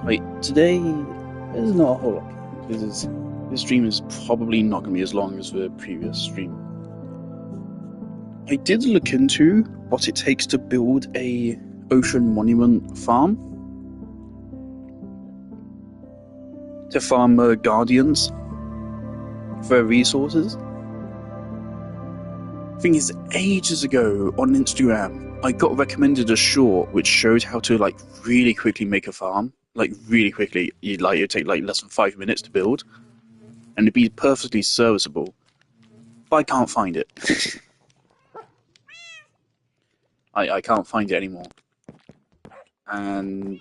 Right, today there's not a whole lot because this stream is probably not going to be as long as the previous stream. I did look into what it takes to build a ocean monument farm to farm guardians for resources. Thing is, ages ago on Instagram, I got recommended a short which showed how to really quickly make a farm. Really quickly, it'd take less than 5 minutes to build, and it'd be perfectly serviceable. But I can't find it. I can't find it anymore, and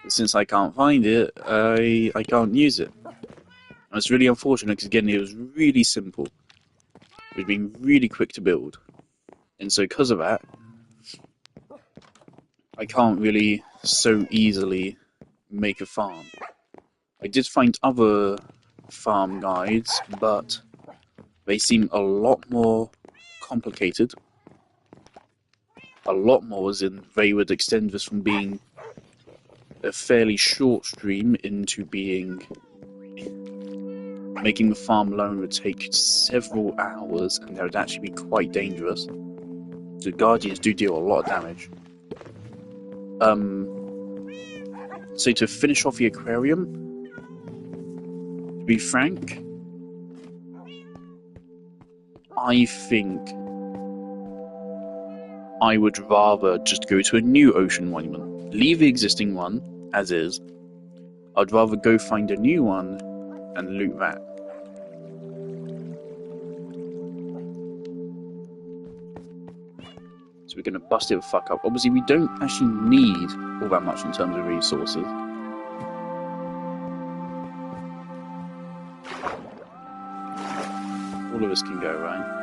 since I can't find it, I can't use it. And it's really unfortunate because again, it was really simple. It was being really quick to build, and so because of that, I can't really so easily make a farm. I did find other farm guides, but they seem a lot more complicated. A lot more as in they would extend this from being a fairly short stream into being... Making the farm alone would take several hours and that would actually be quite dangerous. The guardians do deal a lot of damage. So to finish off the aquarium, to be frank, I think I would rather just go to a new ocean monument. Leave the existing one as is. I'd rather go find a new one and loot that. So we're going to bust it the fuck up. Obviously we don't actually need all that much in terms of resources. All of us can go, right?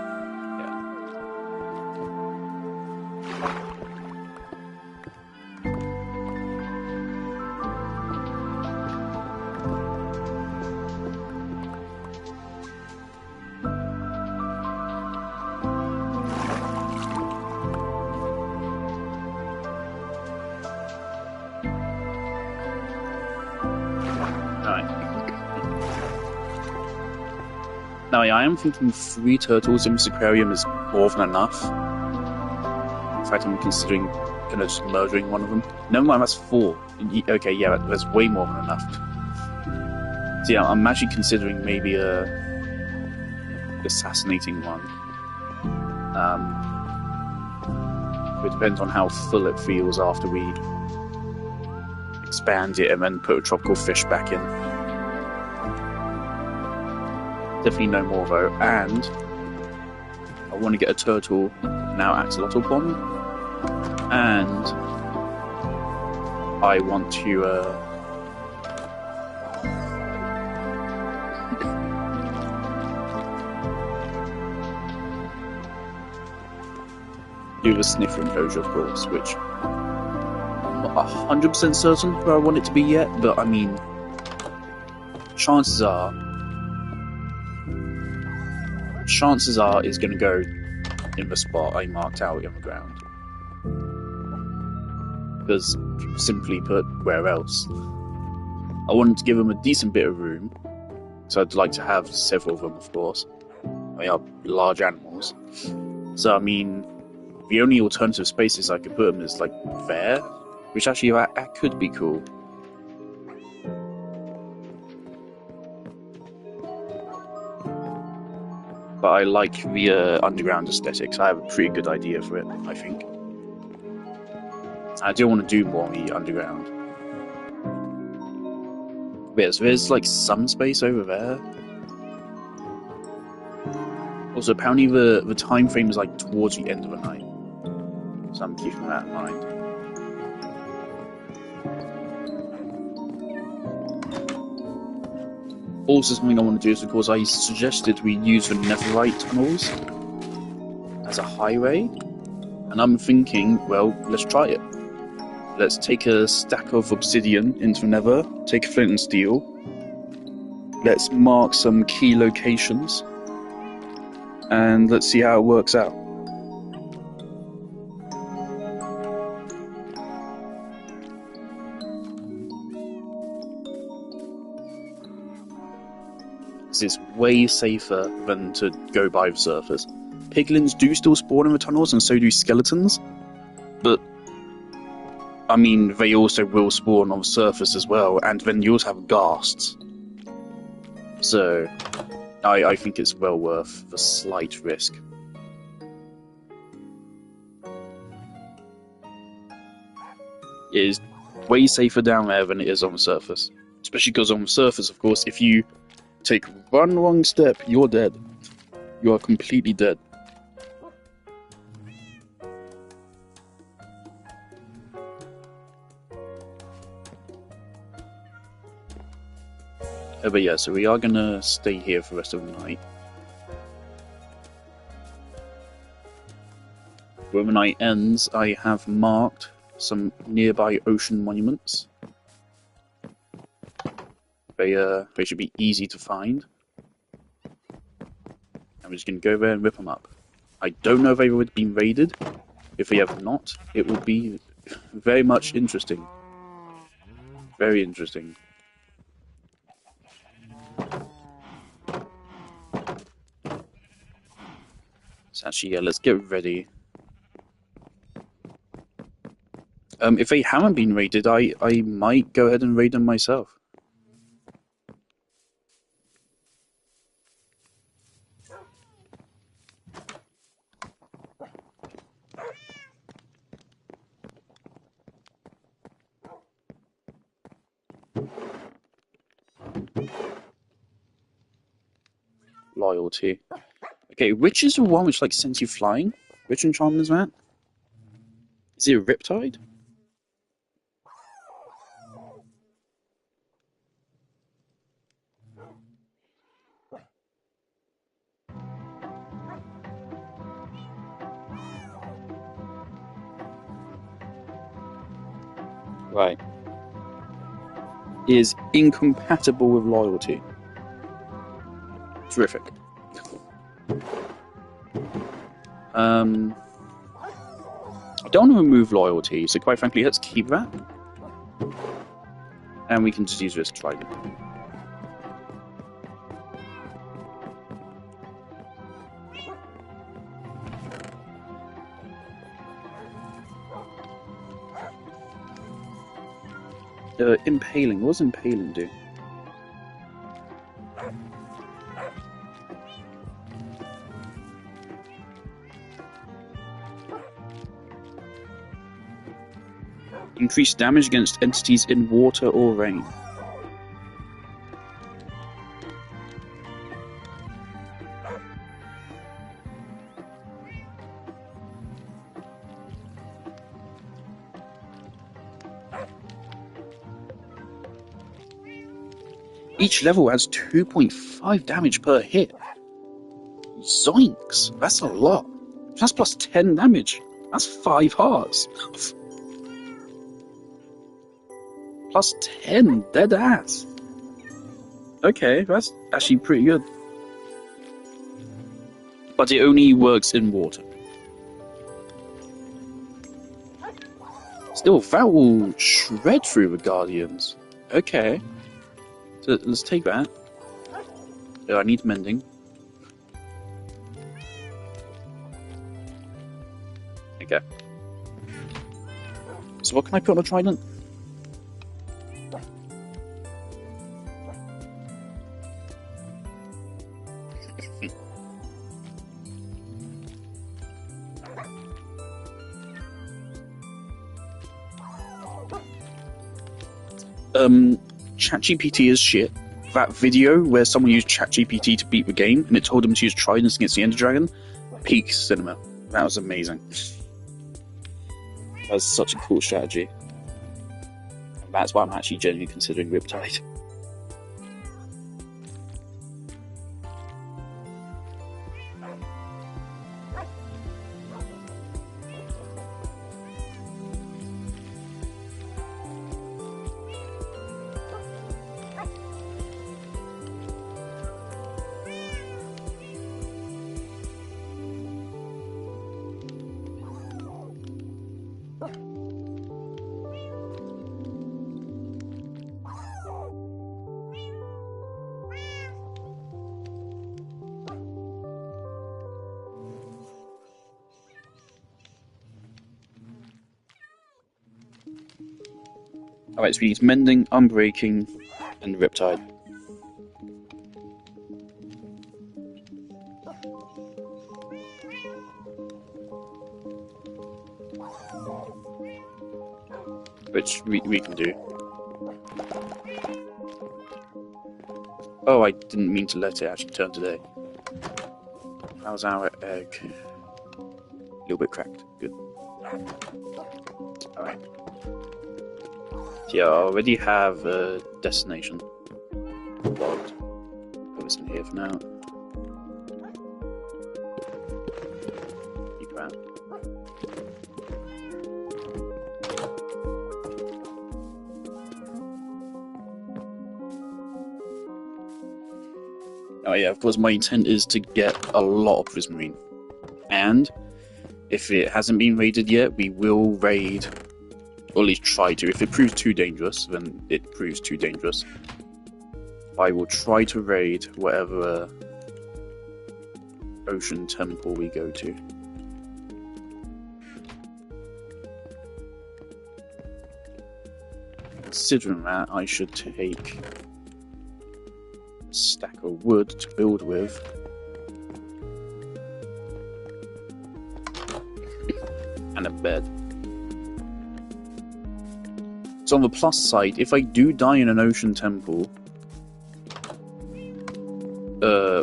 Now, I am thinking 3 turtles in this aquarium is more than enough. In fact, I'm considering kind of just murdering one of them. Never mind, that's 4. Okay, yeah, that's way more than enough. So yeah, I'm actually considering maybe assassinating one. It depends on how full it feels after we expand it and then put a tropical fish back in. Definitely no more though, and I want to get a turtle now axolotl bomb, and I want to do the sniffer enclosure, of course, which I'm not 100% certain where I want it to be yet, but I mean, chances are it's going to go in the spot I marked out in the ground. Because, simply put, where else? I wanted to give them a decent bit of room, so I'd like to have several of them, of course. They are large animals. So, I mean, the only alternative spaces I could put them is, there, which actually, that could be cool. But I like the underground aesthetics. I have a pretty good idea for it, I think. I do want to do more on the underground. There's some space over there. Also, apparently the time frame is towards the end of the night. So I'm keeping that in mind. Also, something I want to do is, of course, I suggested we use the netherite tunnels as a highway, and I'm thinking, well, let's try it. Let's take a stack of obsidian into nether, take a flint and steel, let's mark some key locations, and let's see how it works out. This is way safer than to go by the surface. Piglins do still spawn in the tunnels, and so do skeletons, but I mean, they also will spawn on the surface as well, and then you also have ghasts. So, I think it's well worth the slight risk. It is way safer down there than it is on the surface. Especially because on the surface, of course, if you take one wrong step, you're dead. You are completely dead. But yeah, so we are gonna stay here for the rest of the night. When the night ends, I have marked some nearby ocean monuments. They should be easy to find. I'm just gonna go there and rip them up. I don't know if they would be raided. If they have not, it will be very much interesting. Very interesting. So actually, yeah, let's get ready. If they haven't been raided, I might go ahead and raid them myself. Loyalty. Okay, which is the one which like sends you flying? Which enchantment is that? Is it a Riptide? Right. Is incompatible with loyalty. Terrific. I don't want to remove loyalty, so quite frankly, let's keep that. And we can just use this trident. Impaling. What does impaling do? Increase damage against entities in water or rain. Each level adds 2.5 damage per hit. Zoinks! That's a lot. That's plus 10 damage. That's 5 hearts. Plus 10, dead ass. Okay, that's actually pretty good. But it only works in water. Still, that will shred through the Guardians. Okay. So let's take that. I need mending. Okay. So what can I put on a trident? ChatGPT is shit. That video where someone used ChatGPT to beat the game and it told them to use tridents against the Ender Dragon, peak cinema. That was amazing. That was such a cool strategy. And that's why I'm actually genuinely considering Riptide. Alright, so we need Mending, Unbreaking, and Riptide. Which we can do. Oh, I didn't mean to let it actually turn today. How's our egg? A little bit cracked. Good. Alright. Yeah, I already have a destination logged. Put this in here for now. Keep around. Oh yeah, of course my intent is to get a lot of Prismarine. And if it hasn't been raided yet, we will raid, or at least try to. If it proves too dangerous, then it proves too dangerous. I will try to raid whatever ocean temple we go to. Considering that, I should take a stack of wood to build with. And a bed. So on the plus side, if I do die in an ocean temple,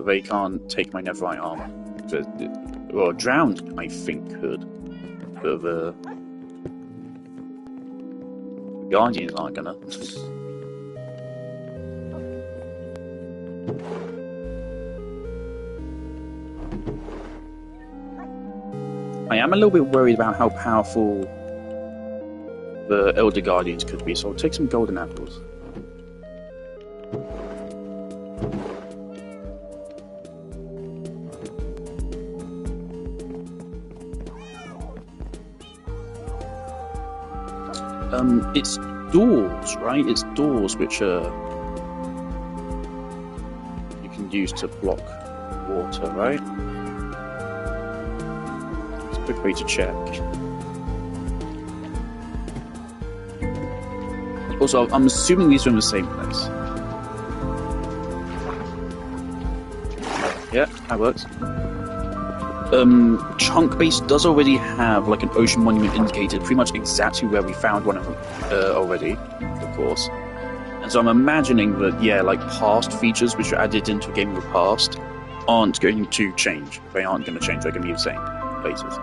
they can't take my netherite armor. So, well, drowned, I think, could. But the Guardians aren't gonna. I am a little bit worried about how powerful the Elder Guardians could be, so I'll take some golden apples. It's doors, right? It's doors which you can use to block water, right? It's a quick way to check. Also, I'm assuming these are in the same place. Yeah, that works. Chunk Base does already have like an ocean monument indicated pretty much exactly where we found one of them already, of course. And so I'm imagining that, yeah, like past features which are added into a game of the past aren't going to change. They aren't going to change, they're going to be the same places.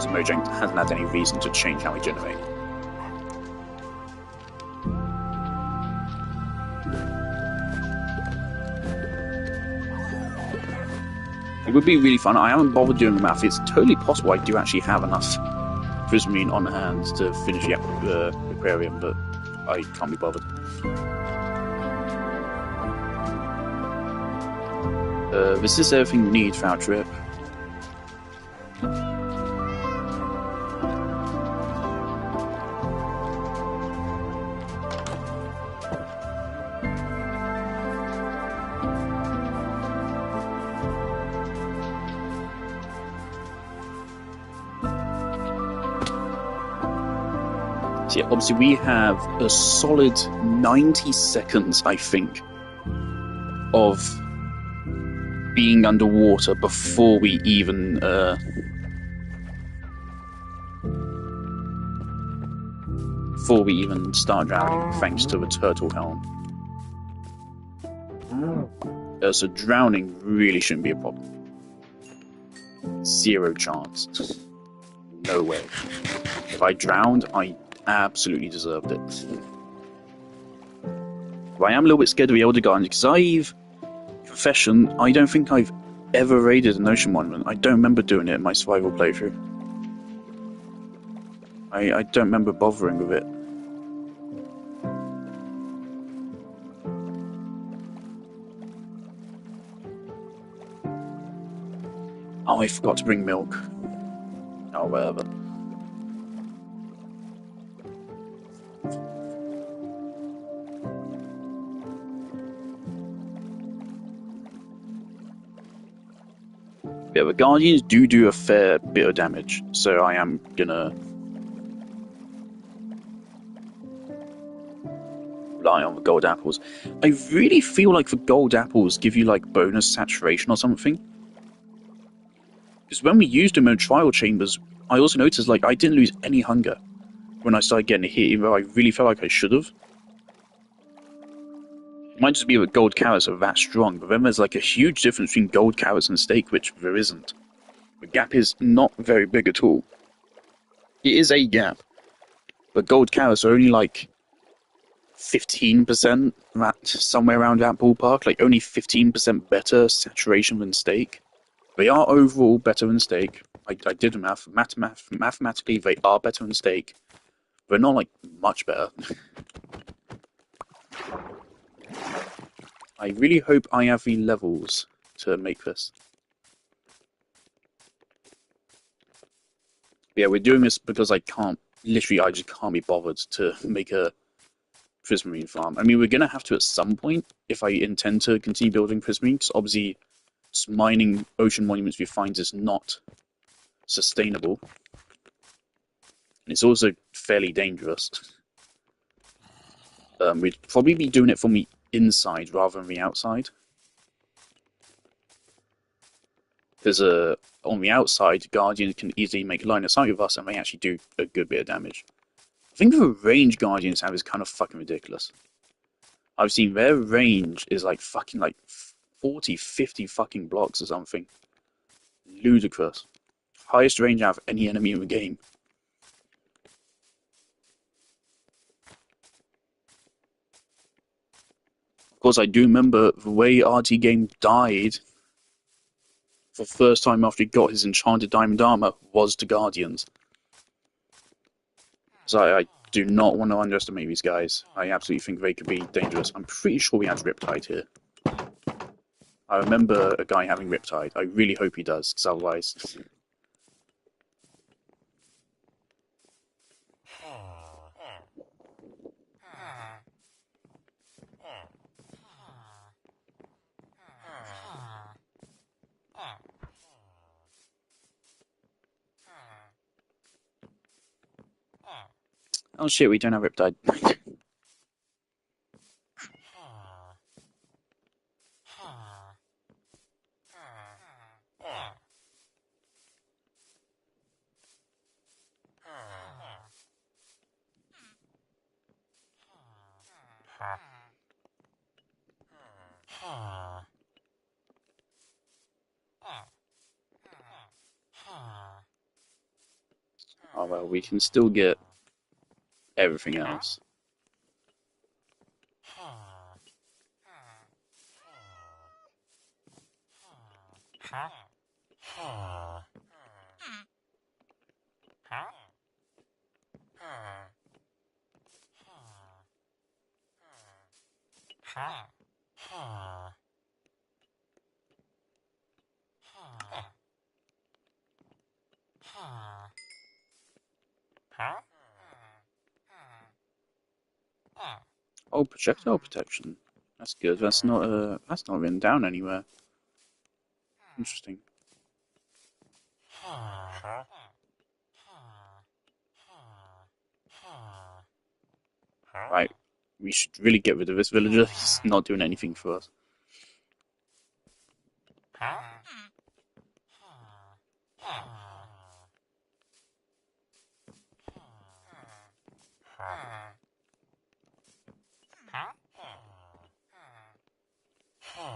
So Mojang hasn't had any reason to change how we generate. It would be really fun. I haven't bothered doing the math. It's totally possible I do actually have enough Prismarine on hand to finish the aquarium, but I can't be bothered. This is everything we need for our trip. So yeah, obviously we have a solid 90 seconds, I think, of being underwater before we even start drowning, thanks to the turtle helm. So drowning really shouldn't be a problem. 0 chance. No way. If I drowned, I absolutely deserved it. But I am a little bit scared of the Elder Guardians, because confession, I don't think I've ever raided an ocean monument. I don't remember doing it in my survival playthrough. I don't remember bothering with it. Oh, I forgot to bring milk. Oh, whatever. Yeah, the Guardians do a fair bit of damage, so I am gonna rely on the gold apples. I really feel like the gold apples give you like bonus saturation or something. Because when we used them in trial chambers, I also noticed like I didn't lose any hunger when I started getting hit, even though I really felt like I should have. It might just be that gold carrots are that strong, but then there's like a huge difference between gold carrots and steak, which there isn't. The gap is not very big at all. It is a gap, but gold carrots are only like 15%, that somewhere around that ballpark, like only 15% better saturation than steak. They are overall better than steak. I did the math. Mathematically, they are better than steak. They're not like much better. I really hope I have the levels to make this. Yeah, we're doing this because I just can't be bothered to make a prismarine farm. I mean, we're going to have to at some point if I intend to continue building prismarine, because obviously just mining ocean monuments we find is not sustainable. And it's also fairly dangerous. We'd probably be doing it from the inside rather than the outside. Because on the outside, Guardians can easily make line of sight with us, and they actually do a good bit of damage. I think the range Guardians have is kind of fucking ridiculous. I've seen their range is like fucking like 40, 50 fucking blocks or something. Ludicrous. Highest range out of any enemy in the game. Of course, I do remember the way RT Game died for the first time after he got his enchanted diamond armor was to Guardians. So I do not want to underestimate these guys. I absolutely think they could be dangerous. I'm pretty sure we had Riptide here. I remember a guy having Riptide. I really hope he does, because otherwise... Oh shit, we don't have Riptide. Oh well, we can still get everything else. Oh, projectile protection. That's good. That's not written down anywhere. Interesting. Right. We should really get rid of this villager. He's not doing anything for us.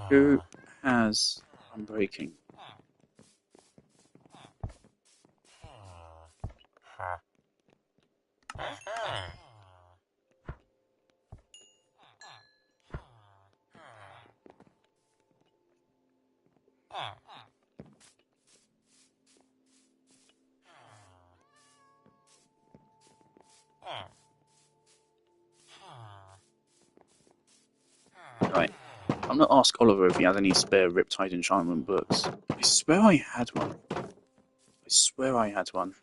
Who has Unbreaking? Right. I'm gonna ask Oliver if he has any spare Riptide enchantment books. I swear I had one. I swear I had one.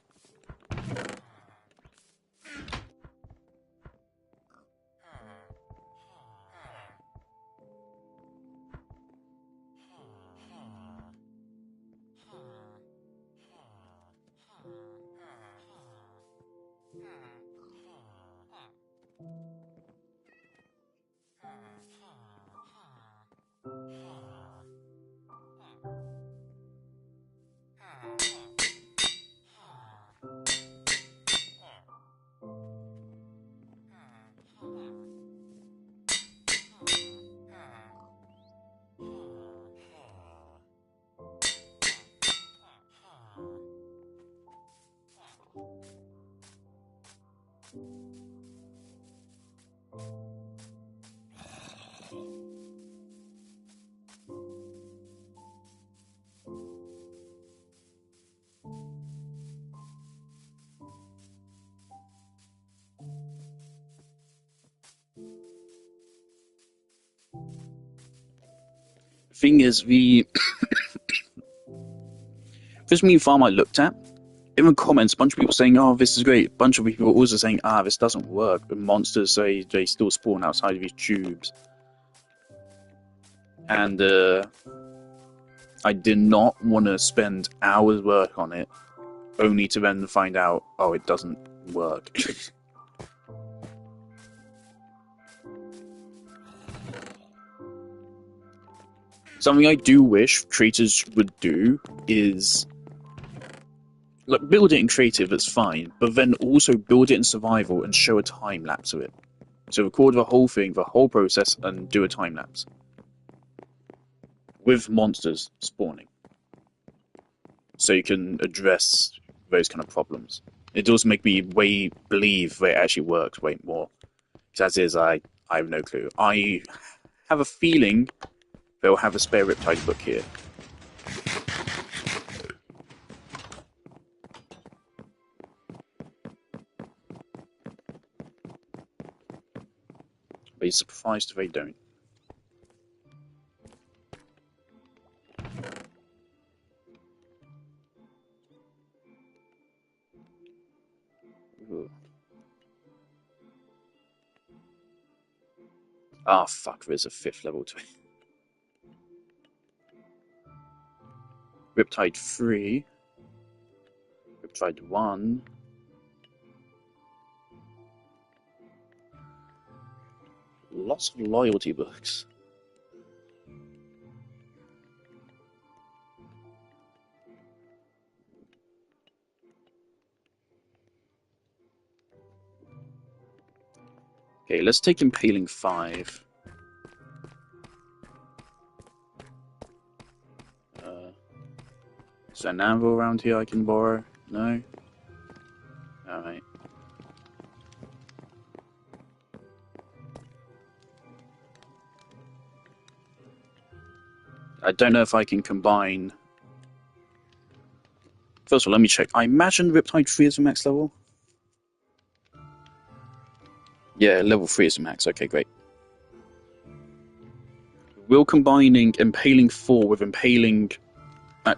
Thing is, the first new farm I looked at, in the comments, a bunch of people saying, "Oh, this is great." A bunch of people also saying, "Ah, this doesn't work." The monsters say they still spawn outside of these tubes, and I did not want to spend hours work on it, only to then find out, oh, it doesn't work. Something I do wish creators would do is, like, build it in creative, that's fine, but then also build it in survival and show a time lapse of it. So record the whole thing, the whole process, and do a time lapse with monsters spawning, so you can address those kind of problems. It does make me believe that it actually works way more. Because as is, I have no clue. I have a feeling they'll have a spare Riptide book here. But he's surprised if they don't. Ah, fuck, there's a 5th level to it. Riptide 3. Riptide 1. Lots of loyalty books. Okay, let's take Impaling 5. Is there an anvil around here I can borrow? No? Alright. I don't know if I can combine... First of all, let me check. I imagine Riptide 3 is the max level? Yeah, level 3 is the max. Okay, great. Will combining Impaling 4 with Impaling...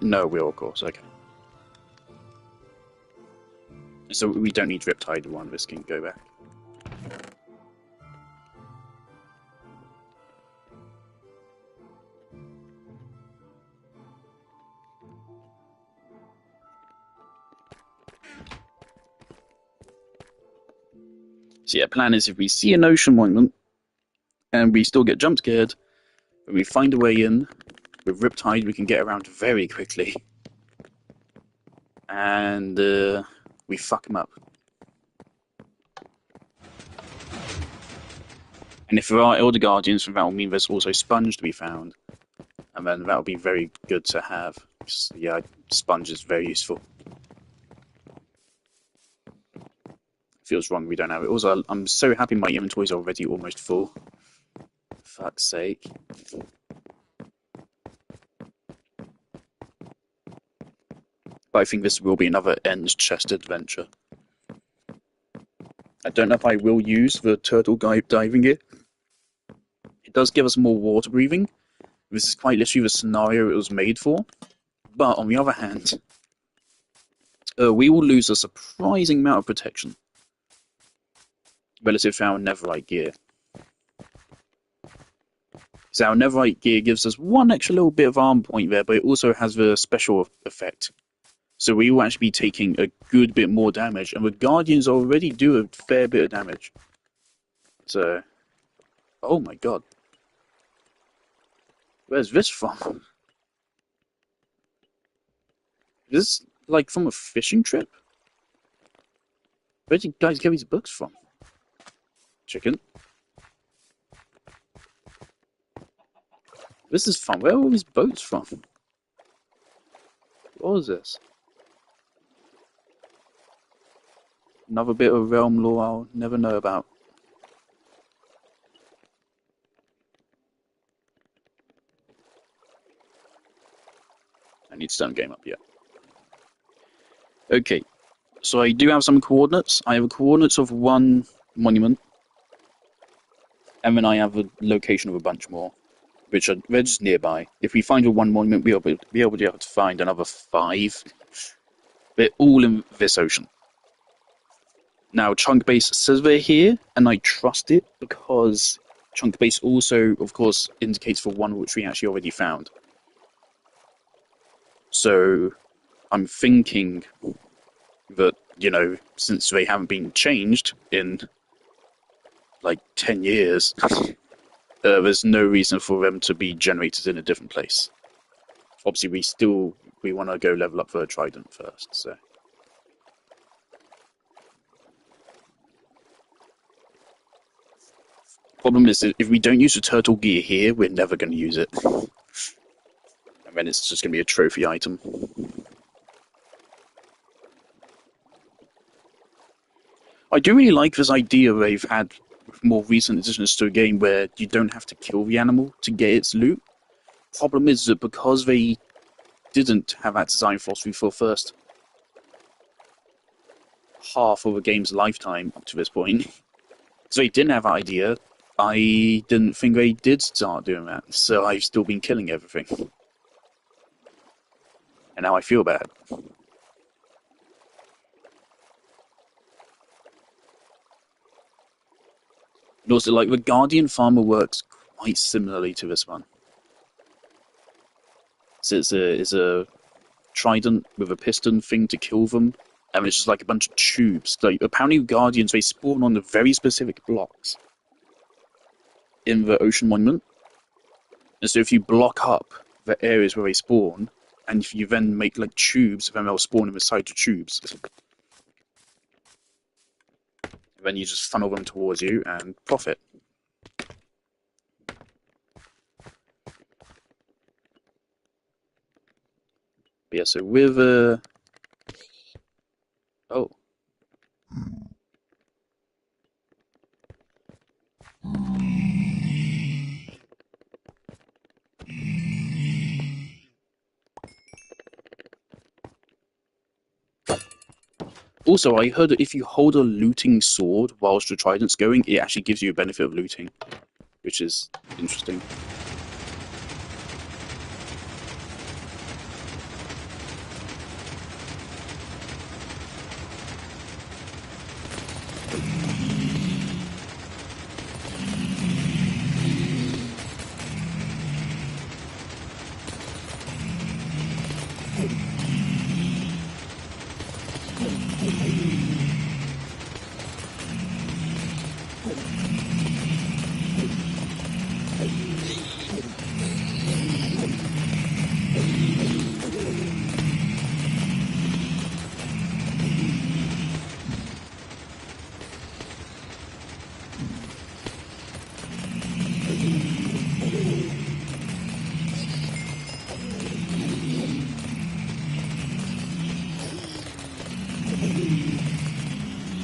no, will, of course. Okay. So we don't need Riptide 1. This can go back. So yeah, plan is if we see an ocean monument and we still get jump scared, when we find a way in, with Riptide we can get around very quickly. And we fuck them up. And if there are Elder Guardians, that will mean there's also Sponge to be found. And then that will be very good to have. Yeah, Sponge is very useful. Feels wrong we don't have it. Also, I'm so happy my inventory's already almost full. Fuck's sake. But I think this will be another End's Chest adventure. I don't know if I will use the turtle diving gear. It does give us more water breathing. This is quite literally the scenario it was made for. But on the other hand, we will lose a surprising amount of protection relative to our Netherite gear. So our Netherite gear gives us one extra little bit of arm point there, but it also has the special effect. So we will actually be taking a good bit more damage, and the Guardians already do a fair bit of damage. So, oh my god. Where's this from? Is this, like, from a fishing trip? Where did you guys get these books from? Chicken. This is fun. Where are all these boats from? What was this? Another bit of realm lore I'll never know about. I need to turn the game up, yeah. Okay, so I do have some coordinates. I have coordinates of one monument, and then I have a location of a bunch more, which are they're just nearby. If we find one monument, we'll be able to find another 5. They're all in this ocean. Now, Chunk Base says they're here, and I trust it because Chunk Base also, of course, indicates for one which we actually already found. So, I'm thinking that, you know, since they haven't been changed in, like, 10 years, there's no reason for them to be generated in a different place. Obviously, we want to go level up for a Trident first, so... Problem is, if we don't use the turtle gear here, we're never going to use it. And then it's just going to be a trophy item. I do really like this idea they've had with more recent additions to a game where you don't have to kill the animal to get its loot. Problem is that because they didn't have that design philosophy for the first half of a game's lifetime up to this point, so they didn't have that idea, I didn't think they did start doing that, so I've still been killing everything. And now I feel bad. And also, like, the Guardian Farmer works quite similarly to this one. So it's a trident with a piston thing to kill them, and it's just like a bunch of tubes. Like, apparently Guardians, they spawn on the very specific blocks in the Ocean Monument. And so if you block up the areas where they spawn, and if you then make, like, tubes, then they'll spawn inside the tubes. Then you just funnel them towards you and profit. But yeah, so with oh. Also, I heard that if you hold a looting sword whilst the trident's going, it actually gives you a benefit of looting, which is interesting.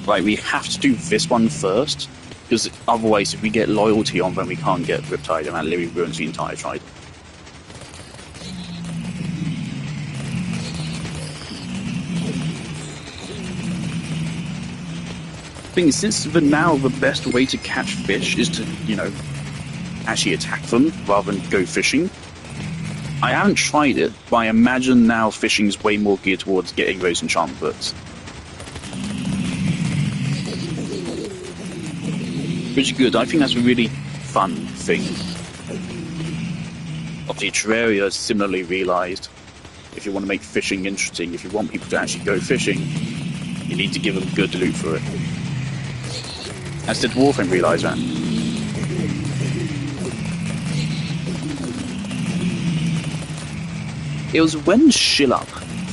Right, we have to do this one first, because otherwise if we get loyalty on, then we can't get Riptide, and that literally ruins the entire Trident. Thing is, since now the best way to catch fish is to, you know, actually attack them rather than go fishing. I haven't tried it, but I imagine now fishing is way more geared towards getting those enchantment books. Which is good. I think that's a really fun thing. Obviously, Terraria has similarly realised if you want to make fishing interesting, if you want people to actually go fishing, you need to give them good loot for it. As did Warframe realise that. It was when Shillup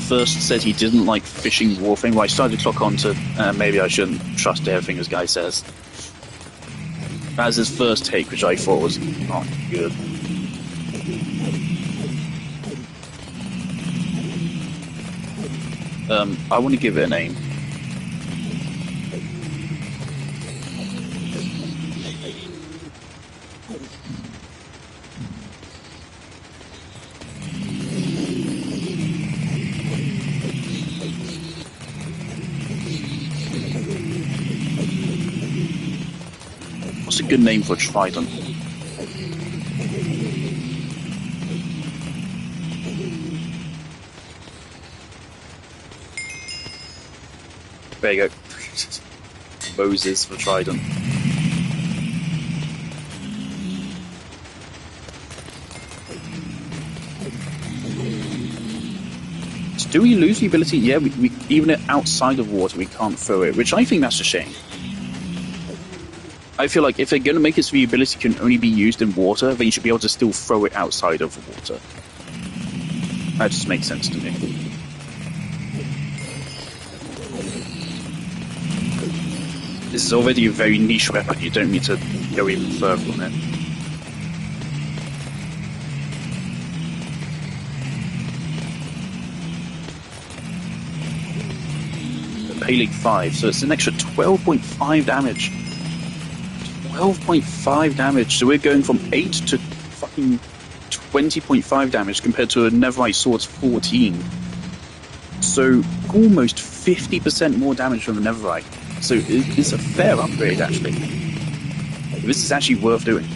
first said he didn't like fishing Warframe, where I started to clock on to maybe I shouldn't trust everything this guy says. That was his first take, which I thought was not good. I want to give it a name. What's a good name for a trident? There you go. Moses for trident. So do we lose the ability? Yeah, we even outside of water we can't throw it, which I think that's a shame. I feel like if they're going to make it so the ability can only be used in water, then you should be able to still throw it outside of the water. That just makes sense to me. This is already a very niche weapon, you don't need to go even further on it. Palig 5, so it's an extra 12.5 damage. 12.5 damage, so we're going from 8 to fucking 20.5 damage compared to a Netherite Sword's 14. So almost 50% more damage from the Netherite. So it's a fair upgrade, actually. This is actually worth doing.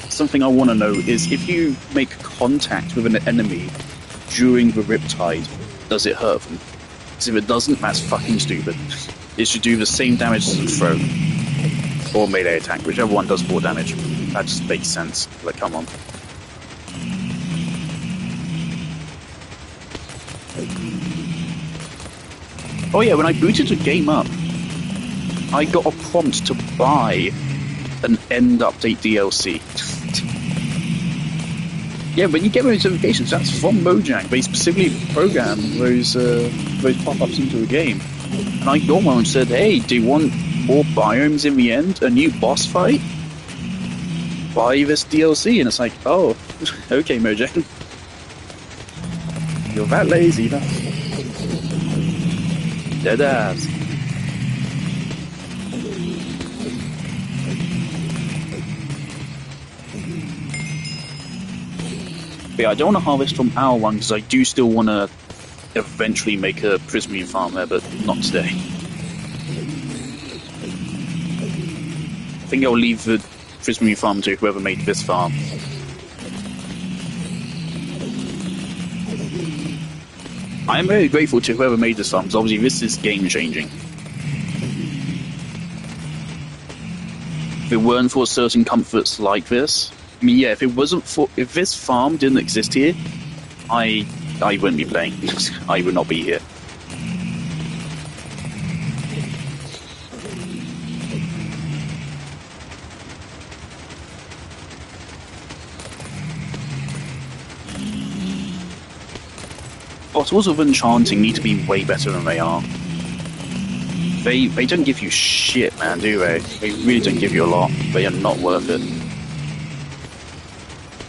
Something I want to know is if you make contact with an enemy during the Riptide, does it hurt them? Because if it doesn't, that's fucking stupid. It should do the same damage as a throw or melee attack, whichever one does more damage. That just makes sense. Like, come on. Oh yeah, when I booted the game up, I got a prompt to buy an end update DLC. Yeah, when you get those notifications, that's from Mojang. They specifically program those pop-ups into the game. And I got one and said, hey, do you want more biomes in the end? A new boss fight? Buy this DLC. And it's like, oh, okay, Mojang. You're that lazy, huh? Dead ass. But yeah, I don't want to harvest from our one because I do still want to eventually make a Prismarine farm there, but not today. I think I'll leave the Prismarine farm to whoever made this farm. I am very grateful to whoever made this farm, because obviously this is game-changing. If it weren't for certain comforts like this, I mean, yeah, if this farm didn't exist here, I wouldn't be playing. I would not be here. Bottles of enchanting need to be way better than they are. They don't give you shit, man, do they? They really don't give you a lot. They are not worth it.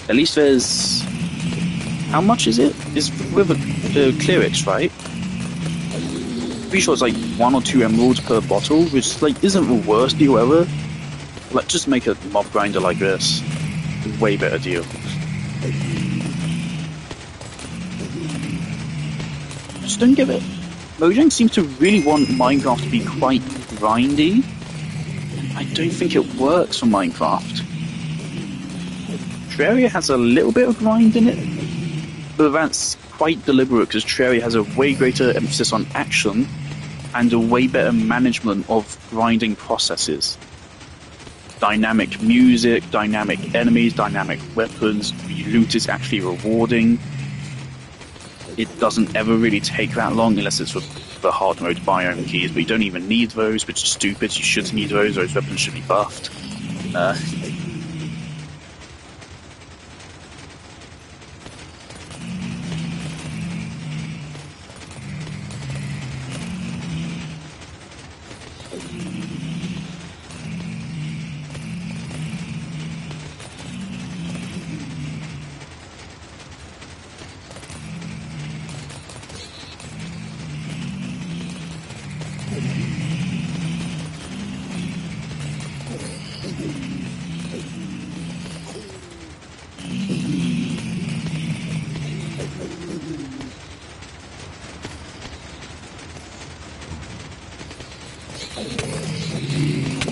At least there's... How much is it? It's with a clerics, right? Pretty sure it's like 1 or 2 emeralds per bottle, which like isn't the worst deal ever. Like, just make a mob grinder like this. Way better deal. Just don't give it. Mojang seems to really want Minecraft to be quite grindy. I don't think it works for Minecraft. Terraria has a little bit of grind in it, but that's quite deliberate because Cherry has a way greater emphasis on action and a way better management of grinding processes. Dynamic music, dynamic enemies, dynamic weapons, loot is actually rewarding. It doesn't ever really take that long unless it's with the hard mode biome keys, but you don't even need those, which is stupid. You shouldn't need those. Those weapons should be buffed.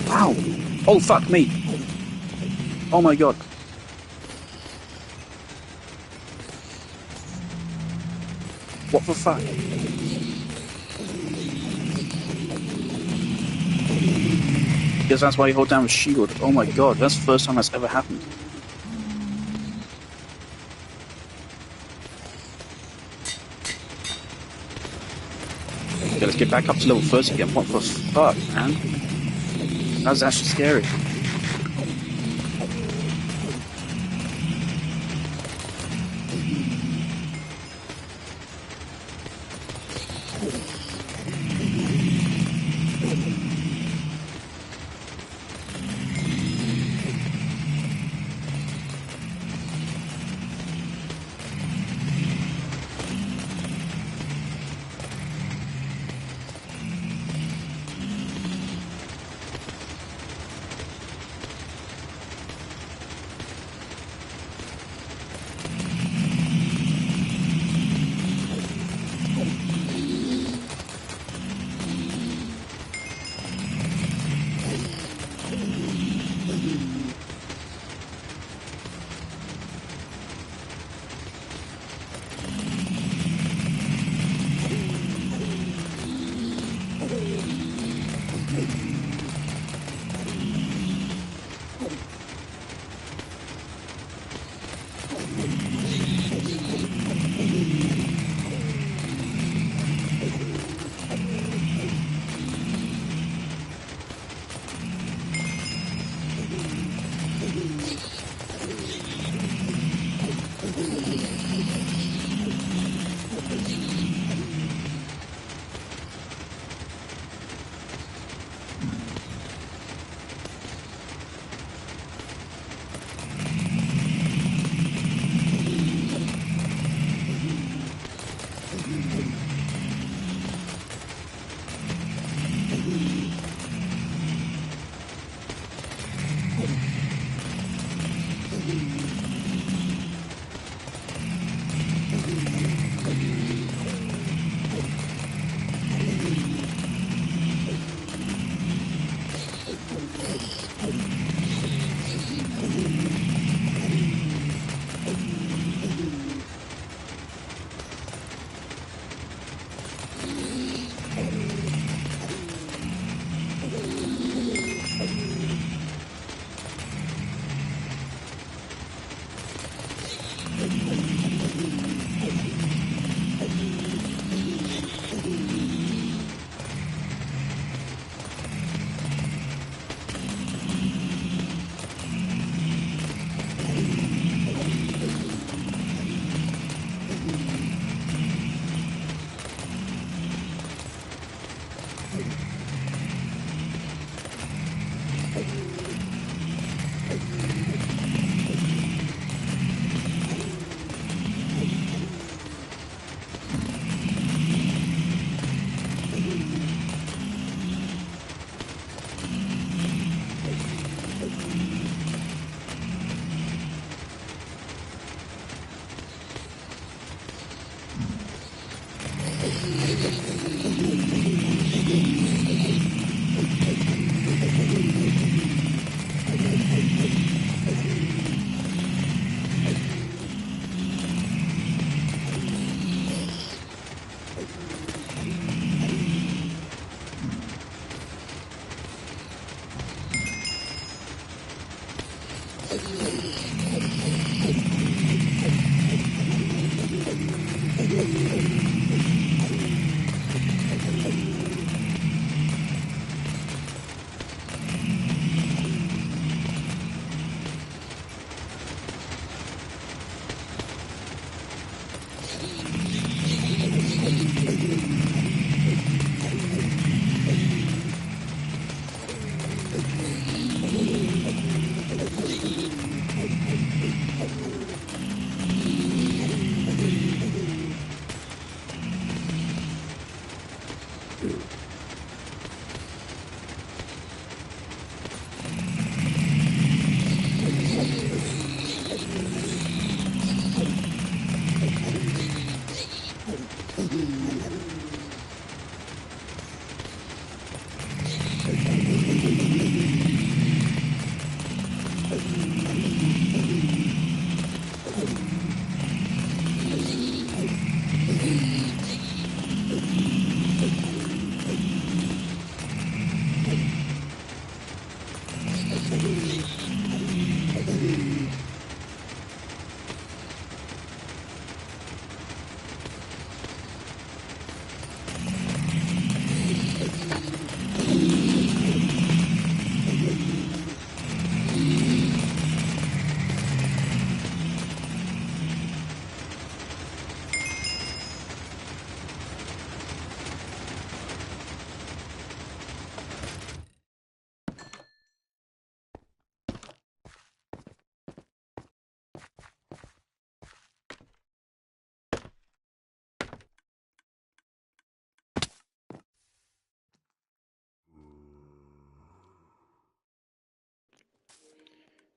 Ow! Oh, fuck me! Oh my god. What the fuck? Because that's why you hold down the shield. Oh my god, that's the first time that's ever happened. Okay, let's get back up to level 30 again. What the fuck, man? That was actually scary.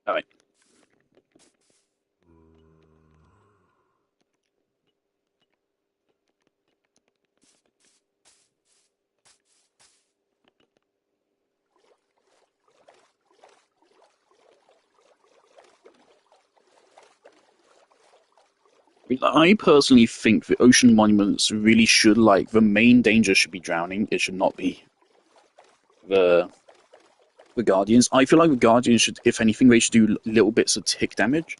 Alright. I personally think the ocean monuments really should, like, the main danger should be drowning. It should not be the Guardians. I feel like the Guardians should, if anything, they should do little bits of tick damage.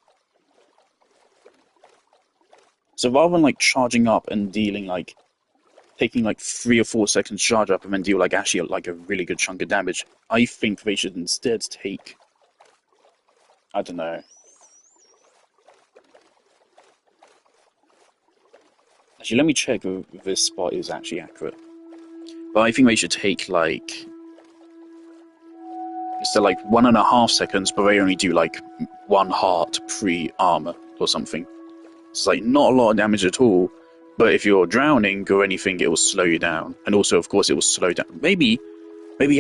So rather than, like, charging up and dealing, like, taking, like, 3 or 4 seconds to charge up and then deal, like, actually, like, a really good chunk of damage, I think they should instead take, I don't know. Actually, let me check if this spot is actually accurate. But I think they should take, like, instead, like, 1.5 seconds, but they only do, like, 1 heart pre-armor or something. It's, like, not a lot of damage at all, but if you're drowning or anything, it will slow you down. And also, of course, it will slow down. Maybe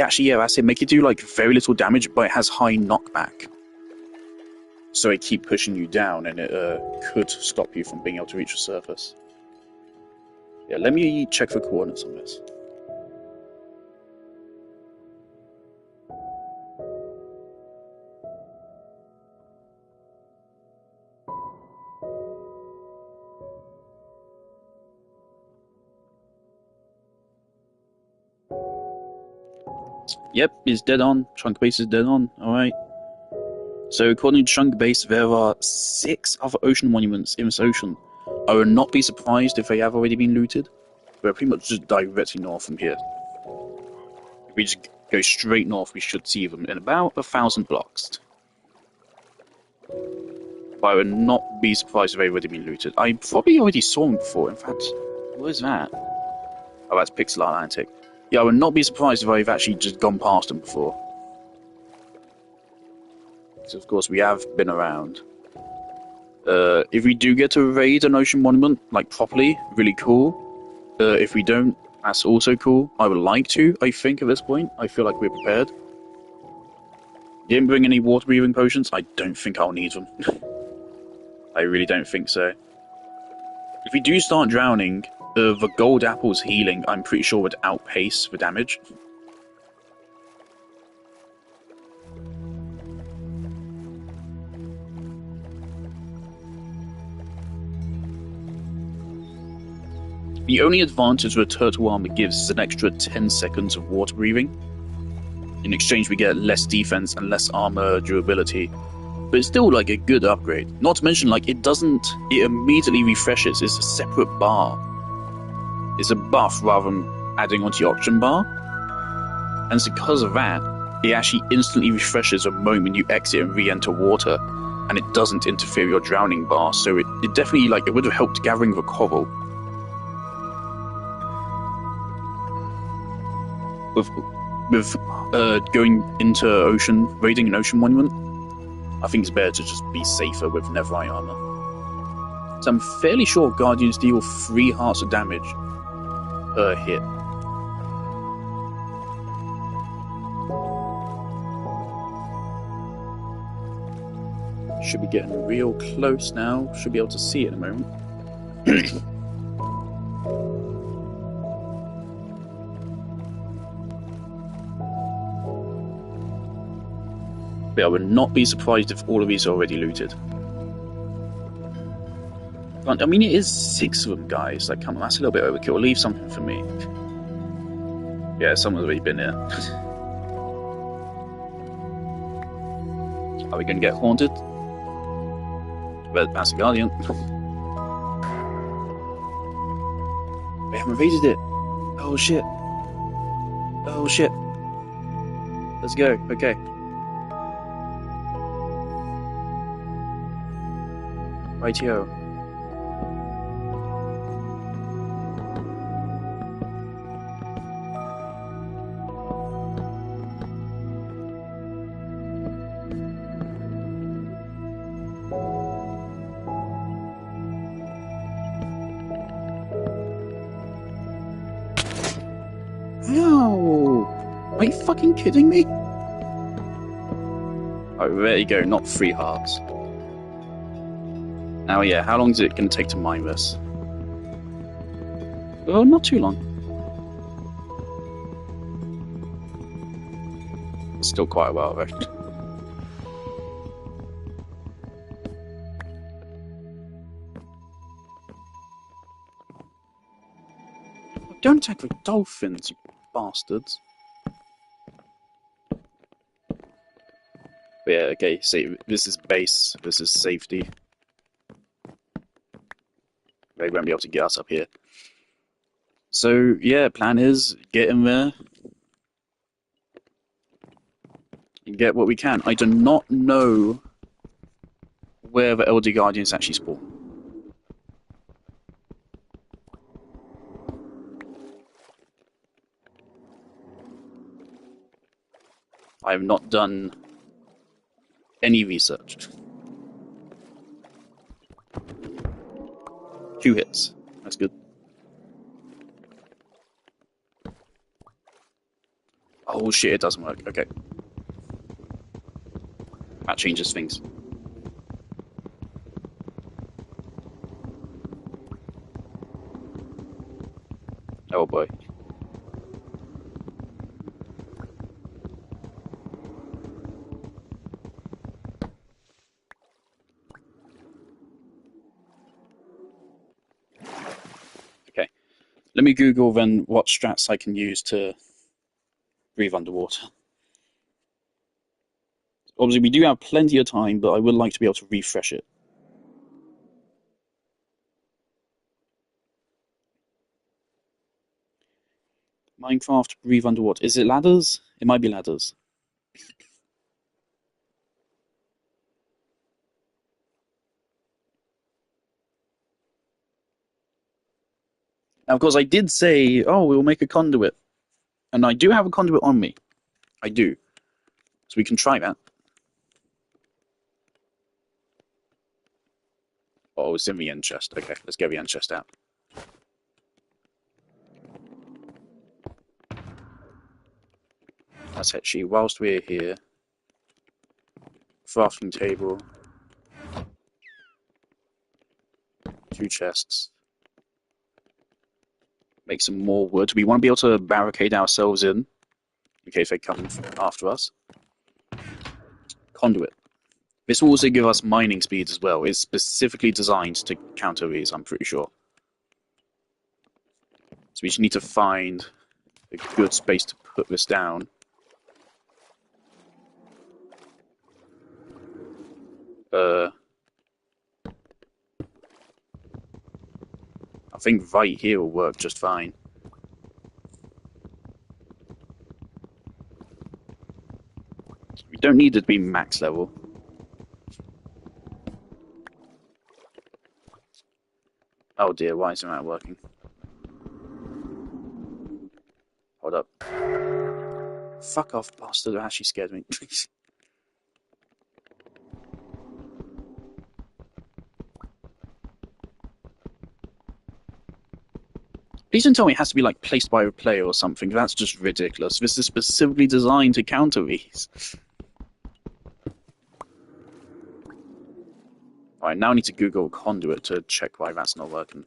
actually, yeah, that's it. Make it do, like, very little damage, but it has high knockback. So it keep pushing you down, and it could stop you from being able to reach the surface. Yeah, let me check for coordinates on this. Yep, it's dead on. Chunk base is dead on. Alright. So according to Chunk base, there are 6 other ocean monuments in this ocean. I would not be surprised if they have already been looted. We're pretty much just directly north from here. If we just go straight north, we should see them in about 1,000 blocks. But I would not be surprised if they've already been looted. I probably already saw them before, in fact. What is that? Oh, that's Pixel Atlantic. Yeah, I would not be surprised if I've actually just gone past them before. So, of course, we have been around. If we do get to raid an ocean monument, like, properly, really cool. If we don't, that's also cool. I would like to, I think, at this point. I feel like we're prepared. Didn't bring any water-breathing potions. I don't think I'll need them. I really don't think so. If we do start drowning, the gold apple's healing, I'm pretty sure, would outpace the damage. The only advantage the turtle armor gives is an extra 10 seconds of water breathing. In exchange, we get less defense and less armor durability. But it's still, like, a good upgrade. Not to mention, like, it immediately refreshes. It's a separate bar. It's a buff rather than adding onto your oxygen bar. And it's because of that, it actually instantly refreshes the moment you exit and re-enter water. And it doesn't interfere with your drowning bar. So it definitely, like, it would have helped gathering the coral. With going into ocean, raiding an ocean monument, I think it's better to just be safer with Netherite armor. So I'm fairly sure Guardians deal 3 hearts of damage per hit. Should be getting real close now. Should be able to see it in a moment. But I would not be surprised if all of these are already looted. I mean, it is 6 of them, guys. Like, come on, that's a little bit overkill. Leave something for me. Yeah, someone's already been here. Are we going to get haunted? Red Master Guardian. We haven't raided it. Oh shit. Oh shit. Let's go. Okay. Rightio. Ow! Are you fucking kidding me? Oh, there you go, not 3 hearts. Now, yeah, how long is it going to take to mine this? Well, not too long. Still quite a while, though. Don't attack the dolphins, you bastards. But yeah, okay, see, this is base, this is safety. They won't be able to get us up here. So, yeah, plan is get in there and get what we can. I do not know where the Elder Guardians actually spawn. I have not done any research. 2 hits. That's good. Oh shit, it doesn't work. Okay. That changes things. Oh boy. Okay. Let me Google then what strats I can use to breathe underwater. Obviously, we do have plenty of time, but I would like to be able to refresh it. Minecraft, breathe underwater. Is it ladders? It might be ladders. Now, of course, I did say, oh, we'll make a conduit. And I do have a conduit on me. I do. So we can try that. Oh, it's in the end chest. Okay, let's get the end chest out. That's actually, whilst we're here, crafting table, 2 chests. Make some more wood. We want to be able to barricade ourselves in case they come after us. Conduit. This will also give us mining speed as well. It's specifically designed to counter these, I'm pretty sure. So we just need to find a good space to put this down. I think right here will work just fine. We don't need it to be max level. Oh dear, why isn't that working? Hold up. Fuck off, bastard. That actually scared me. Please don't tell me it has to be like placed by a player or something. That's just ridiculous. This is specifically designed to counter these. Alright, now I need to Google conduit to check why that's not working.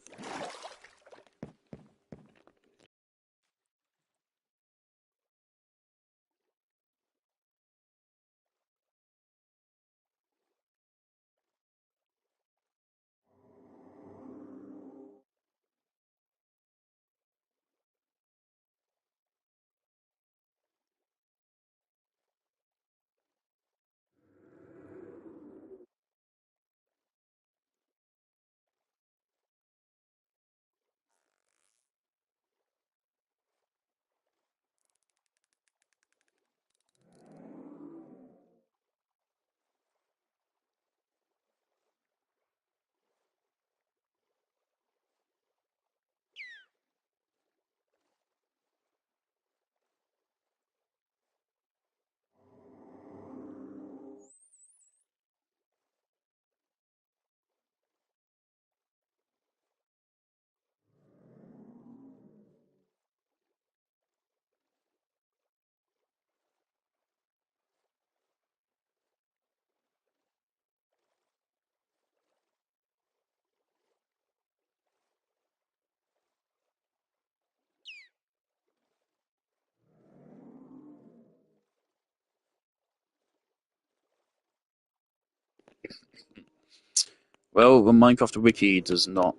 Well, the Minecraft wiki does not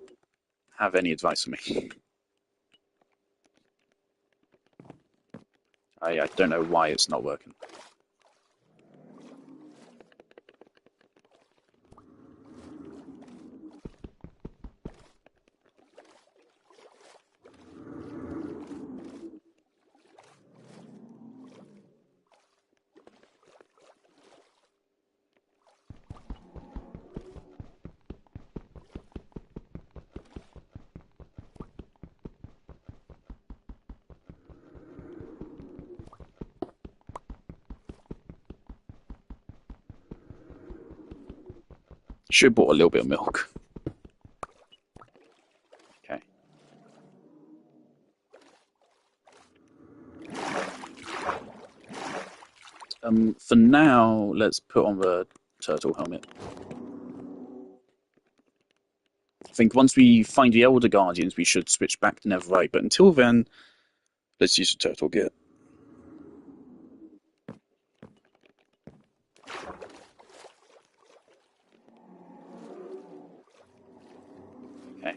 have any advice for me. I don't know why it's not working. Should have bought a little bit of milk. Okay. For now, let's put on the turtle helmet. I think once we find the Elder Guardians, we should switch back to Netherite. But until then, let's use the turtle gear. Okay.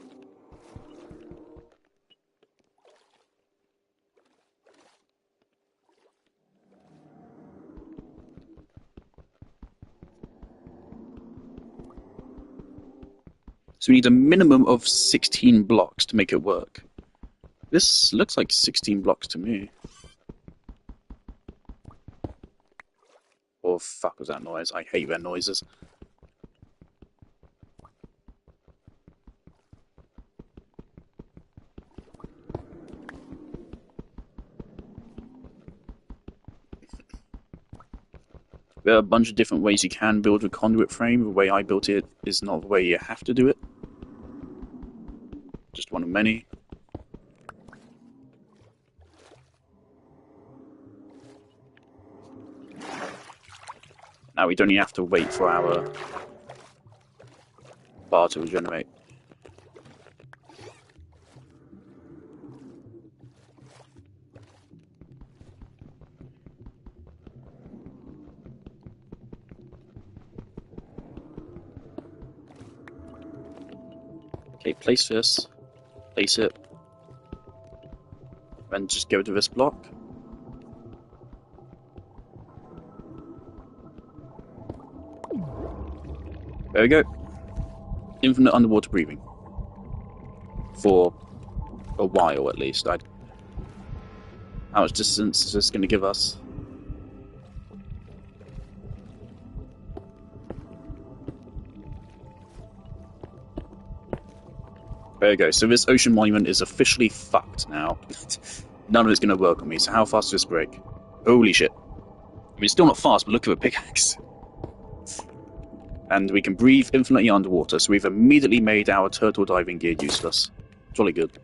So we need a minimum of 16 blocks to make it work. This looks like 16 blocks to me. Oh, fuck was that noise? I hate their noises. There are a bunch of different ways you can build a conduit frame. The way I built it is not the way you have to do it. Just one of many. Now we don't even have to wait for our bar to regenerate. Okay, place this. Place it. Then just go to this block. There we go. Infinite underwater breathing. For a while, at least. How much distance is this going to give us? There we go. So this ocean monument is officially fucked now. None of it's going to work on me. So how fast does this break? Holy shit. I mean, it's still not fast, but look at the pickaxe. And we can breathe infinitely underwater, so we've immediately made our turtle diving gear useless. Jolly good.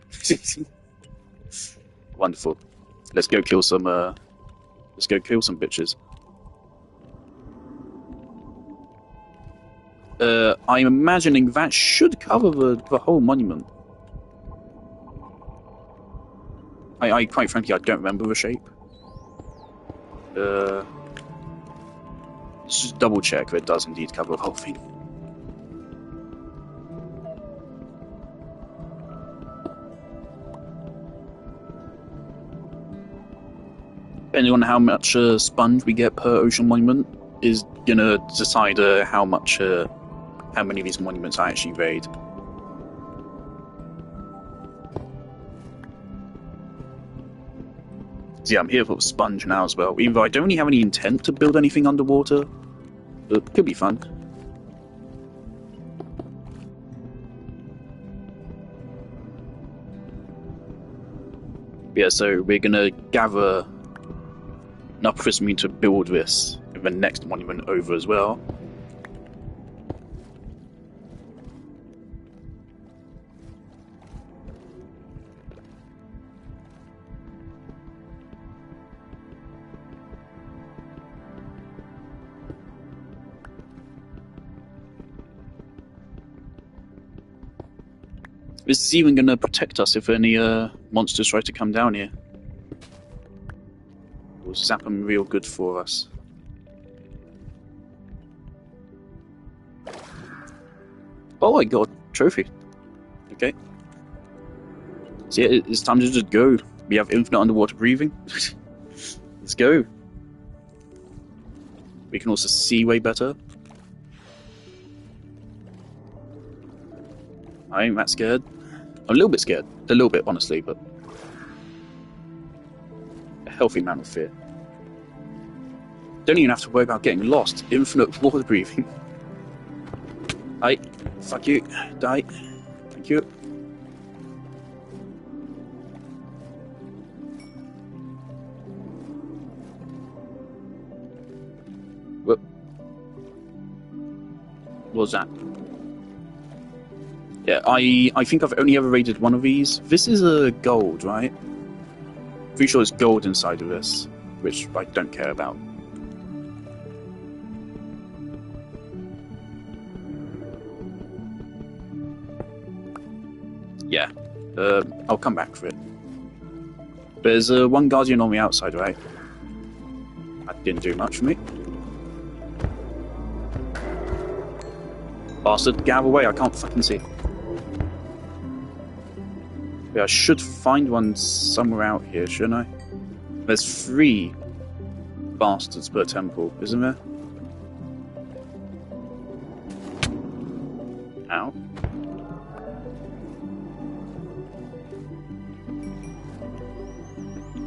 Wonderful. Let's go kill some bitches. I'm imagining that should cover the whole monument. I quite frankly, I don't remember the shape. Let's just double check that it does indeed cover the whole thing. Depending on how much sponge we get per ocean monument is gonna decide how many of these monuments I actually raid. So yeah, I'm here for sponge now as well. Even though I don't really have any intent to build anything underwater, but it could be fun. Yeah, so we're gonna gather enough prismarine to build this in the next monument over as well. This is even going to protect us if any monsters try to come down here. It will zap them real good for us. Oh, I got a trophy. Okay. So yeah, it's time to just go. We have infinite underwater breathing. Let's go. We can also see way better. I ain't that scared. I'm a little bit scared. A little bit, honestly, but a healthy amount of fear. Don't even have to worry about getting lost. Infinite water breathing. Hi. Fuck you. Die. Thank you. What was that? Yeah, I think I've only ever raided one of these. This is a gold, right? Pretty sure it's gold inside of this, which I don't care about. Yeah, I'll come back for it. There's one guardian on the outside, right? That didn't do much for me. Bastard, get out of the way, I can't fucking see. Yeah, I should find one somewhere out here, shouldn't I? There's 3 bastards per temple, isn't there? Ow.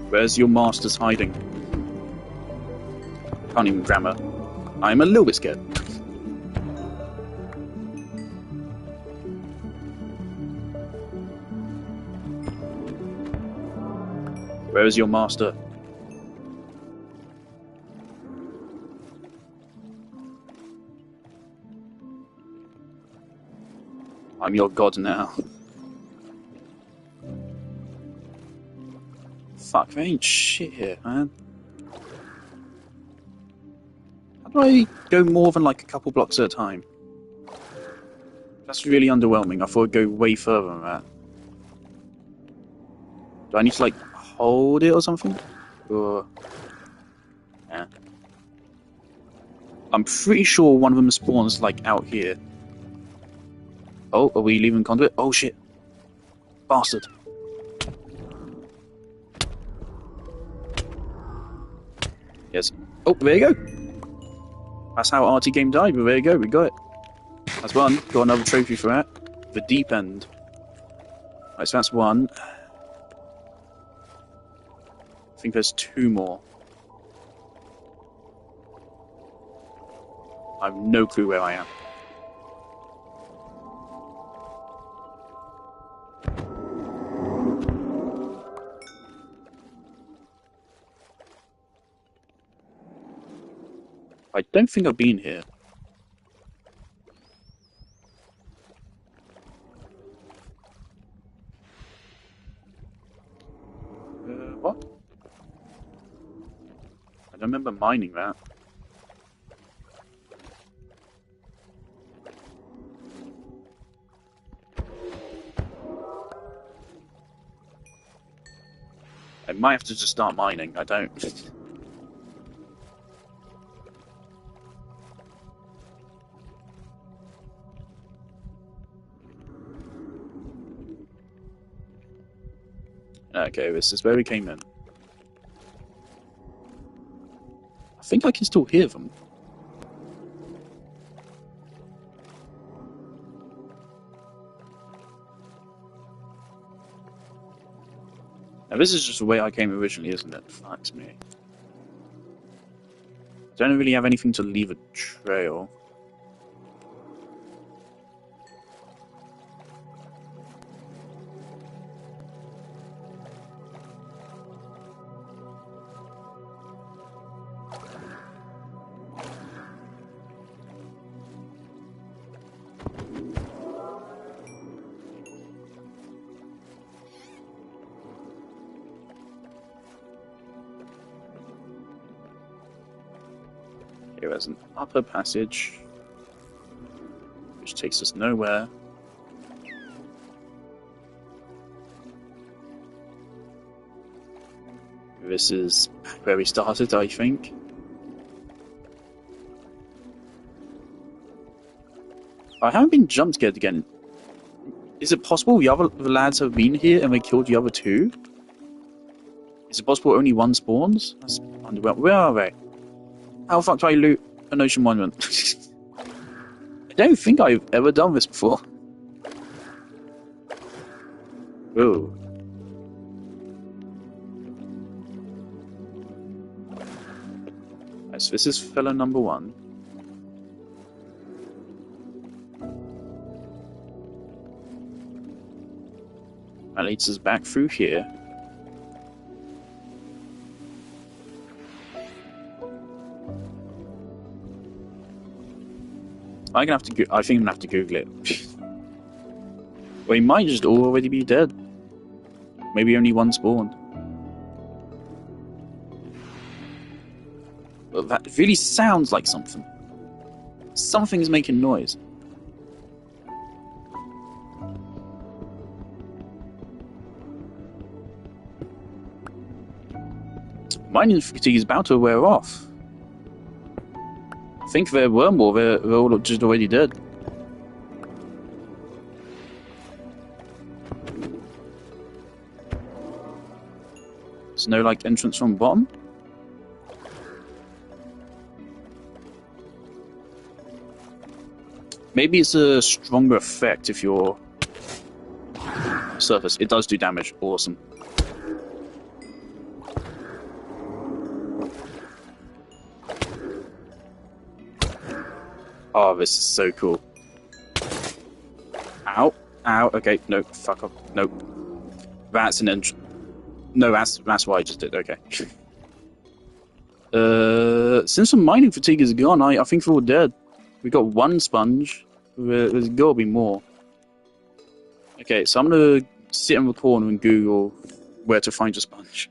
Where's your masters hiding? Can't even grammar. I'm a little bit scared. Where is your master? I'm your god now. Fuck, there ain't shit here, man. How do I go more than like a couple blocks at a time? That's really underwhelming. I thought I'd go way further than that. Do I need to like hold it or something? Or... yeah. I'm pretty sure one of them spawns like out here. Oh, are we leaving conduit? Oh shit. Bastard. Yes. Oh, there you go. That's how RT Game died, but there you go, we got it. That's one. Got another trophy for that. The deep end. Right, so that's one. I think there's 2 more. I have no clue where I am. I don't think I've been here. What? I don't remember mining that. I might have to just start mining. I don't. Okay, this is where we came in. I think I can still hear them. Now this is just the way I came originally, isn't it? Fuck me. Don't really have anything to leave a trail. Here is an upper passage, which takes us nowhere. This is where we started, I think. I haven't been jump scared again. Is it possible the other lads have been here and they killed the other two? Is it possible only one spawns? That's underwhelming. Where are they? How the fuck do I loot an ocean monument? I don't think I've ever done this before. Ooh. Right, so this is fellow number 1. That leads us back through here. I think I'm gonna have to Google it. Well, he might just already be dead. Maybe only one spawned. Well, that really sounds like something. Something's making noise. Mining fatigue is about to wear off. I think there were more, they're all just already dead. There's no, like, entrance from bottom? Maybe it's a stronger effect if you're surface. It does do damage. Awesome. Oh, this is so cool. Ow. Ow. Okay, no, fuck off. Nope. That's an entrance. No, that's what I just did. Okay. Since the mining fatigue is gone, I think we're all dead. We got one sponge. There's gotta be more. Okay, so I'm gonna sit in the corner and Google where to find a sponge.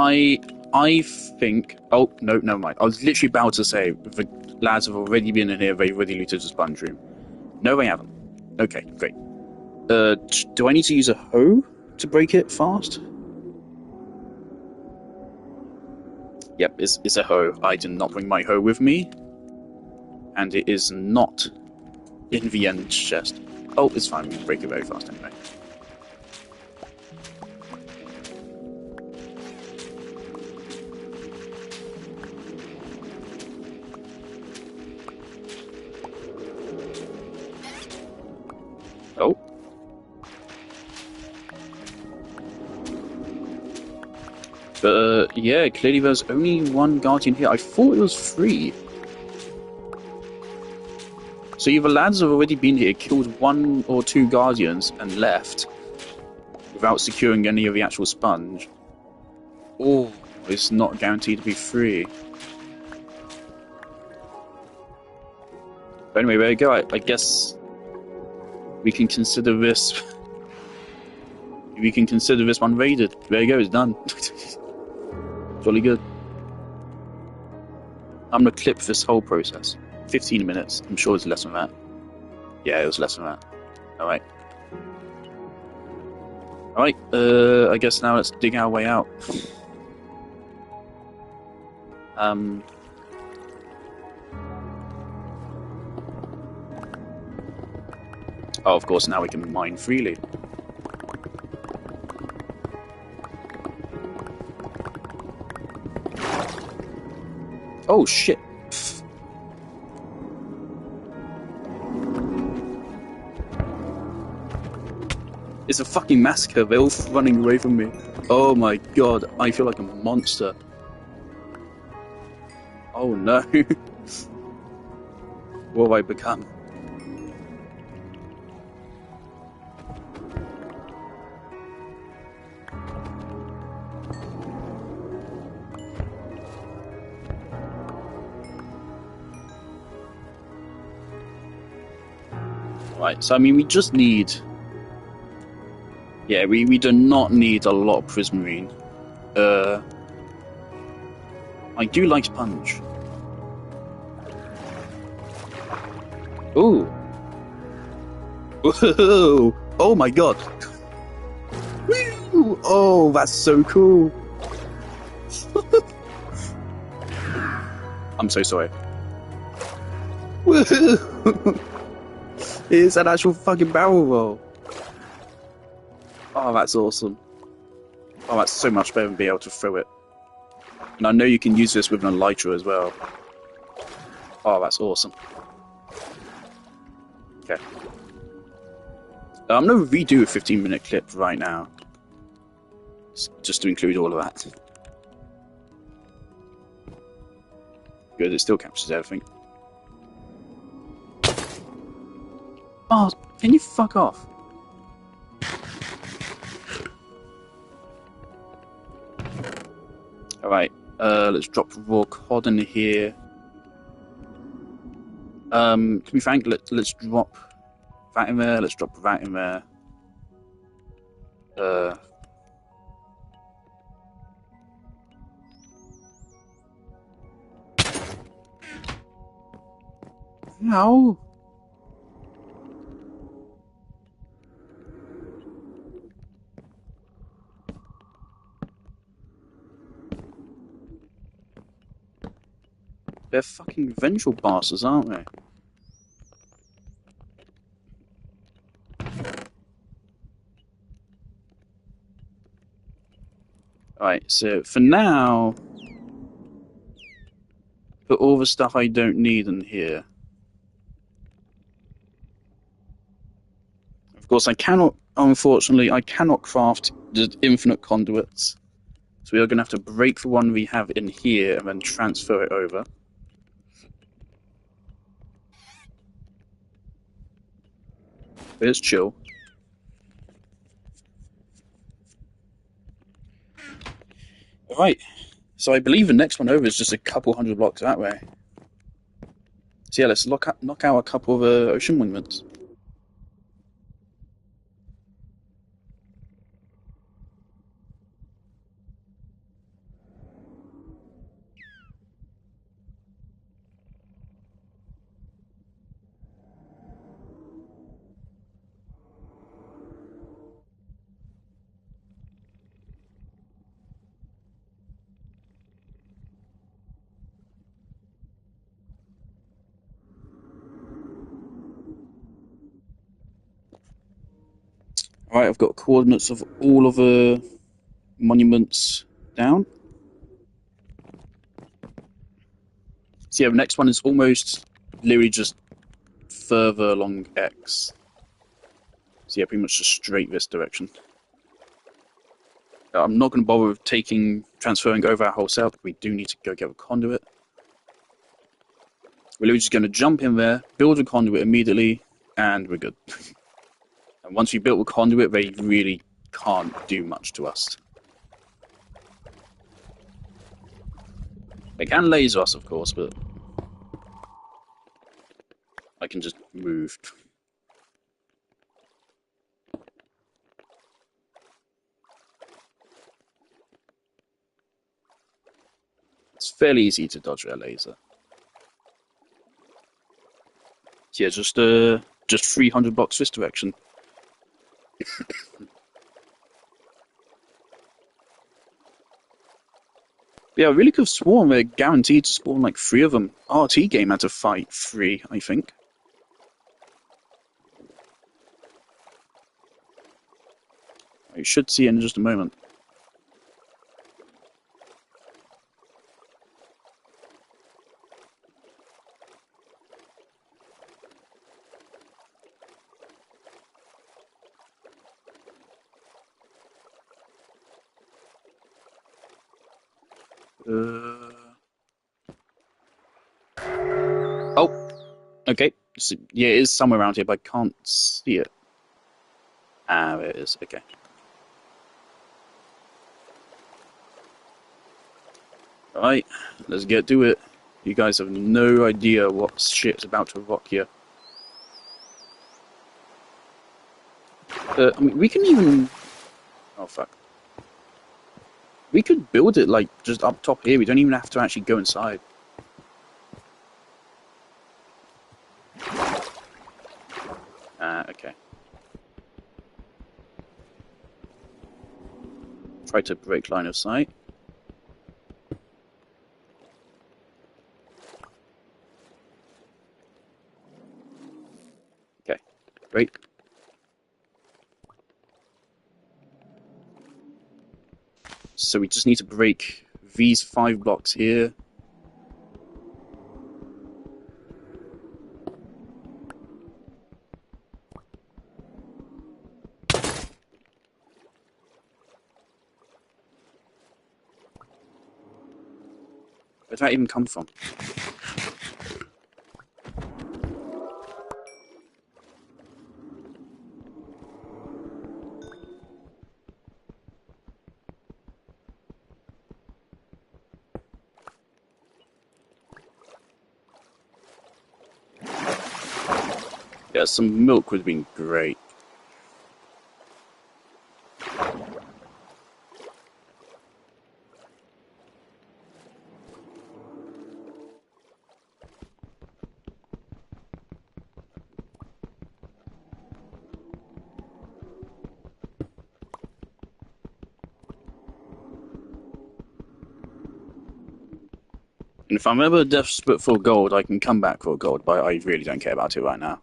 I think... Oh, no, never mind. I was literally about to say, the lads have already been in here, they've already looted the sponge room. No, they haven't. Okay, great. Do I need to use a hoe to break it fast? Yep, it's a hoe. I did not bring my hoe with me. And it is not in the end chest. Oh, it's fine, we can break it very fast anyway. Oh. But, yeah, clearly there's only one guardian here. I thought it was 3. So either lads have already been here, killed 1 or 2 guardians, and left without securing any of the actual sponge. Or it's not guaranteed to be free. But anyway, there you go. I guess we can consider this... we can consider this one raided. There you go, it's done. Jolly good. I'm gonna clip this whole process. 15 minutes. I'm sure it's less than that. Yeah, it was less than that. Alright. Alright, I guess now let's dig our way out. Um... Oh, of course, now we can mine freely. Oh, shit. It's a fucking massacre. They're all running away from me. Oh my god, I feel like a monster. Oh no. What have I become? Right, so I mean, we just need... Yeah, we do not need a lot of prismarine. I do like sponge. Ooh. Whoa! Oh my god! Woo! Oh, that's so cool! I'm so sorry. Woohoo! It's an actual fucking barrel roll. Oh, that's awesome. Oh, that's so much better than being able to throw it. And I know you can use this with an elytra as well. Oh, that's awesome. Okay. I'm going to redo a 15-minute clip right now. Just to include all of that. Good, it still captures everything. Oh, can you fuck off? Alright, let's drop raw cod in here. To be frank, let's drop that in there, let's drop that in there. No. They're fucking vengeful bastards, aren't they? Alright, so for now, put all the stuff I don't need in here. Of course, I cannot, unfortunately, I cannot craft the infinite conduits. So we are going to have to break the one we have in here and then transfer it over. But it's chill. Alright, so I believe the next one over is just a couple hundred blocks that way. So yeah, let's knock out a couple of ocean windmills. Alright, I've got coordinates of all of the monuments down. So yeah, the next one is almost literally just further along X. So yeah, pretty much just straight this direction. I'm not going to bother with transferring over our whole cell. We do need to go get a conduit. We're literally just going to jump in there, build a conduit immediately, and we're good. And once we built a conduit, they really can't do much to us. They can laser us, of course, but I can just move. It's fairly easy to dodge their laser. So yeah, just 300 blocks this direction. Yeah, I really could have sworn we're guaranteed to spawn like 3 of them. RT game had to fight 3, I think. You should see it in just a moment. Oh, okay. So, yeah, it is somewhere around here, but I can't see it. Ah, there it is. Okay. Alright, let's get to it. You guys have no idea what shit's about to rock here. I mean, we can even... Oh, fuck. We could build it, like, just up top here. We don't even have to actually go inside. Okay. Try to break line of sight. Okay, great. So we just need to break these 5 blocks here. Where did that even come from? Yeah, some milk would have been great. And if I'm ever desperate for gold, I can come back for gold, but I really don't care about it right now.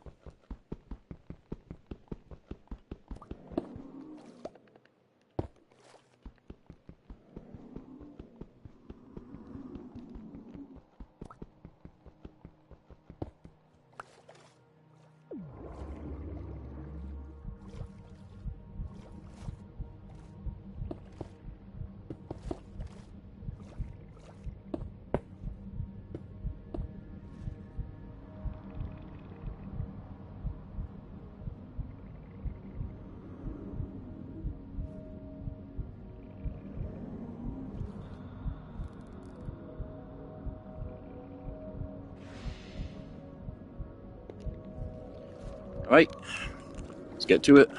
Alright, let's get to it.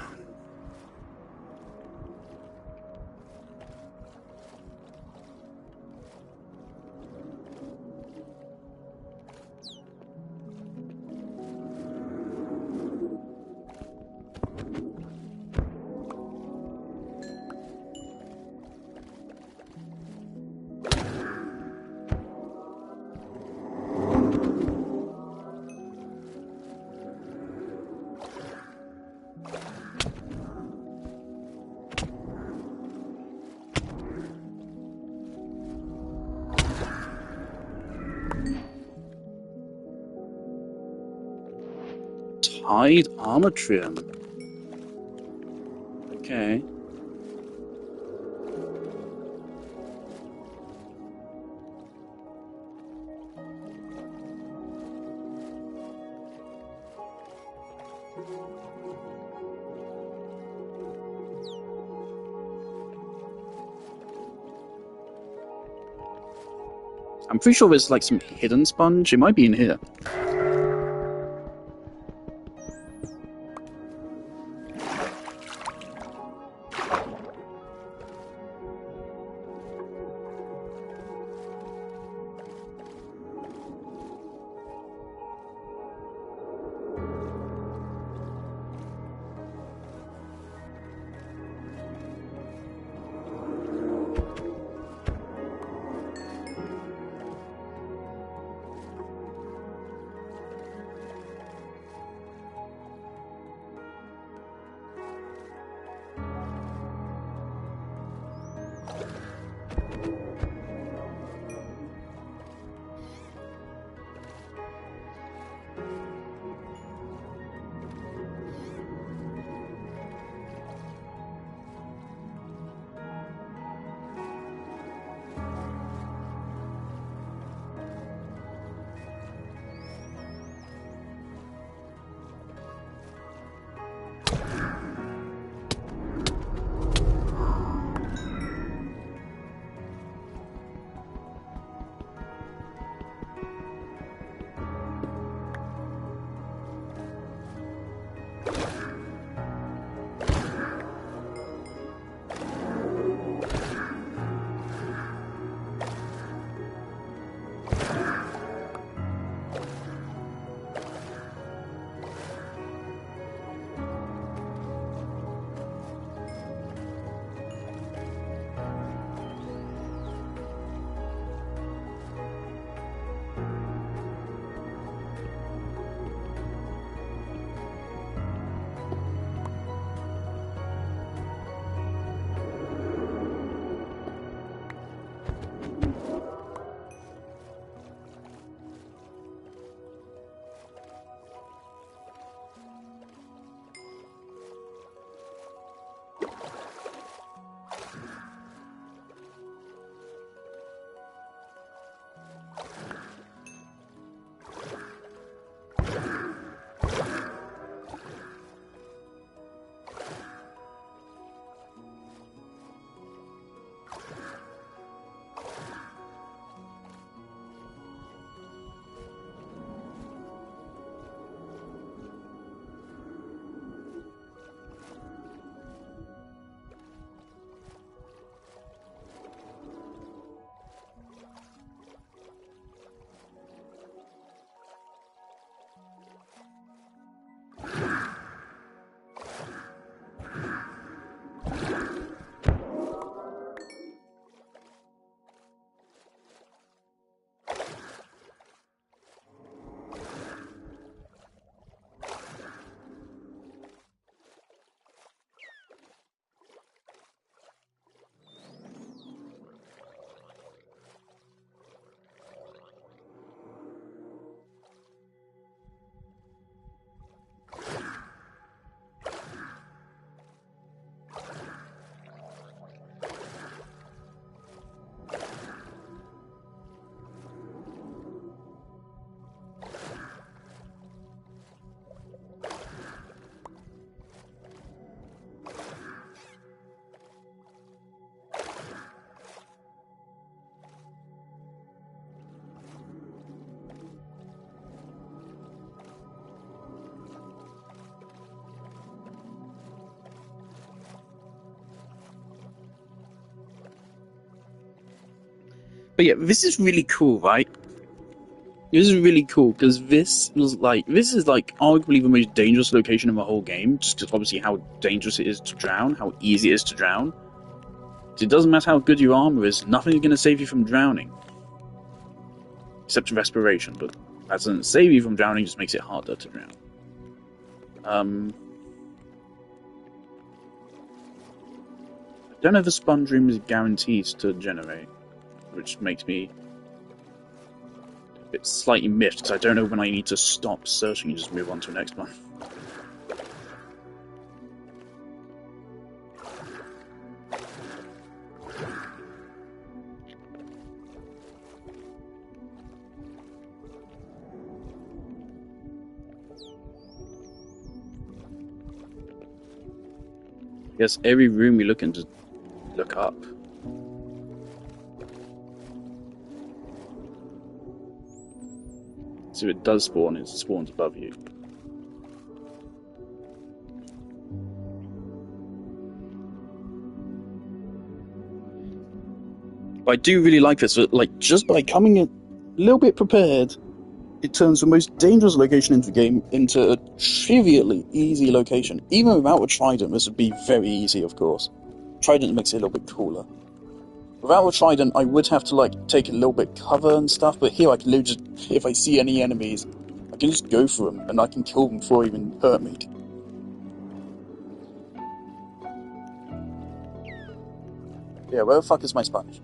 Tide armor trim. Okay. I'm pretty sure there's like some hidden sponge. It might be in here. But yeah, this is really cool, right? This is really cool because this is like arguably the most dangerous location in the whole game, just because obviously how dangerous it is to drown, how easy it is to drown. It doesn't matter how good your armor is, nothing's going to save you from drowning. Except respiration, but that doesn't save you from drowning, just makes it harder to drown. I don't know if the sponge room is guaranteed to generate, which makes me a bit slightly miffed, because I don't know when I need to stop searching and just move on to the next one. Yes, every room you look in, just look up. So it does spawn, it spawns above you. But I do really like this, like, just by coming a little bit prepared, it turns the most dangerous location in the game into a trivially easy location. Even without a trident, this would be very easy, of course. Trident makes it a little bit cooler. Without a trident, I would have to, like, take a little bit cover and stuff, but here I can literally just, if I see any enemies, I can just go for them, and I can kill them before they even hurt me. Yeah, where the fuck is my sponge?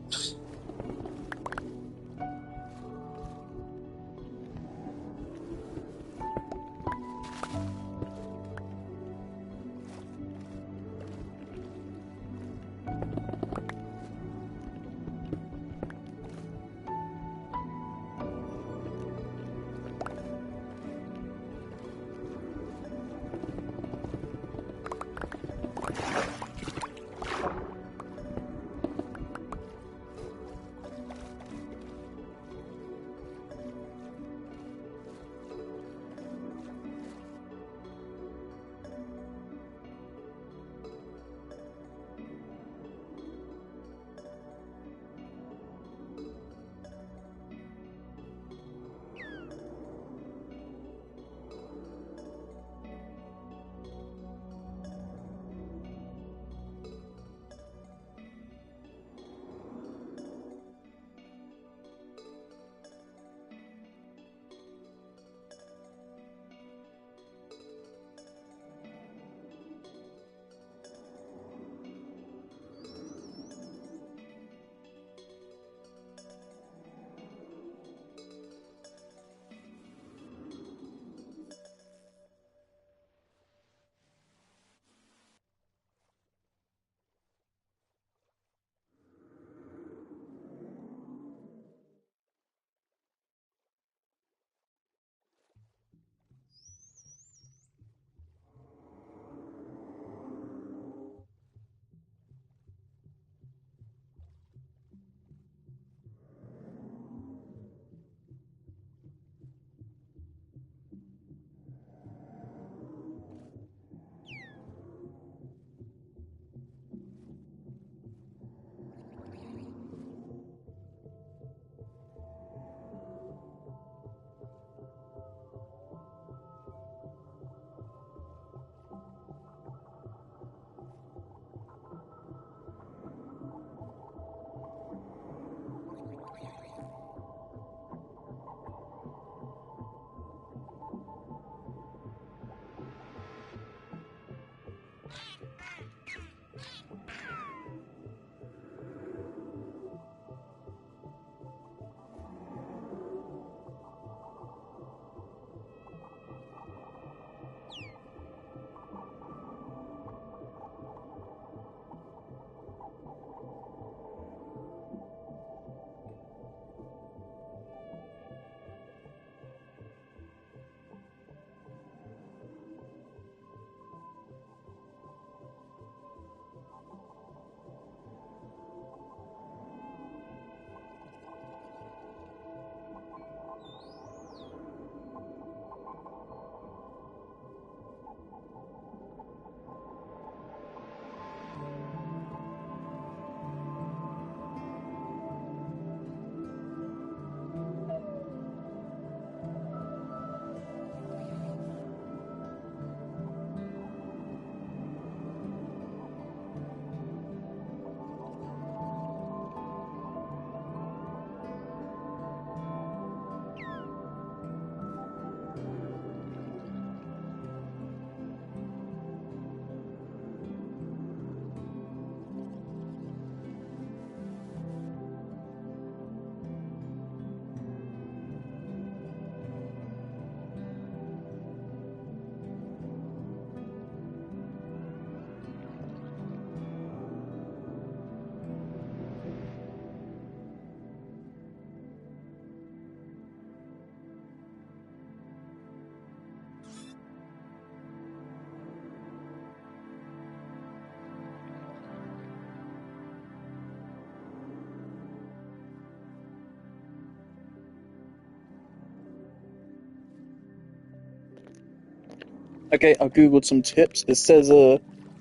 Okay, I've googled some tips. It says it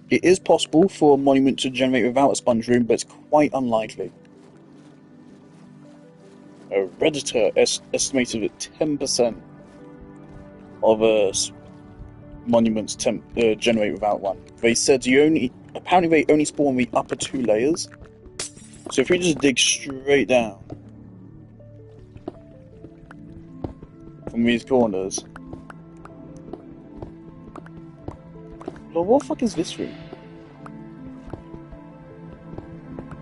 is possible for a monument to generate without a sponge room, but it's quite unlikely. A Redditor estimated that 10% of monuments generate without one. They said apparently they only spawn the upper 2 layers. So if we just dig straight down from these corners. Lord, what the fuck is this room?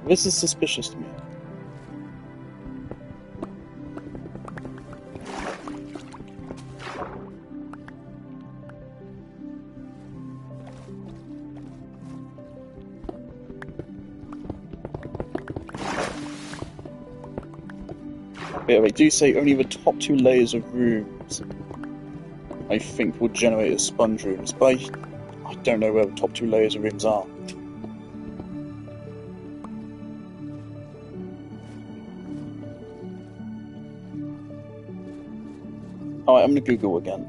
This is suspicious to me. Yeah, they do say only the top 2 layers of rooms, I think, will generate as sponge rooms, but I don't know where the top 2 layers of rooms are. Alright, I'm gonna Google again.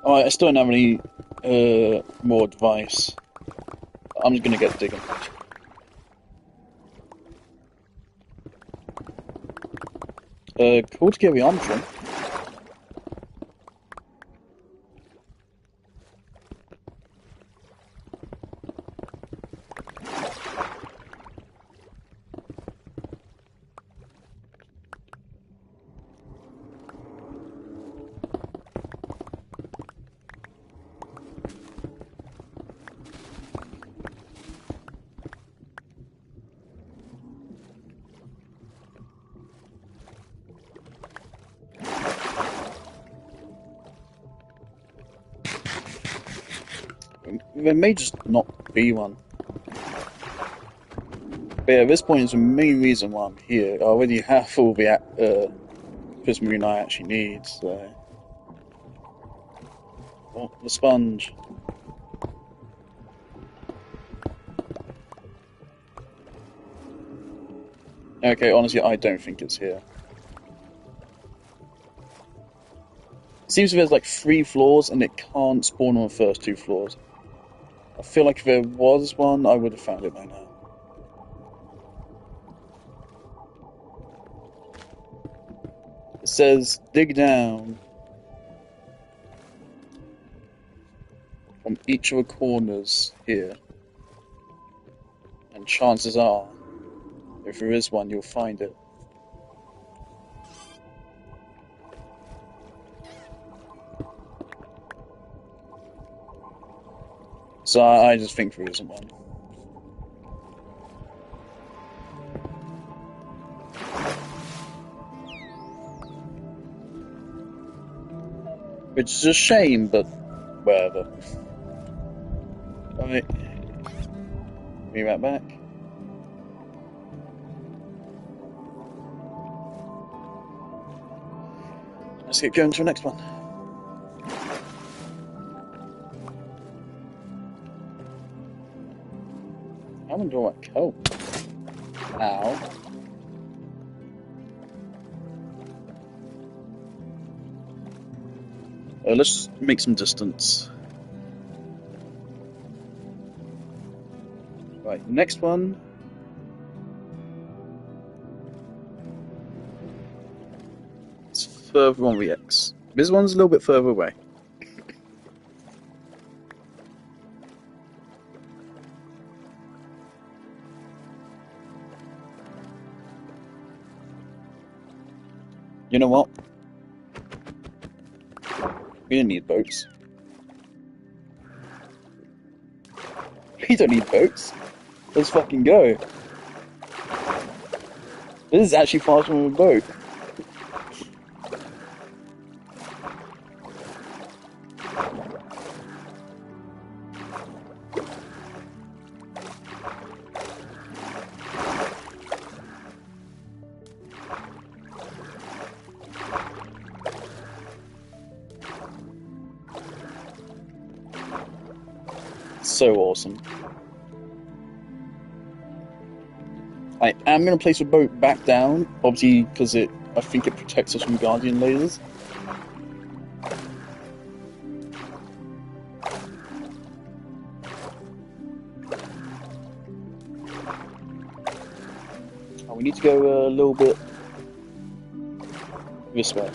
Alright, I still don't have any more advice. I'm just gonna get digging. Cool to get the Armstrong. There may just not be one. But yeah, at this point is the main reason why I'm here. I already have all the prismarine I actually need, so... Oh, the sponge. Okay, honestly, I don't think it's here. It seems there's like 3 floors and it can't spawn on the first 2 floors. I feel like if there was one, I would have found it by now. It says, dig down from each of the corners here. And chances are, if there is one, you'll find it. So I just think there isn't one. Which is a shame, but whatever. Alright. Be right back. Let's get going to the next one. I haven't drawn my coat. Ow. Let's make some distance. Right, next one. It's further on the X. This one's a little bit further away. You know what? We don't need boats. We don't need boats. Let's fucking go. This is actually faster than a boat. So awesome. I am going to place a boat back down, obviously because I think it protects us from Guardian lasers. Oh, we need to go a little bit this way.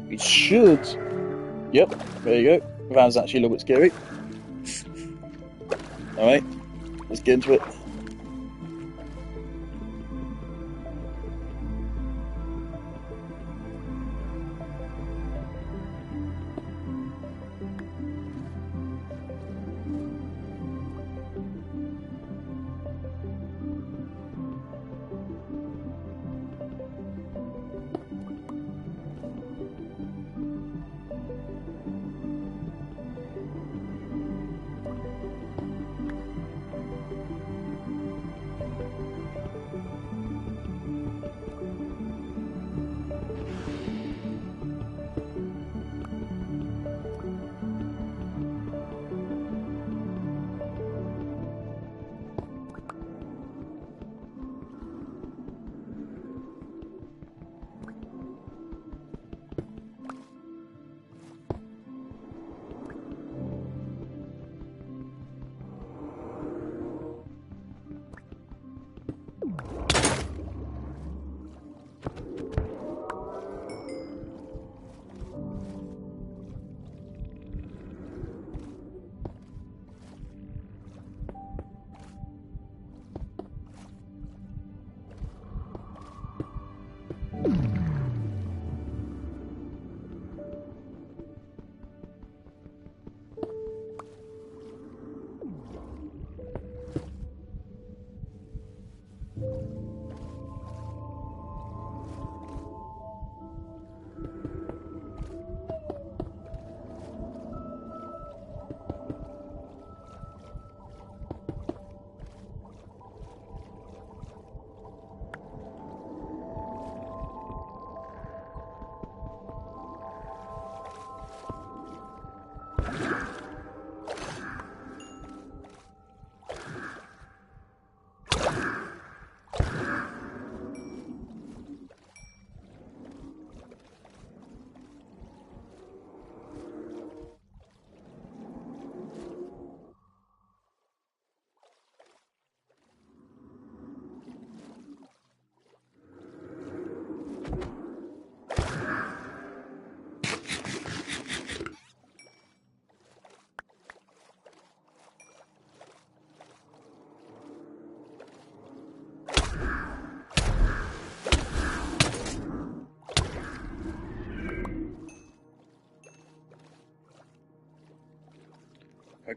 We should. Yep, there you go. That was actually a little bit scary. Alright, let's get into it.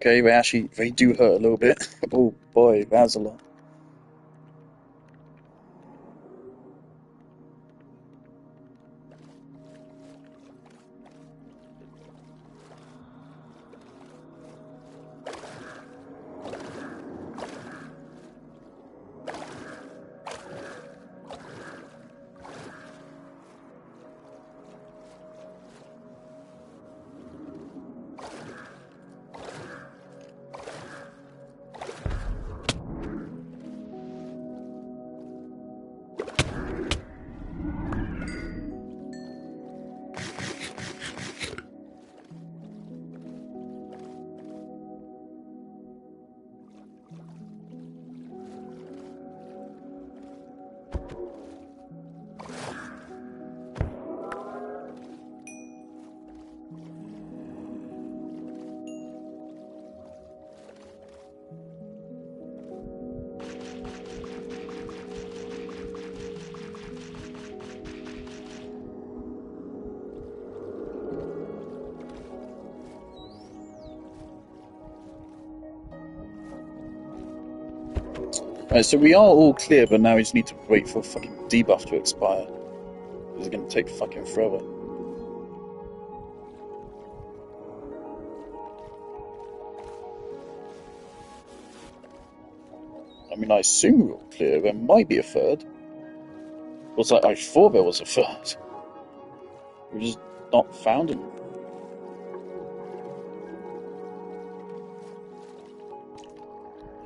Okay, they do hurt a little bit. Oh boy, that's a lot. Right, so we are all clear, but now we just need to wait for a fucking debuff to expire. This is gonna take fucking forever. I mean, I assume we're all clear. There might be a third. Was I thought there was a third. We just not found him.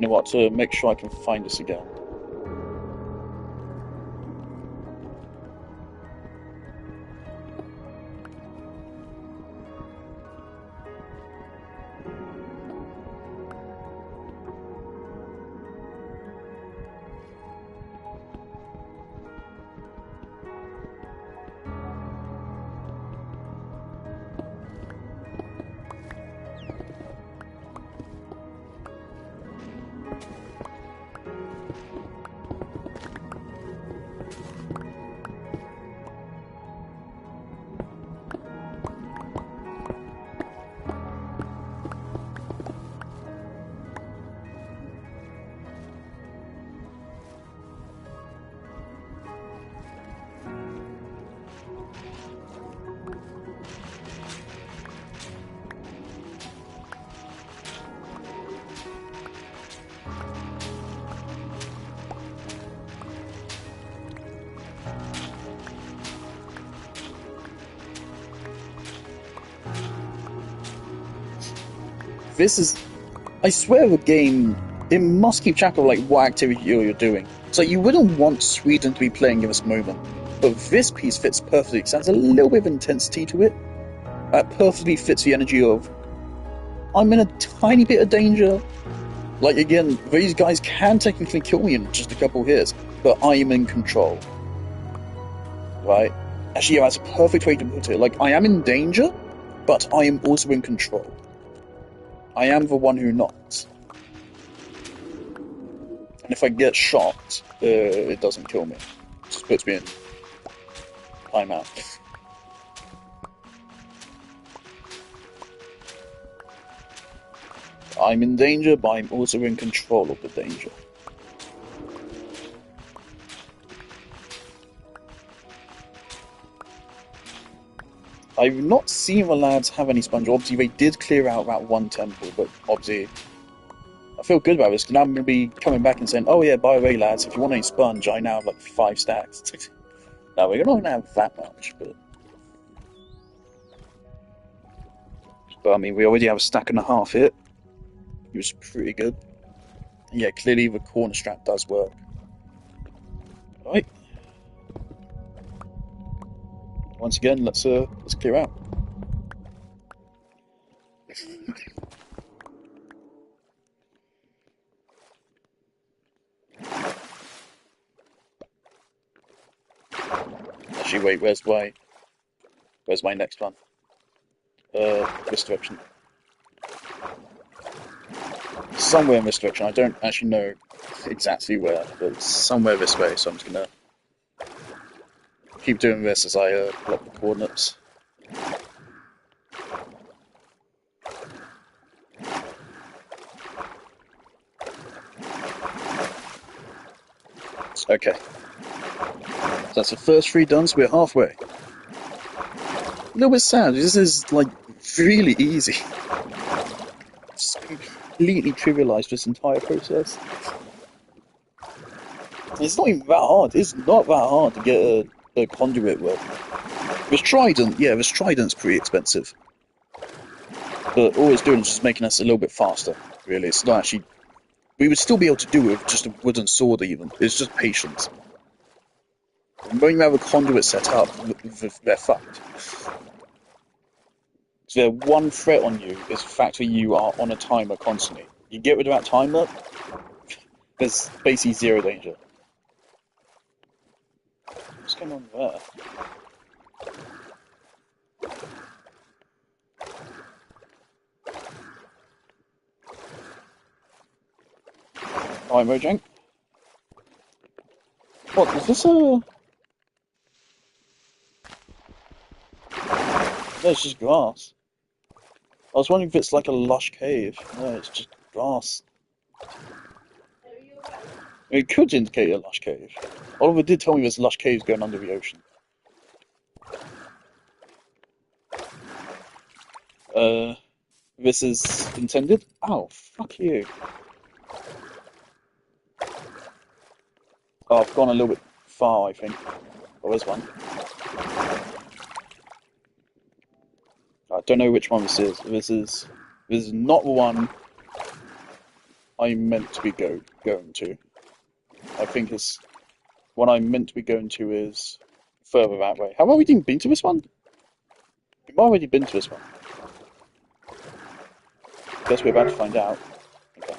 You know what? To make sure I can find this again. This is... I swear the game, it must keep track of like what activity you're doing. So you wouldn't want Sweden to be playing in this moment. But this piece fits perfectly. It adds a little bit of intensity to it. That perfectly fits the energy of, I'm in a tiny bit of danger. Like, again, these guys can technically kill me in just a couple hits, but I am in control. Right? Actually, yeah, that's a perfect way to put it. Like, I am in danger, but I am also in control. I am the one who knocks. And if I get shot, it doesn't kill me. It just puts me in timeout. I'm in danger, but I'm also in control of the danger. I've not seen the lads have any sponge. Obviously, they did clear out that one temple, but obviously, I feel good about this because now I'm going to be coming back and saying, oh yeah, by the way, lads, if you want any sponge, I now have like 5 stacks. No, we're not going to have that much, but I mean, we already have a stack and a half here. It was pretty good. And yeah, clearly the corner strap does work. Right. Once again, let's clear out. Actually, wait, where's my next one? This direction. Somewhere in this direction. I don't actually know exactly where, but it's somewhere this way, so I'm just gonna keep doing this as I plot the coordinates. Okay. So that's the first 3 done, so we're halfway. A little bit sad, this is like really easy. Just completely trivialized this entire process. It's not even that hard. It's not that hard to get a conduit with. This trident, yeah, this trident's pretty expensive. But all it's doing is just making us a little bit faster, really. It's not actually... We would still be able to do it with just a wooden sword, even. It's just patience. When you have a conduit set up, they're fucked. So their one threat on you is the fact that you are on a timer constantly. You get rid of that timer, there's basically 0 danger. What's going on there? Alright, Mojang. What, is this a... No, it's just grass. I was wondering if it's like a lush cave. No, it's just grass. It could indicate a lush cave. Oliver did tell me there's lush caves going under the ocean. This is intended? Oh, fuck you. Oh, I've gone a little bit far, I think. Oh, there's one. I don't know which one this is. This is not the one I'm meant to be going to. I think it's one I'm meant to be going to is further that way. Have I already been to this one? We've already been to this one. Guess we're about to find out. Okay.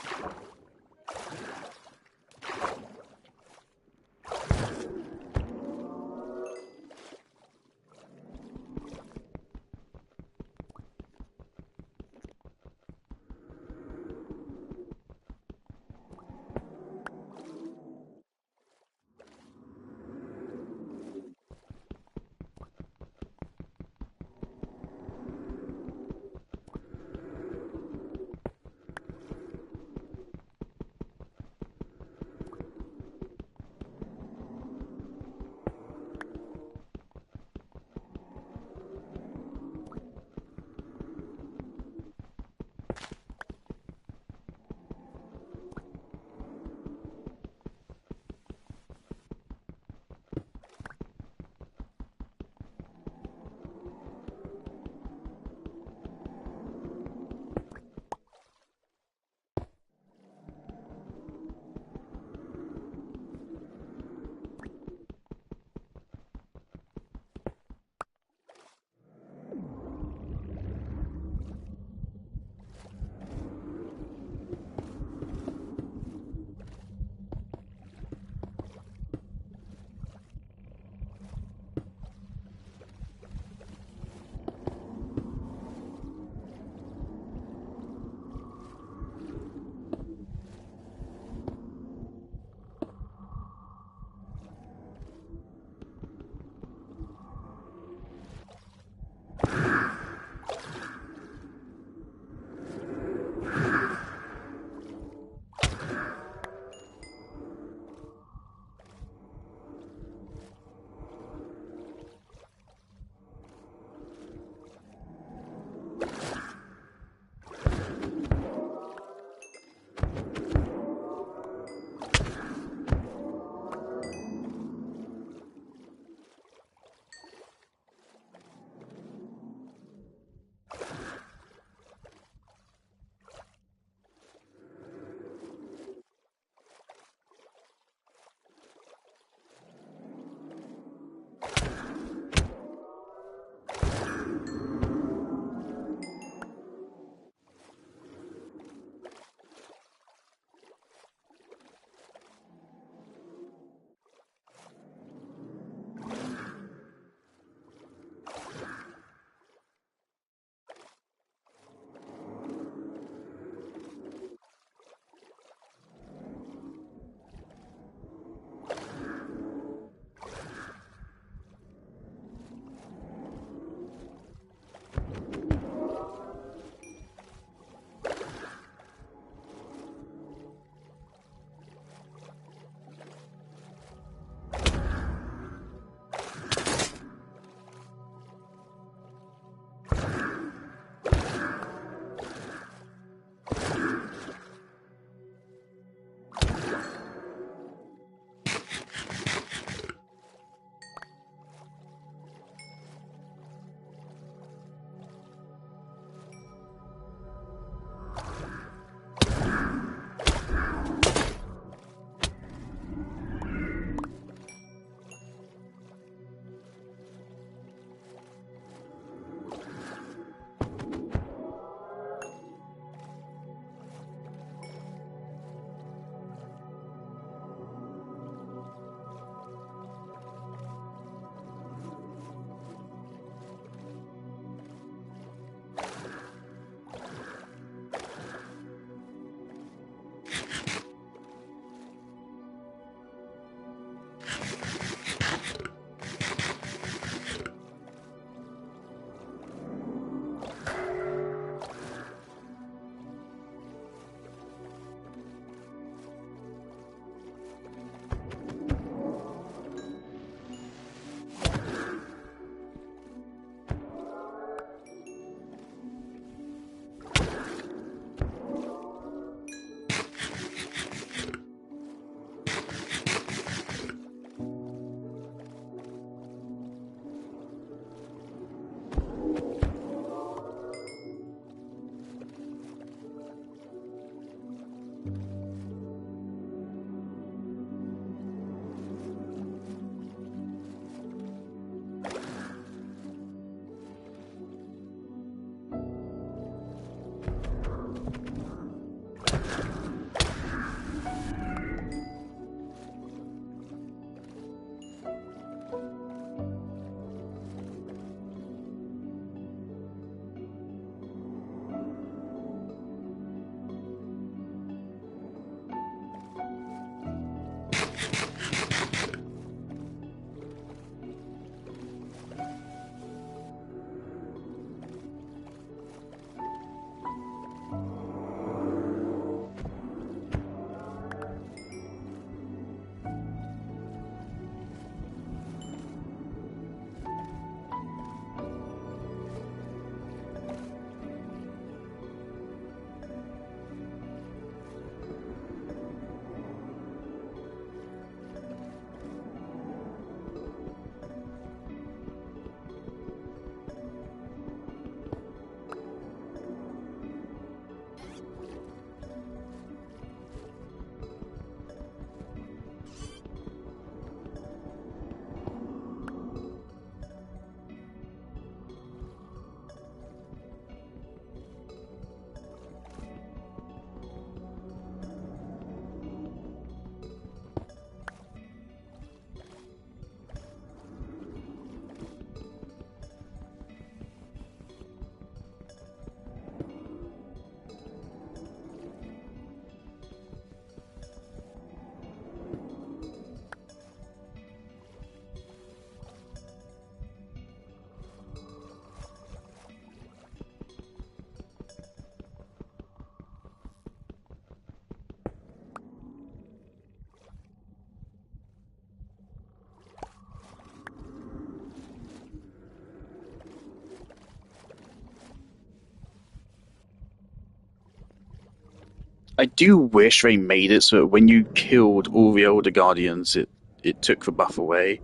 I do wish they made it so that when you killed all the older guardians, it took the buff away.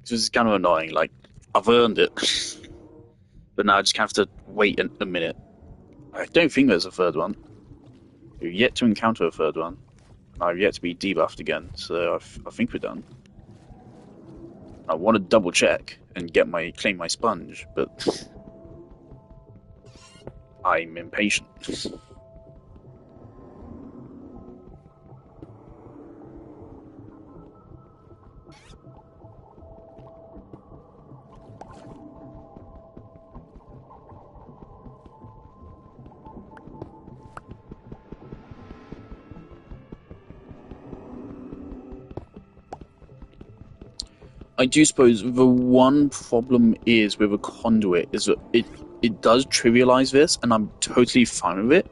It's kind of annoying. Like, I've earned it, but now I just have to wait a minute. I don't think there's a third one. We've yet to encounter a third one. I've yet to be debuffed again, so I think we're done. I want to double check and claim my sponge, but I'm impatient. I do suppose the one problem is with a conduit is that it does trivialize this, and I'm totally fine with it.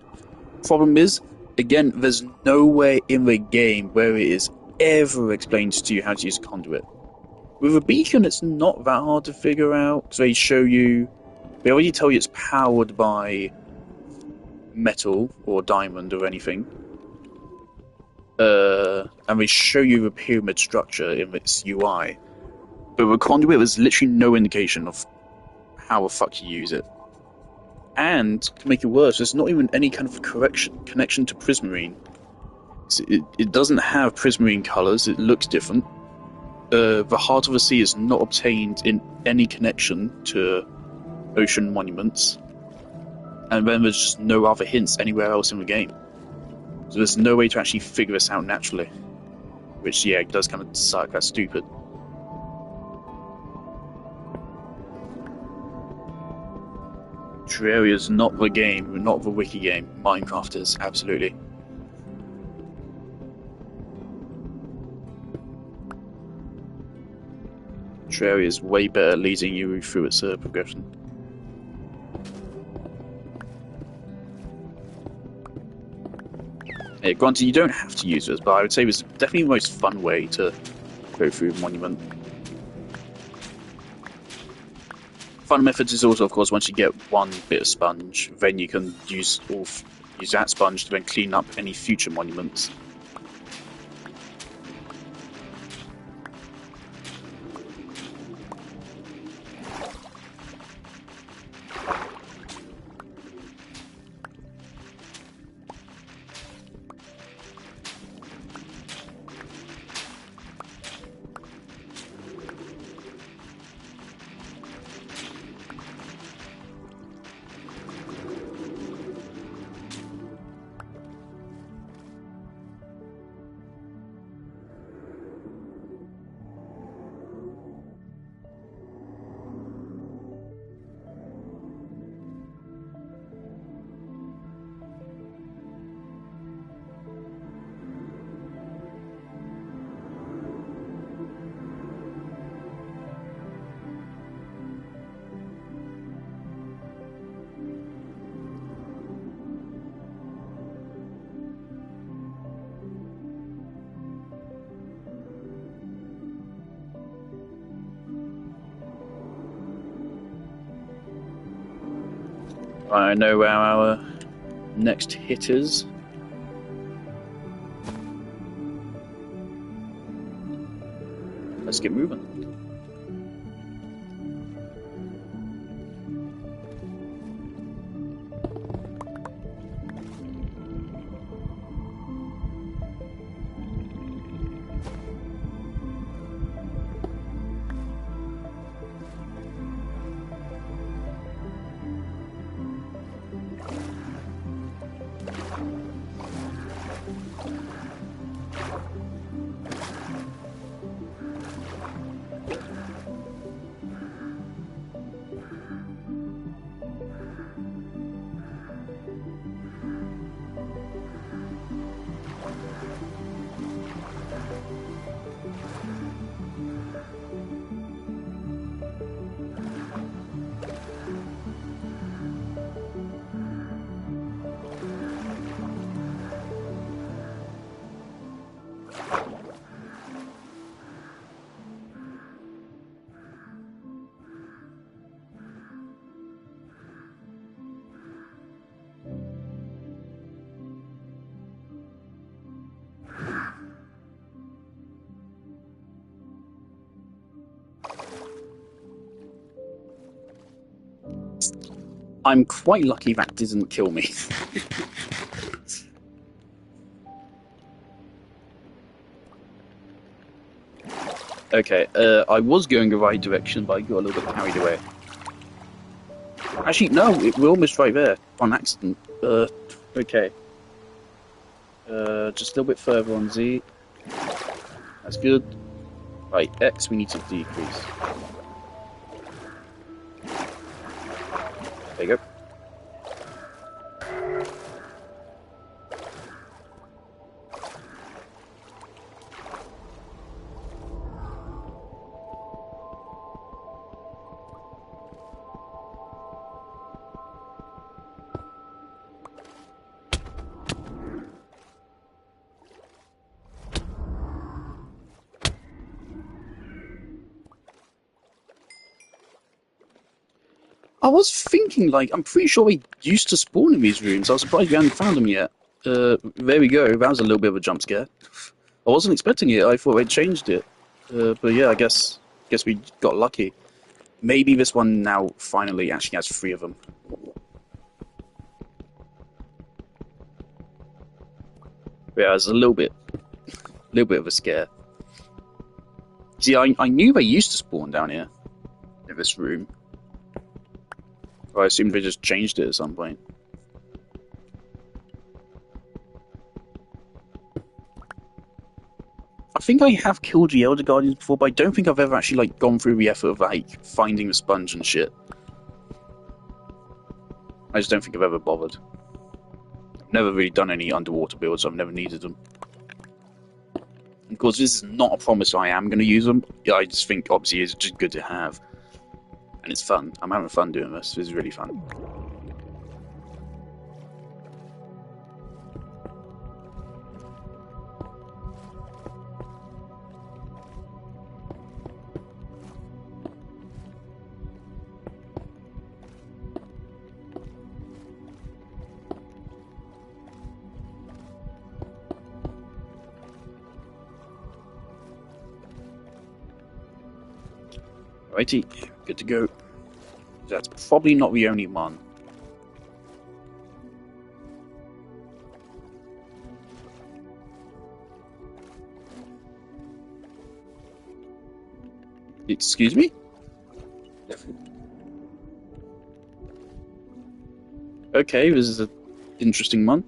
Problem is, again, there's nowhere in the game where it is ever explained to you how to use a conduit. With a beacon, it's not that hard to figure out, because they already tell you it's powered by metal or diamond or anything. And they show you the pyramid structure in its UI. But with a conduit, there's literally no indication of how the fuck you use it. And, to make it worse, there's not even any kind of connection to Prismarine. It doesn't have Prismarine colours, it looks different. The Heart of the Sea is not obtained in any connection to ocean monuments. And then there's just no other hints anywhere else in the game. So there's no way to actually figure this out naturally. Which, yeah, it does kind of suck, that's stupid. Terraria's not the game, not the wiki game. Minecraft is, absolutely. Terraria is way better leading you through its progression. Yeah, granted, you don't have to use this, but I would say it's definitely the most fun way to go through Monument. Fun methods is also, of course, once you get one bit of sponge, then you can use that sponge to then clean up any future monuments. I know where our next hit is. Let's get moving. I'm quite lucky that didn't kill me. Okay, I was going the right direction, but I got a little bit carried away. Actually, no, we're almost right there, on accident. Okay. Just a little bit further on Z. That's good. Right, X we need to decrease. There you go. I was thinking, like, I'm pretty sure we used to spawn in these rooms. I was surprised we hadn't found them yet. There we go. That was a little bit of a jump scare. I wasn't expecting it. I thought they'd changed it. But yeah, I guess we got lucky. Maybe this one now finally actually has 3 of them. Yeah, it was a little bit of a scare. See, I knew they used to spawn down here in this room. I assumed they just changed it at some point. I think I have killed the Elder Guardians before, but I don't think I've ever actually like gone through the effort of like finding the sponge and shit. I just don't think I've ever bothered. I've never really done any underwater builds, so I've never needed them. Of course, this is not a promise I am going to use them. Yeah, I just think obviously it's just good to have. And it's fun. I'm having fun doing this. This is really fun. Righty, good to go. That's probably not the only one. Excuse me? Okay, this is an interesting one.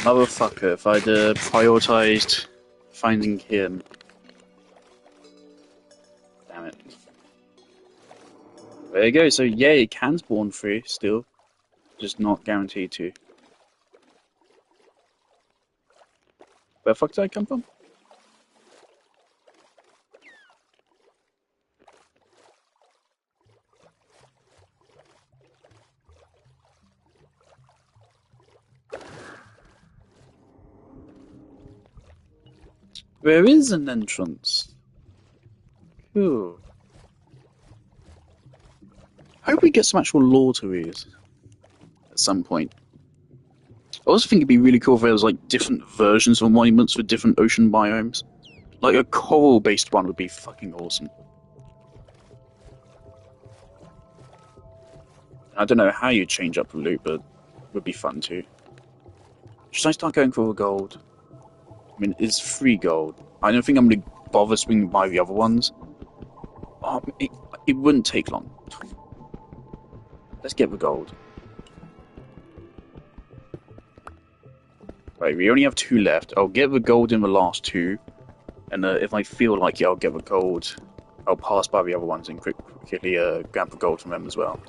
Motherfucker, if I'd prioritized finding him. Damn it. There you go. So yeah, it can spawn free still, just not guaranteed to. Where the fuck did I come from? There is an entrance. Cool. I hope we get some actual lore to read at some point. I also think it'd be really cool if there was like different versions of monuments for different ocean biomes. Like a coral-based one would be fucking awesome. I don't know how you change up the loot, but it would be fun too. Should I start going for the gold? I mean, it's free gold. I don't think I'm gonna bother swinging by the other ones. It wouldn't take long. Let's get the gold. Right, we only have 2 left. I'll get the gold in the last 2, and if I feel like it, I'll get the gold. I'll pass by the other ones and quickly grab the gold from them as well.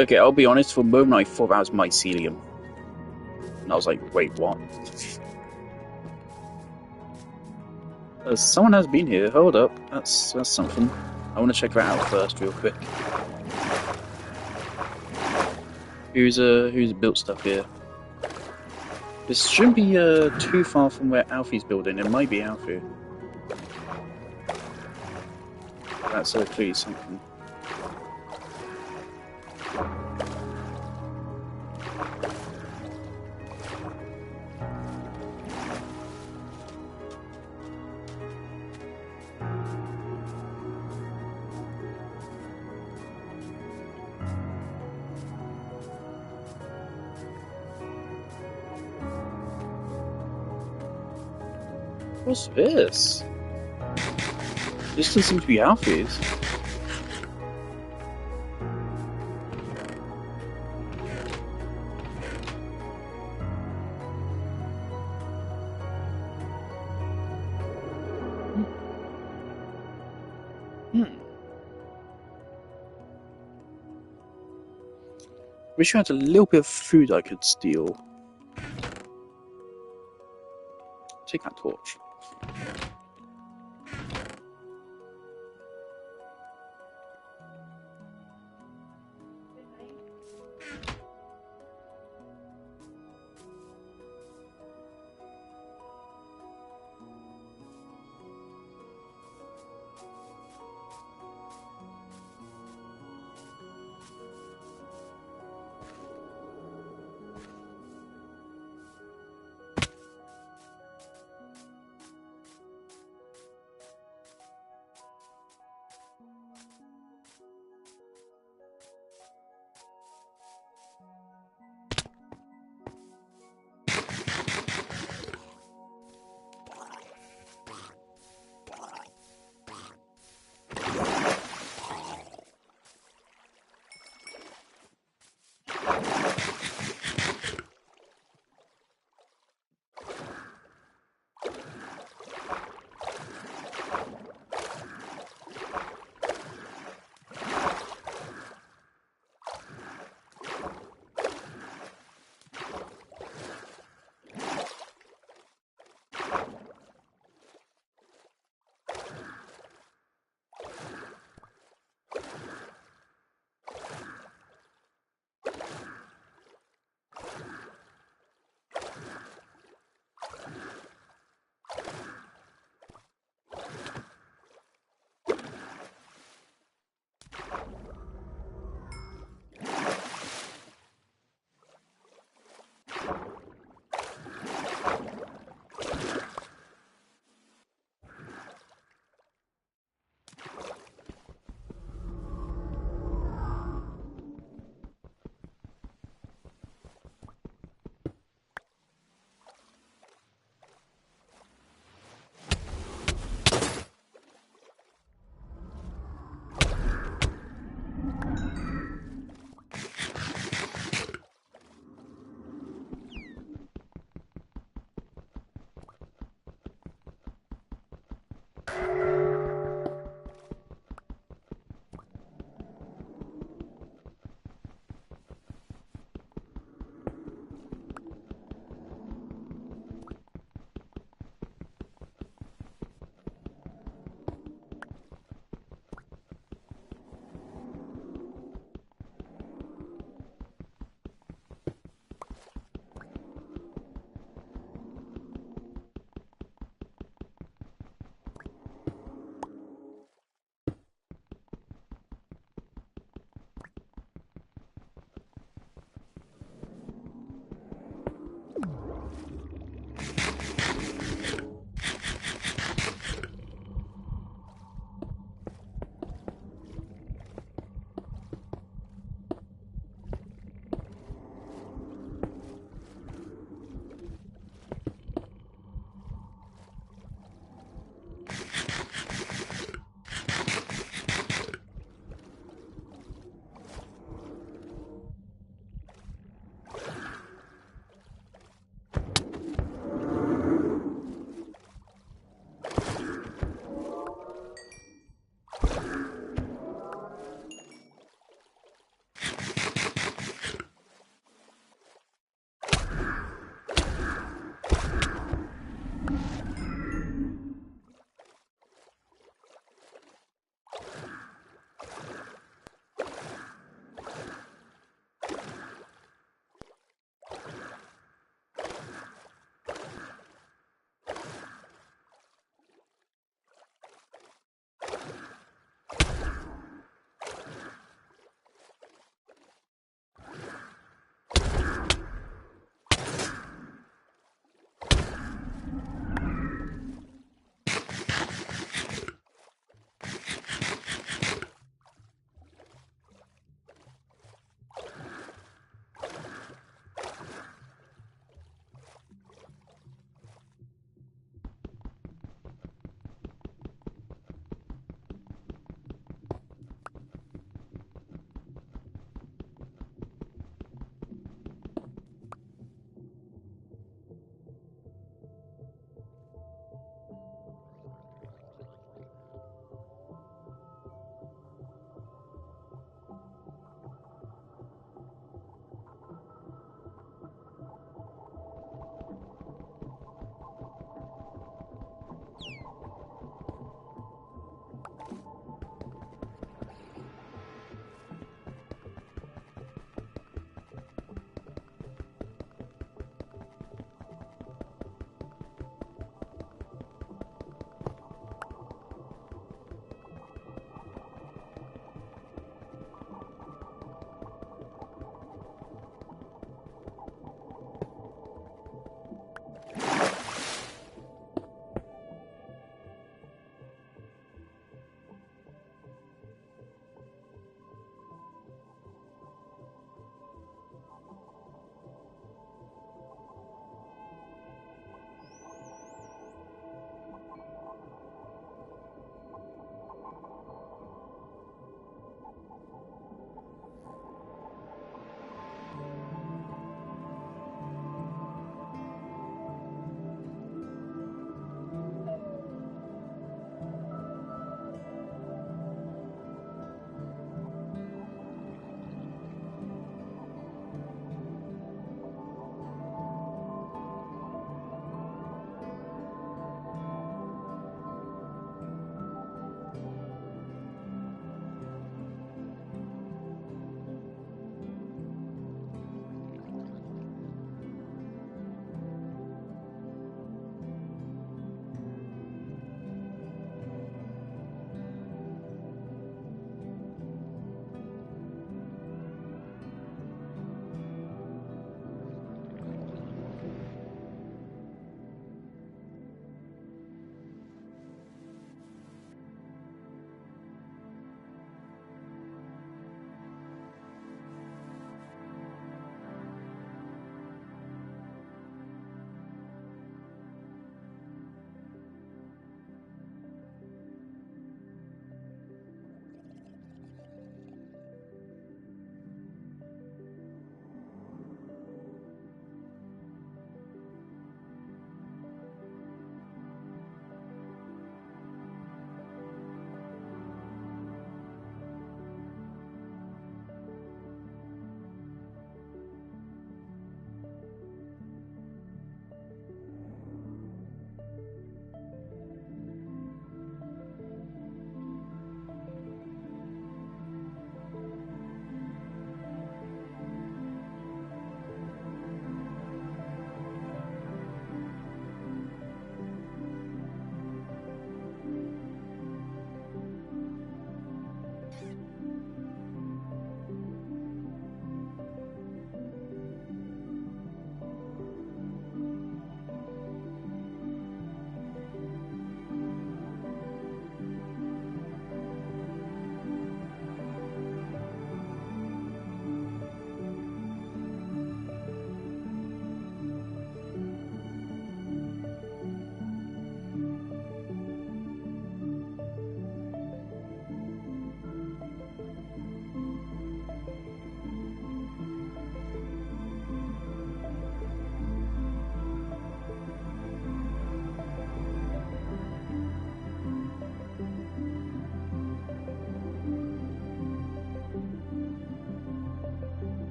Okay, I'll be honest, for a moment I thought that was mycelium. And I was like, wait, what? Someone has been here. Hold up. That's something. I want to check that out first, real quick. Who's built stuff here? This shouldn't be too far from where Alfie's building. It might be Alfie. That's clearly something. What's this? This doesn't seem to be Alfie's. Wish I had a little bit of food I could steal. Take that torch.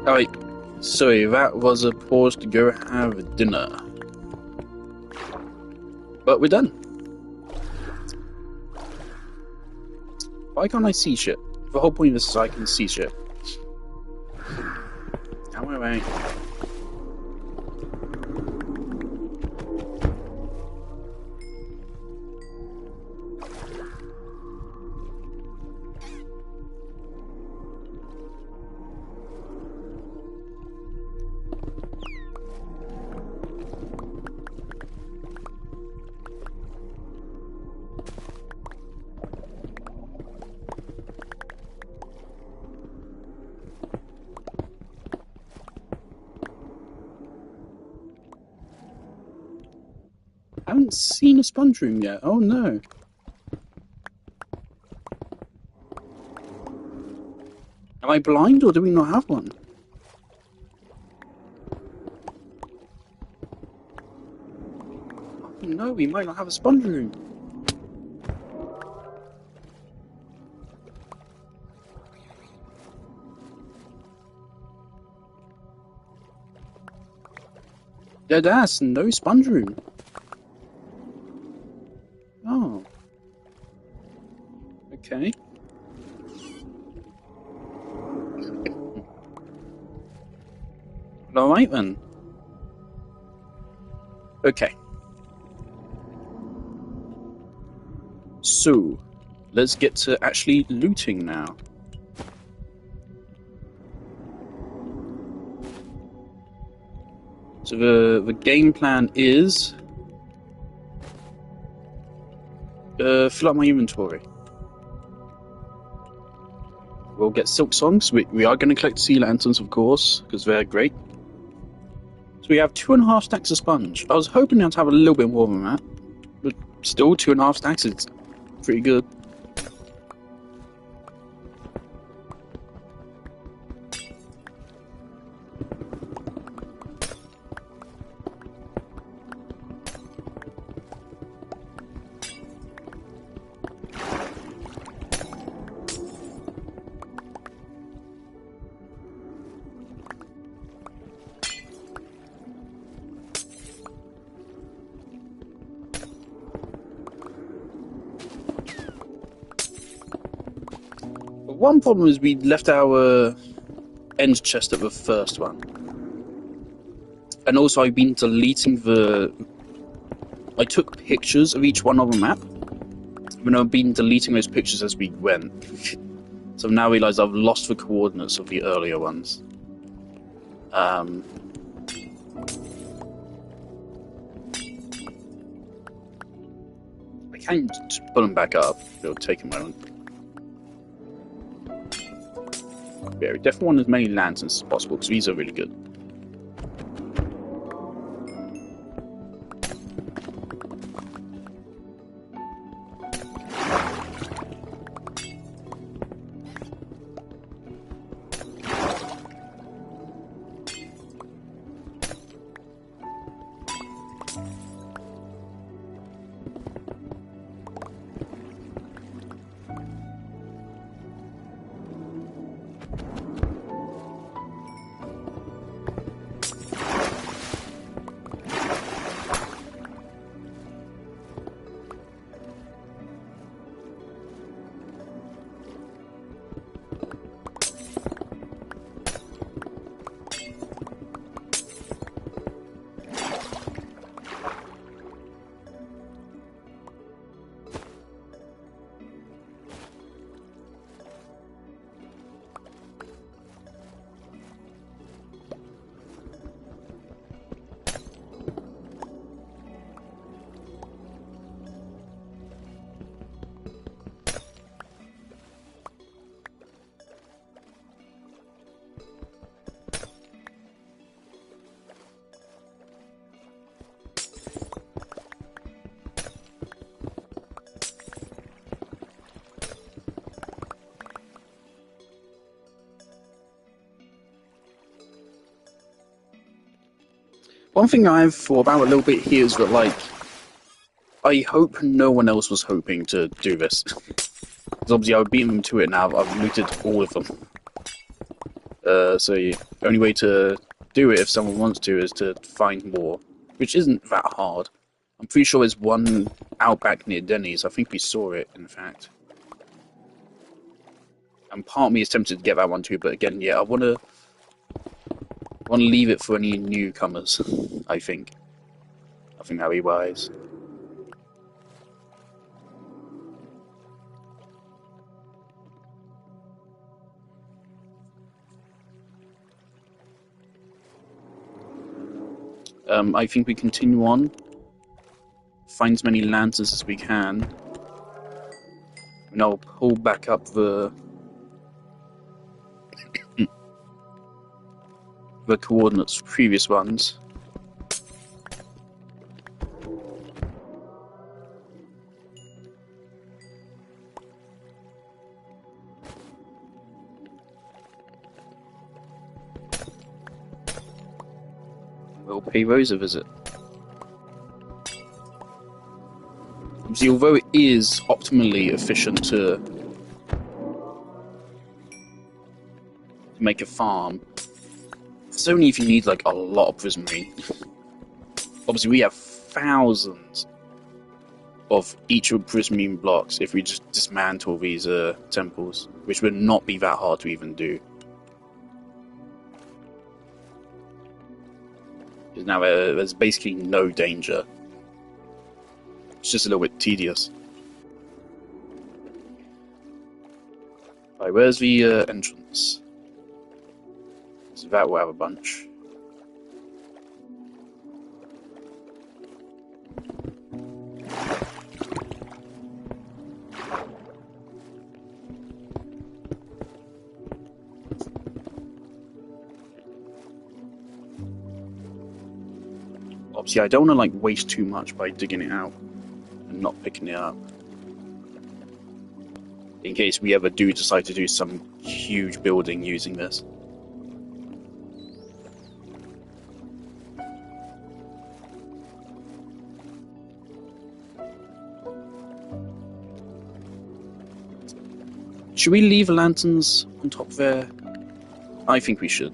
Alright, sorry, that was a pause to go have dinner. But we're done. Why can't I see shit? The whole point of this is I can see shit. How am I? I haven't seen a sponge room yet. Oh no. Am I blind or do we not have one? Oh no, we might not have a sponge room. Dead ass, no sponge room. Oh. Okay. Alright then. Okay. So, let's get to actually looting now. So the game plan is fill up my inventory. We'll get silk songs. We are going to collect sea lanterns, of course, because they're great. So we have 2.5 stacks of sponge. I was hoping to have a little bit more than that, but still 2.5 stacks is pretty good. One problem is we left our end chest at the first one. And also I've been deleting I took pictures of each one on the map, but I've been deleting those pictures as we went. So I've now realised I've lost the coordinates of the earlier ones. I can just put them back up. It'll take a moment. Yeah, we definitely want as many lanterns as possible, because these are really good. One thing I've thought about a little bit here is that, like, I hope no one else was hoping to do this. Because obviously I've beaten them to it now, I've looted all of them. So the only way to do it if someone wants to is to find more, which isn't that hard. I'm pretty sure there's one out back near Denny's. I think we saw it, in fact. And part of me is tempted to get that one too, but again, yeah, I wanna leave it for any newcomers. I think that'd be wise. I think we continue on, find as many lanterns as we can, and I'll pull back up the coordinates for previous ones. We'll pay Rose a visit. See, although it is optimally efficient to make a farm, it's only if you need like a lot of prismarine. Obviously, we have thousands of each of prismarine blocks if we just dismantle these temples, which would not be that hard to even do. Because now there's basically no danger. It's just a little bit tedious. Right, where's the entrance? So that will have a bunch. Obviously, I don't want to like waste too much by digging it out and not picking it up, in case we ever do decide to do some huge building using this. Should we leave lanterns on top there? I think we should.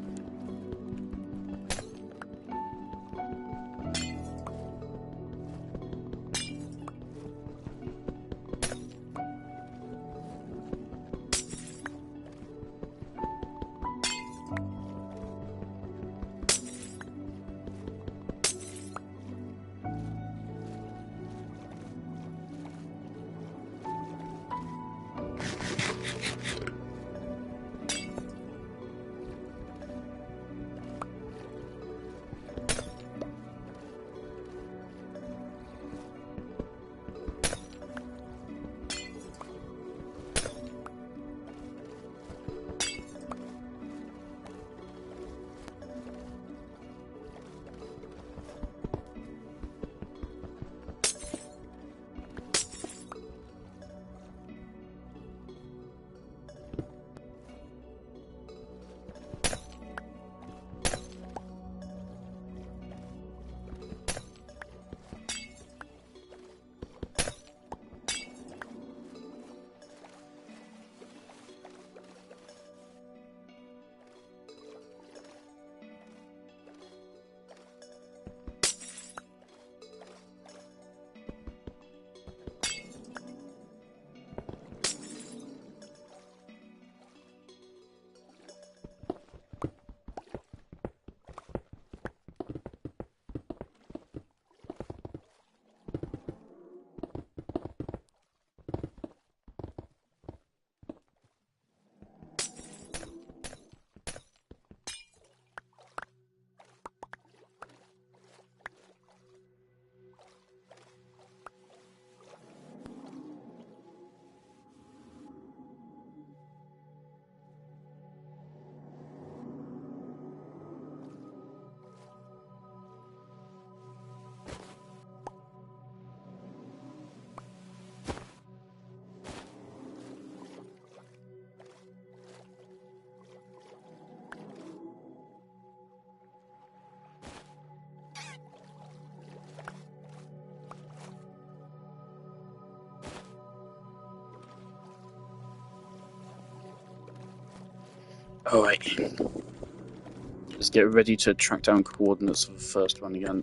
Alright. Let's get ready to track down coordinates for the first one again.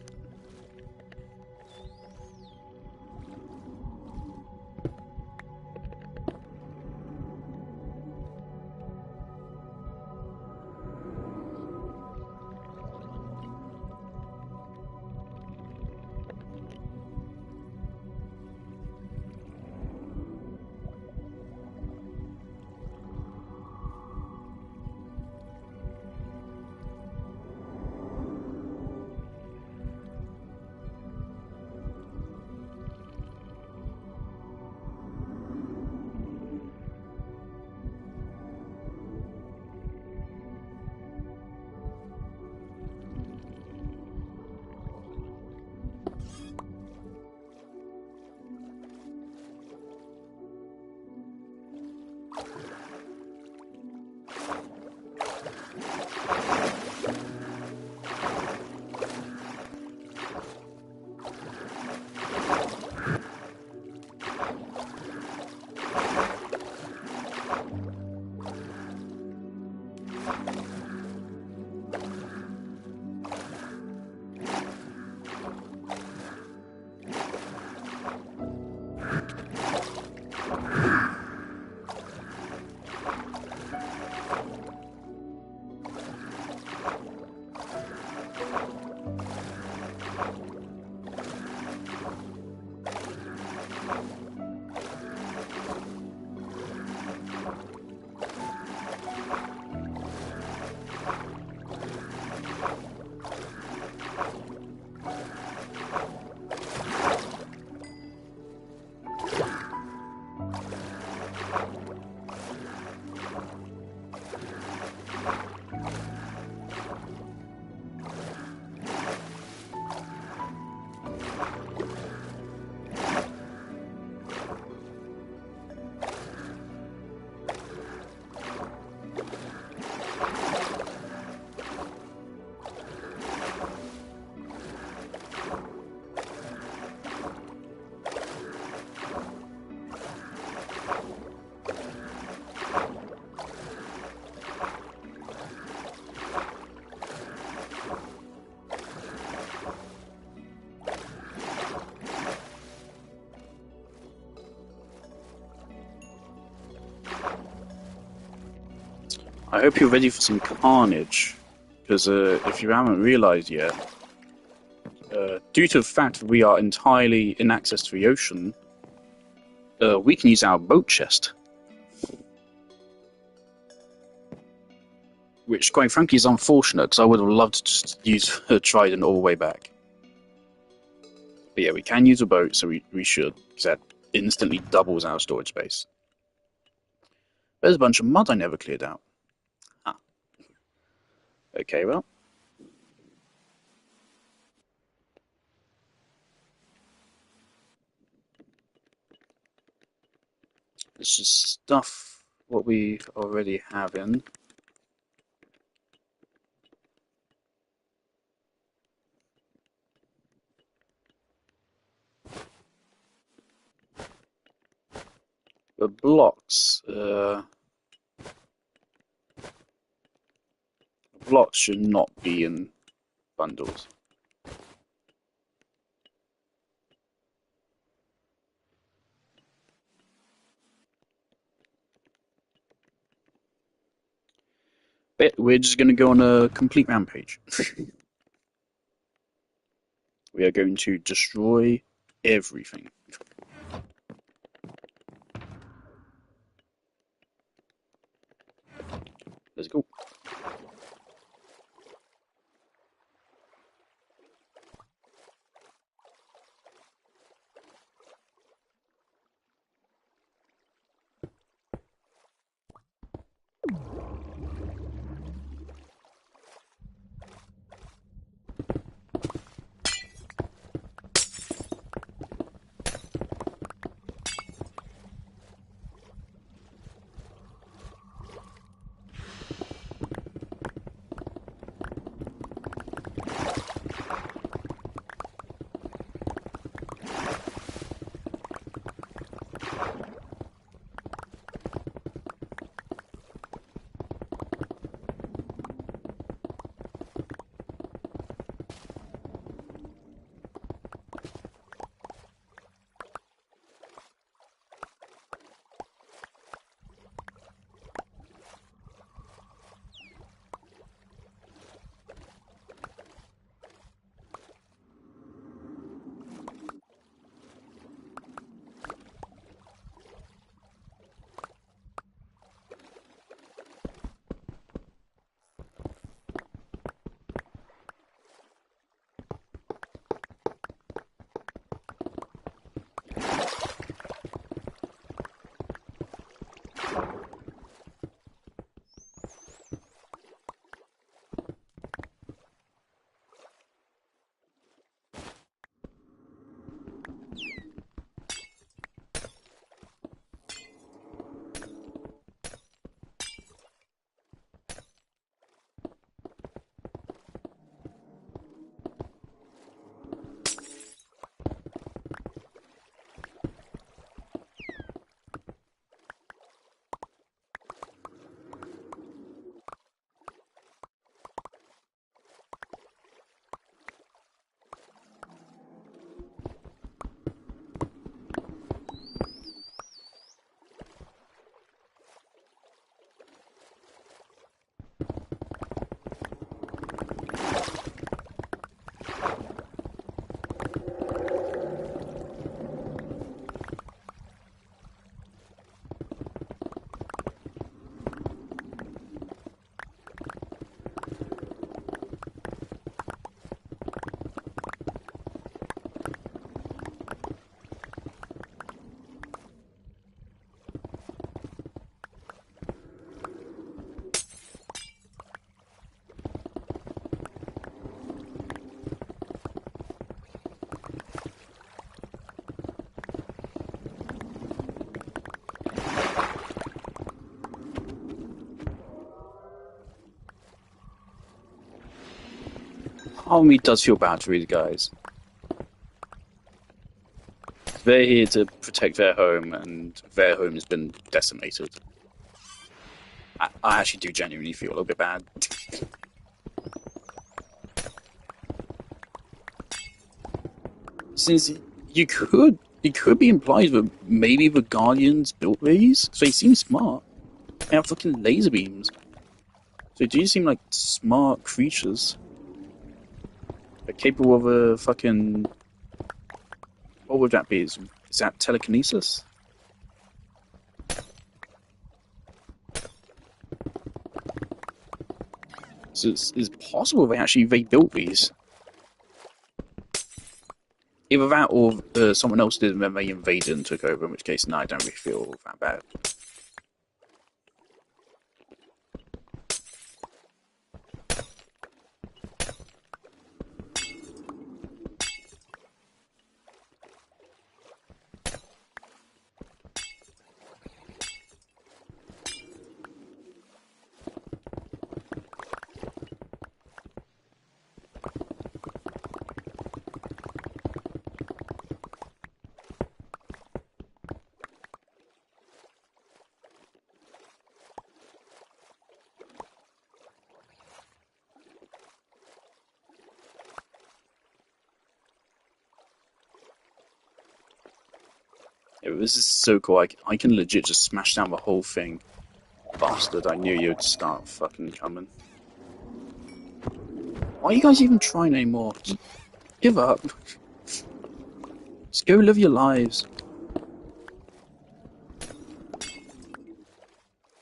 I hope you're ready for some carnage, because if you haven't realized yet, due to the fact that we are entirely in access to the ocean, we can use our boat chest. Which, quite frankly, is unfortunate, because I would have loved to just use a trident all the way back. But yeah, we can use a boat, so we should, because that instantly doubles our storage space. There's a bunch of mud I never cleared out. Huh. Okay, well. Let's just stuff what we already have in. The blocks, blocks should not be in bundles. But we're just going to go on a complete rampage. We are going to destroy everything. Let's go. part of me does feel bad for these guys. They're here to protect their home, and their home has been decimated. I actually do genuinely feel a little bit bad. Since you could be implied that maybe the Guardians built these, so they seem smart. They have fucking laser beams. So they do seem like smart creatures. They're capable of a fucking... What would that be? Is that telekinesis? So it's possible they built these. Either that or someone else did and then they invaded and took over, in which case, no, I don't really feel that bad. Yeah, this is so cool. I can legit just smash down the whole thing. Bastard, I knew you'd start fucking coming. Why are you guys even trying anymore? Just give up. Just go live your lives.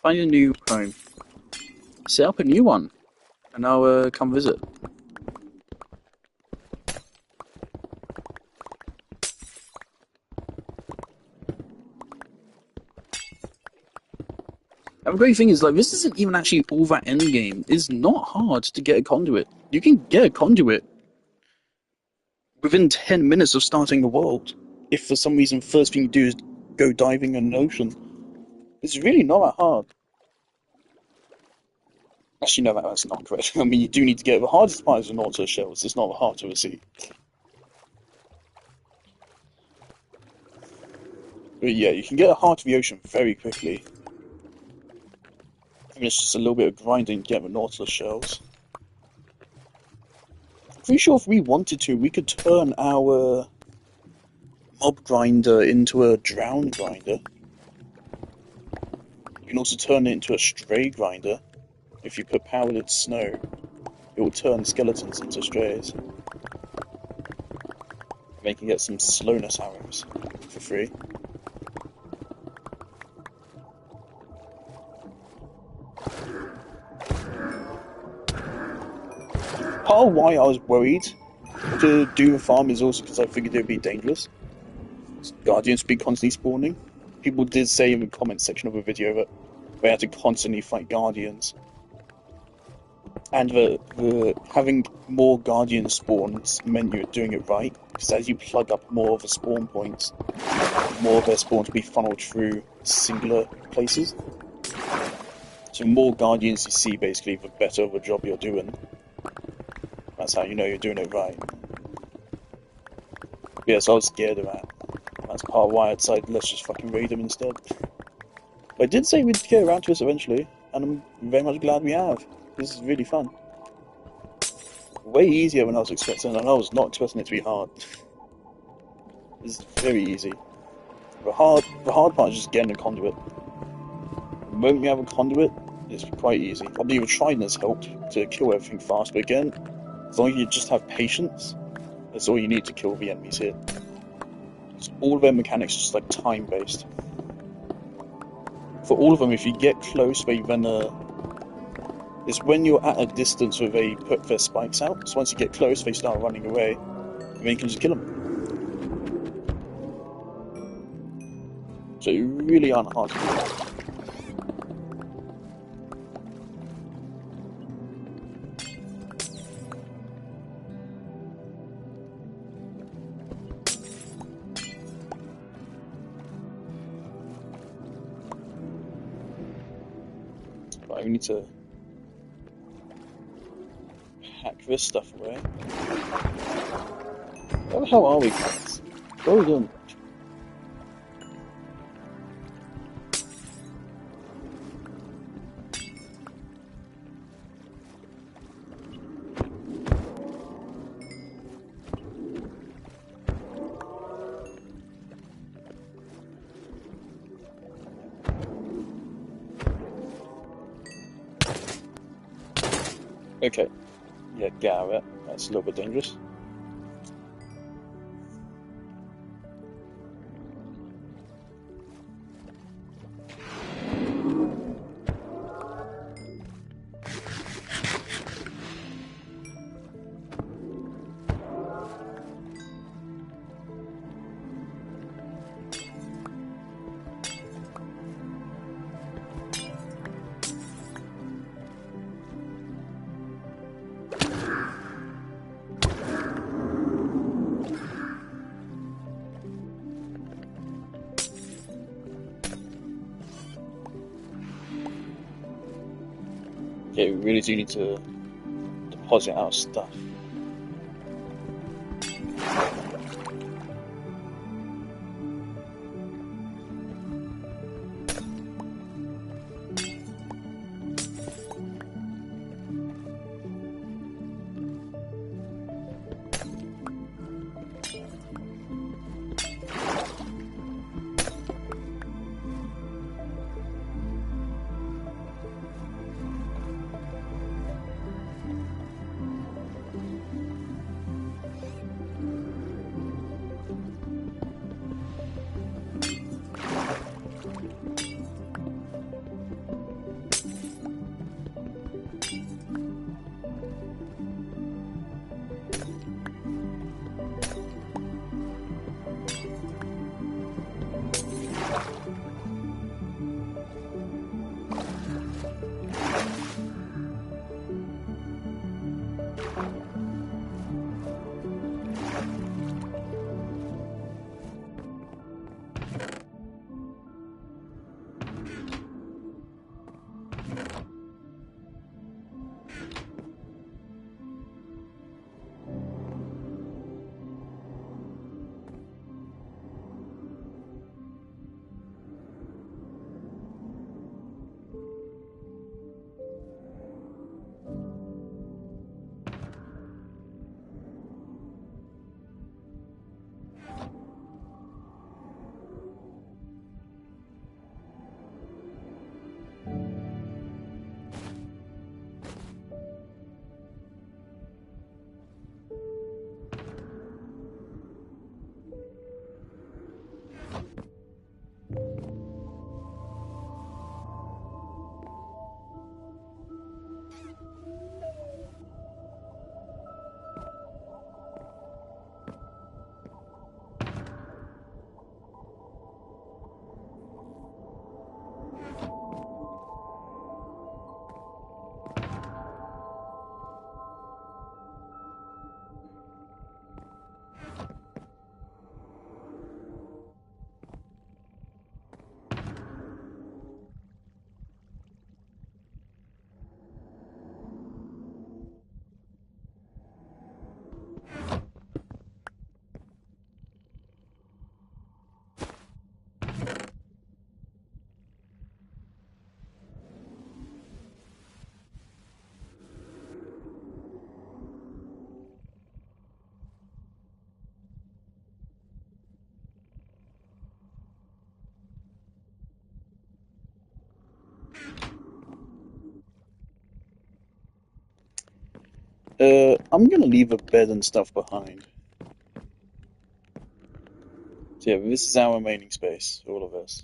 Find a new home. Set up a new one. And I'll come visit. And the great thing is, like, this isn't even actually all that endgame. It's not hard to get a conduit. You can get a conduit within 10 minutes of starting the world. If for some reason first thing you do is go diving in an ocean. It's really not that hard. Actually, no, that's not correct. I mean, you do need to get... The hardest part is the Nautilus shells. It's not the heart of the sea. But yeah, you can get the heart of the ocean very quickly. I mean, it's just a little bit of grinding to get the Nautilus shells. I'm pretty sure if we wanted to, we could turn our mob grinder into a drown grinder. You can also turn it into a stray grinder. If you put powdered snow, it will turn skeletons into strays. And then you can get some slowness arrows for free. Part of why I was worried to do the farm is also because I figured it would be dangerous. Guardians would be constantly spawning. People did say in the comment section of the video that they had to constantly fight Guardians. And the having more Guardian spawns meant you were doing it right, because as you plug up more of the spawn points, more of their spawns will be funneled through singular places. So the more Guardians you see, basically, the better of a job you're doing. That's how you know you're doing it right. But yeah, so I was scared of that. That's part of why I decided let's just fucking raid them instead. But I did say we'd get around to this eventually, and I'm very much glad we have. This is really fun. Way easier than I was expecting, and I was not expecting it to be hard. This is very easy. The hard part is just getting a conduit. The moment you have a conduit, it's quite easy. I believe the Trident has helped to kill everything fast, but again, as long as you just have patience, that's all you need to kill the enemies here. So all of their mechanics are just like time-based. For all of them, if you get close, they then it's when you're at a distance where they put their spikes out. So once you get close, they start running away, and then you can just kill them. So you really aren't hard to do. Right, we need to... hack this stuff away. Where the hell are we, guys? Well done. Okay. Yeah, Garrett. That's a little bit dangerous. Yeah, we really do need to deposit our stuff. I'm gonna leave a bed and stuff behind. So yeah, this is our remaining space, all of us.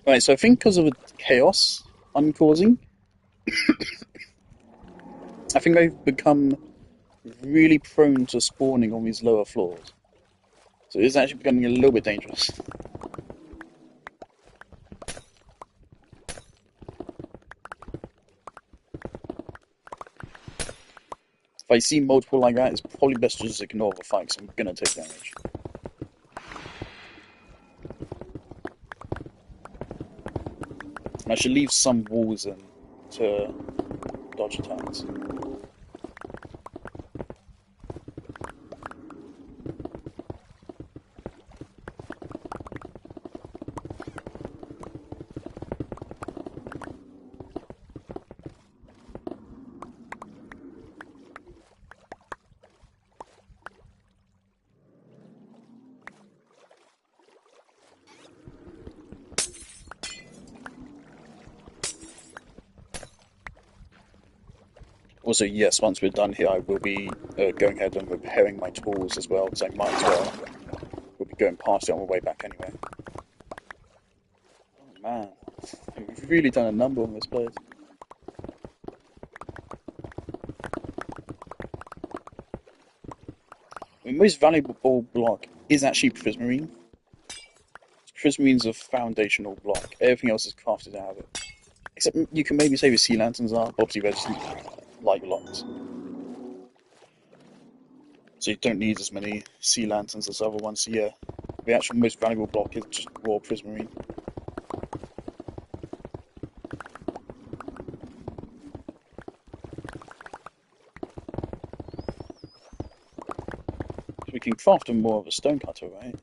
Right, so I think because of the chaos I'm causing, I think I've become really prone to spawning on these lower floors. So it's actually becoming a little bit dangerous. If I see multiple like that, it's probably best to just ignore the fight, because I'm gonna take damage. And I should leave some walls in to dodge attacks. Also, yes, once we're done here, I will be going ahead and repairing my tools as well, because I might as well. We'll be going past it on the way back anyway. Oh man, we've really done a number on this place. The most valuable block is actually Prismarine. Prismarine's a foundational block. Everything else is crafted out of it. Except you can maybe say the sea lanterns are, but obviously they're just light blocks. So you don't need as many sea lanterns as other ones. So yeah, the actual most valuable block is just raw Prismarine. So we can craft them more of a stonecutter, right?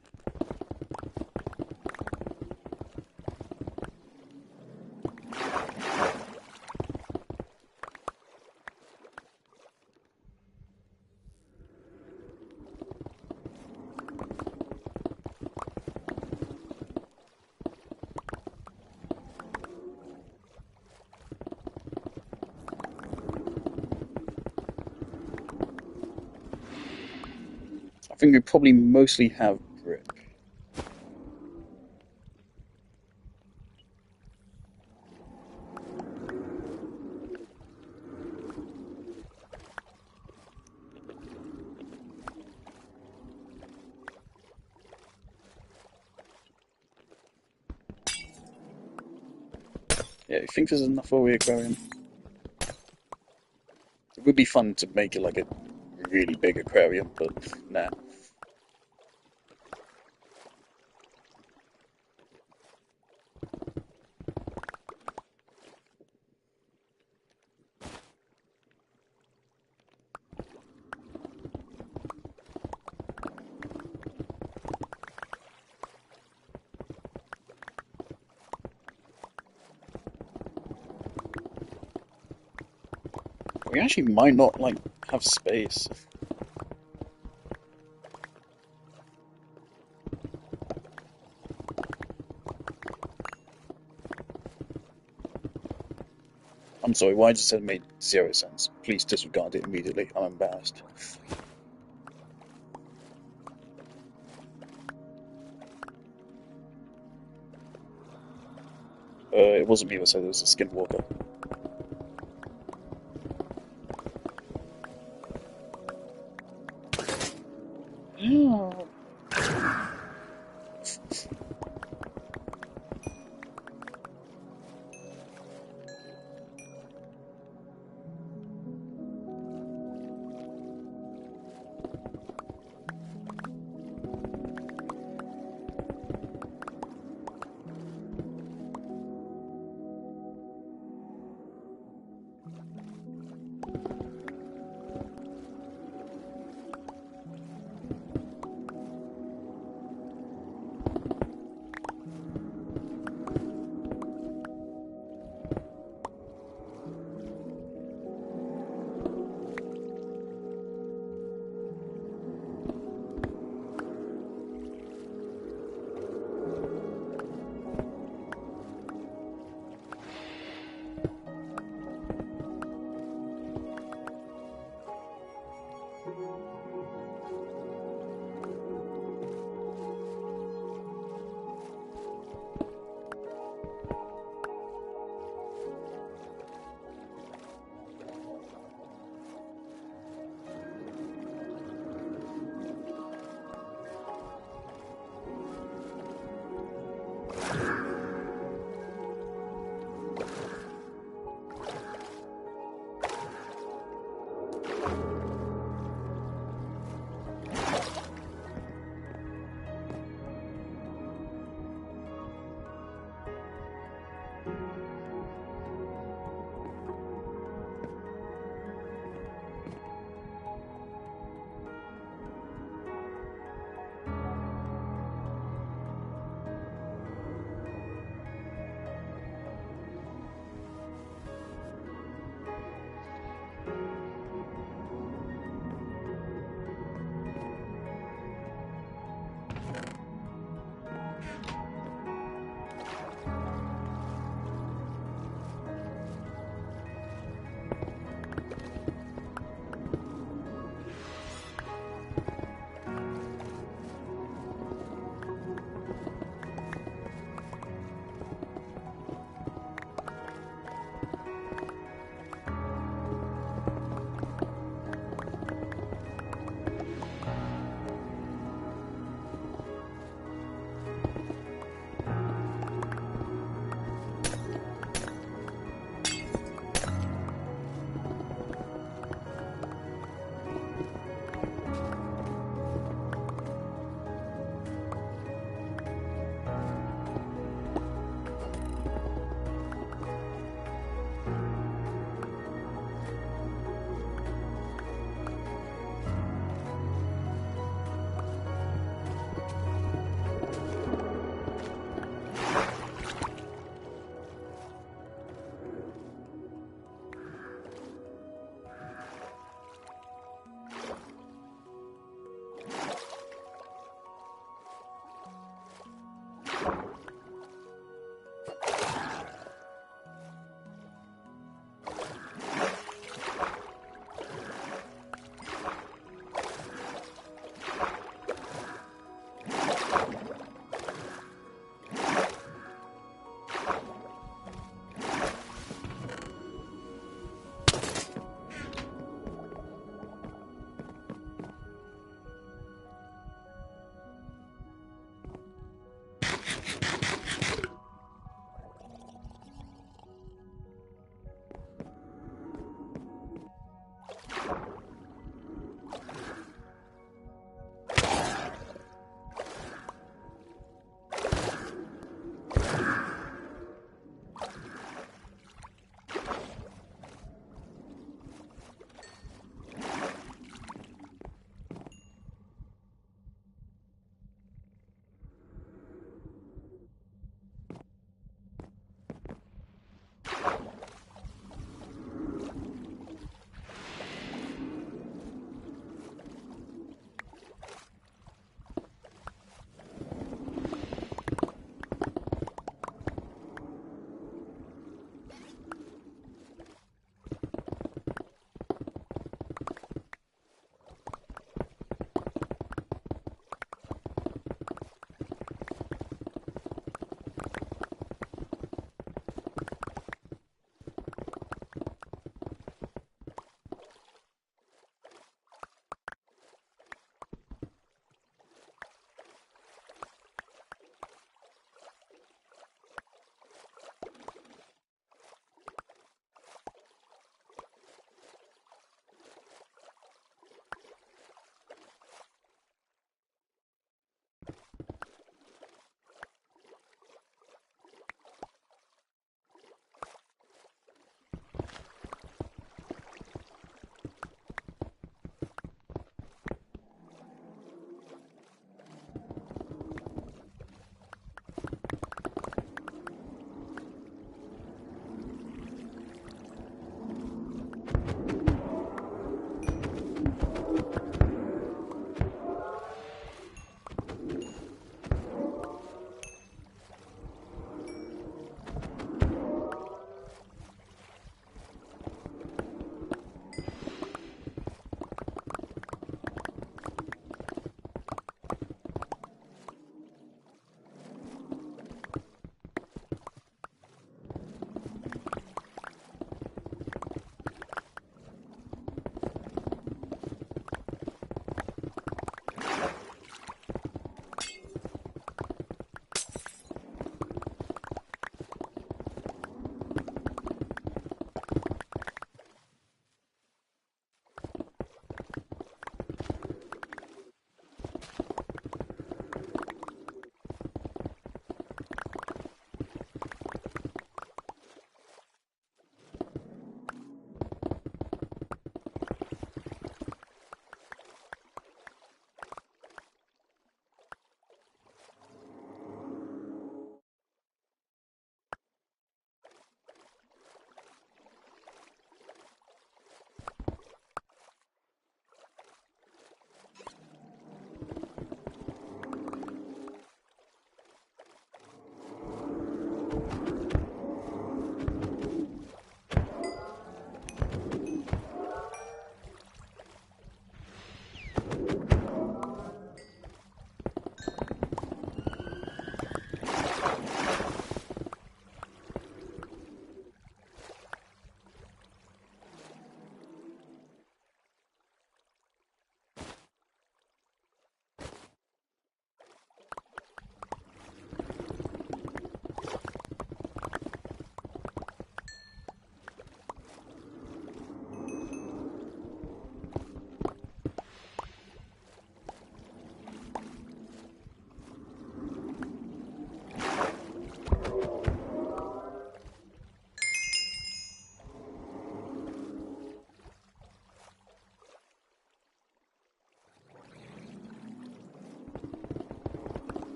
I think we probably mostly have brick. Yeah, I think there's enough where we're going. It would be fun to make it like a really big aquarium, but nah. We actually might not like have space. I'm sorry, why I just said it made zero sense. Please disregard it immediately. I'm embarrassed. It wasn't me that said it was a skinwalker. Oh.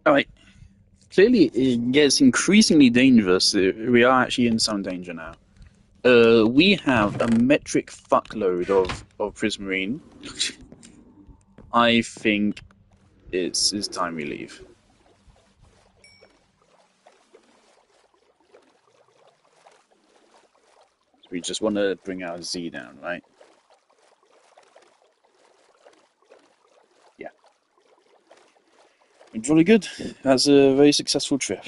Alright, clearly it gets increasingly dangerous. We are actually in some danger now. We have a metric fuckload of Prismarine. I think it's time we leave. We just want to bring our Z down, right? Yeah. Jolly good. That's a very successful trip.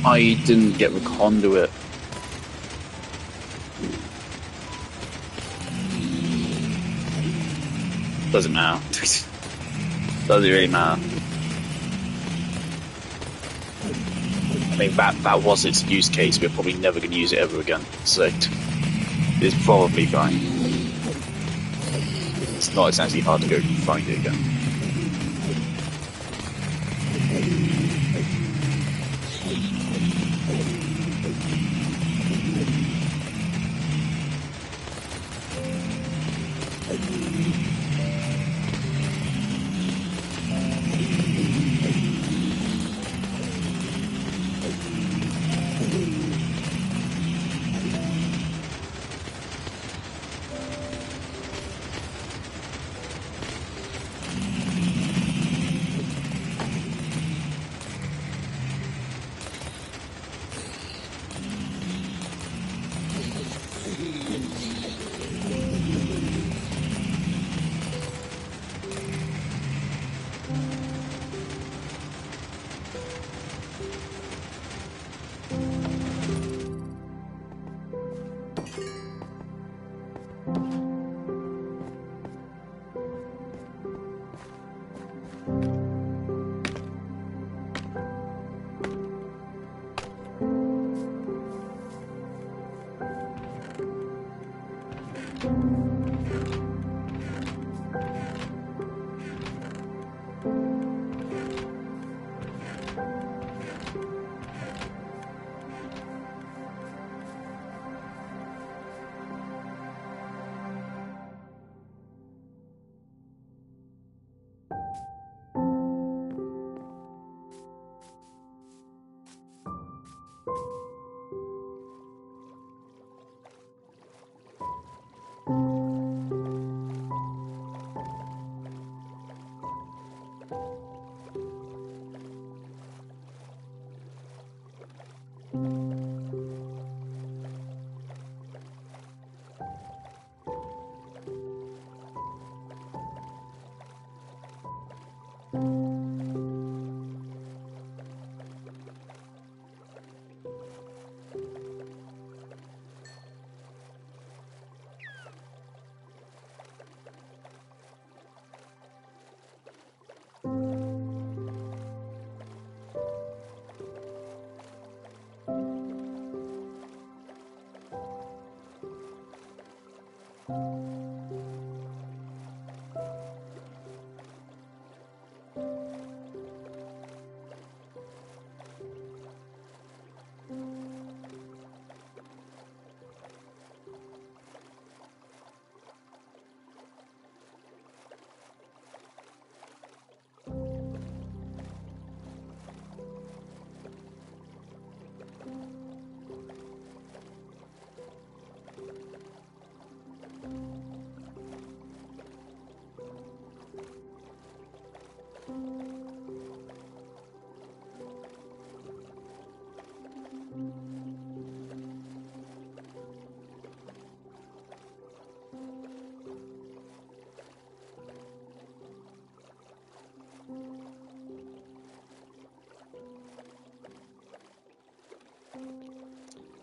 I didn't get the conduit. Doesn't matter. Doesn't really matter. I mean, that was its use case. We're probably never going to use it ever again. So it's probably fine. It's not exactly hard to go find it again.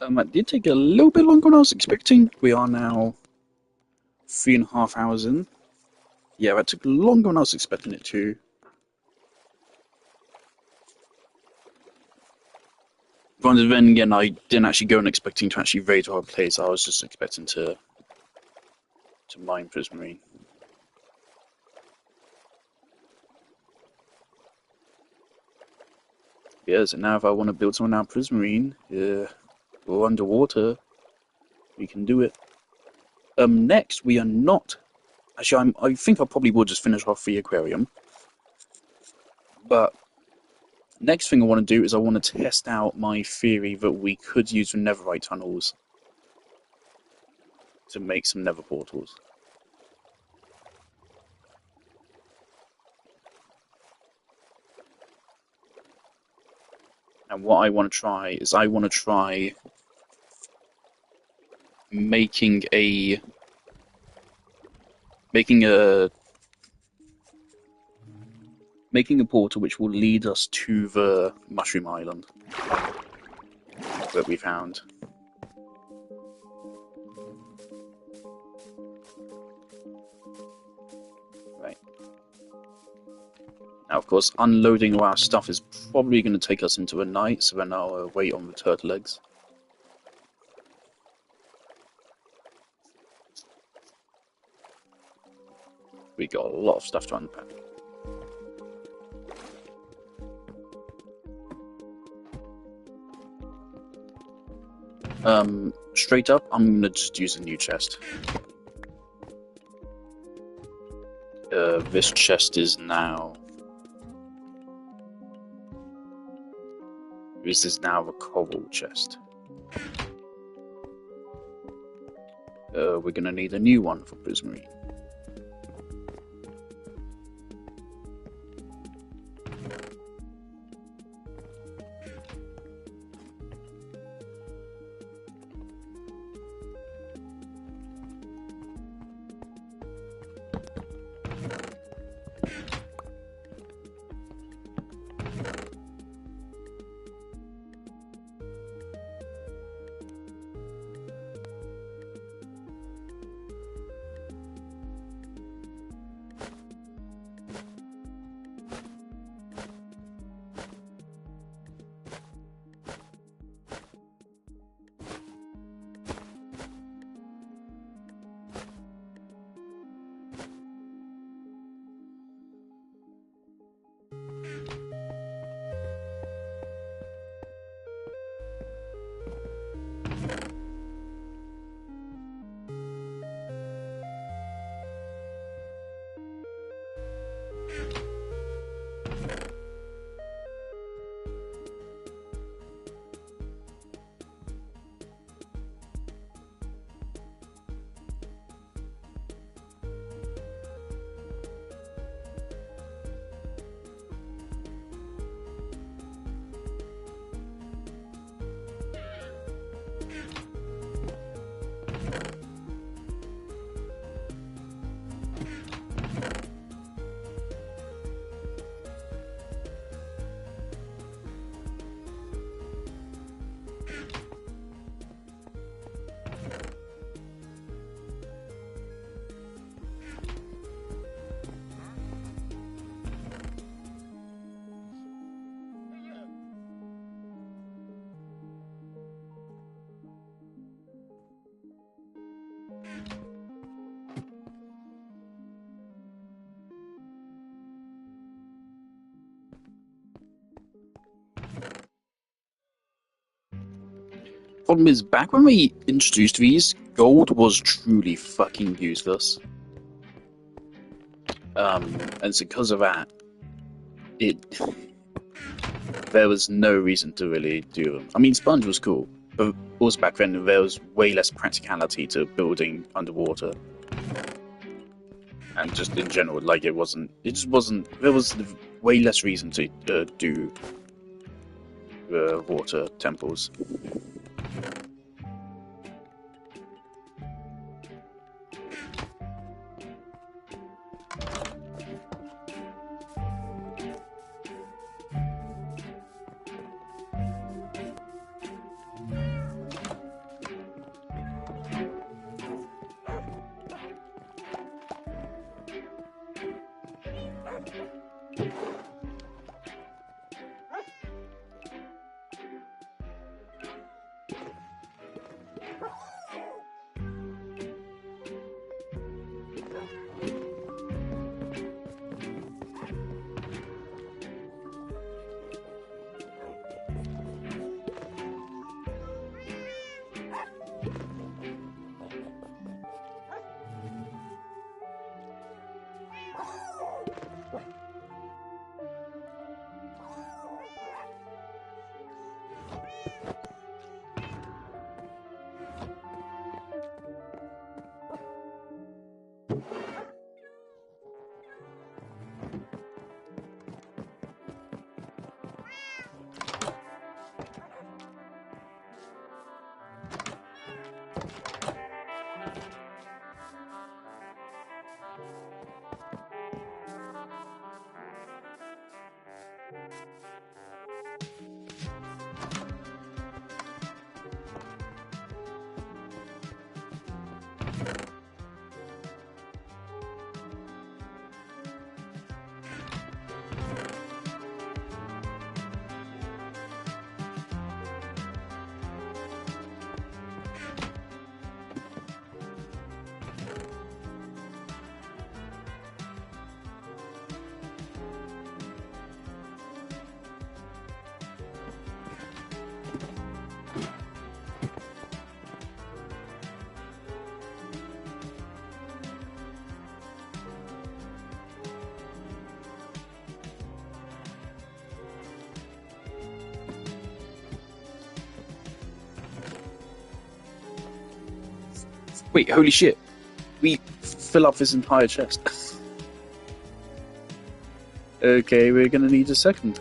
It did take a little bit longer than I was expecting. We are now 3.5 hours in. Yeah, that took longer than I was expecting it to. But then again, I didn't actually go in expecting to actually raid our place. I was just expecting to mine Prismarine. Yeah, so now if I want to build someone out Prismarine, or underwater, we can do it. Next, we are not... Actually, I think I probably will just finish off the aquarium. But next thing I want to do is I want to test out my theory that we could use the netherite tunnels to make some nether portals. And what I want to try is I want to try making a portal which will lead us to the Mushroom Island that we found. Right. Now, of course, unloading all our stuff is probably going to take us into the night, so then I'll wait on the turtle eggs. We got a lot of stuff to unpack. Straight up, I'm gonna just use a new chest. This chest is now... This is now a coral chest. We're gonna need a new one for Prismarine. Problem is, back when we introduced these, gold was truly fucking useless. And so because of that, there was no reason to really do them. I mean, sponge was cool, but also back then there was way less practicality to building underwater. And just in general, like there was way less reason to do water temples. Wait, holy shit! We fill up this entire chest. Okay, we're gonna need a second.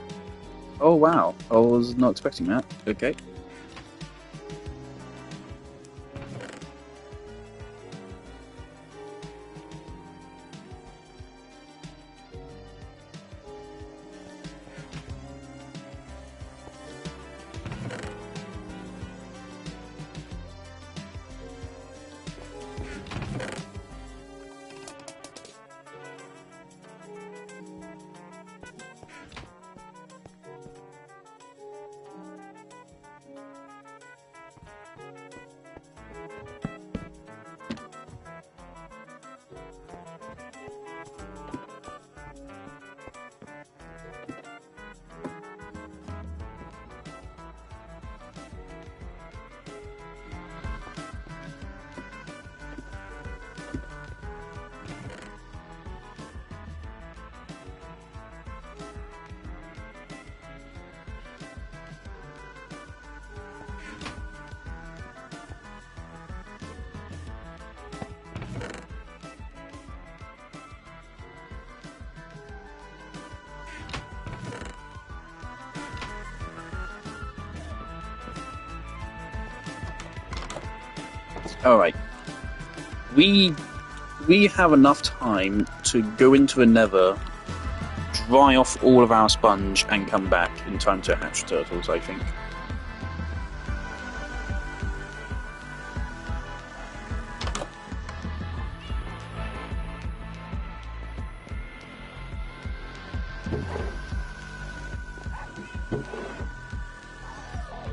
Oh wow, I was not expecting that. Okay. Alright. We have enough time to go into the nether, dry off all of our sponge, and come back in time to hatch turtles, I think.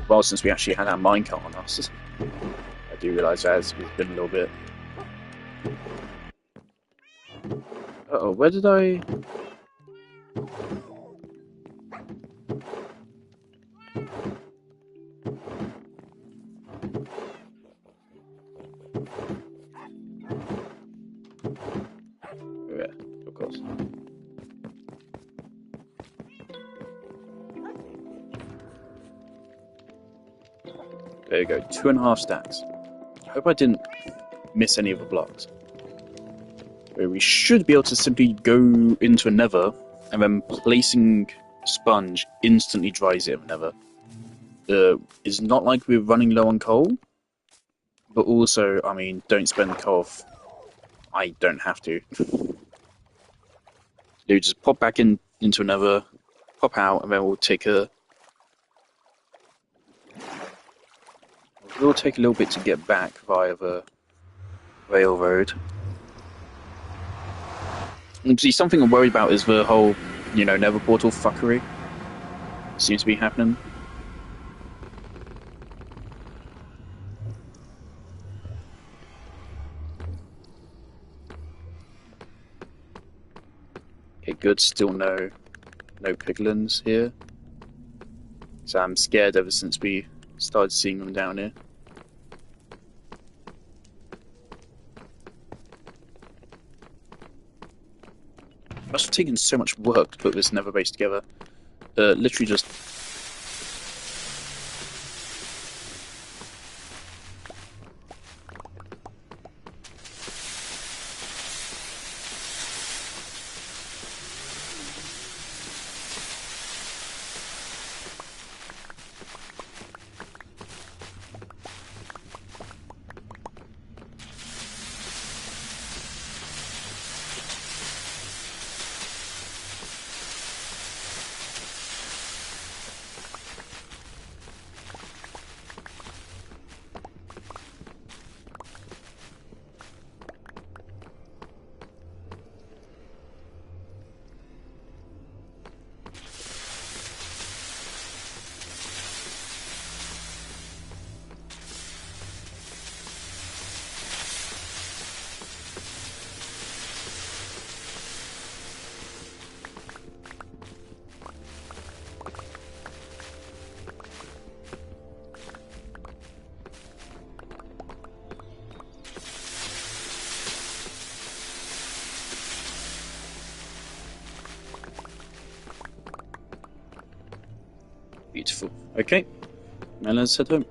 Well, since we actually had our minecart on us. I do realise that it's been a little bit... Uh-oh, where did I... Yeah, of course. There you go, 2.5 stacks. I hope I didn't miss any of the blocks. We should be able to simply go into a nether, and then placing sponge instantly dries it in the nether. It's not like we're running low on coal, but also, I mean, don't spend coal if I don't have to. You just pop back into another, pop out, and then we'll take a... We'll take a little bit to get back via the railroad. And see, something I'm worried about is the whole, nether portal fuckery. Seems to be happening. Okay, good. Still no piglins here. So I'm scared ever since we started seeing them down here. Must have taken so much work to put this nether base together. Literally just... Beautiful. Okay, now let's head home.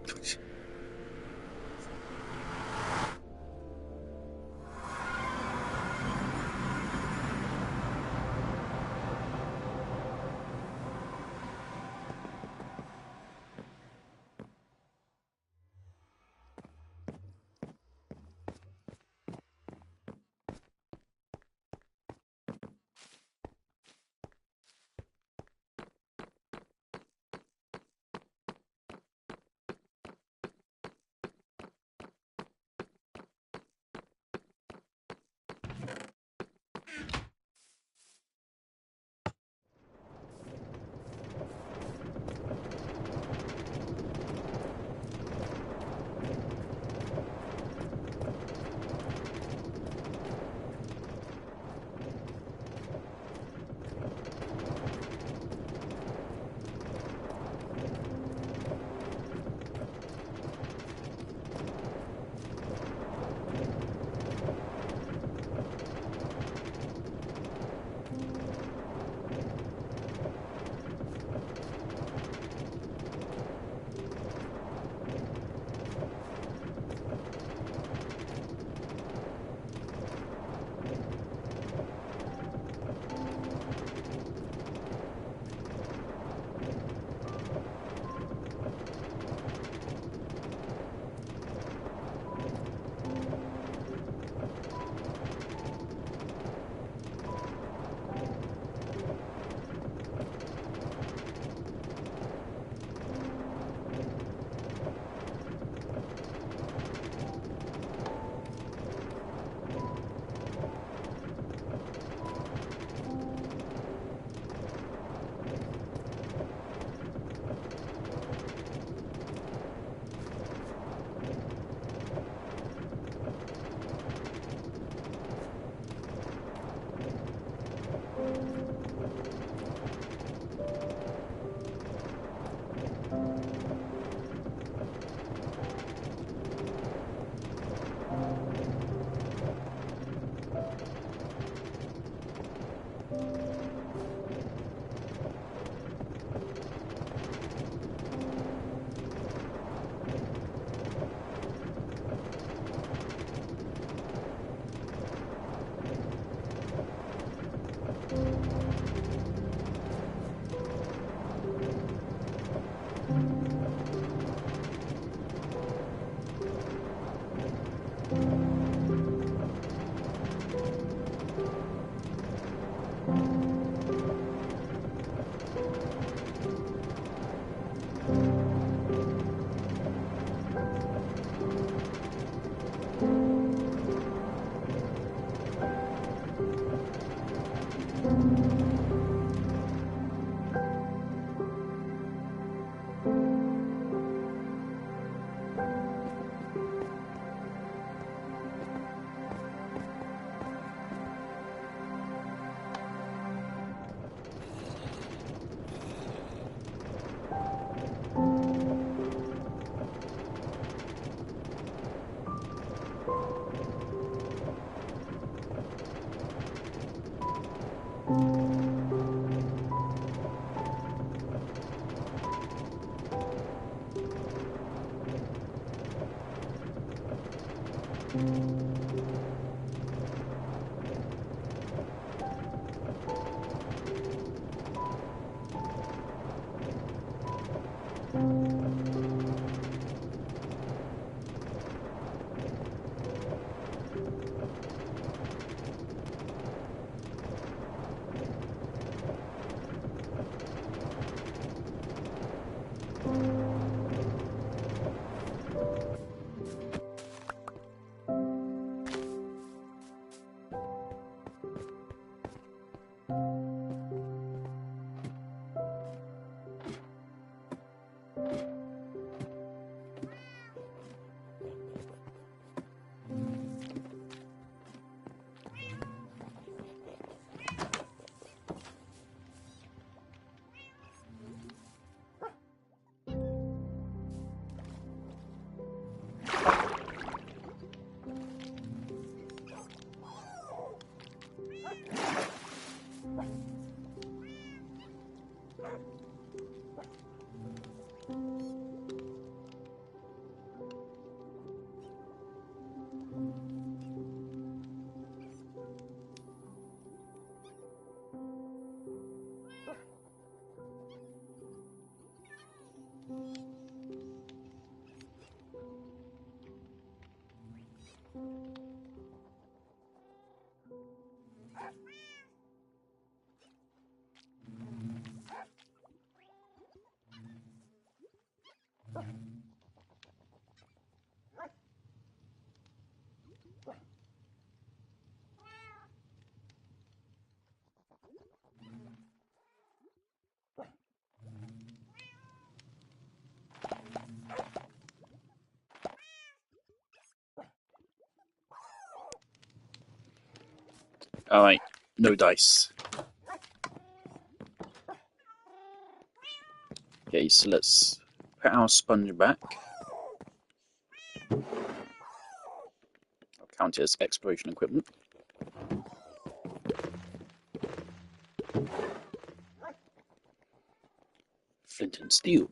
Alright, no dice. Okay, so let's put our sponge back. I'll count it as exploration equipment. Flint and steel.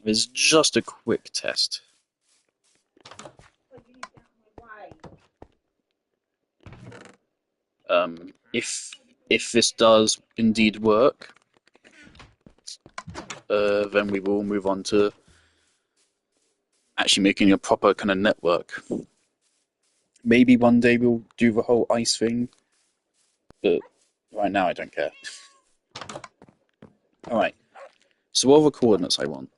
It's just a quick test. If this does indeed work, then we will move on to actually making a proper kind of network. Maybe one day we'll do the whole ice thing, but right now I don't care. Alright, so what are the coordinates I want?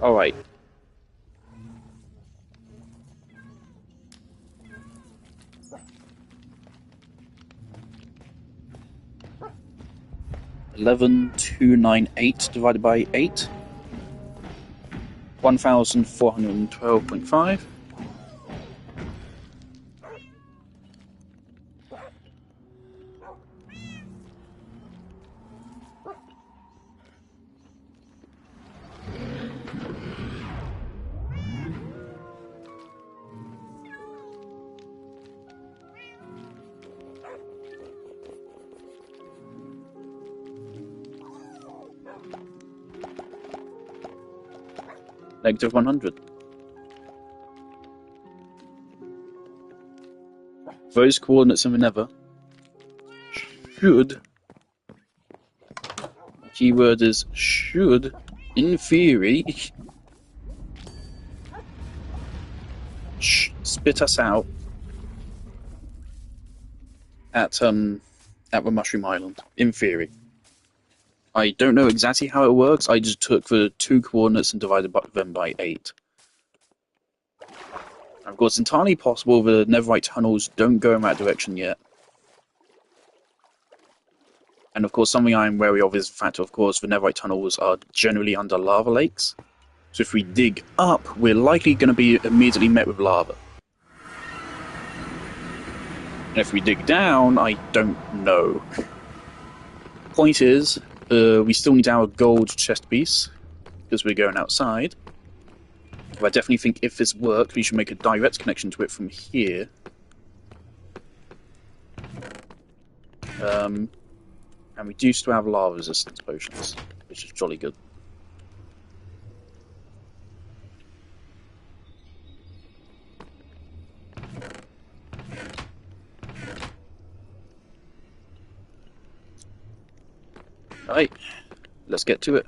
Alright. $11,298 divided by 8. 1,412.5. Negative 100. Those coordinates in the nether should, keyword is should, in theory, spit us out at the Mushroom Island, in theory. I don't know exactly how it works. I just took the 2 coordinates and divided them by 8. Of course, it's entirely possible the Netherite tunnels don't go in that direction yet. And of course, something I'm wary of is the fact, of course, the Netherite tunnels are generally under lava lakes. So if we dig up, we're likely going to be immediately met with lava. And if we dig down, I don't know. Point is, we still need our gold chest piece, because we're going outside. But I definitely think if this worked, we should make a direct connection to it from here. And we do still have lava resistance potions, which is jolly good. Alright, let's get to it.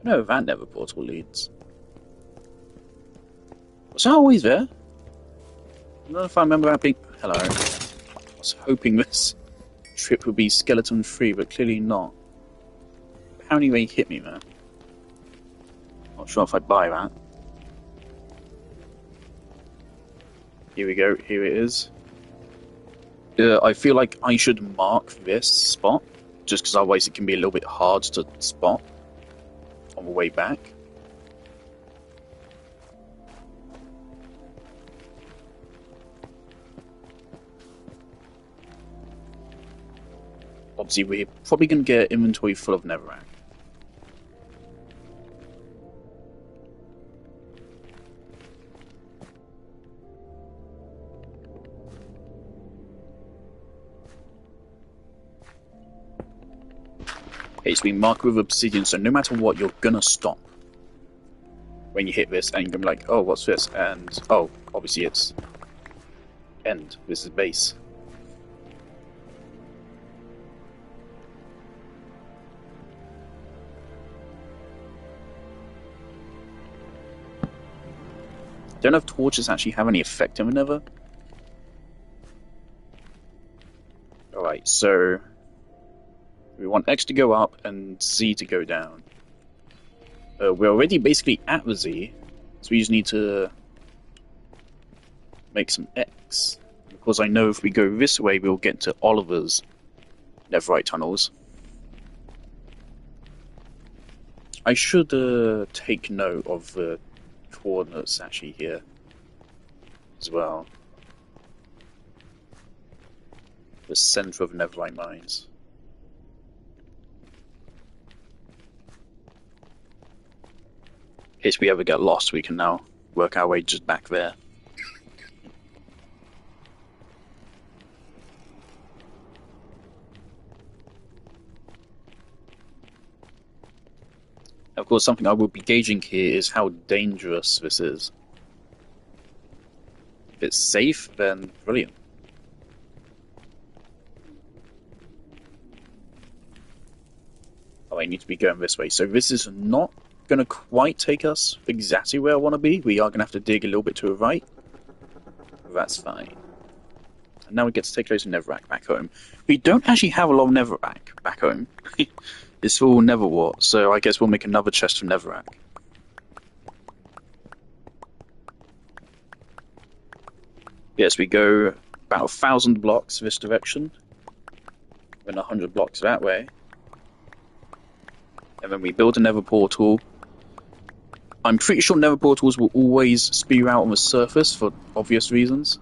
No, that Nether portal leads. Was that always there? I don't know if I remember that being... Hello. I was hoping this trip would be skeleton free, but clearly not. Apparently they hit me, man. Not sure if I'd buy that. Here we go, here it is. I feel like I should mark this spot, just because otherwise it can be a little bit hard to spot on the way back. Obviously, we're probably going to get an inventory full of netherrack. Okay, so we mark with obsidian, so no matter what, you're gonna stop when you hit this, and you're gonna be like, oh, what's this? And, oh, obviously it's end. This is base. Don't know if torches actually have any effect in the nether. Alright, so we want X to go up and Z to go down. We're already basically at the Z, so we just need to make some X. Because I know if we go this way, we'll get to Oliver's netherite tunnels. I should take note of the coordinates actually here as well. The center of netherite mines. In case we ever get lost, we can now work our way just back there. Of course, something I will be gauging here is how dangerous this is. If it's safe, then brilliant. Oh, I need to be going this way. So this is not going to quite take us exactly where I want to be. We are going to have to dig a little bit to the right. That's fine. And now we get to take loads of netherrack back home. We don't actually have a lot of netherrack back home. It's all netherwort, so I guess we'll make another chest of netherrack. Yes, we go about 1,000 blocks this direction, then 100 blocks that way. And then we build a nether portal. I'm pretty sure nether portals will always spew out on the surface for obvious reasons.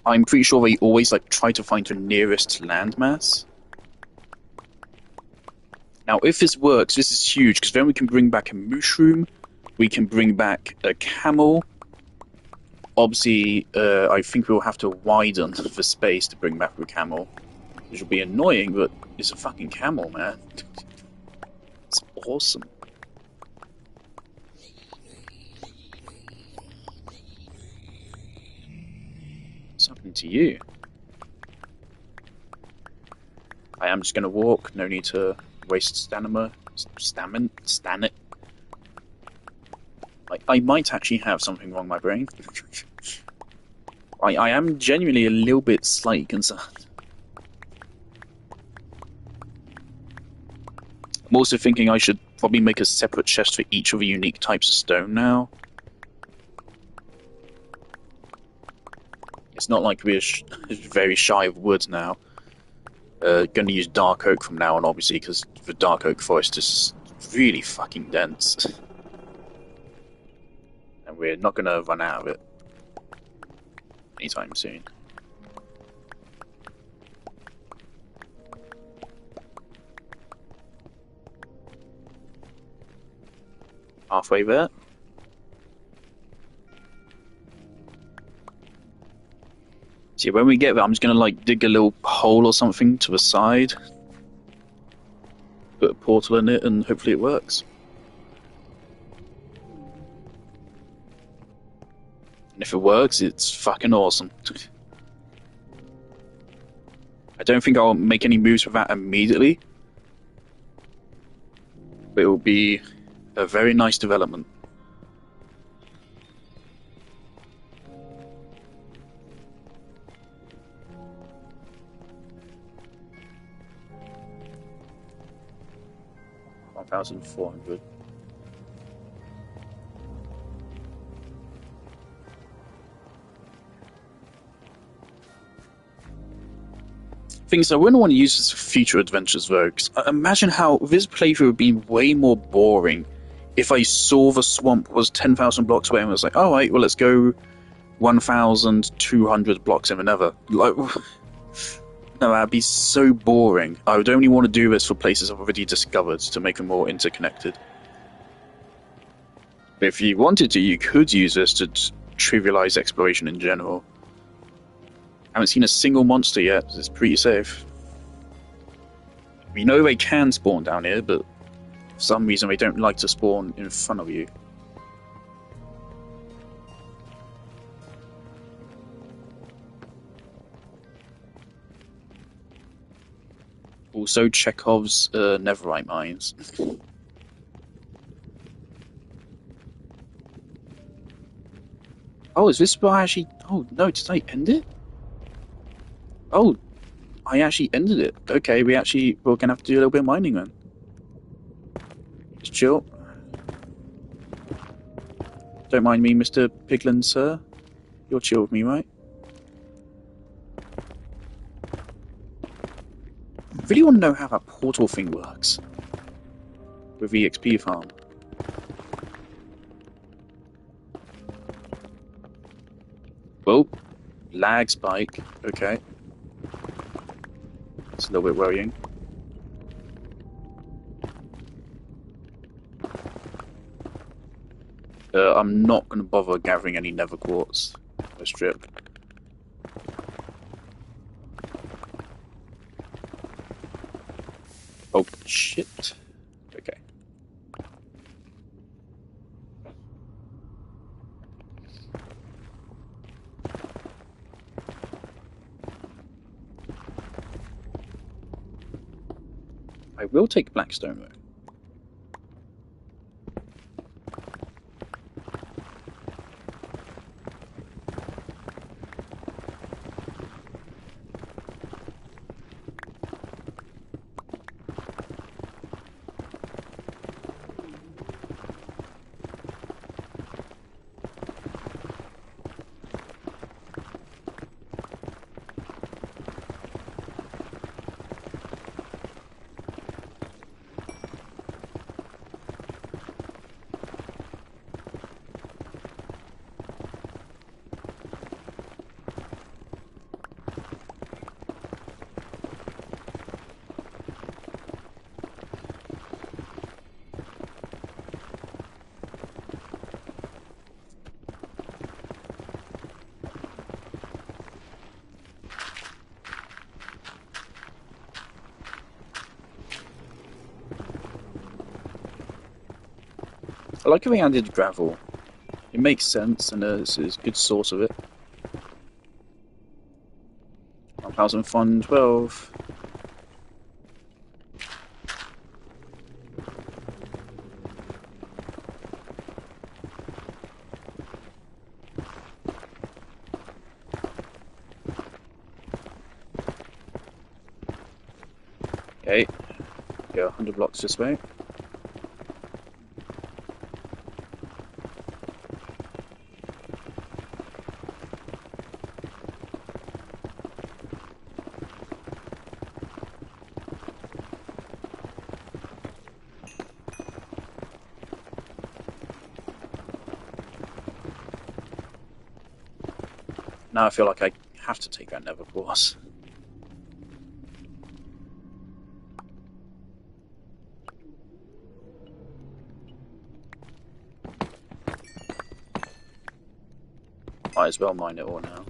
I'm pretty sure they always like try to find the nearest landmass. Now, if this works, this is huge, because then we can bring back a mushroom, we can bring back a camel. Obviously, I think we'll have to widen the space to bring back the camel, which will be annoying, but it's a fucking camel, man. It's awesome. What's happening to you? I am just gonna walk, no need to waste stamina. I might actually have something wrong with my brain. I am genuinely a little bit slightly concerned. I'm also thinking I should probably make a separate chest for each of the unique types of stone now. It's not like we're very shy of wood now. Going to use dark oak from now on, obviously, because the dark oak forest is really fucking dense. And we're not going to run out of it anytime soon. Halfway there. See, when we get there, I'm just going to like dig a little hole or something to the side. Put a portal in it and hopefully it works. And if it works, it's fucking awesome. I don't think I'll make any moves with that immediately. But it will be a very nice development. $1,400. Things I wouldn't want to use this for future adventures though, because imagine how this playthrough would be way more boring if I saw the swamp was 10,000 blocks away and was like, oh right, well let's go 1,200 blocks in the nether. Like, no, that'd be so boring. I would only want to do this for places I've already discovered to make them more interconnected. But if you wanted to, you could use this to trivialize exploration in general. I haven't seen a single monster yet, so it's pretty safe. We know they can spawn down here, but for some reason they don't like to spawn in front of you. Also, Chekhov's netherite mines. Oh, is this where I actually... Oh, no, did I end it? Oh, I actually ended it. Okay, we're gonna have to do a little bit of mining then. Just chill. Don't mind me, Mr. Piglin, sir. You're chill with me, right? I really want to know how that portal thing works. With the XP farm. Well, lag spike. Okay. It's a little bit worrying. I'm not going to bother gathering any nether quartz. No strip. Oh, shit. Okay. I will take Blackstone though. I like how we added gravel. It makes sense, and it's a good source of it. 1,412. Okay, go 100 blocks this way. Now I feel like I have to take that nether course. Might as well mine it all now.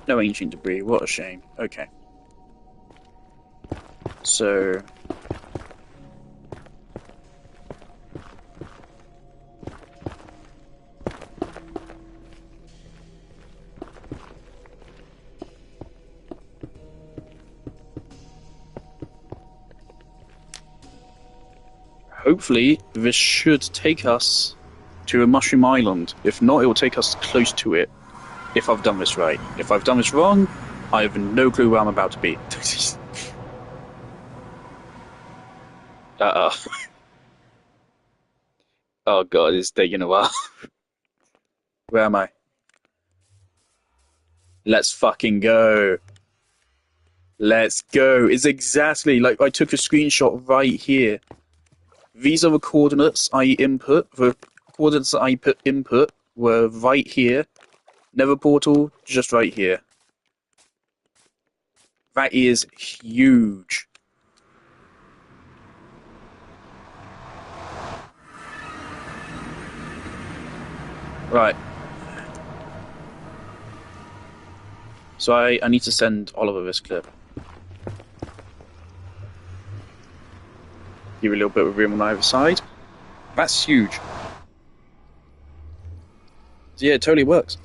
No ancient debris, what a shame. Okay. So... hopefully, this should take us to a mushroom island. If not, it will take us close to it. If I've done this right. If I've done this wrong, I have no clue where I'm about to be. Oh god, it's taking a while. Where am I? Let's fucking go. Let's go. It's exactly like I took a screenshot right here. These are the coordinates I input. The coordinates that I put input were right here. Nether portal, just right here. That is huge. Right. So I need to send Oliver this clip. Give a little bit of room on either side. That's huge. So yeah, it totally works.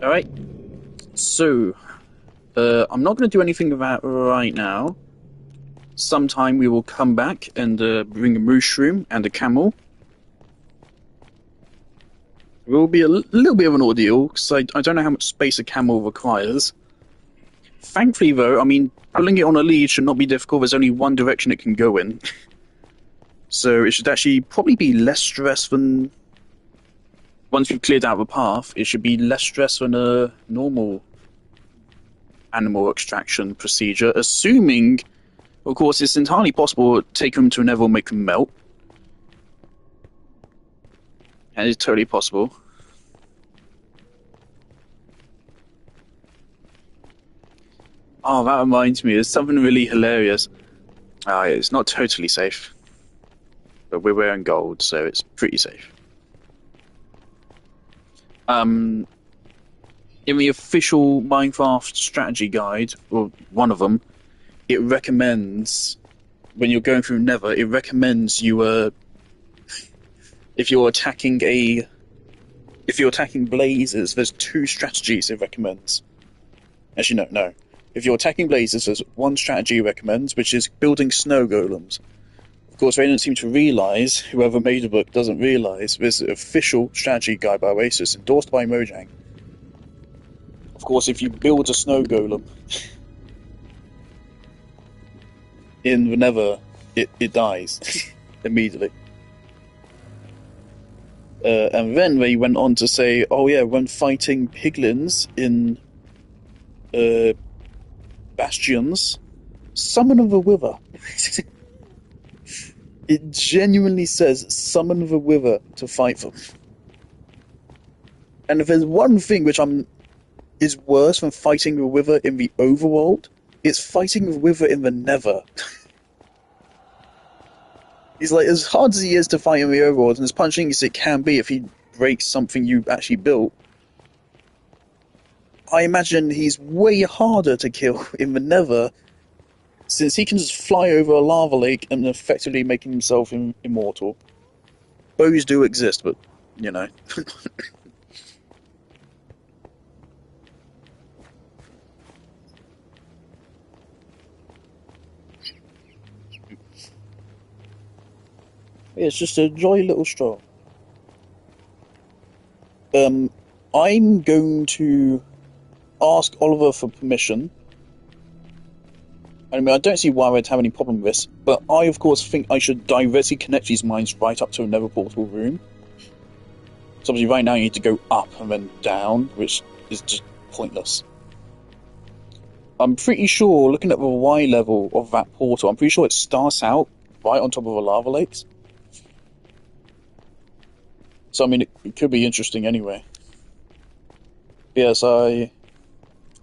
Alright, so, I'm not going to do anything with that right now. Sometime we will come back and bring a mushroom and a camel. It will be a little bit of an ordeal, because I don't know how much space a camel requires. Thankfully, though, I mean, pulling it on a lead should not be difficult. There's only one direction it can go in. So it should actually probably be less stress than... Once we've cleared out the path, it should be less stress than a normal animal extraction procedure, assuming, of course, it's entirely possible to take them to a Nether and make them melt. And it's totally possible. Oh, that reminds me, there's something really hilarious. It's not totally safe. But we're wearing gold, so it's pretty safe. In the official Minecraft strategy guide, or one of them, it recommends, when you're going through Nether, it recommends you, if you're attacking blazes, there's two strategies it recommends. Actually, no. If you're attacking blazes, there's one strategy it recommends, which is building snow golems. Of course, they don't seem to realise, whoever made the book doesn't realise, there's an official strategy guide by Oasis, endorsed by Mojang. Of course, if you build a snow golem in the Nether, it dies immediately. And then they went on to say, oh yeah, when fighting piglins in bastions, summon the Wither. It genuinely says summon the Wither to fight them. And if there's one thing which is worse than fighting the Wither in the overworld, it's fighting the Wither in the Nether. He's like, as hard as he is to fight in the overworld, and as punching as it can be if he breaks something you actually built, I imagine he's way harder to kill in the Nether, since he can just fly over a lava lake and effectively make himself immortal. Bows do exist, but, you know. It's just a jolly little stroll. I'm going to ask Oliver for permission. I mean, I don't see why we'd have any problem with this, but I, of course, think I should directly connect these mines right up to a Nether portal room. So obviously right now you need to go up and then down, which is just pointless. I'm pretty sure, looking at the Y level of that portal, I'm pretty sure it starts out right on top of the lava lakes. So, I mean, it could be interesting anyway. Yes, I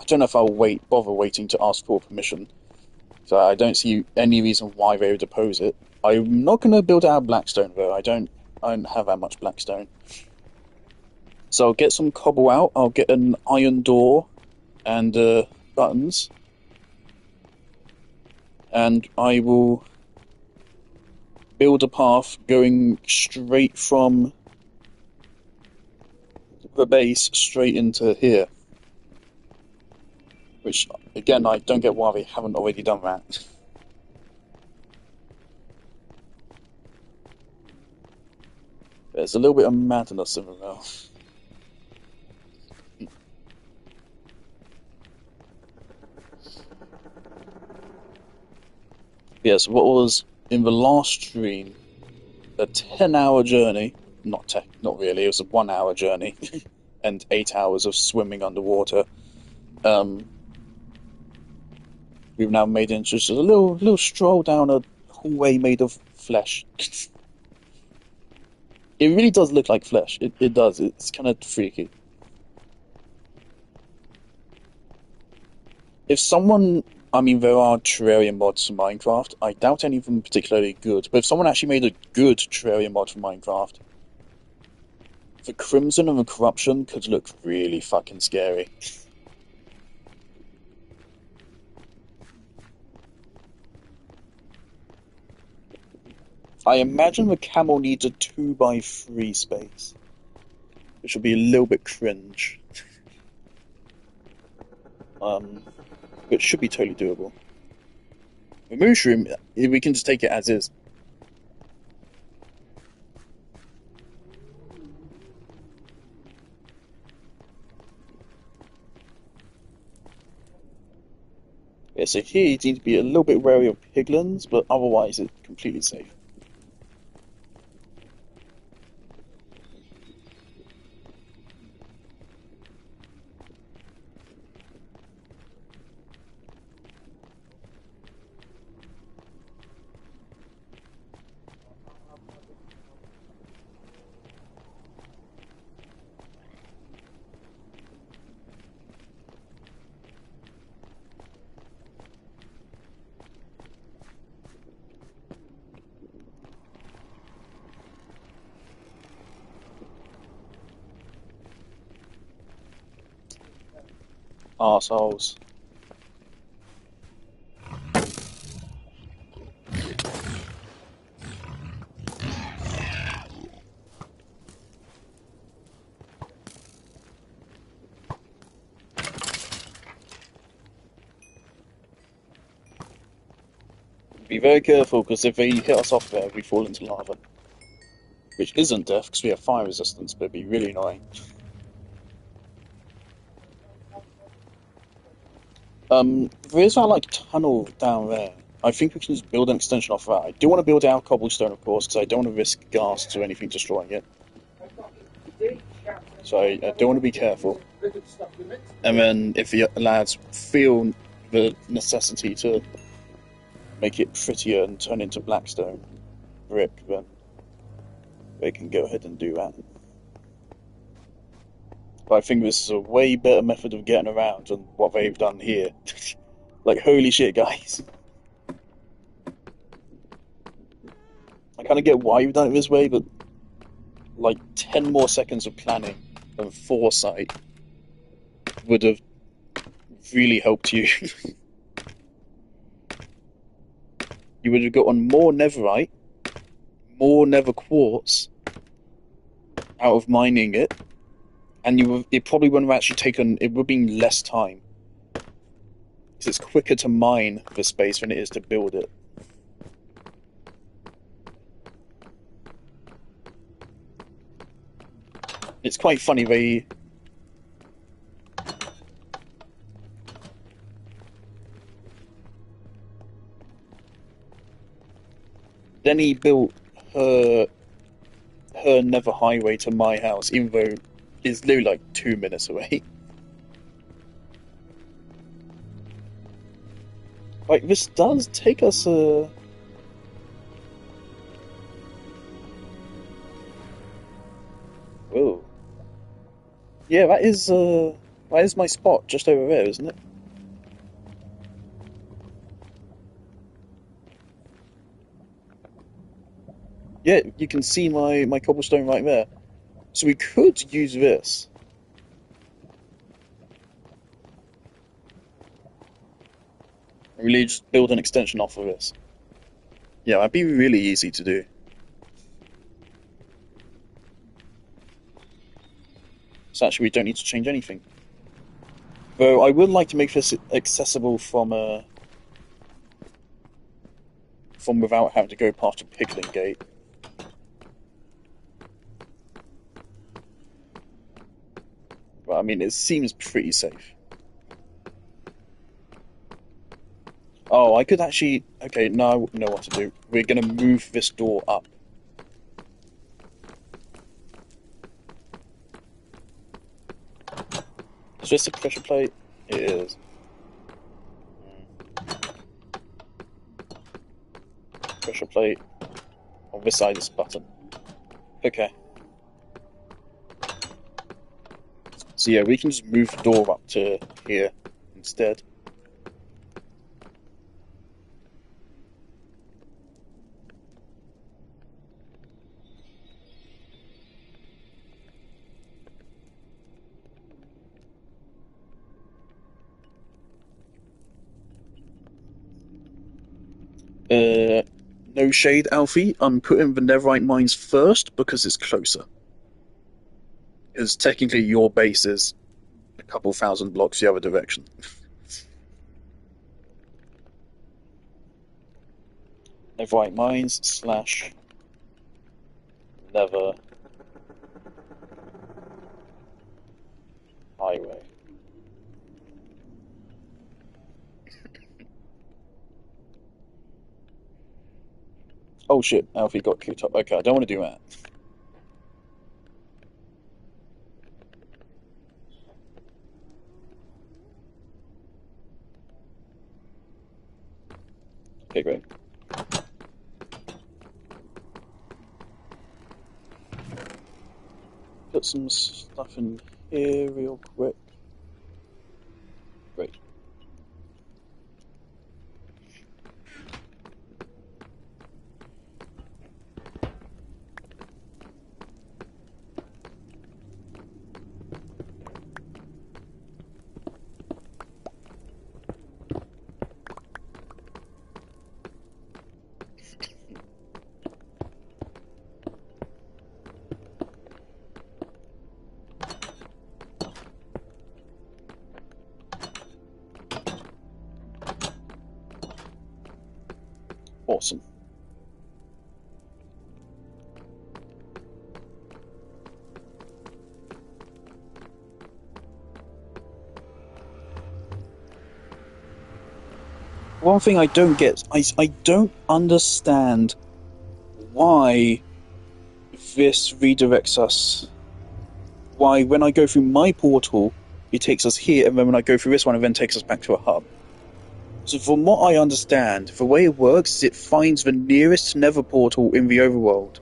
don't know if I'll bother waiting to ask for permission. So I don't see any reason why they would oppose it. I'm not going to build out blackstone, though. I don't have that much blackstone. So I'll get some cobble out, I'll get an iron door and buttons. And I will build a path going straight from the base straight into here. Which, again, I don't get why they haven't already done that. There's a little bit of madness in there. Yes, what was in the last stream a 10-hour journey, not really, it was a 1-hour journey, and 8 hours of swimming underwater. We've now made it just a little stroll down a hallway made of flesh. It really does look like flesh. It does. It's kind of freaky. If someone... I mean, there are Terraria mods for Minecraft. I doubt any of them particularly good. But if someone actually made a good Terraria mod for Minecraft, the Crimson and the Corruption could look really fucking scary. I imagine the camel needs a 2x3 space, which would be a little bit cringe. Which should be totally doable. The mushroom, we can just take it as is. Yeah, so here you need to be a little bit wary of piglins, but otherwise it's completely safe. Arseholes. Be very careful, because if they hit us off there, we fall into lava. Which isn't death, because we have fire resistance, but it'd be really annoying. There is that, like, tunnel down there. I think we can just build an extension off that. I do want to build our cobblestone, of course, because I don't want to risk ghasts or anything destroying it. So I do want to be careful. And then if the lads feel the necessity to make it prettier and turn into blackstone brick, then they can go ahead and do that. But I think this is a way better method of getting around than what they've done here. Like, holy shit, guys. I kind of get why you've done it this way, but like 10 more seconds of planning and foresight would have really helped you. You would have gotten more netherite, more nether quartz out of mining it, and it probably wouldn't have actually taken, it would have been less time. Because it's quicker to mine the space than it is to build it. It's quite funny, Denny built her nether highway to my house, even though it's literally like 2 minutes away. Like, this does take us a... Whoa. Yeah, that is my spot just over there, isn't it? Yeah, you can see my cobblestone right there. So we could use this. And really just build an extension off of this. Yeah, that'd be really easy to do. So actually we don't need to change anything. Though I would like to make this accessible from without having to go past a piglin gate. But I mean, it seems pretty safe. Oh, I could actually... Okay, now I know what to do. We're going to move this door up. Is this a pressure plate? It is. Pressure plate on this side of this button. Okay. So yeah, we can just move the door up to here instead. No shade, Alfie. I'm putting the netherite mines first because it's closer. Because technically your base is a couple thousand blocks the other direction. Netherite mines / Nether highway. Oh shit, Alfie got queued up. Okay, I don't want to do that. Okay, great. Put some stuff in here real quick. Great. Awesome. One thing I don't get, I don't understand why this redirects us. Why, when I go through my portal, it takes us here, and then when I go through this one, it then takes us back to a hub. So from what I understand, the way it works is it finds the nearest nether portal in the overworld.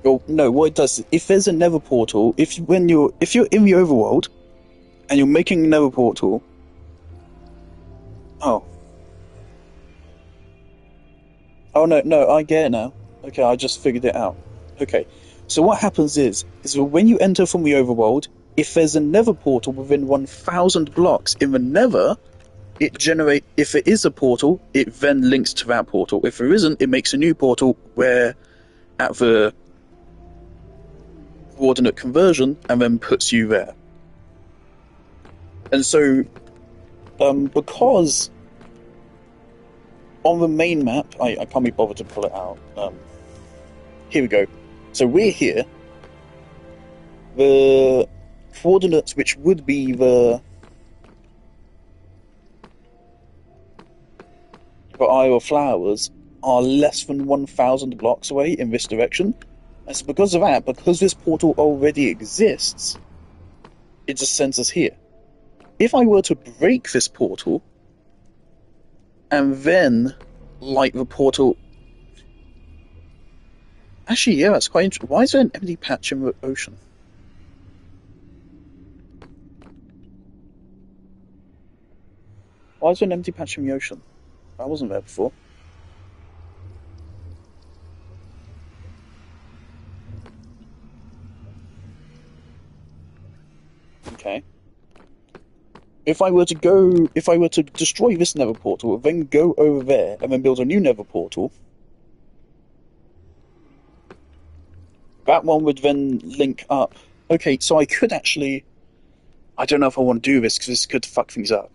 Well, no, what it does, if there's a nether portal, if you're in the overworld, and you're making a nether portal... Oh. Oh, no, I get it now. Okay, I just figured it out. Okay, so what happens is that when you enter from the overworld, if there's a nether portal within 1,000 blocks in the nether, if it is a portal, it then links to that portal. If there isn't, it makes a new portal where at the coordinate conversion and then puts you there. And so, because on the main map, I can't be bothered to pull it out. Here we go. So we're here. The coordinates, which would be the Isle of Flowers, are less than 1,000 blocks away in this direction. And so because of that, because this portal already exists, it just sends us here. If I were to break this portal, and then light the portal... Actually, yeah, that's quite interesting. Why is there an empty patch in the ocean? Why is there an empty patch in the ocean? I wasn't there before. Okay. If I were to destroy this nether portal, then go over there, and then build a new nether portal, that one would then link up. Okay, so I could actually... I don't know if I want to do this, because this could fuck things up.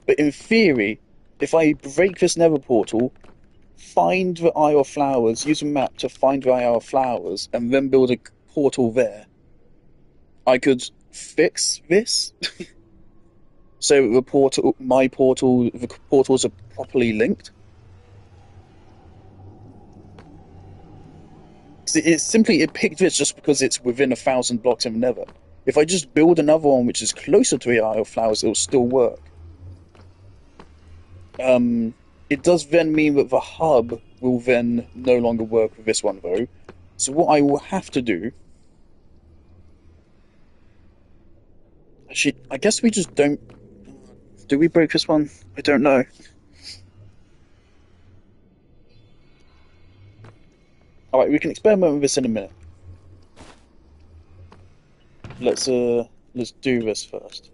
But in theory, if I break this nether portal, find the Isle of Flowers, use a map to find the Isle of Flowers, and then build a portal there, I could fix this. So the portals are properly linked. It picked this just because it's within 1,000 blocks of Nether. If I just build another one which is closer to the Isle of Flowers, it'll still work. It does then mean that the hub will then no longer work with this one, though. So what I will have to do... Actually, I guess we just don't... Do we break this one? I don't know. Alright, we can experiment with this in a minute. Let's do this first.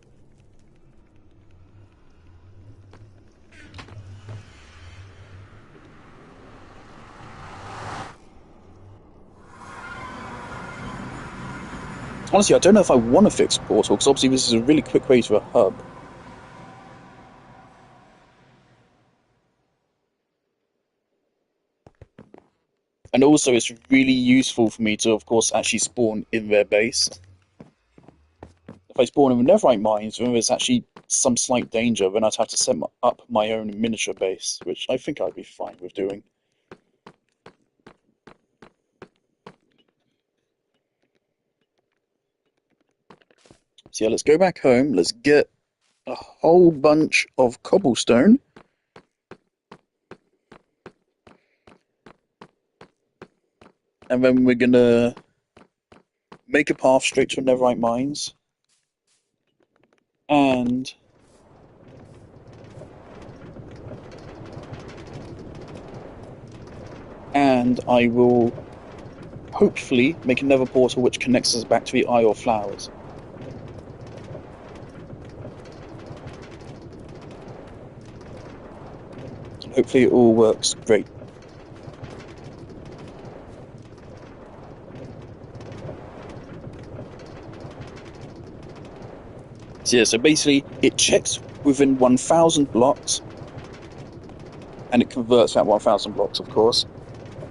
Honestly, I don't know if I want to fix a portal, because obviously this is a really quick way to a hub. And also, it's really useful for me to, of course, actually spawn in their base. If I spawn in Netherite mines, then there's actually some slight danger, then I'd have to set up my own miniature base, which I think I'd be fine with doing. So yeah, let's go back home, let's get a whole bunch of cobblestone. And then we're gonna make a path straight to Netherite mines. And I will hopefully make another portal which connects us back to the Isle of Flowers. And hopefully it all works great. So yeah, so basically it checks within 1,000 blocks and it converts that 1,000 blocks, of course.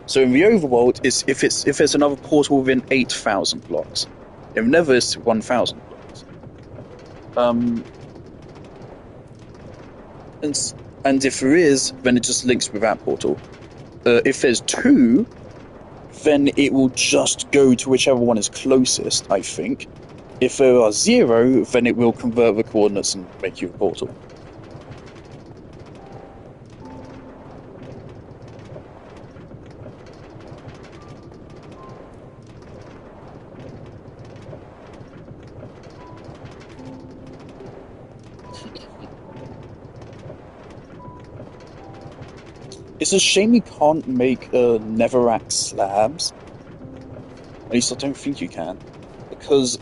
So in the overworld, is if it's another portal within 8,000 blocks. In Nether, it's 1,000 blocks. And if there is, then it just links with that portal. If there's two, then it will just go to whichever one is closest, I think. If there are zero, then it will convert the coordinates and make you a portal. It's a shame you can't make netherrack slabs. At least I don't think you can. Because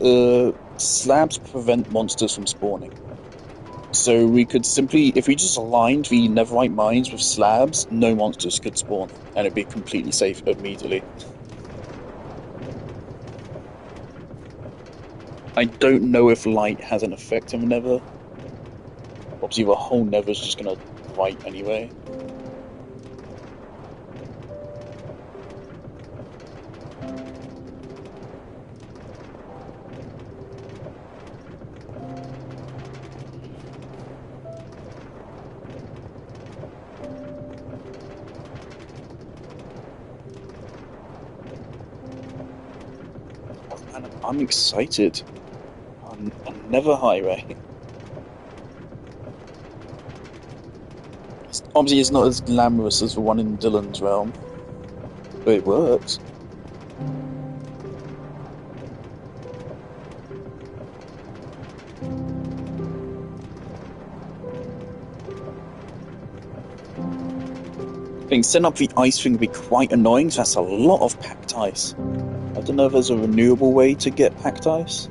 slabs prevent monsters from spawning. So we could simply, if we just aligned the netherite mines with slabs, no monsters could spawn, and it'd be completely safe immediately. I don't know if light has an effect on the nether. Obviously, the whole nether's just gonna bright anyway. Oh man, I'm excited. A nether highway. Obviously, it's not as glamorous as the one in Dylan's realm, but it works. I think setting up the ice thing would be quite annoying, so that's a lot of packed ice. I don't know if there's a renewable way to get packed ice.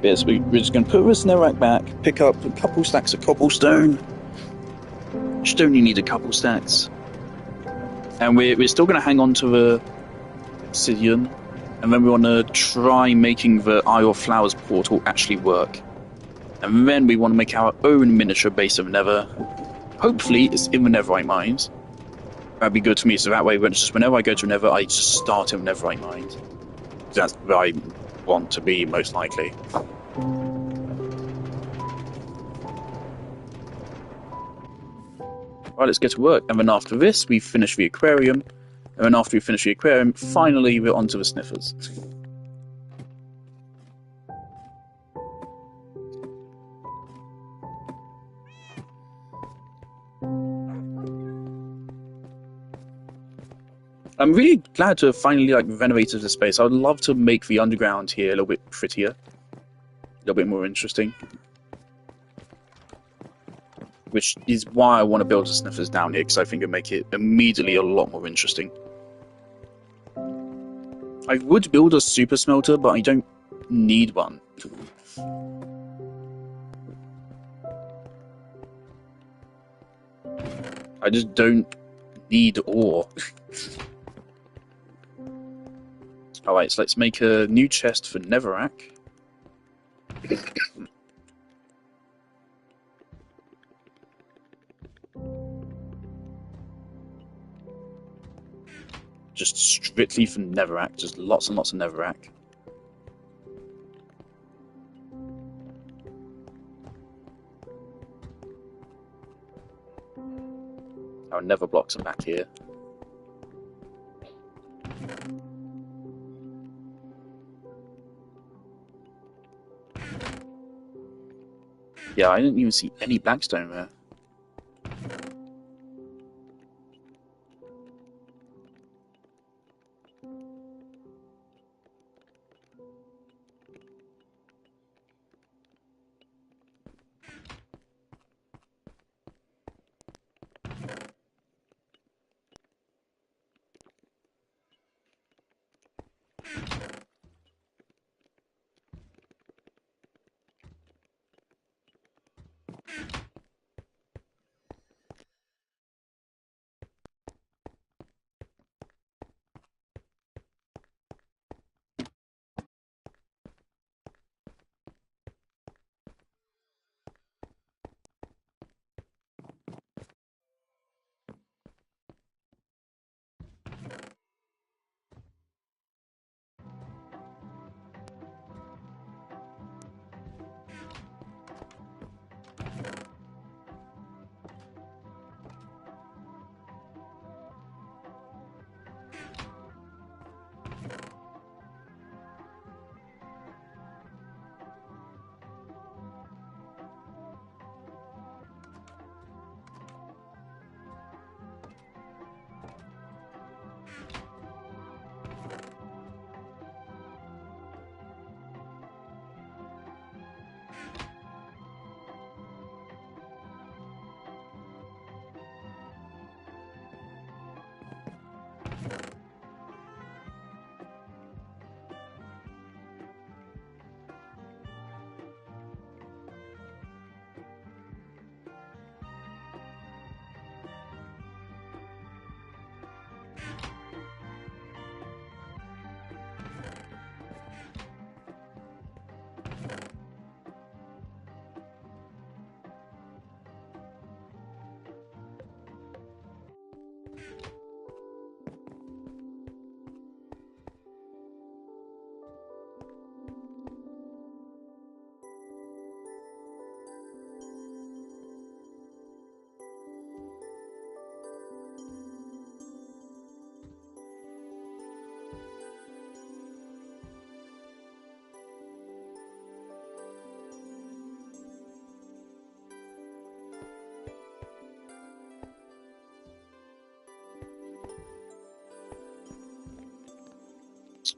Yes, we're just going to put this netherrack back, pick up a couple stacks of cobblestone. Just only need a couple stacks. And we're still going to hang on to the obsidian, and then we want to try making the Isle of Flowers portal actually work. And then we want to make our own miniature base of nether. Hopefully it's in the netherite mines. That'd be good to me, so that way whenever I go to nether, I just start in netherite mines. That's where I want to be, most likely. Right, let's get to work. And then after this, we finish the aquarium. And then after we finish the aquarium, finally we're onto the sniffers. I'm really glad to have finally renovated the space. I would love to make the underground here a little bit prettier, a little bit more interesting. Which is why I want to build the sniffers down here, because I think it'll make it immediately a lot more interesting. I would build a super smelter, but I don't need one. I just don't need ore. Alright, so let's make a new chest for Netherrack. Just strictly for netherrack, just lots and lots of netherrack. Our nether blocks are back here. Yeah, I didn't even see any blackstone there.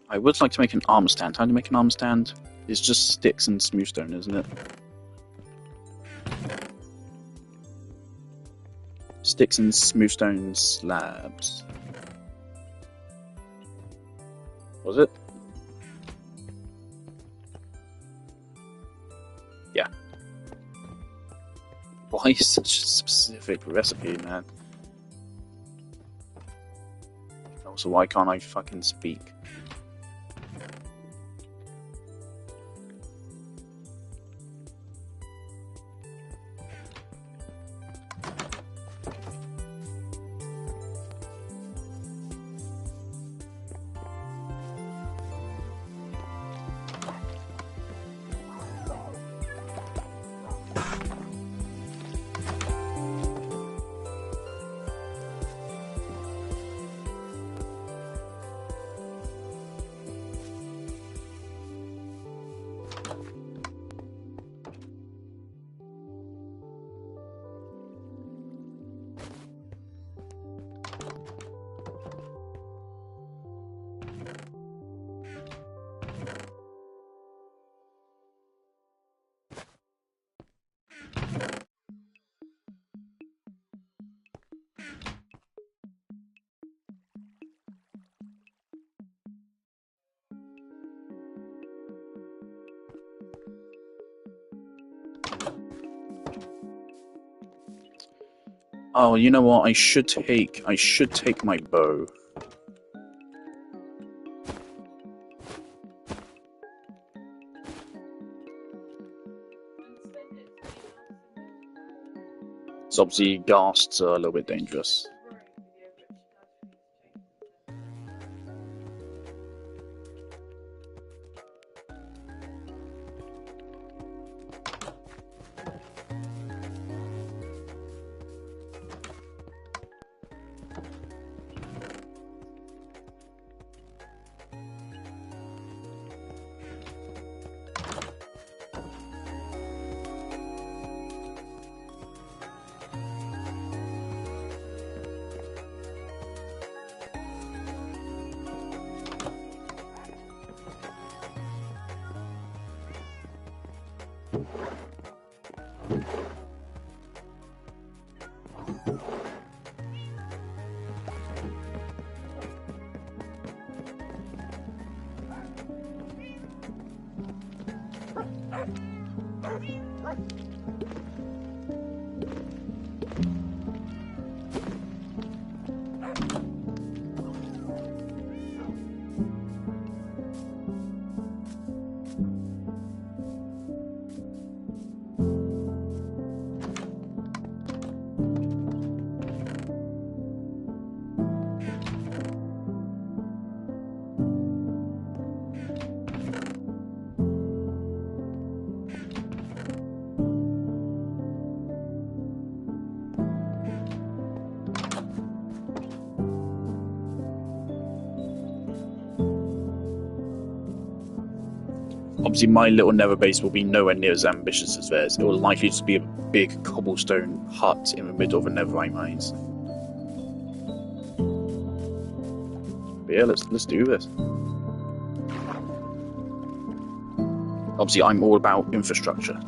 I would like to make an armor stand. How do you make an armor stand? It's just sticks and smooth stone, isn't it? Sticks and smooth stone slabs. Was it? Yeah. Why such a specific recipe, man? Also, why can't I fucking speak? Oh, you know what? I should take my bow. So obviously ghasts are a little bit dangerous. Obviously, my little nether base will be nowhere near as ambitious as theirs. It will likely just be a big cobblestone hut in the middle of a netherite mines. But yeah, let's do this. Obviously, I'm all about infrastructure.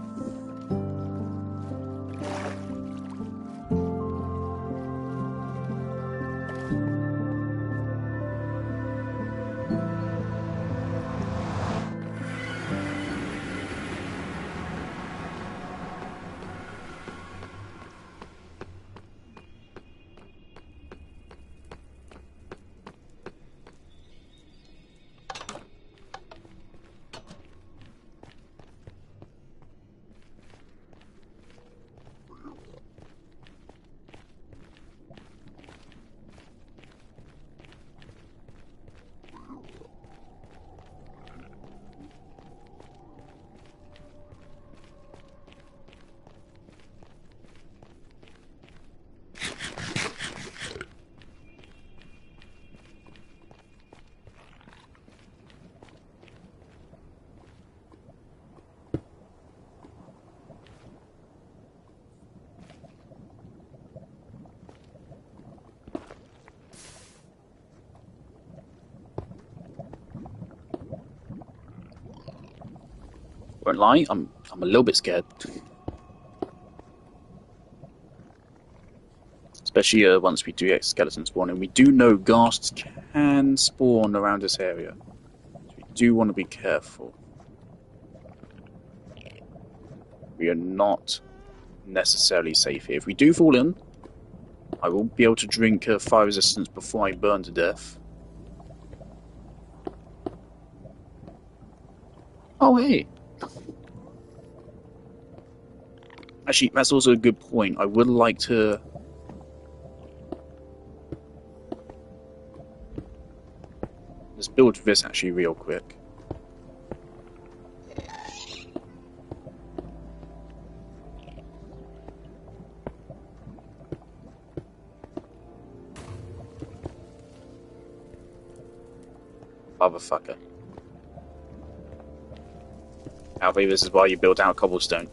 Won't lie, I'm a little bit scared. Especially once we do get skeleton spawning. We do know ghasts can spawn around this area. So we do want to be careful. We are not necessarily safe here. If we do fall in, I will be able to drink fire resistance before I burn to death. Oh, hey! Actually, that's also a good point. I would like to... Let's build this actually real quick. Motherfucker. Alfie, this is why you build out cobblestone.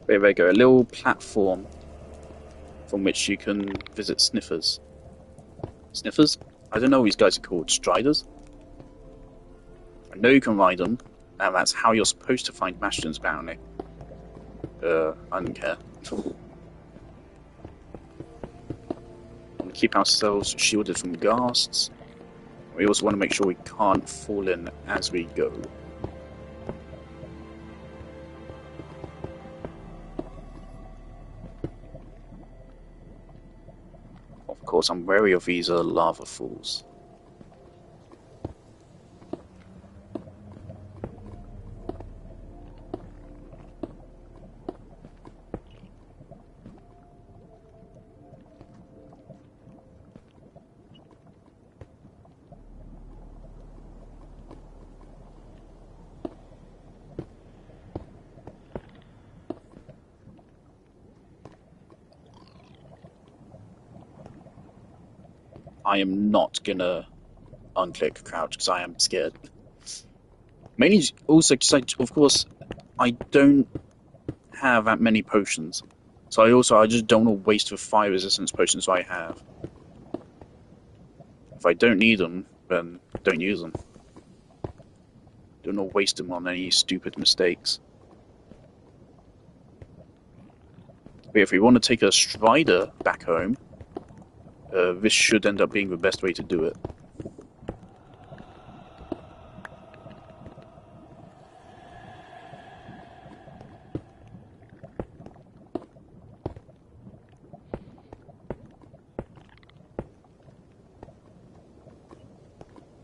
There we go, a little platform from which you can visit sniffers. Sniffers? I don't know what these guys are called. Striders? I know you can ride them, and that's how you're supposed to find bastions, apparently. I don't care. Want to keep ourselves shielded from ghasts. We also want to make sure we can't fall in as we go. Of course, I'm wary of these lava falls. I am not gonna unclick crouch because I am scared. Mainly also because of course, I don't have that many potions. So I just don't want to waste the fire resistance potions I have. If I don't need them, then don't use them. Don't want to waste them on any stupid mistakes. But if we want to take a Strider back home, this should end up being the best way to do it.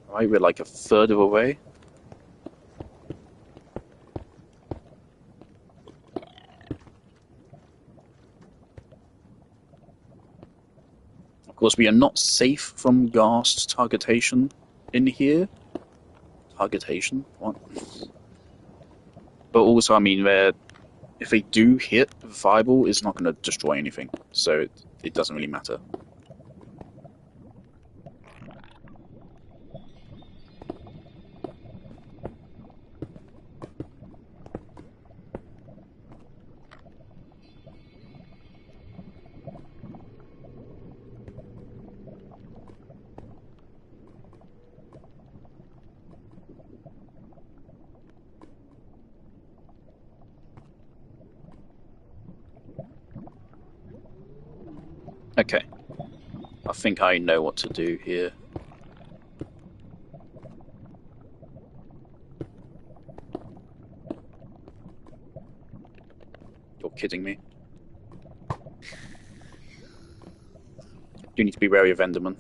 Right, we're like a third of the way. Of course, we are not safe from ghast targetation in here. Targetation? What? But also, I mean, if they do hit, Fireball is not going to destroy anything, so it doesn't really matter. Okay. I think I know what to do here. You're kidding me. You need to be wary of Enderman.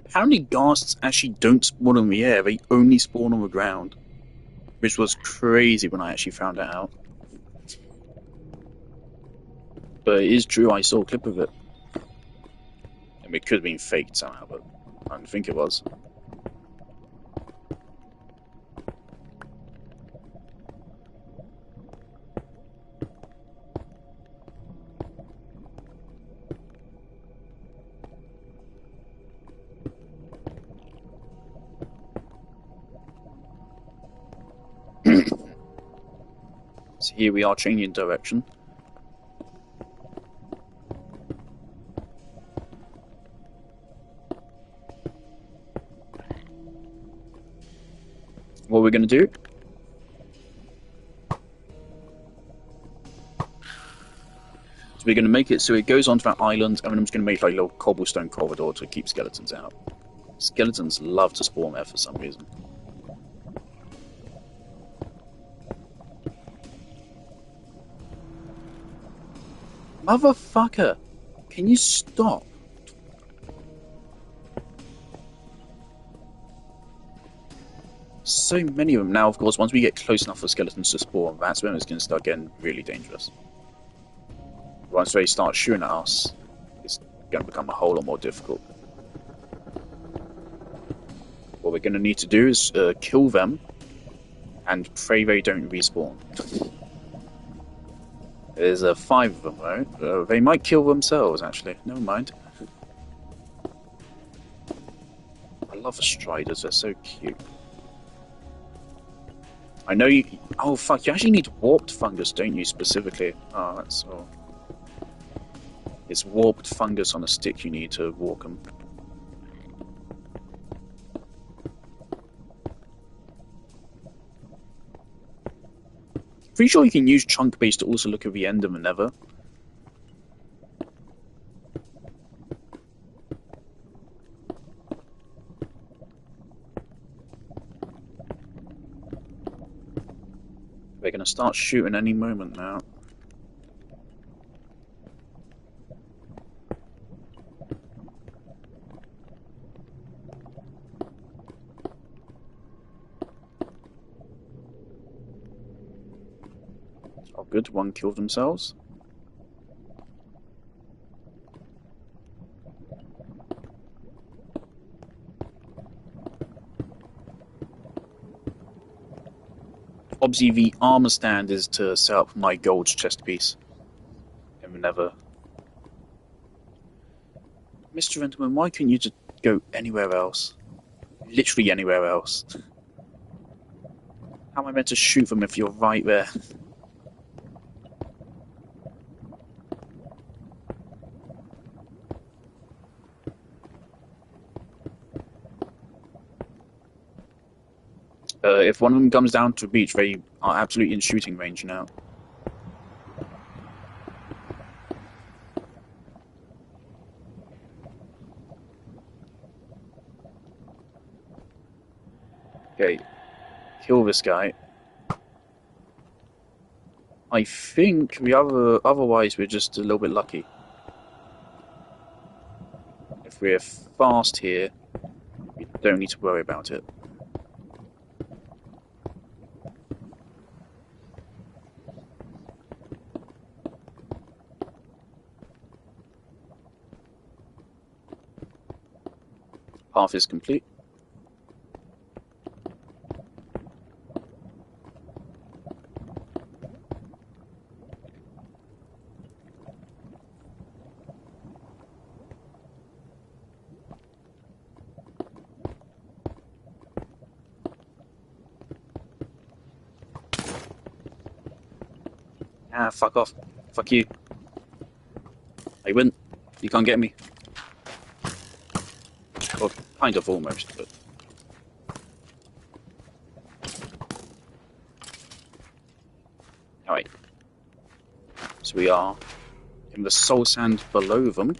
Apparently ghasts actually don't spawn in the air, they only spawn on the ground. Which was crazy when I actually found that out. But it is true, I saw a clip of it. I mean, it could have been faked somehow, but I don't think it was. So here we are changing direction. What we're going to do? So we're going to make it so it goes onto that island, and then I'm just going to make like a little cobblestone corridor to keep skeletons out. Skeletons love to spawn there for some reason. Motherfucker! Can you stop? So many of them. Now, of course, once we get close enough for skeletons to spawn, that's when it's going to start getting really dangerous. Once they start shooting at us, it's going to become a whole lot more difficult. What we're going to need to do is kill them and pray they don't respawn. There's 5 of them, right? They might kill themselves, actually. Never mind. I love the Striders, they're so cute. I know you... Oh, fuck, you actually need warped fungus, don't you, specifically? Oh, that's all. It's warped fungus on a stick you need to walk them. Pretty sure you can use chunk base to also look at the end of the nether. They're going to start shooting any moment now. Oh, good. One killed themselves. Obviously, the armor stand is to set up my gold chest piece. In the nether. Mr. Enderman, why couldn't you just go anywhere else? Literally anywhere else. How am I meant to shoot them if you're right there? If one of them comes down to the beach, they are absolutely in shooting range now. Okay, kill this guy. I think otherwise we're just a little bit lucky. If we're fast here, we don't need to worry about it. Path is complete. Ah, fuck off. Fuck you. I win. You can't get me. Well, kind of almost, but... Alright. So we are in the soul sand below them.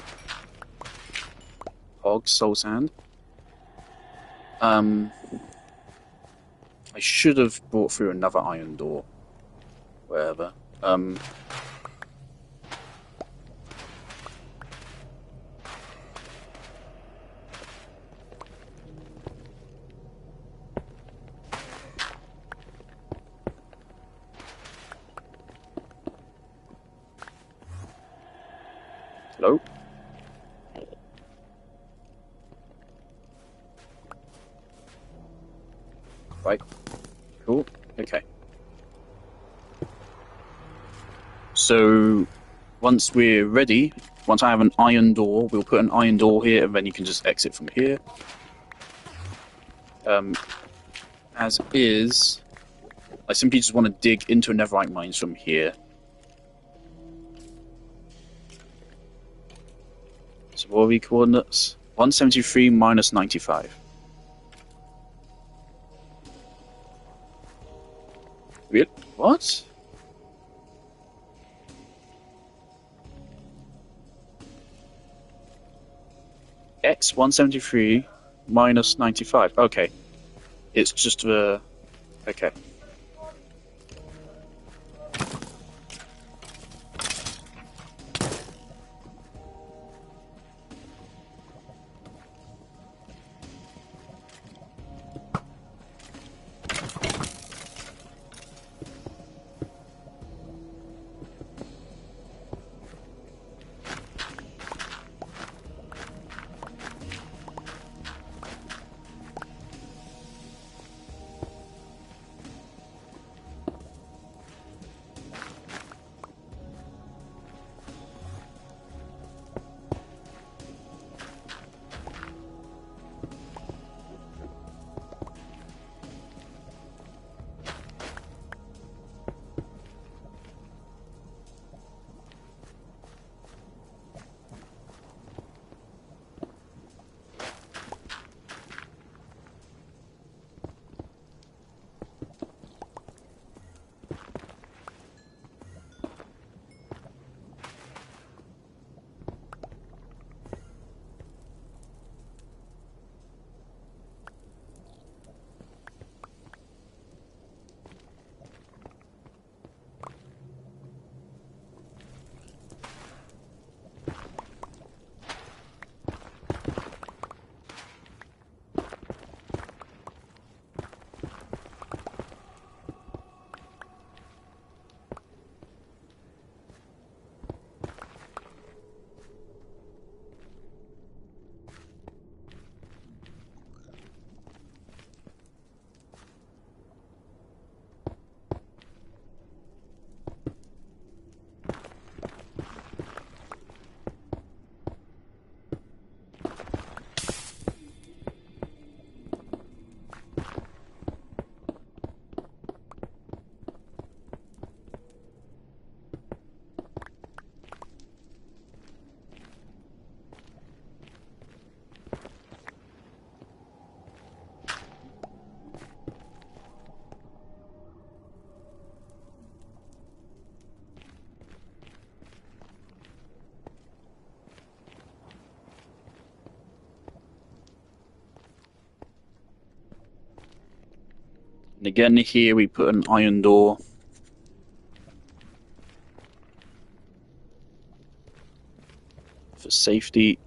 Hog, soul sand. I should have brought through another iron door. Wherever. Hello? Right. Cool. Okay. So, once we're ready, once I have an iron door, we'll put an iron door here, and then you can just exit from here. As is, I simply just want to dig into a netherite mines from here. So what are the coordinates? 173 minus 95. Really? What? X 173 minus 95. Okay. It's just the... Okay. And again, here we put an iron door. safety.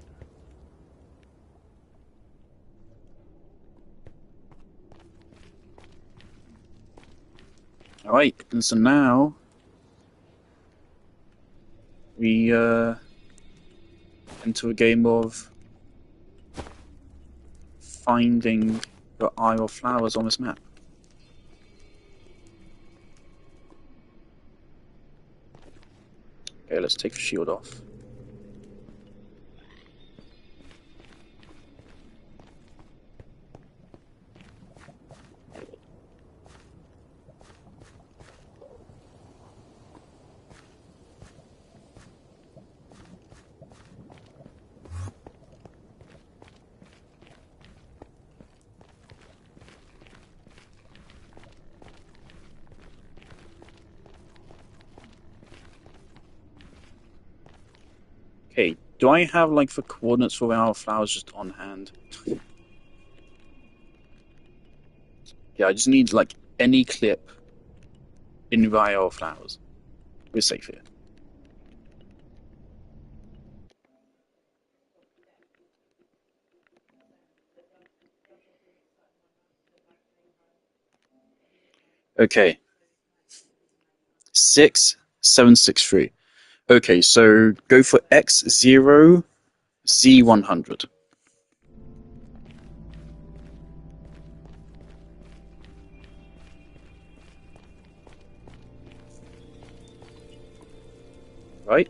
Alright, and so now we into a game of finding the Isle of Flowers on this map. Okay, let's take the shield off. Okay, do I have like the coordinates for our flowers just on hand? Yeah, I just need like any clip in the Isle of Flowers. We're safe here. Okay. 6763. Okay, so go for X0 Z100. Right?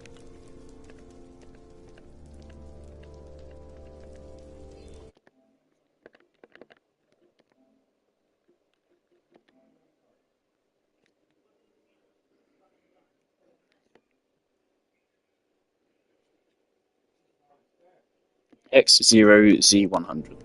X0 Z100.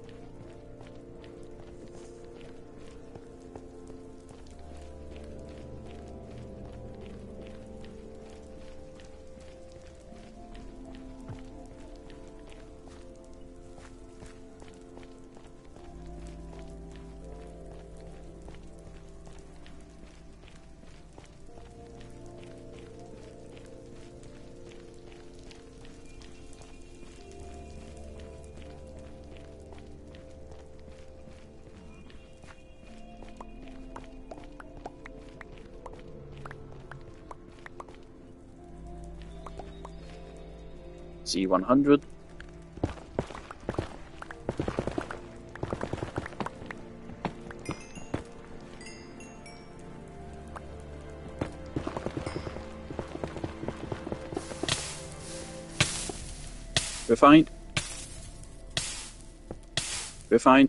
Z100. We're fine. We're fine.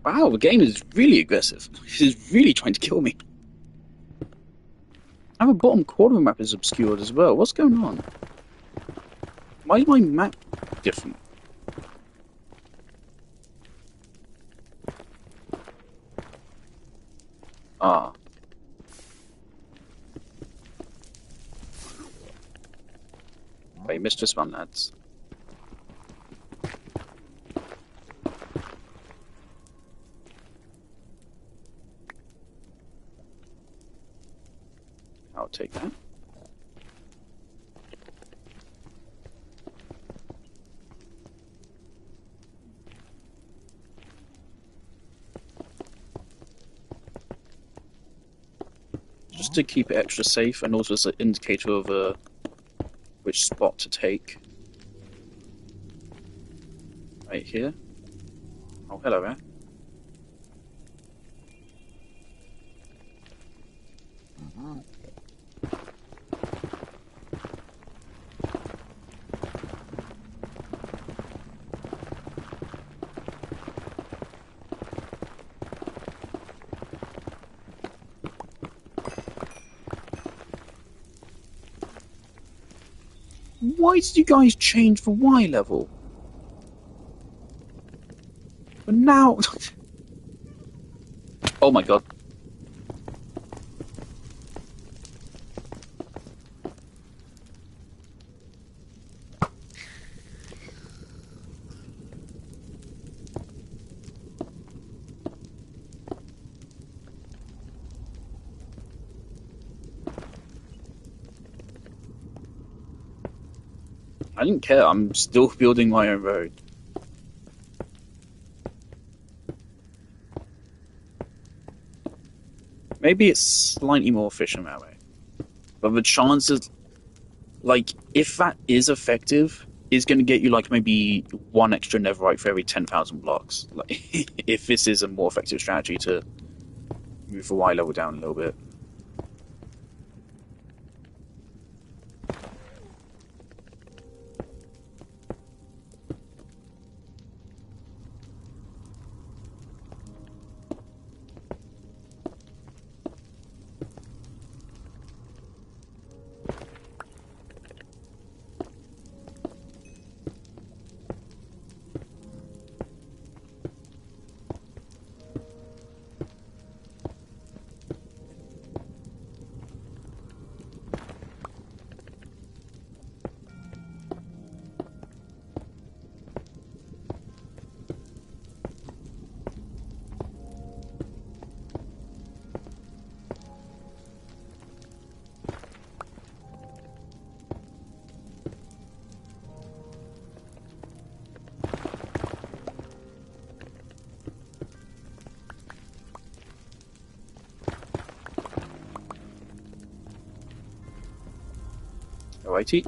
Wow, the game is really aggressive. It is really trying to kill me. And the bottom corner map is obscured as well. What's going on? Why is my map different? Ah. Wait, missed this one, lads. I'll take that. Just to keep it extra safe, and also as an indicator of which spot to take. Right here. Oh, hello there. Why did you guys change the Y level? But now... Oh my god. I didn't care. I'm still building my own road. Maybe it's slightly more efficient that way. But the chances, like, if that is effective, is going to get you, like, maybe one extra netherite for every 10,000 blocks. Like, if this is a more effective strategy to move the Y level down a little bit. Alrighty.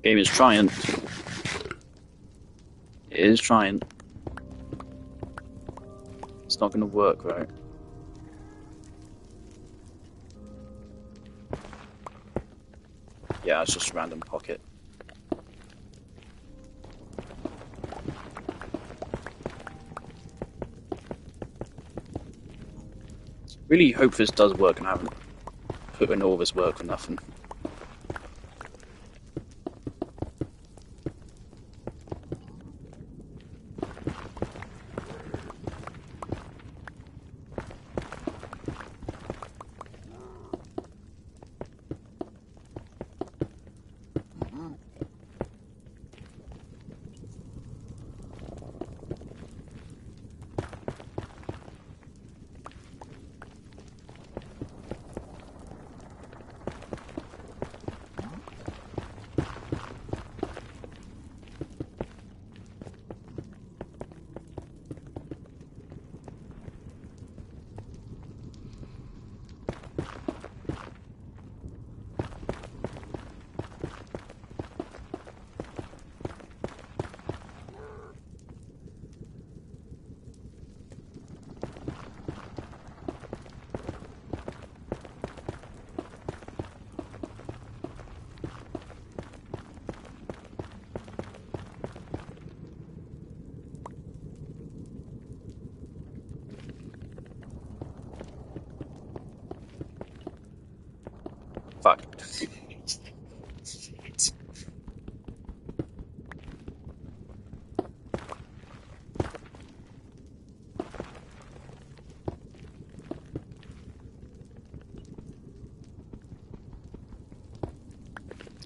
Game is trying. It is trying. It's not going to work, right? Yeah, it's just a random pocket. Really hope this does work and I haven't put in all this work for nothing. Fuck.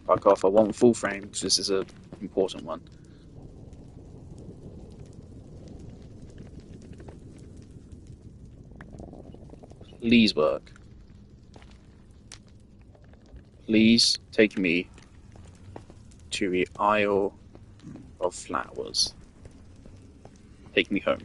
Fuck off, I want full frame, because this is a important one. Please work. Please take me to the Isle of Flowers. Take me home.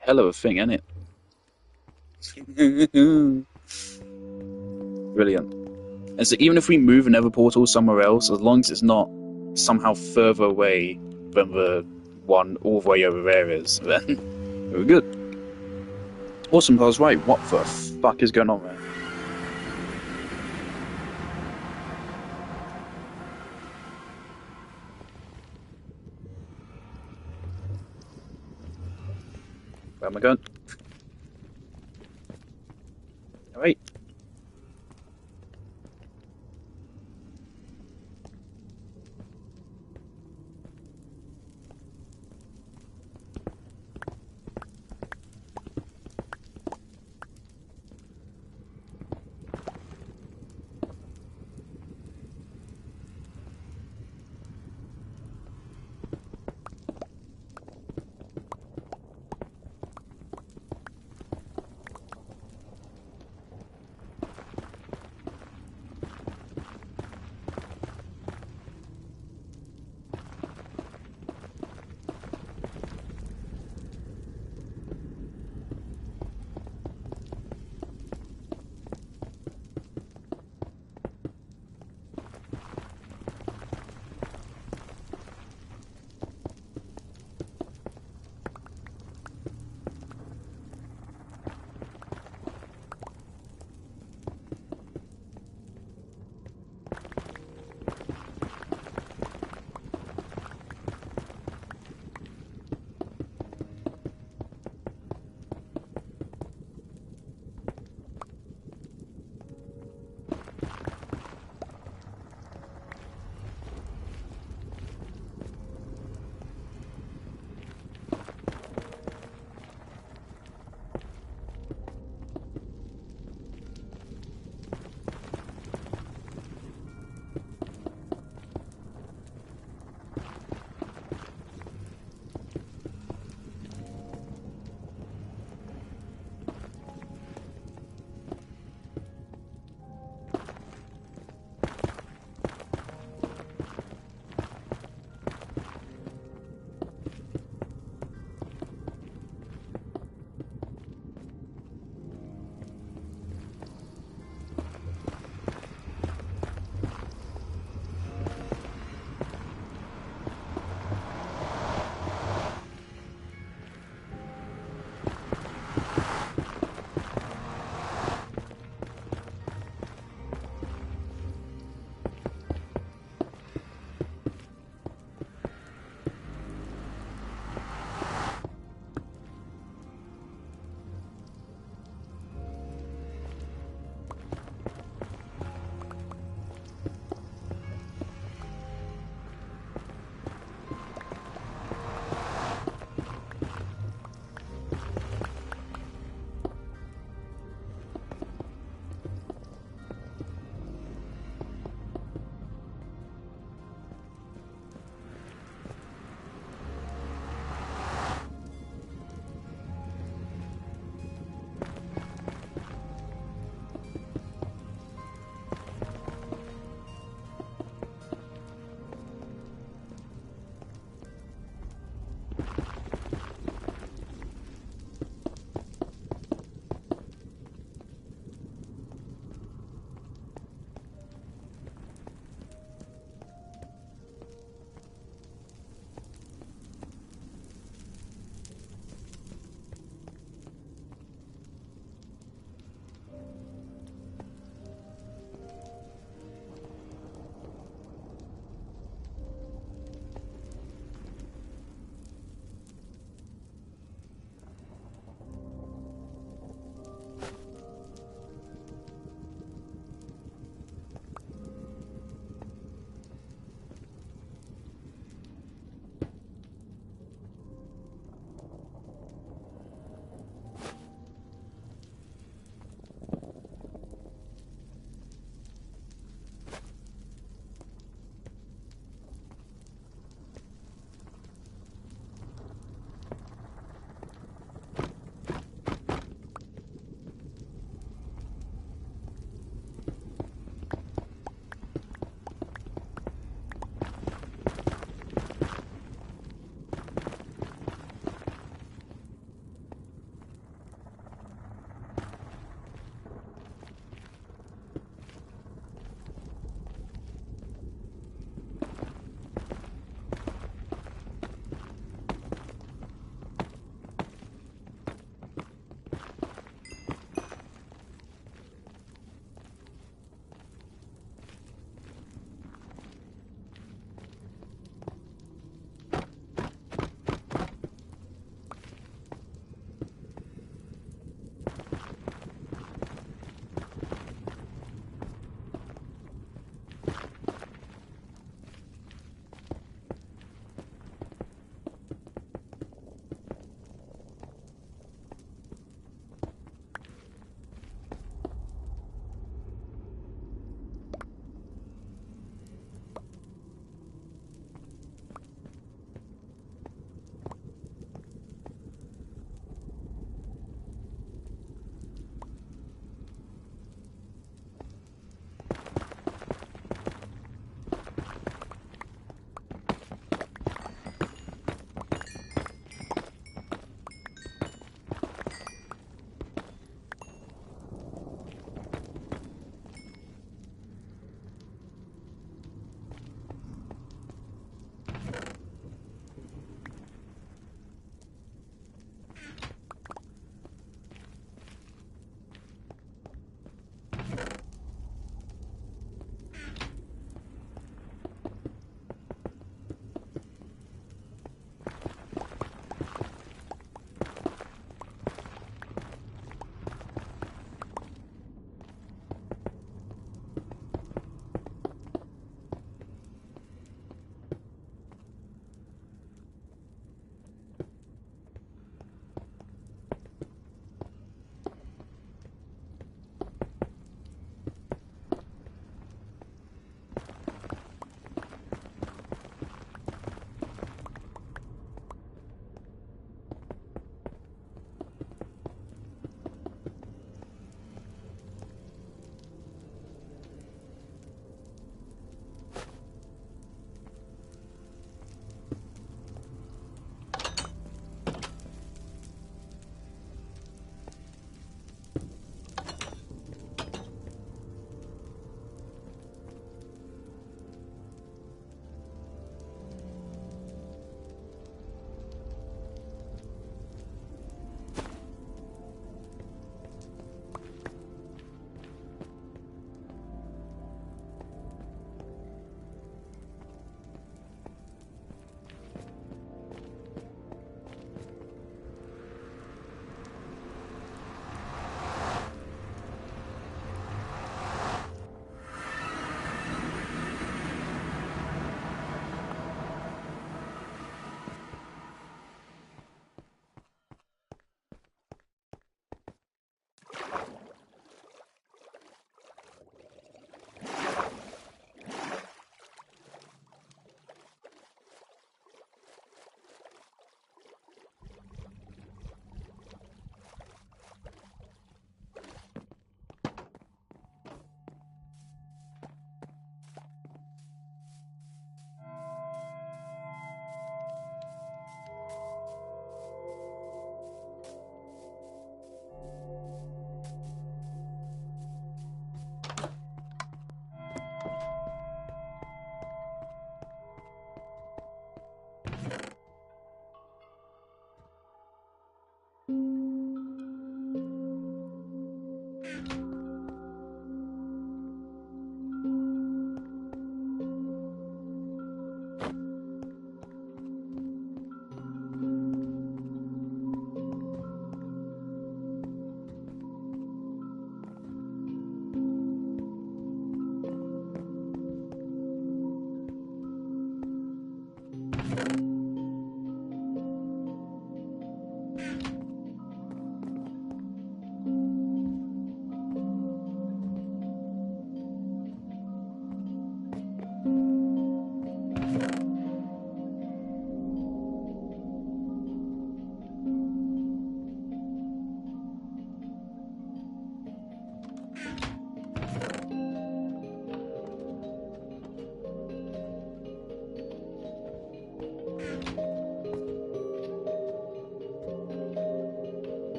Hell of a thing, ain't it? Brilliant. And so even if we move another portal somewhere else, as long as it's not somehow further away than the one all the way over there is, then we're good. Awesome, I was right. What the fuck is going on there? Where am I going? Alright.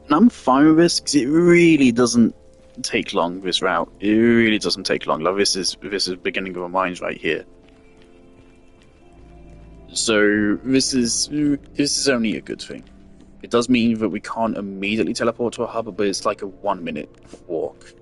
And I'm fine with this because it really doesn't take long. This route, it really doesn't take long. Like this is beginning of a mines right here. So this is only a good thing. It does mean that we can't immediately teleport to a hub, but it's like a 1 minute walk.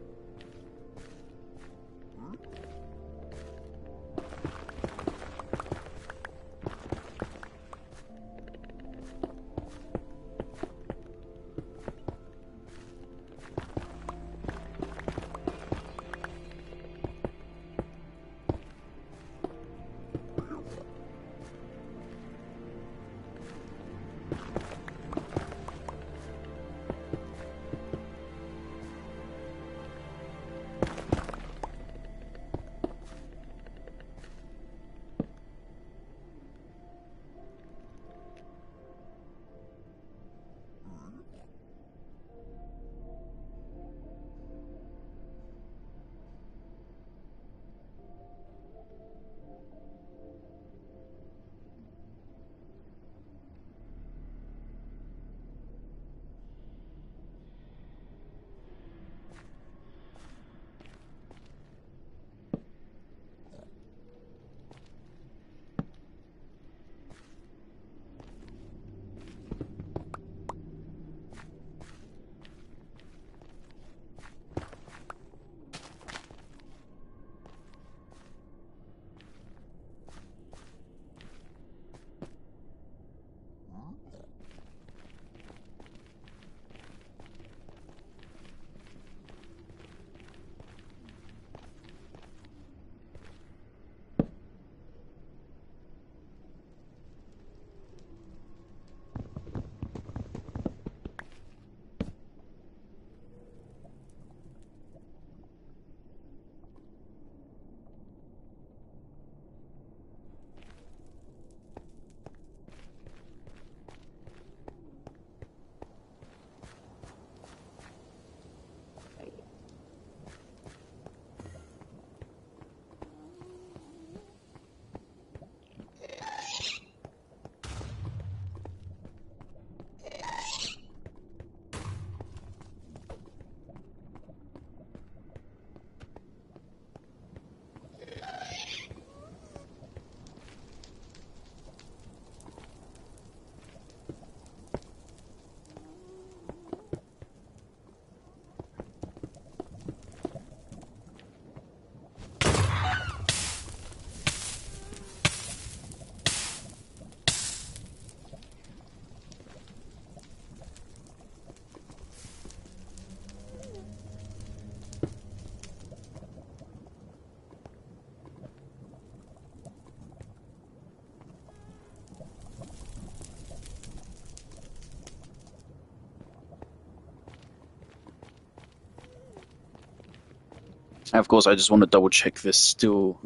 And of course, I just want to double check this still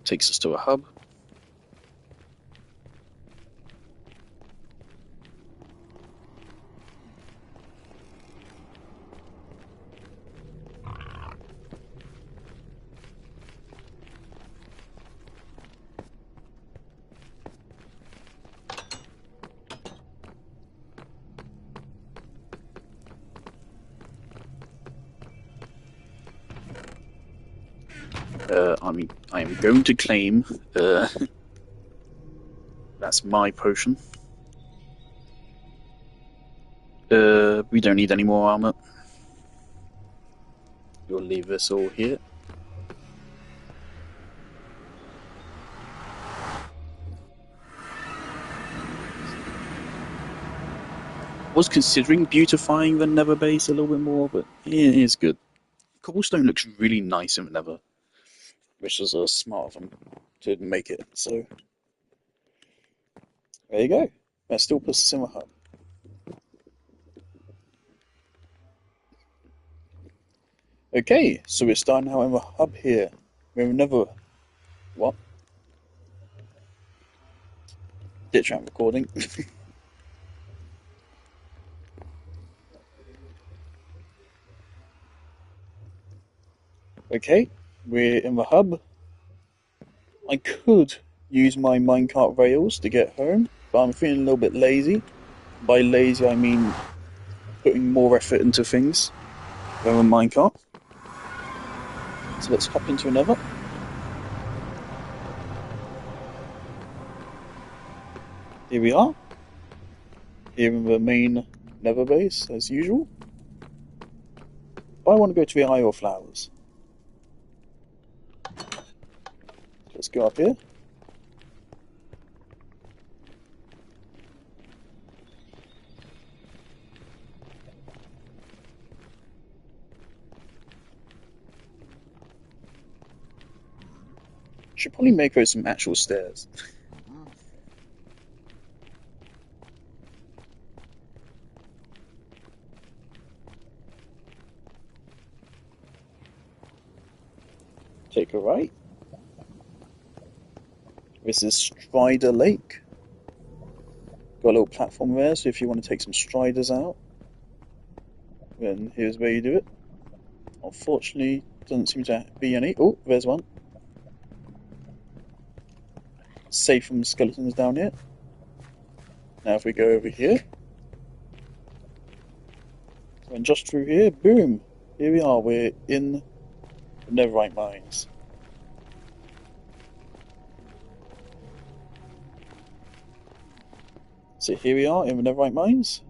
takes us to a hub. I am going to claim that's my potion. We don't need any more armor. We'll leave this all here. Was considering beautifying the nether base a little bit more, but it is good. Cobblestone looks really nice in the nether, which was smart of them to make it. So there you go. That still puts us in the hub. Okay, so we're starting out in the hub here. We're never what? Ditch out recording. Okay, we're in the hub. I could use my minecart rails to get home, but I'm feeling a little bit lazy. By lazy, I mean putting more effort into things than a minecart. So let's hop into another. Here we are. Here in the main nether base, as usual. But I want to go to the Isle of Flowers. Let's go up here. Should probably make those some actual stairs. Take a right. This is Strider Lake. Got a little platform there, so if you want to take some striders out, then here's where you do it. Unfortunately, doesn't seem to be any. Oh, there's one. Safe from skeletons down here. Now if we go over here, and just through here, boom! Here we are, we're in the Netherite mines. So here we are in the Netherite mines.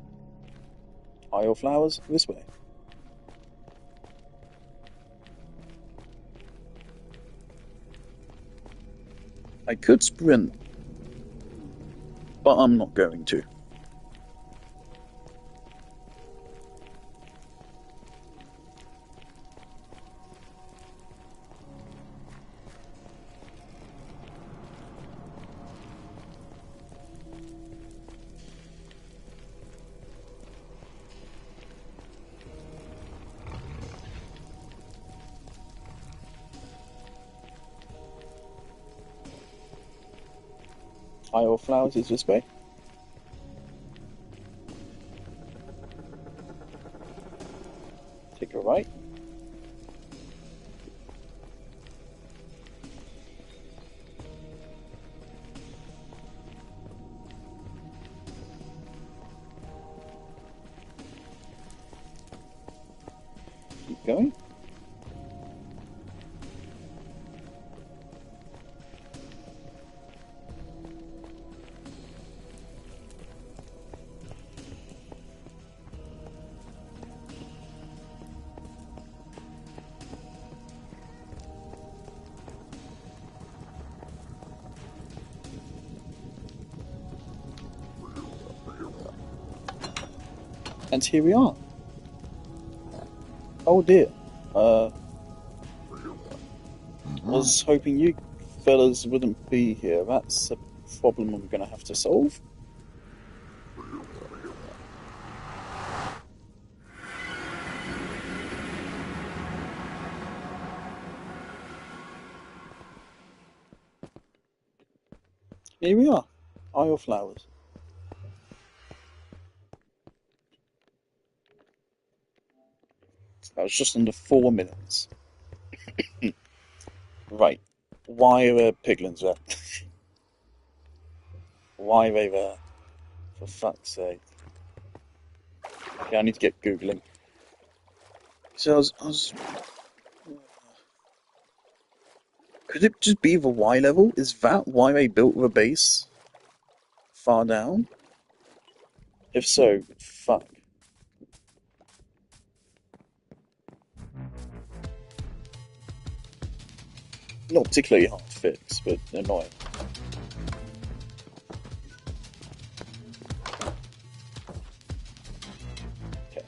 Isle of Flowers, this way. I could sprint, but I'm not going to. Isle of Flowers is this way. Take a right. Keep going. And here we are. Oh dear. Was hoping you fellas wouldn't be here. That's a problem I'm gonna have to solve. Here we are. Isle of Flowers. That was just under 4 minutes. Right. Why are there piglins there? Why are they there? For fuck's sake. Okay, I need to get Googling. So I was Could it just be the Y level? Is that why they built the base far down? If so, fuck. Not particularly hard to fix, but annoying. Okay.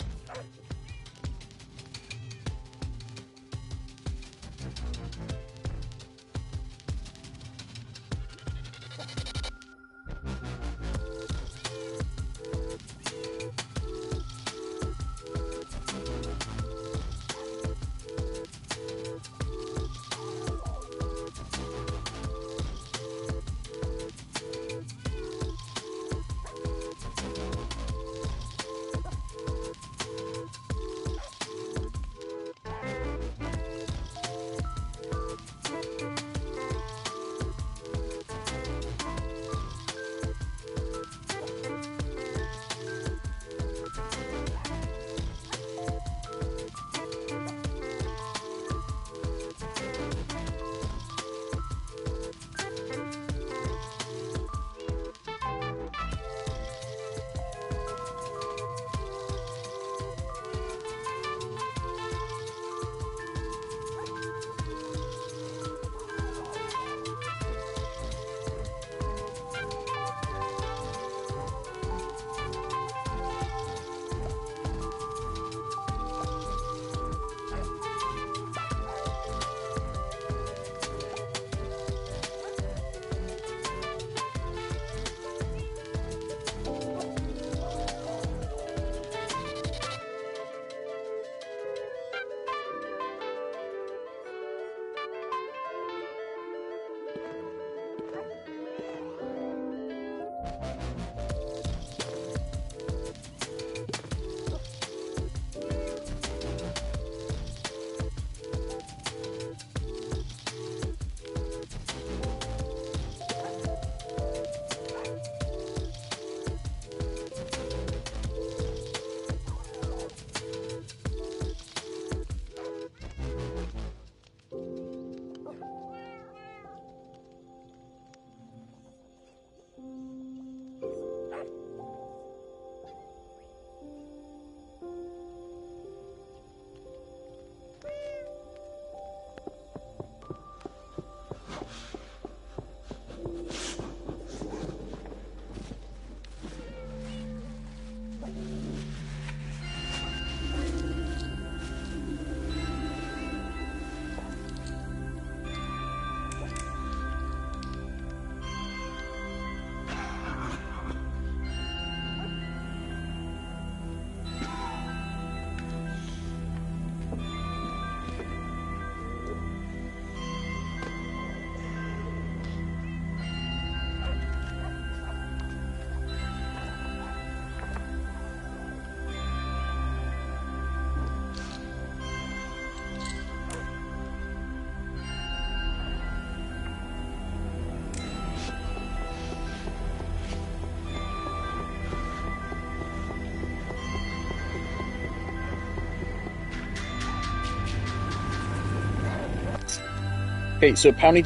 Okay, so apparently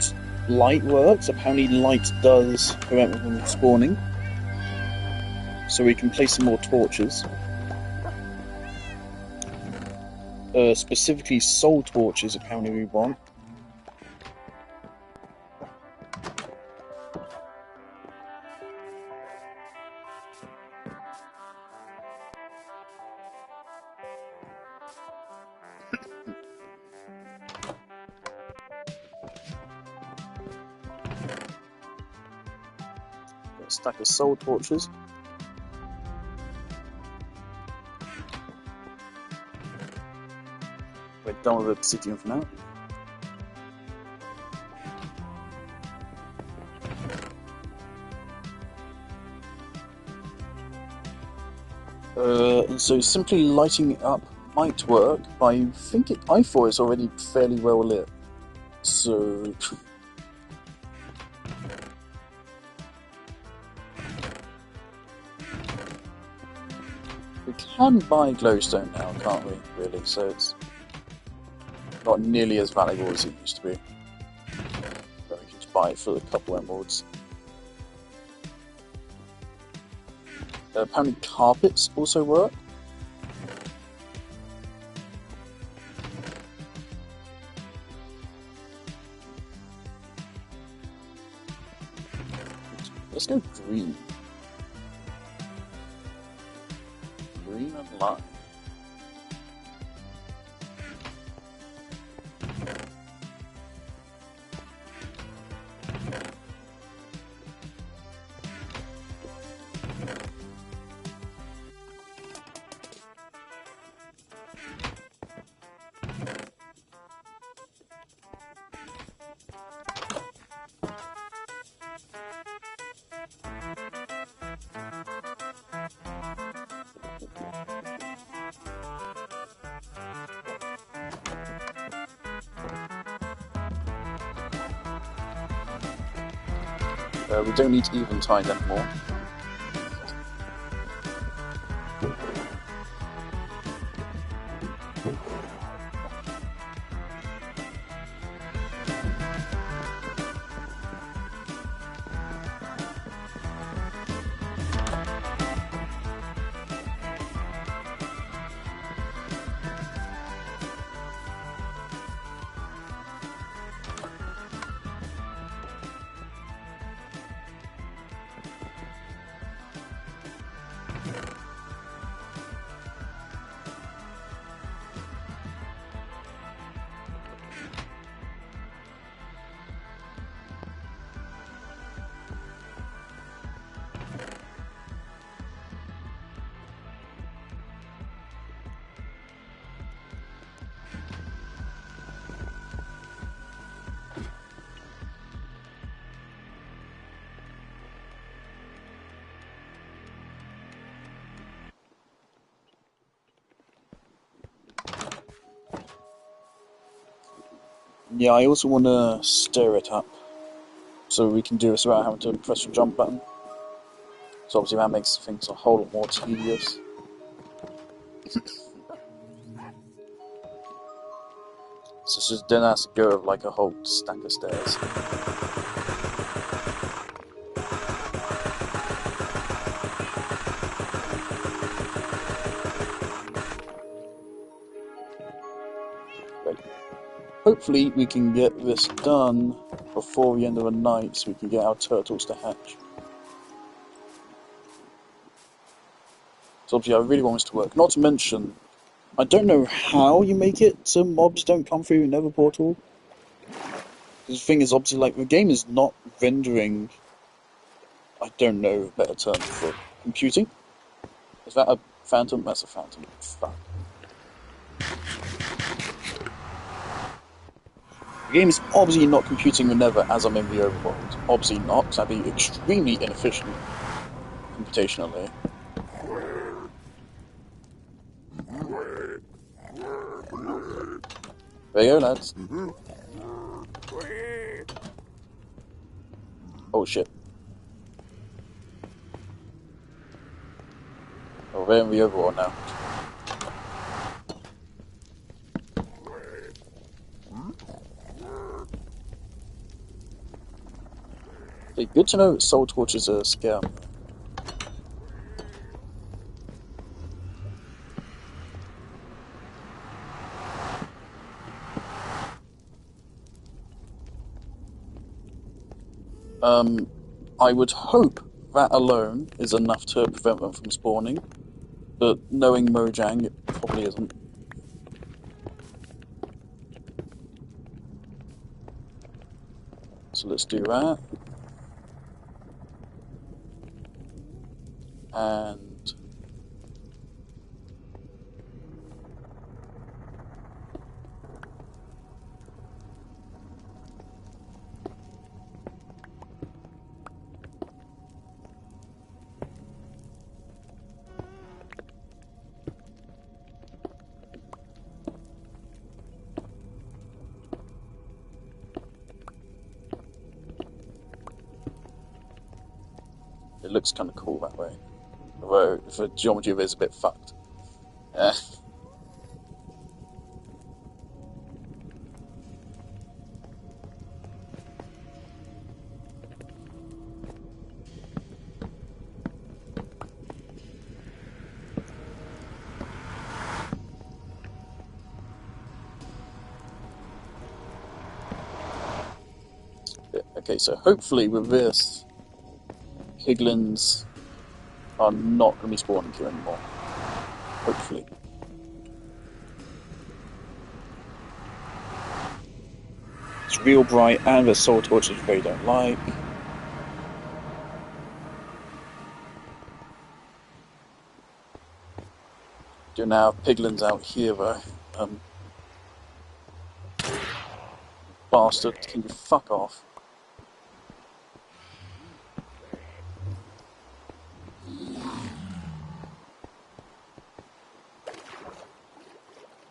light works. Apparently light does prevent them from spawning. So we can place some more torches. Specifically soul torches, apparently we want. A stack of soul torches. We're done with obsidian for now. And so simply lighting it up might work, but I thought it's already fairly well lit. So we can buy glowstone now, can't we, really? So it's not nearly as valuable as it used to be. buy it for a couple emeralds. Apparently carpets also work. Let's go green. Green and lime. We don't need eventide anymore. Yeah, I also want to stir it up, so we can do this without having to press the jump button. So obviously that makes things a whole lot more tedious. So it's just then has to go of like a whole stack of stairs. Hopefully we can get this done before the end of the night so we can get our turtles to hatch. So obviously I really want this to work. Not to mention, I don't know how you make it so mobs don't come through your nether portal. The thing is, obviously, like, the game is not rendering, I don't know a better term for computing. Is that a phantom? That's a phantom. Fuck. The game is obviously not computing the nether as I'm in the overworld. Obviously not, because that'd be extremely inefficient computationally. There you go, lads. Oh shit. Oh, we're in the overworld now. Okay, good to know that soul torches are a scam. I would hope that alone is enough to prevent them from spawning, but knowing Mojang, it probably isn't. So let's do that. And it looks kind of cool that way. Although, the geometry of it is a bit fucked. Eh. Okay, so hopefully with this, piglins are not going to be spawning here anymore. Hopefully. It's real bright and the soul torch which they don't like. Do now have piglins out here though. Bastard, can you fuck off?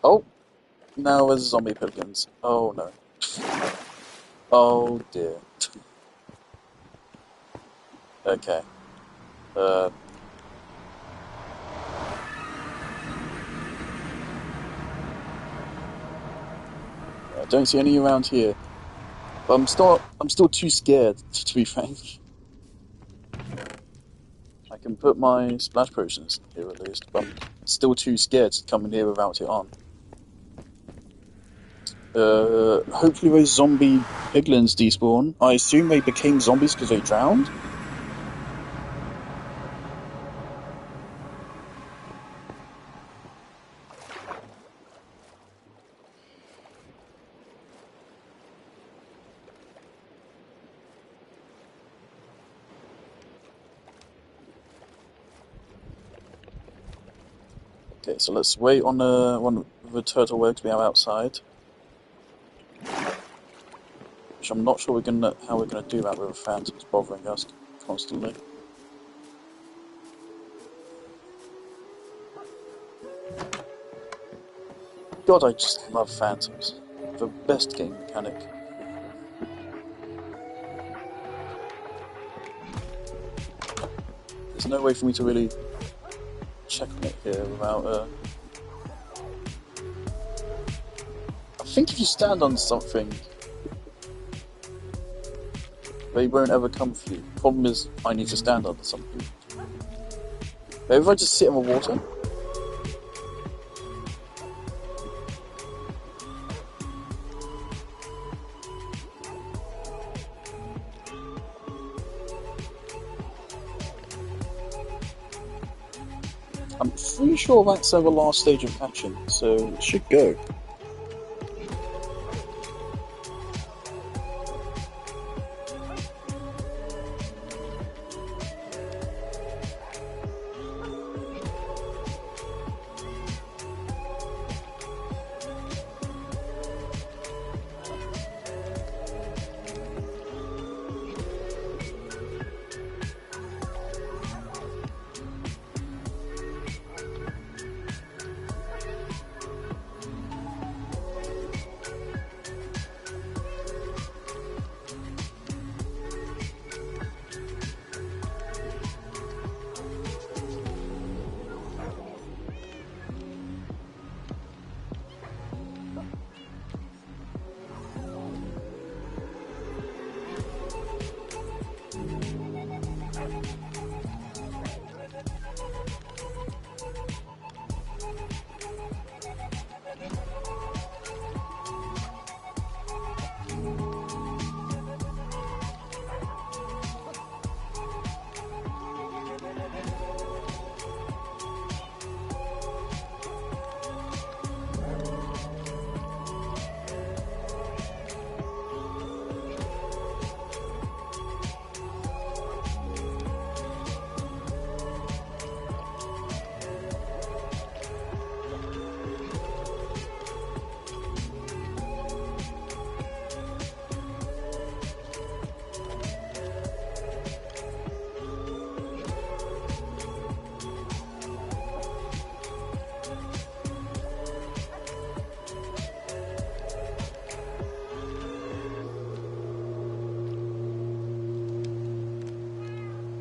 Oh! Now there's zombie piglins. Oh no. Oh dear. Okay. I don't see any around here. But I'm still too scared, to be frank. I can put my splash potions here at least, but I'm still too scared to come in here without it on. Hopefully those zombie piglins despawn. I assume they became zombies because they drowned? Okay, so let's wait on the turtle egg to be outside. Which I'm not sure how we're gonna do that with the phantoms bothering us constantly. God, I just love phantoms. The best game mechanic. There's no way for me to really check on it here without I think if you stand on something, they won't ever come for you. Problem is, I need to stand on something. Maybe if I just sit in the water? I'm pretty sure that's the last stage of hatching, so it should go.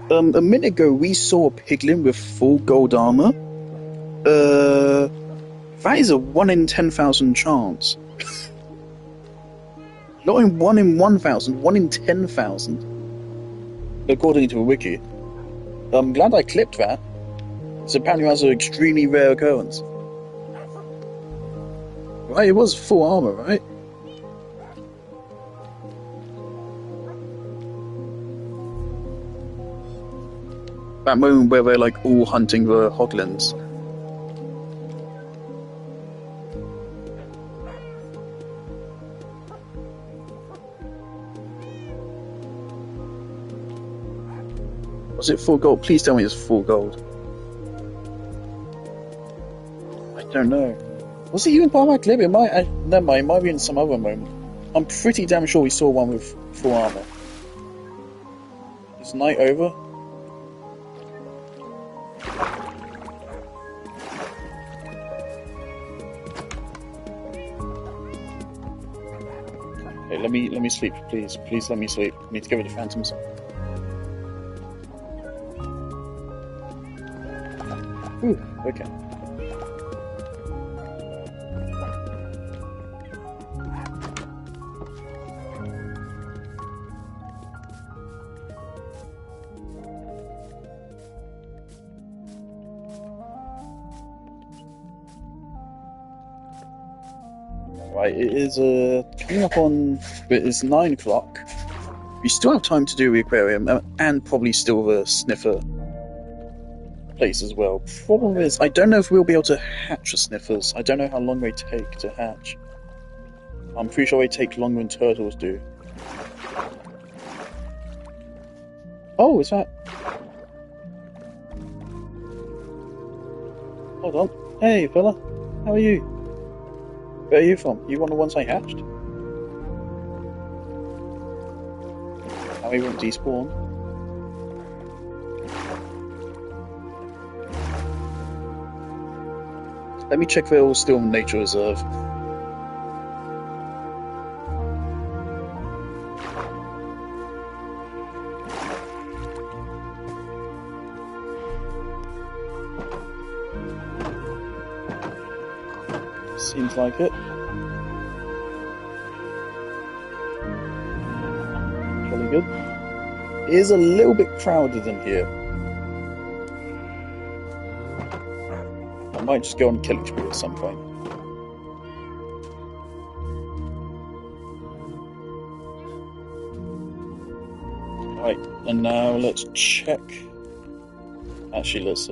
A minute ago we saw a piglin with full gold armor. That is a 1 in 10,000 chance. Not in 1 in 1,000, 1 in 10,000. According to the wiki. I'm glad I clipped that. It's apparently has an extremely rare occurrence. Right, it was full armor, right? That moment where we're like all hunting the hoglins. Was it full gold? Please tell me it's full gold. I don't know. Was it even Barmac Lib? It might. Never mind. It might be in some other moment. I'm pretty damn sure we saw one with full armor. Is night over? Hey, let me sleep, please. Please let me sleep. I need to go with the phantoms. Ooh, okay. Right, it is coming up on. It's 9 o'clock. We still have time to do the aquarium and probably still the sniffer place as well. Problem is, I don't know if we'll be able to hatch the sniffers. I don't know how long they take to hatch. I'm pretty sure they take longer than turtles do. Oh, is that? Hold on. Hey, fella. How are you? Where are you from? You one of the ones I hatched? How he won't despawn? Let me check if they're all still in nature reserve. Seems like it. Jolly good. It is a little bit crowded in here. I might just go on a killing spree at some point. Right, and now let's check. Actually, let's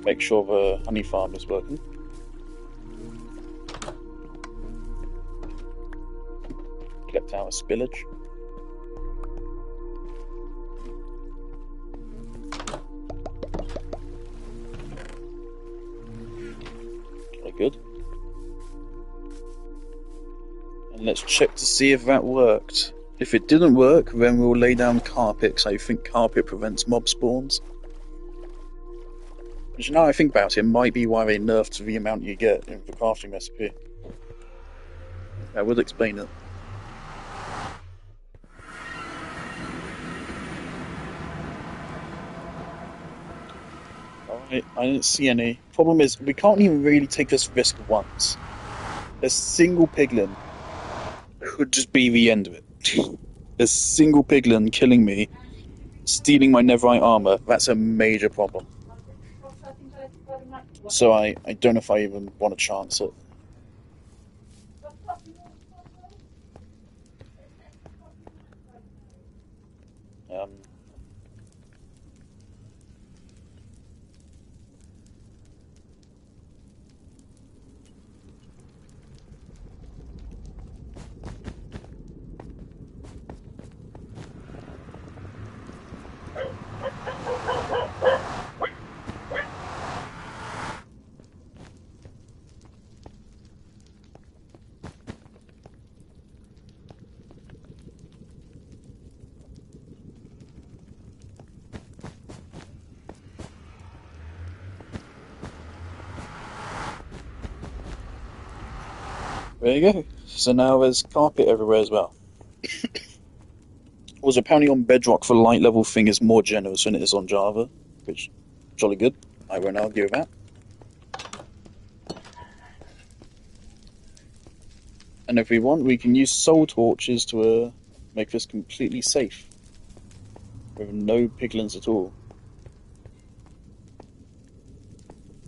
make sure the honey farm is working. Collect our spillage. Okay, good. And let's check to see if that worked. If it didn't work, then we'll lay down carpet, because I think carpet prevents mob spawns. Which now I think about it, might be why they nerfed the amount you get in the crafting recipe. That would explain it. Alright, I didn't see any. Problem is, we can't even really take this risk once. A single piglin could just be the end of it. A single piglin killing me, stealing my netherite armor, that's a major problem. So I don't know if I even want to chance it. There you go. So now there's carpet everywhere as well. Also, apparently on Bedrock, the light level thing is more generous than it is on Java, which jolly good. I won't argue with that. And if we want, we can use soul torches to make this completely safe, with no piglins at all.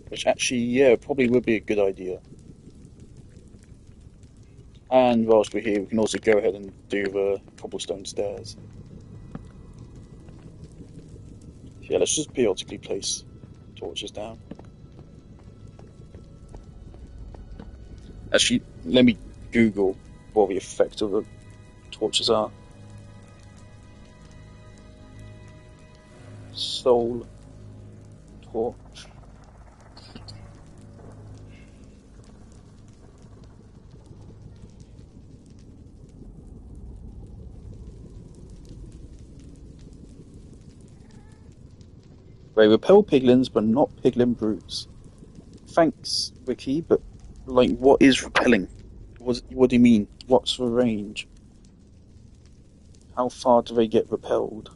Which actually, yeah, probably would be a good idea. And whilst we're here, we can also go ahead and do the cobblestone stairs. Yeah, let's just periodically place torches down. Actually, let me Google what the effect of the torches are. Soul torch. They repel piglins, but not piglin brutes. Thanks, Wiki, but like, what is repelling? What do you mean? What's the range? How far do they get repelled?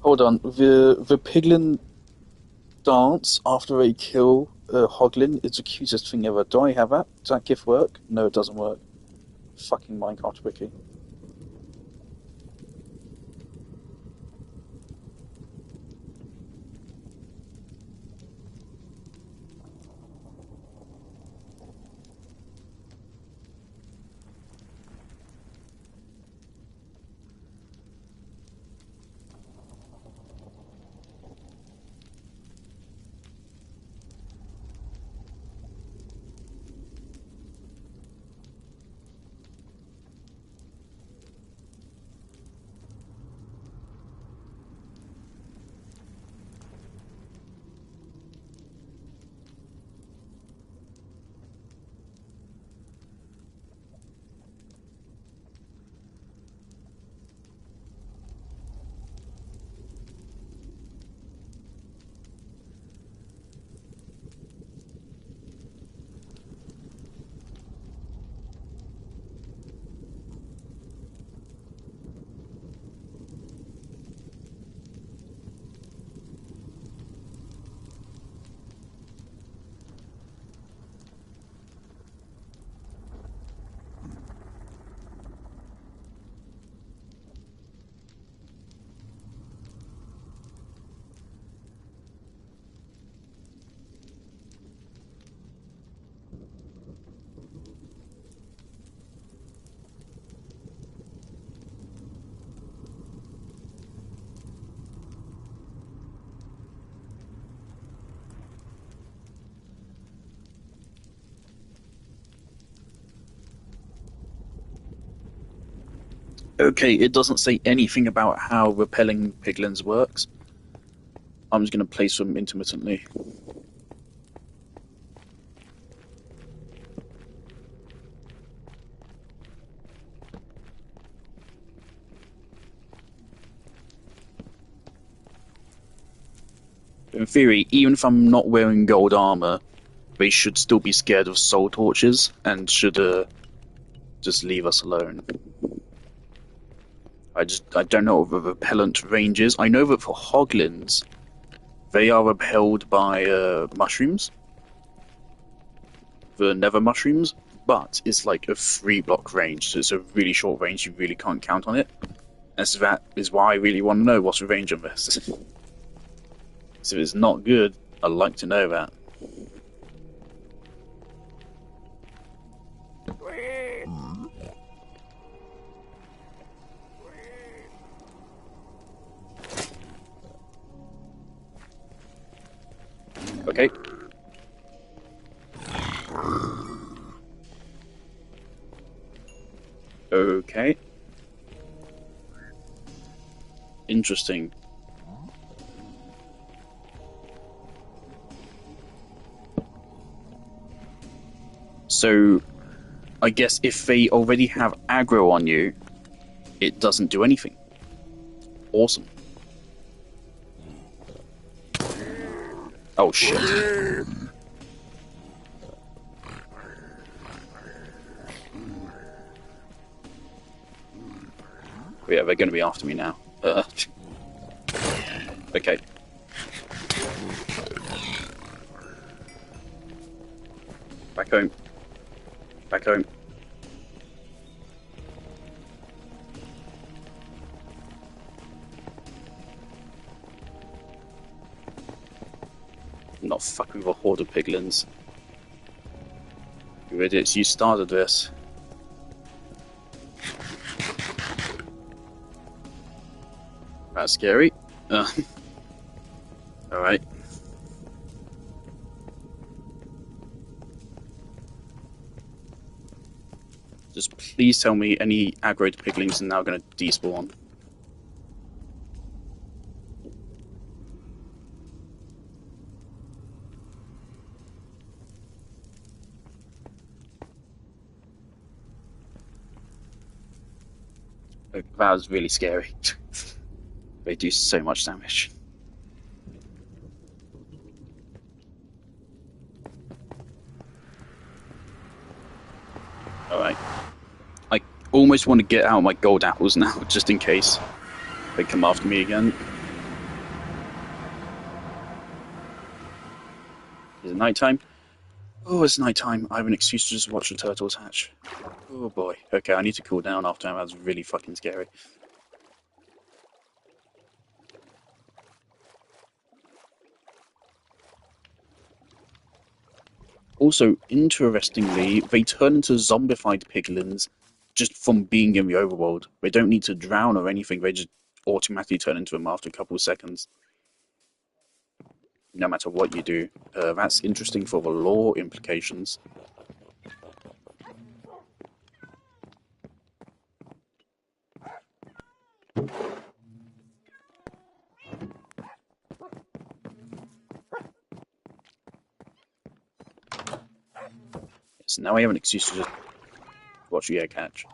Hold on, the piglin dance after they kill Hoglin is the cutest thing ever. Do I have that? Does that gift work? No, it doesn't work. Fucking Minecraft Wiki. Okay, it doesn't say anything about how repelling piglins works. I'm just going to place them intermittently. In theory, even if I'm not wearing gold armor, they should still be scared of soul torches and should just leave us alone. I don't know what the repellent range is. I know that for hoglins, they are repelled by mushrooms, the nether mushrooms, but it's like a 3 block range, so it's a really short range. You really can't count on it. And so that is why I really want to know what's the range on this. So if it's not good, I'd like to know that. Okay. Okay. Interesting. So, I guess if they already have aggro on you, it doesn't do anything. Awesome. Oh shit. Yeah, they're going to be after me now. Okay. Back home. Back home. I'm not fucking with a horde of piglins. You idiots, you started this. That's scary. Alright. Just please tell me any aggroed piglins are now going to despawn. That was really scary. They do so much damage. Alright. I almost want to get out my gold apples now, just in case they come after me again. Is it nighttime? Oh, it's nighttime. I have an excuse to just watch the turtles hatch. Oh boy. Okay, I need to cool down after that. That was really fucking scary. Also, interestingly, they turn into zombified piglins just from being in the overworld. They don't need to drown or anything, they just automatically turn into them after a couple of seconds. No matter what you do. That's interesting for the lore implications. So now I have an excuse to just watch the egg hatch.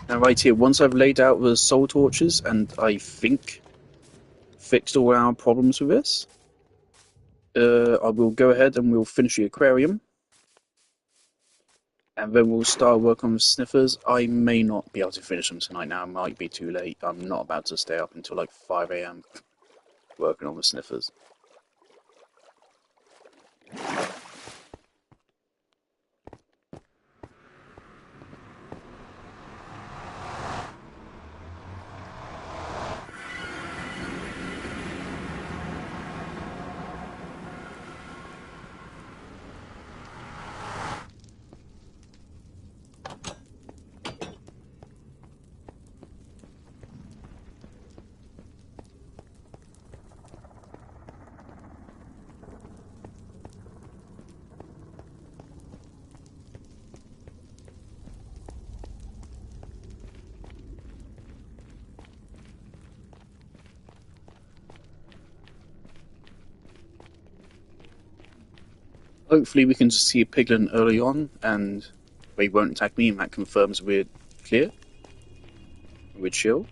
Now right here, once I've laid out the soul torches and I think fixed all our problems with this, I will go ahead and we'll finish the aquarium. And then we'll start work on the sniffers. I may not be able to finish them tonight now, it might be too late. I'm not about to stay up until like 5 AM working on the sniffers. Hopefully we can just see a piglin early on and they won't attack me, and that confirms we're clear. We're chill.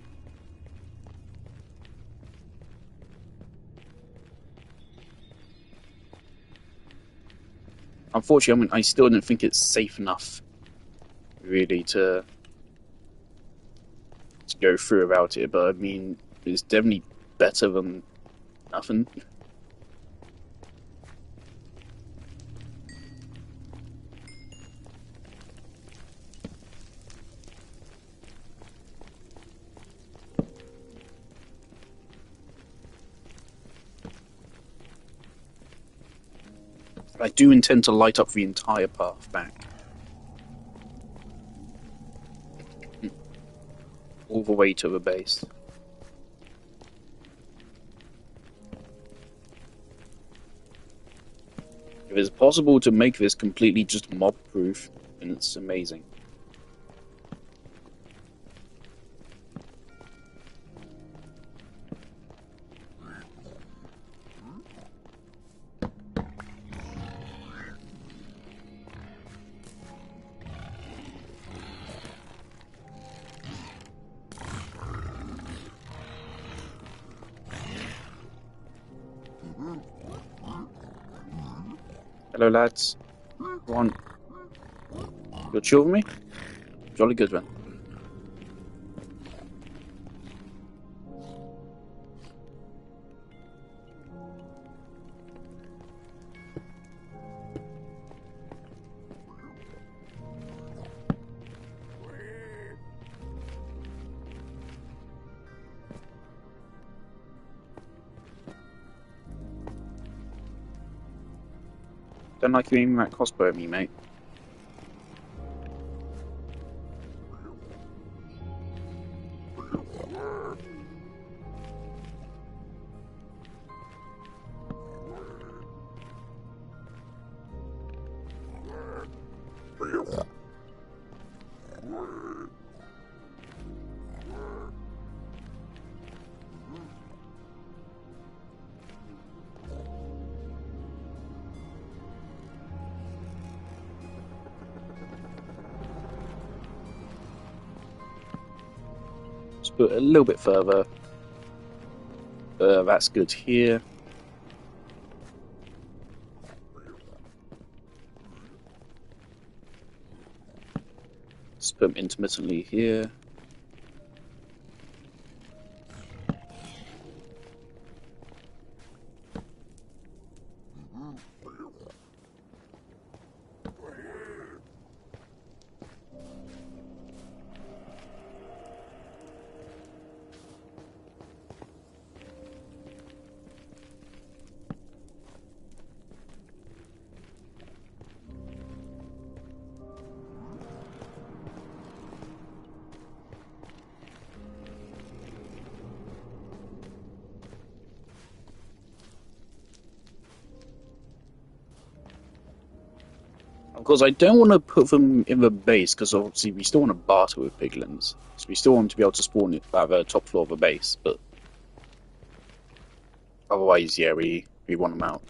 Unfortunately, I still don't think it's safe enough, really, to go through about it, but I mean, it's definitely better than nothing. I do intend to light up the entire path back. All the way to the base. If it's possible to make this completely just mob-proof, then it's amazing. Hello, lads. Go on. You'll chill with me? Jolly good, man. Don't like you aiming that crossbow at me, mate. Just put it a little bit further. That's good here. Just put them intermittently here. Of course, I don't want to put them in the base, because obviously we still want to barter with piglins. So we still want to be able to spawn it at the top floor of the base, but otherwise, yeah, we want them out.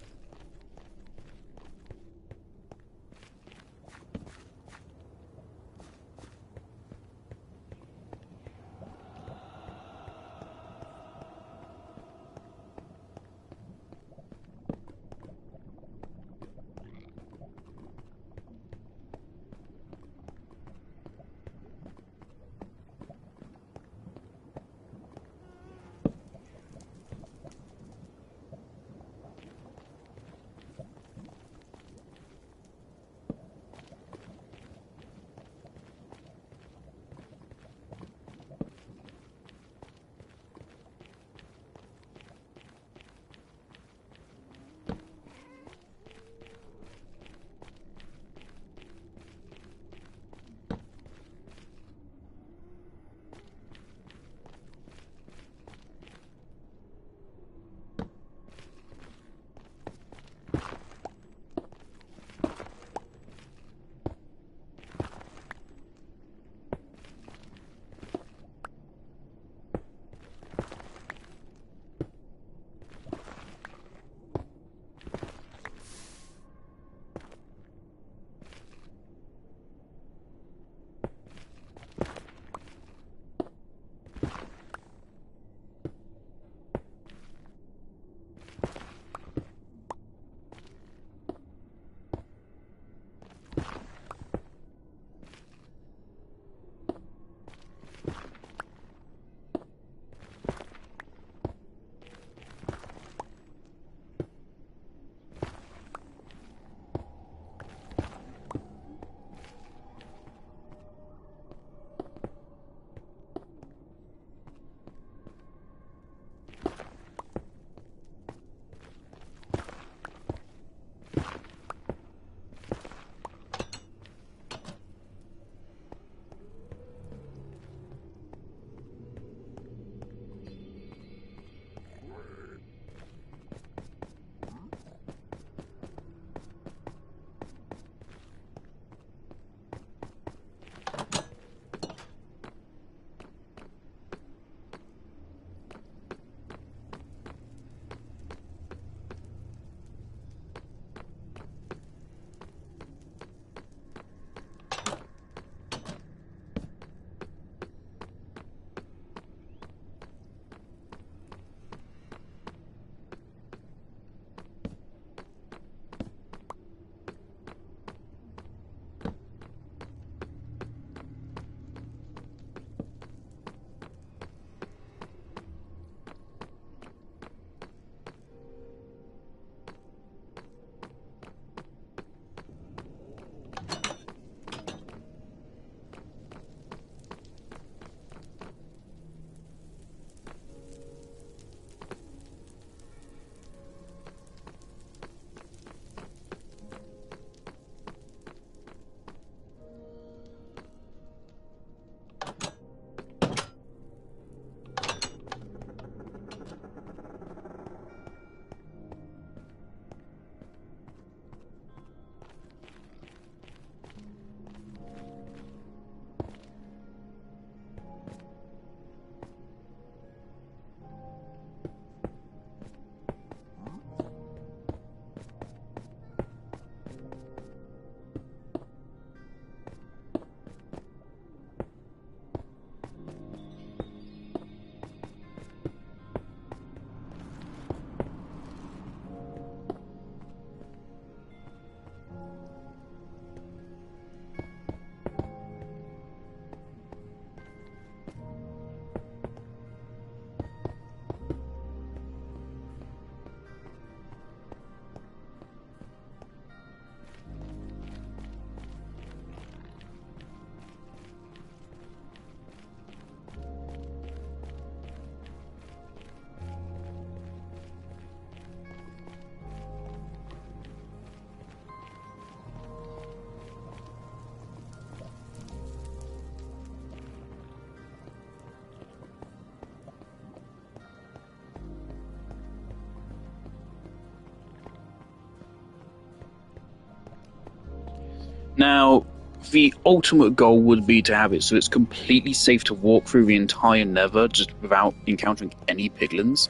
Now, the ultimate goal would be to have it so it's completely safe to walk through the entire Nether just without encountering any piglins.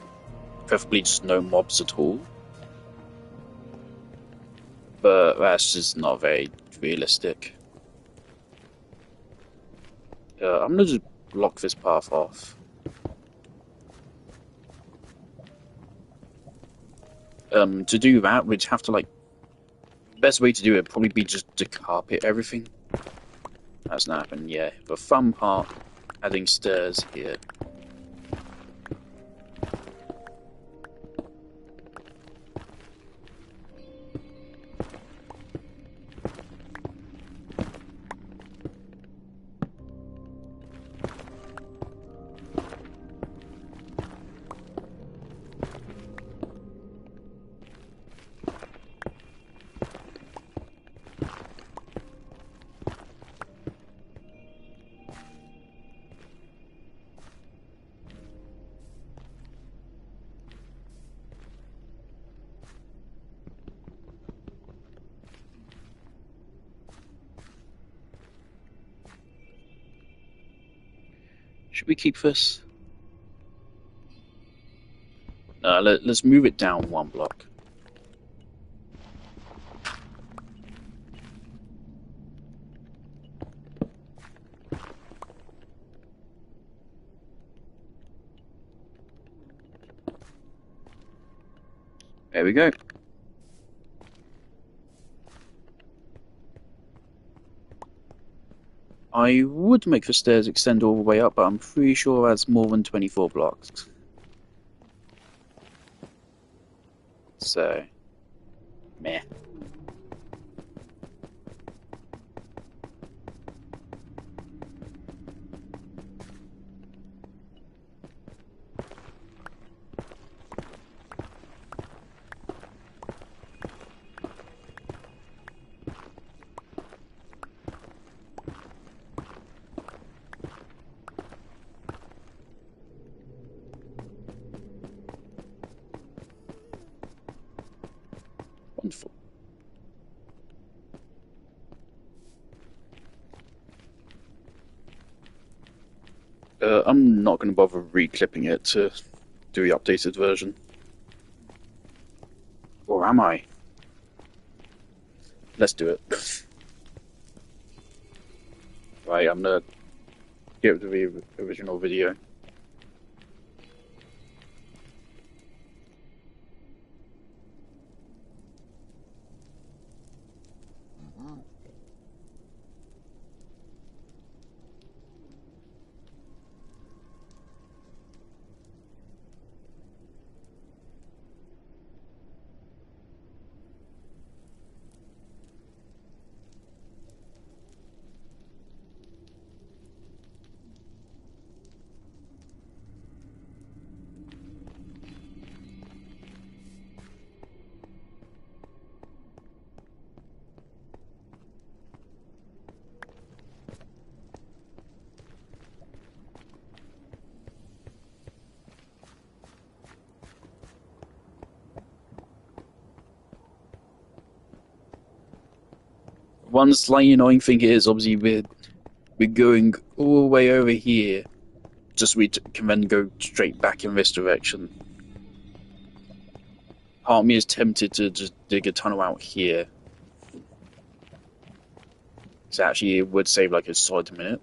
Preferably just no mobs at all. But that's just not very realistic. I'm gonna just block this path off. To do that, we'd have to, like, the best way to do it would probably be just to carpet everything. That's not happened, yeah. The fun part, adding stairs here. Should we keep this? Let's move it down one block. There we go. I would make the stairs extend all the way up, but I'm pretty sure that's more than 24 blocks. So, meh. Wonderful. I'm not going to bother re-clipping it to do the updated version. Or am I? Let's do it. Right, I'm gonna get to the original video. One slightly annoying thing is, obviously, we're going all the way over here, just so we can then go straight back in this direction. Part of me is tempted to just dig a tunnel out here. So actually, it would save like a solid minute.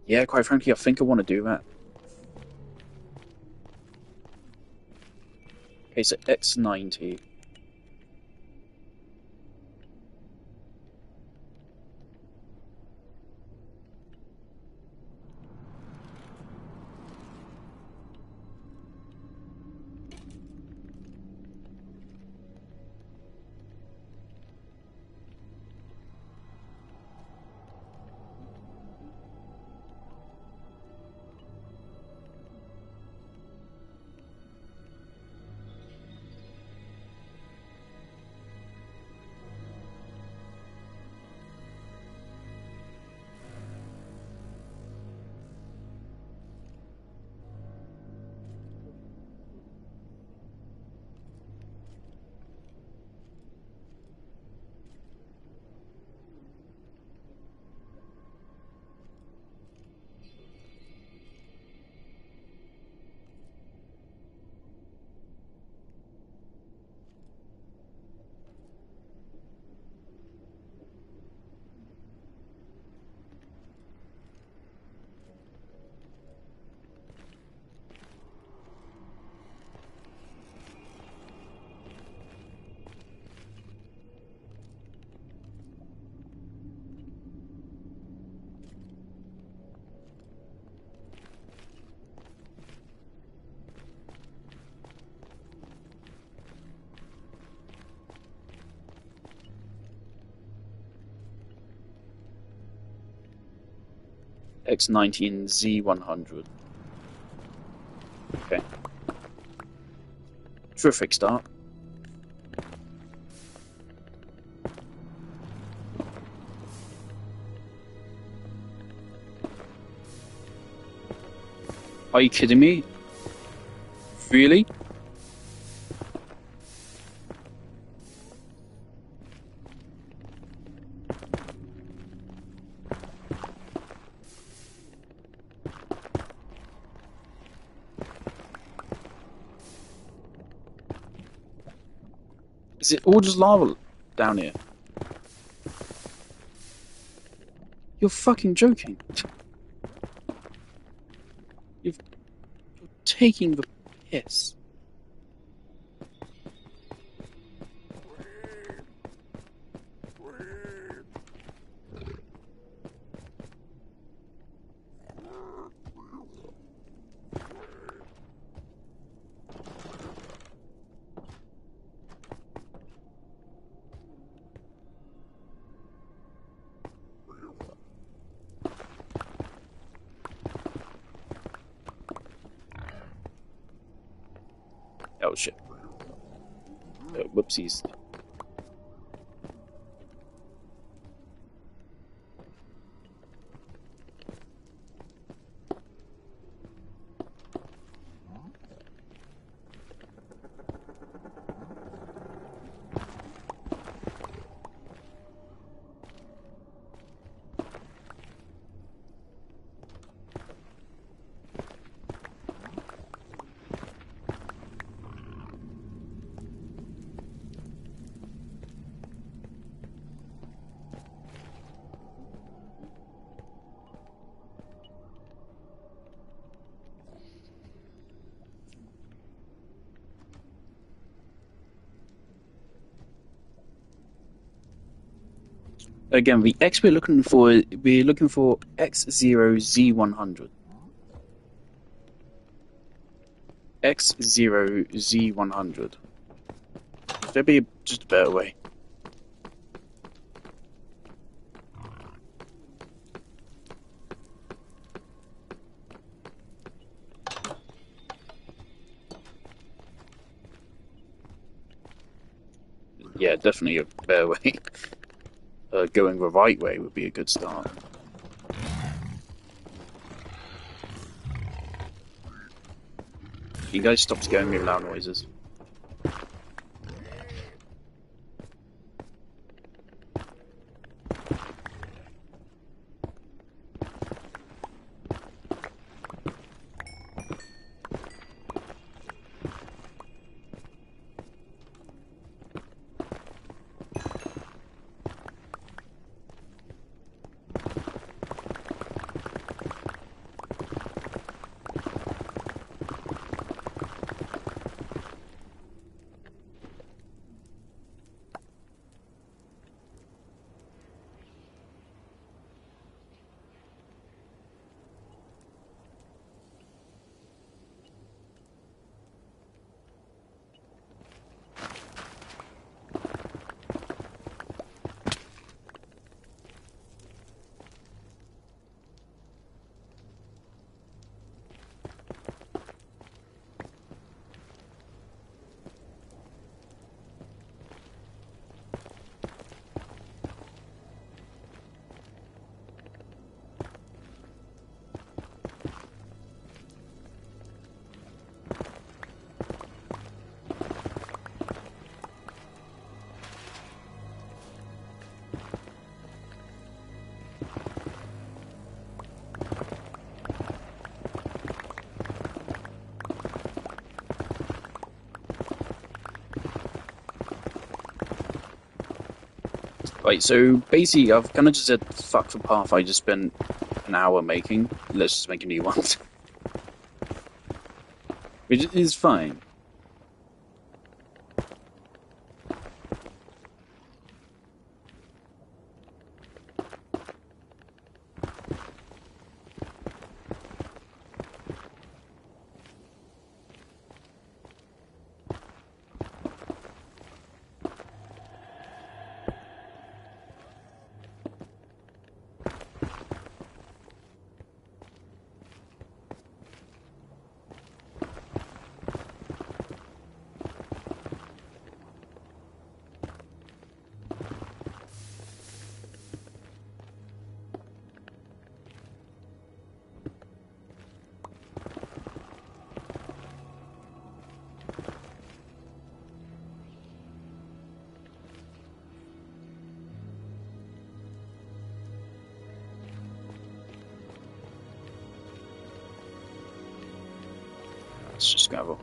Yeah, quite frankly, I think I want to do that. Okay, so X90. X19Z100. Okay. Terrific start. Are you kidding me? Really? Is it all just lava down here? You're fucking joking. You're taking the piss. Oh shit. Whoopsies. Again, the X we're looking for X0Z100. X0Z100. There'd be just a better way. Yeah, definitely a better way. Going the right way would be a good start. You guys stop scaring me with loud noises. Right, so basically I've kind of just said fuck the path I just spent an hour making. Let's just make a new one. Which is fine. It's just gravel.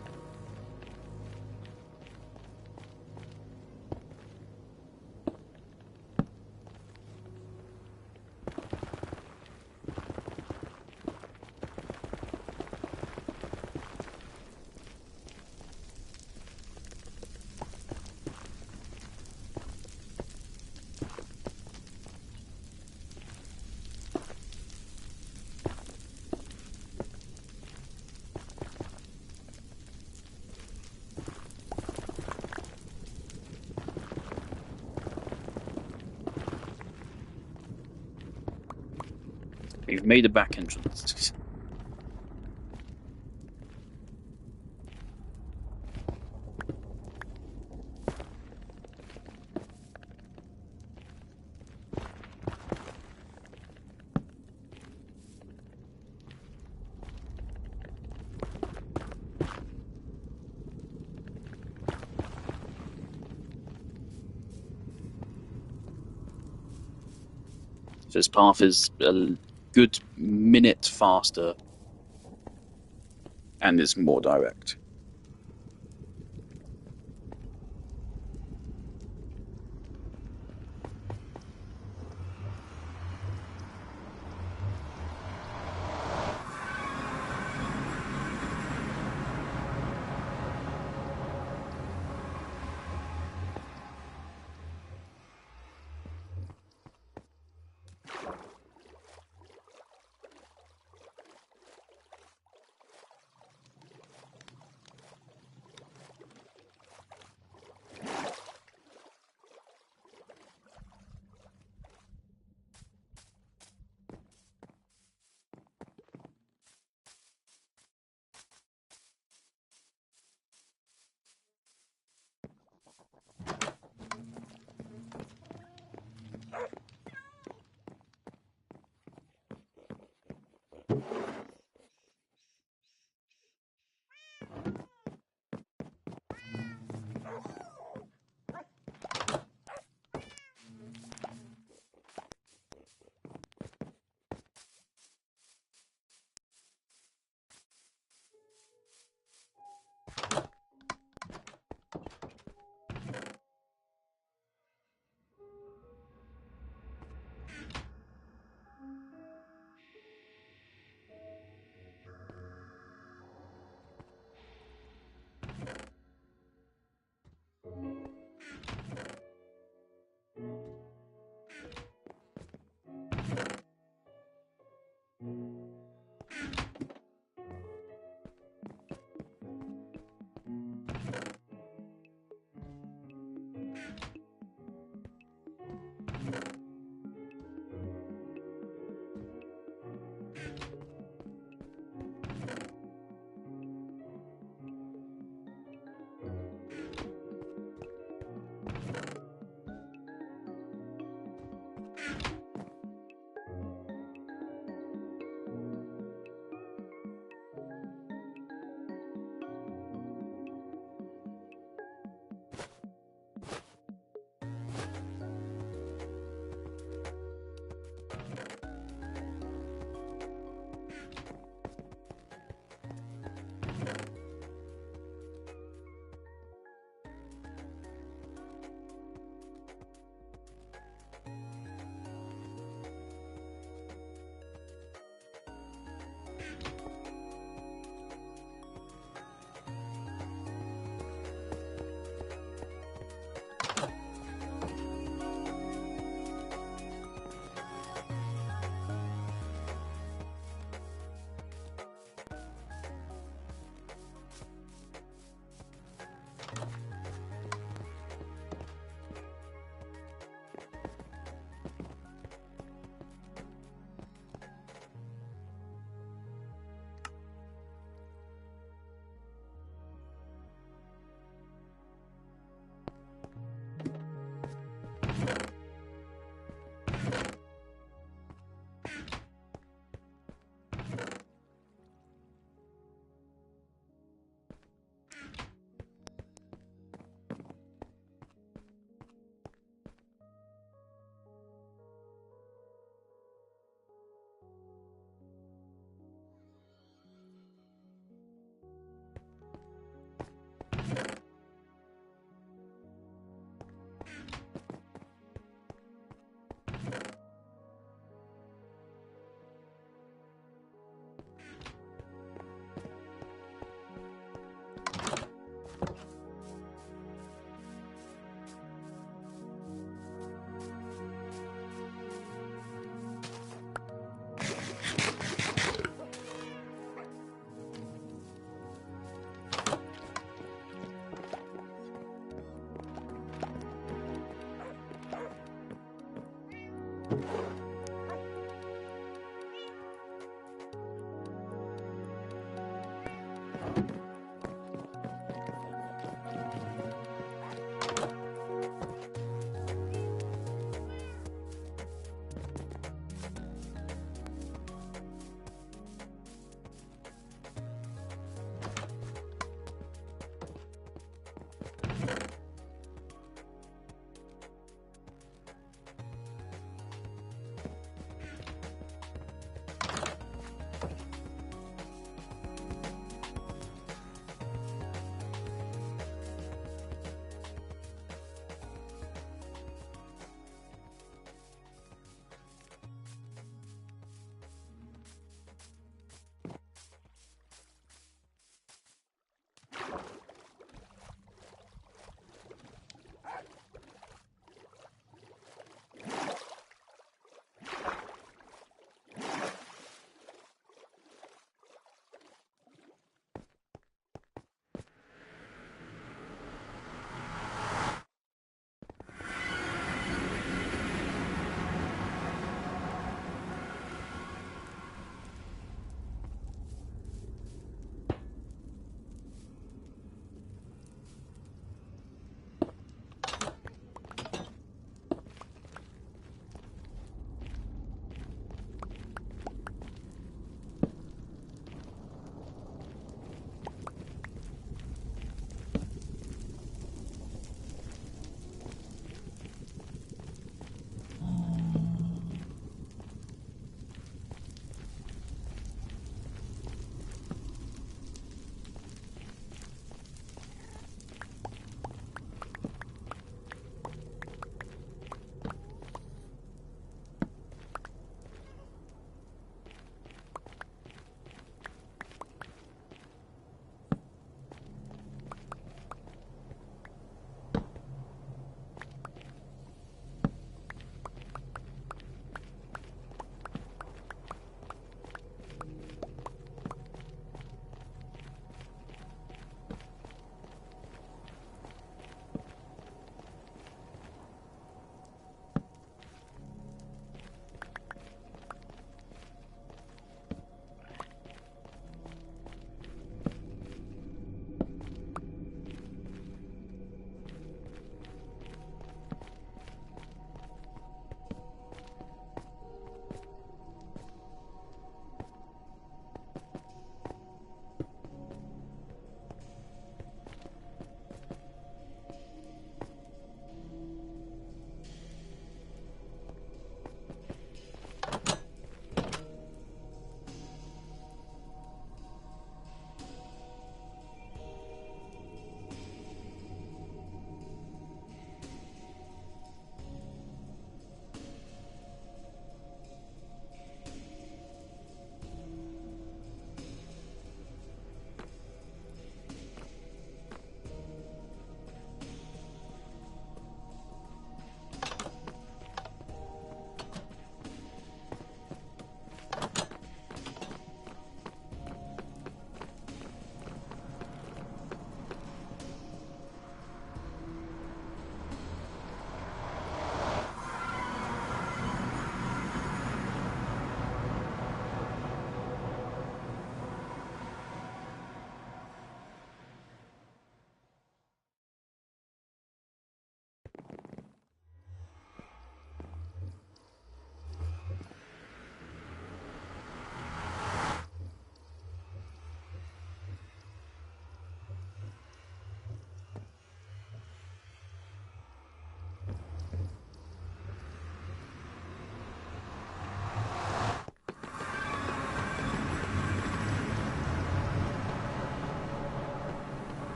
We've made a back entrance. This path is a good minute faster and is more direct.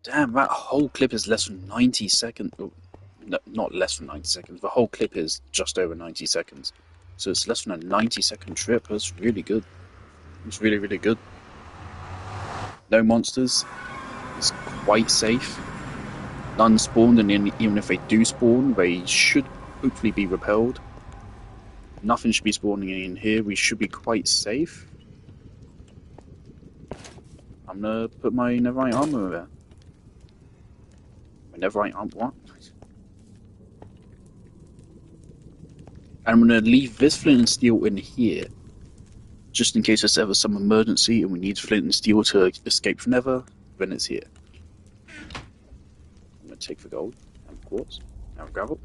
Damn, that whole clip is less than 90 seconds. Oh, no, not less than 90 seconds. The whole clip is just over 90 seconds. So it's less than a 90-second trip. That's really good. It's really, really good. No monsters. It's quite safe. None spawned, and even if they do spawn, they should hopefully be repelled. Nothing should be spawning in here. We should be quite safe. I'm gonna put my netherite armor there. My netherite armor, what? And I'm gonna leave this flint and steel in here, just in case there's ever some emergency and we need flint and steel to escape from Nether. Then it's here. I'm gonna take the gold and the quartz and the gravel.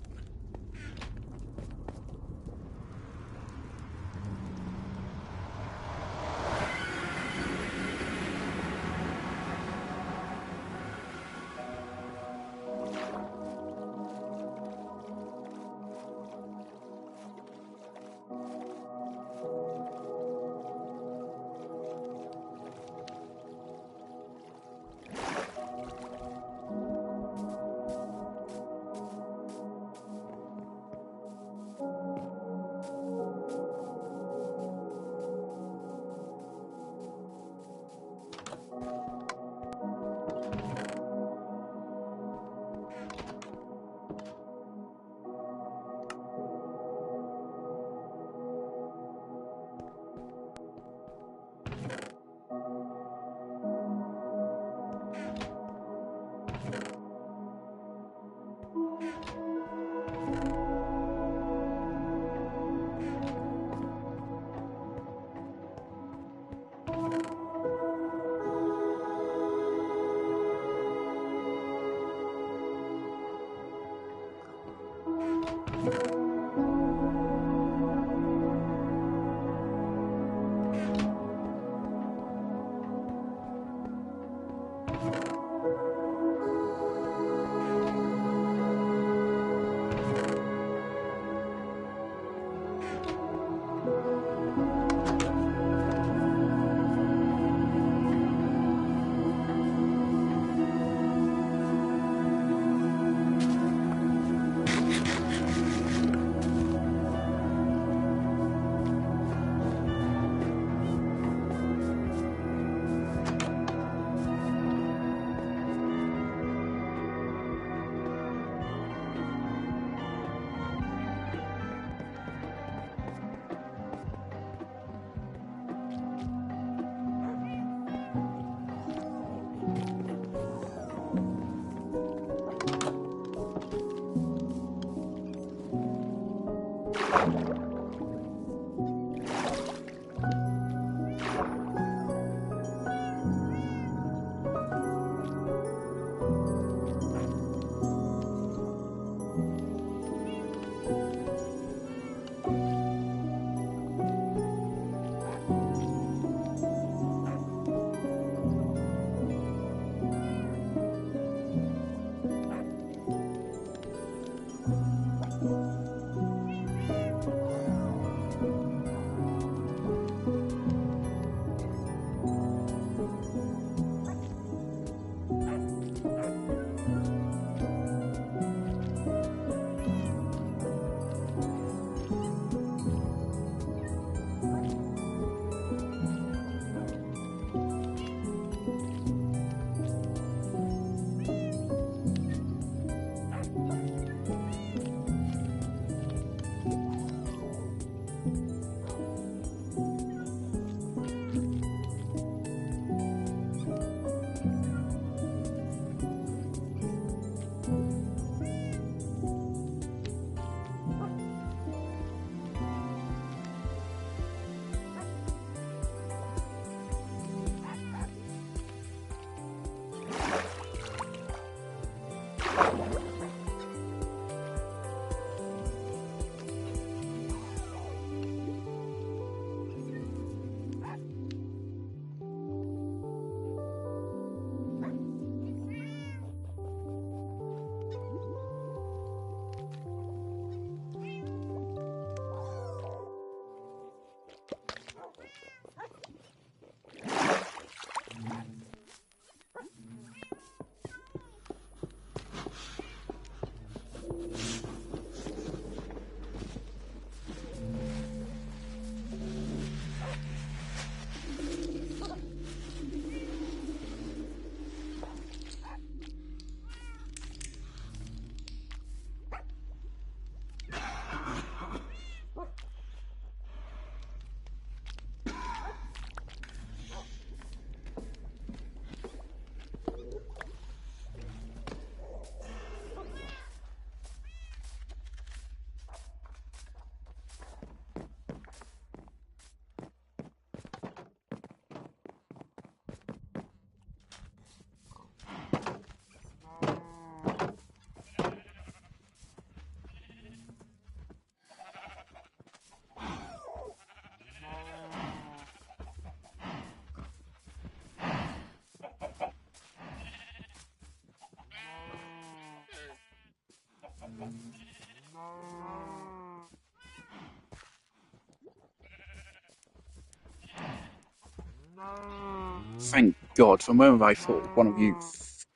Thank God, for a moment I thought one of you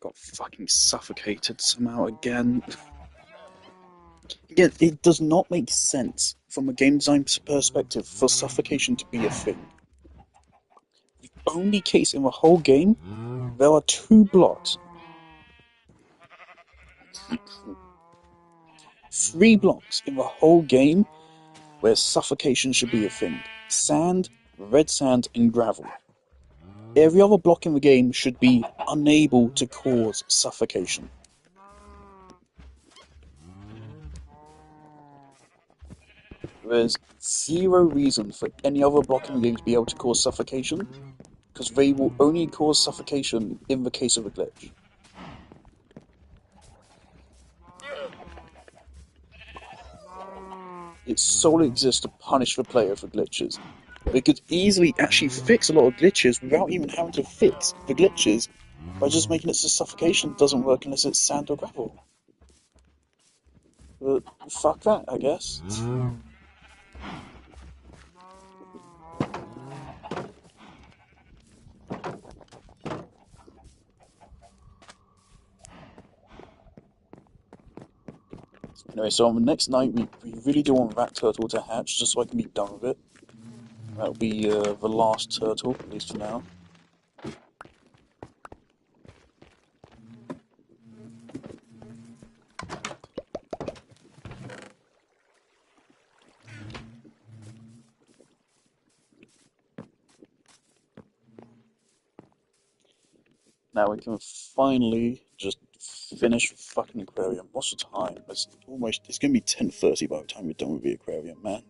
got fucking suffocated somehow again. Again, it does not make sense from a game design perspective for suffocation to be a thing. The only case in the whole game, there are 2 blocks, 3 blocks in the whole game where suffocation should be a thing. Sand, red sand, and gravel. Every other block in the game should be unable to cause suffocation. There's zero reason for any other block in the game to be able to cause suffocation, because they will only cause suffocation in the case of a glitch. It solely exists to punish the player for glitches. They could easily actually fix a lot of glitches without even having to fix the glitches by just making it so suffocation doesn't work unless it's sand or gravel. But fuck that, I guess. Anyway, so on the next night, we really do want that turtle to hatch, just so I can be done with it. That'll be the last turtle, at least for now. Now we can finally just finish the fucking aquarium. What's the time? It's gonna be 10:30 by the time we're done with the aquarium, man.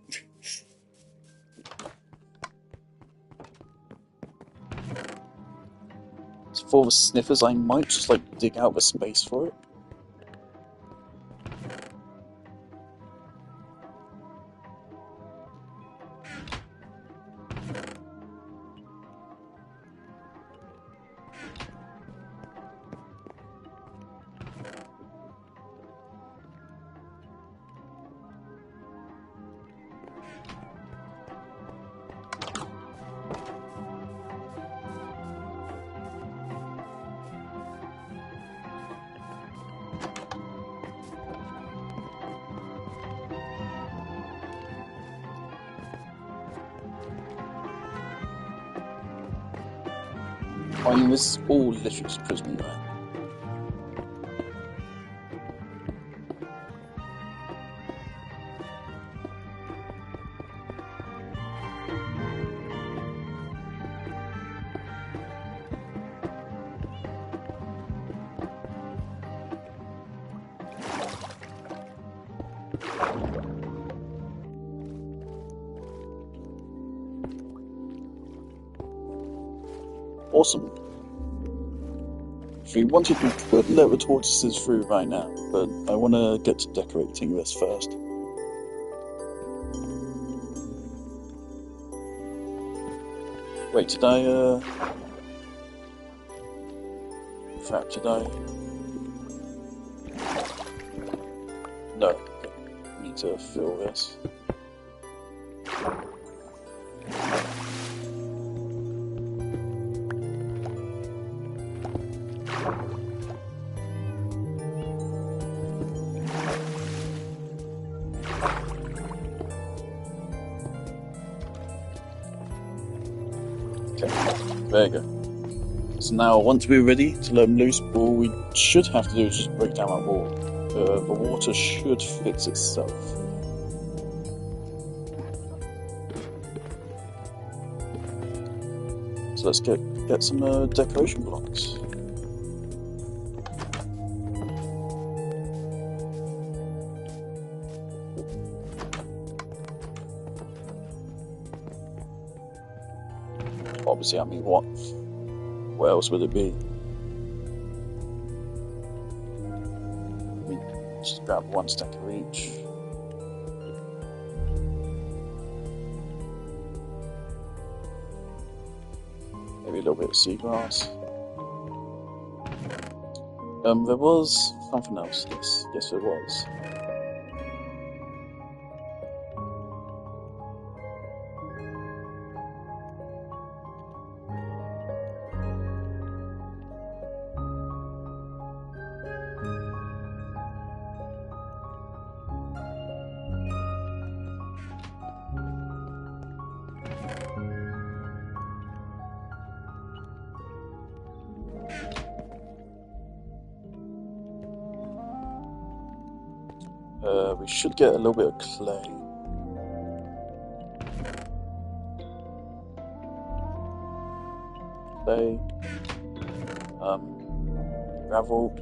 So for the sniffers, I might just like dig out the space for it. I mean, this is all literally just prison, right? Awesome. If we wanted, we could let the tortoises through right now, but I want to get to decorating this first. Wait, did I, crap, did I? No, okay. I need to fill this. There you go. So now, once we're ready to let them loose, all we should have to do is just break down that wall. The water should fix itself. So let's get some decoration blocks. Obviously, I mean, what else would it be? We just grab 1 stack of each. Maybe a little bit of seagrass. There was something else. Yes, there was. We should get a little bit of clay. Gravel.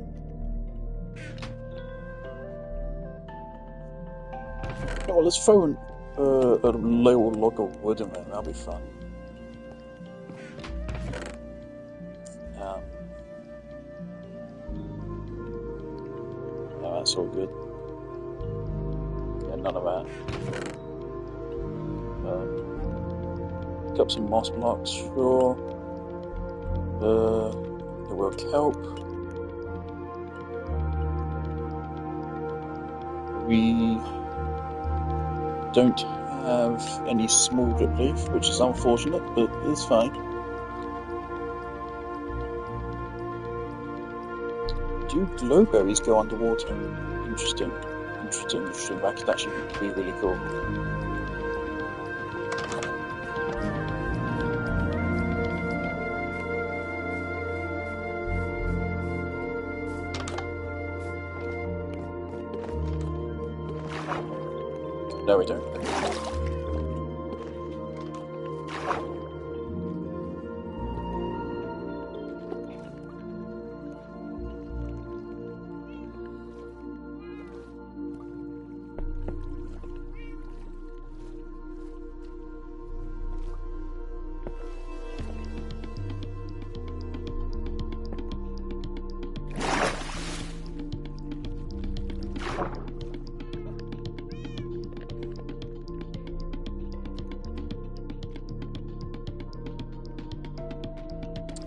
Oh, well, let's throw a little log of wood in there. That'll be fun. No, that's all good. Yeah, none of that. Pick up some moss blocks, sure. It will help. We don't have any small drip leaf, which is unfortunate, but it's fine. Do glowberries go underwater? Interesting. That could actually be really cool. No, we don't.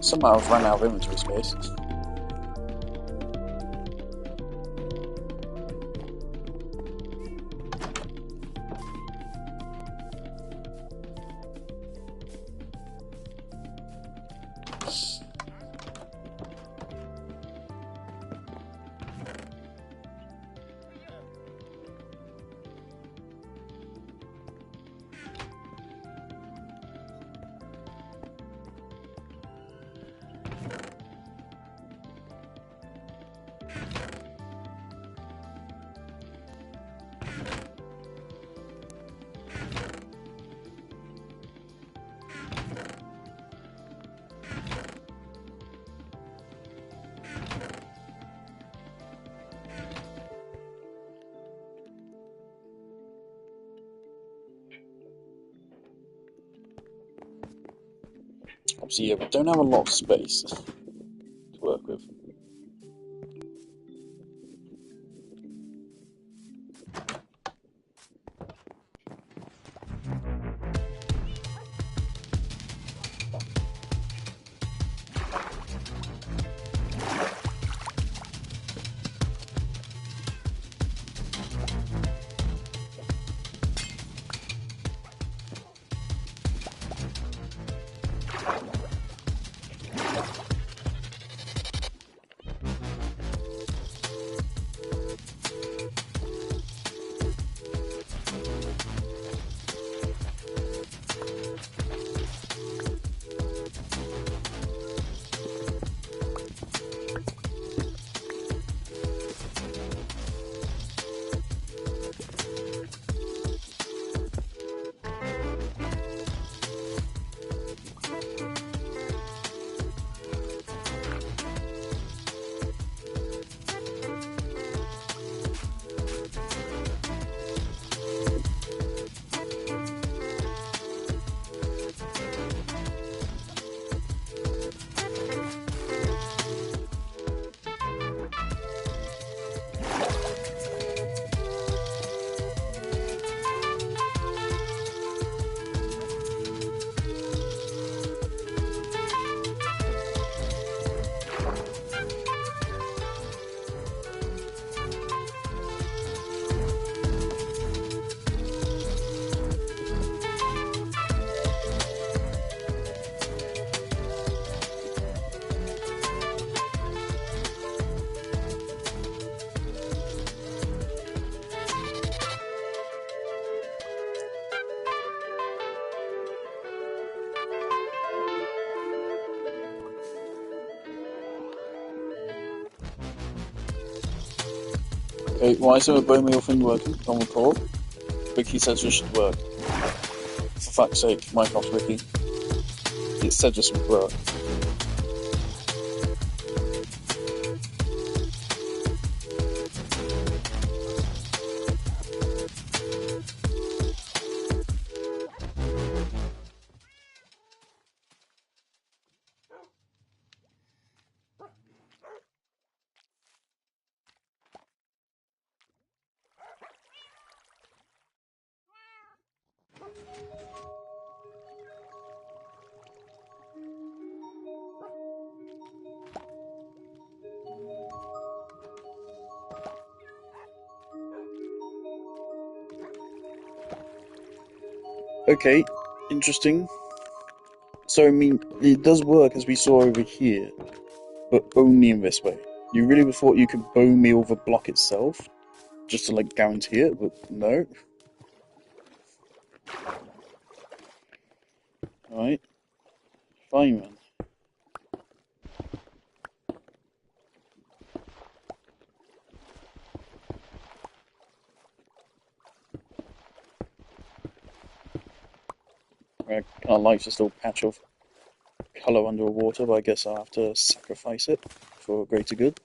Somehow I've run out of inventory space. Obviously, yeah, we don't have a lot of space to work with. Okay, why is the bone meal thing working on record? Ricky says it should work. For fuck's sake, Minecraft Ricky. It said this would work. Okay, interesting. So, I mean, it does work as we saw over here, but only in this way. You really thought you could bone meal the block itself, just to, like, guarantee it, but no. Alright. Fine, then. I kind of like this little patch of colour under water, but I guess I'll have to sacrifice it for greater good.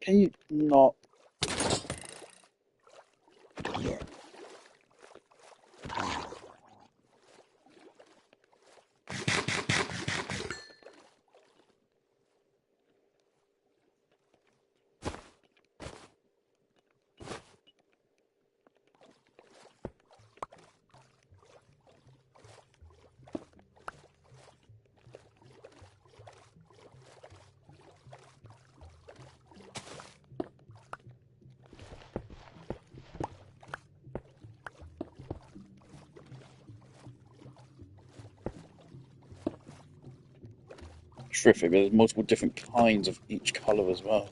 Can you not? Terrific, there's multiple different kinds of each colour as well.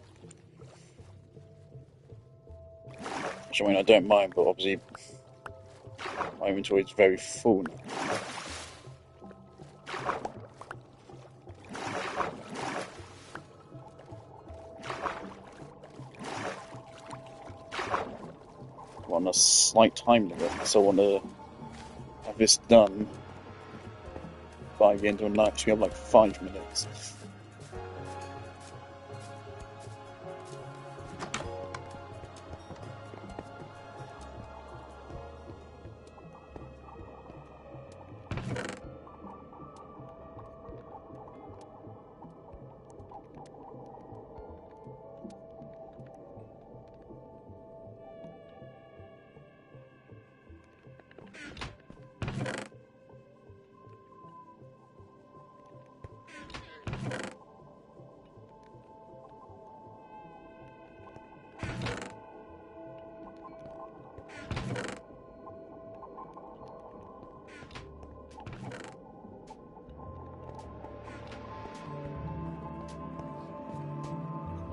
Which, I mean, I don't mind, but obviously my inventory is very full now. I'm on a slight time limit, so I want to have this done by the end of the night, so we have like 5 minutes.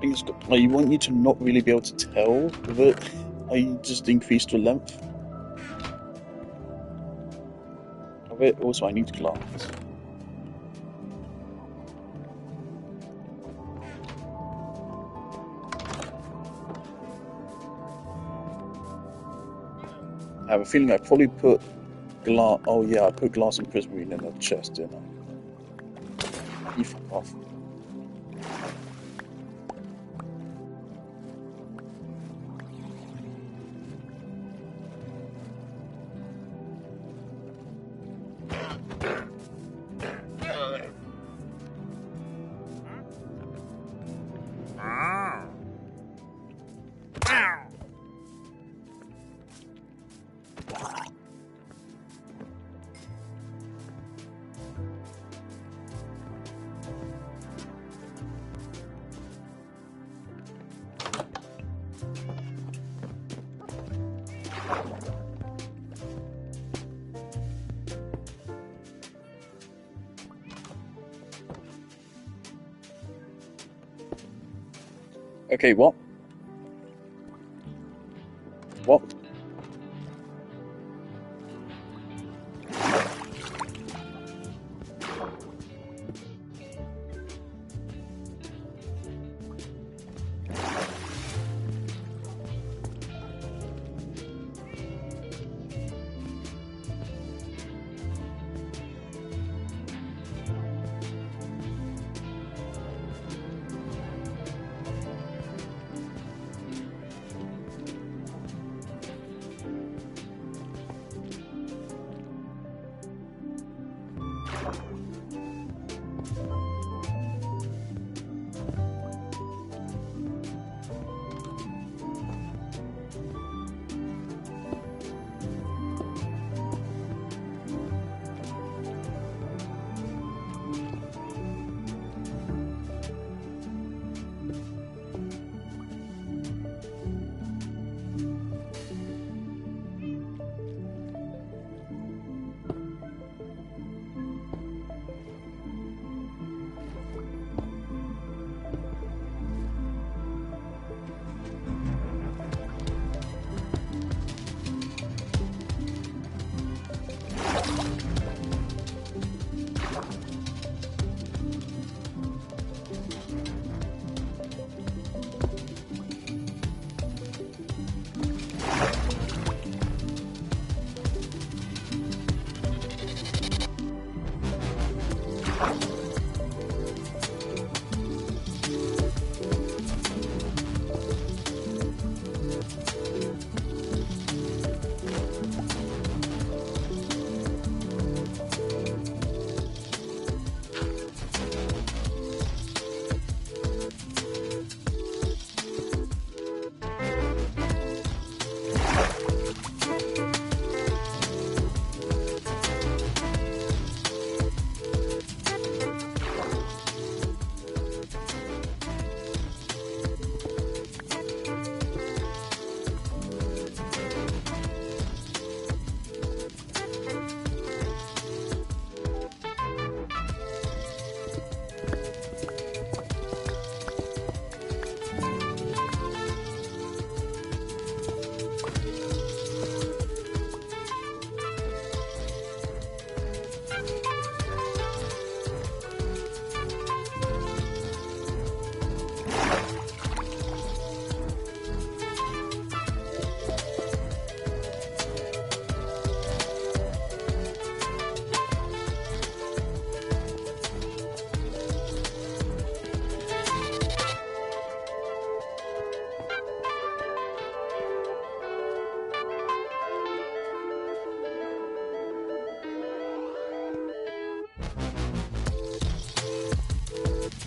Things like, you want you to not really be able to tell that I just increased the length of it. Also, I need glass. I have a feeling I probably put glass. Oh yeah, I put glass and prismarine in the chest, didn't I? You fuck off. Okay, what? What?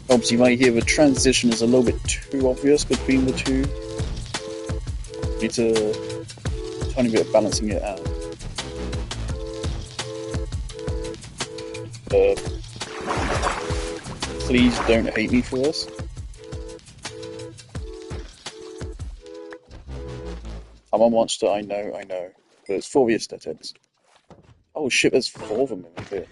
Obviously, right here, the transition is a little bit too obvious between the two. Need to tiny bit of balancing it out. Please don't hate me for this. I'm a monster, I know, but it's for the aesthetics. Oh shit, there's 4 of them in here.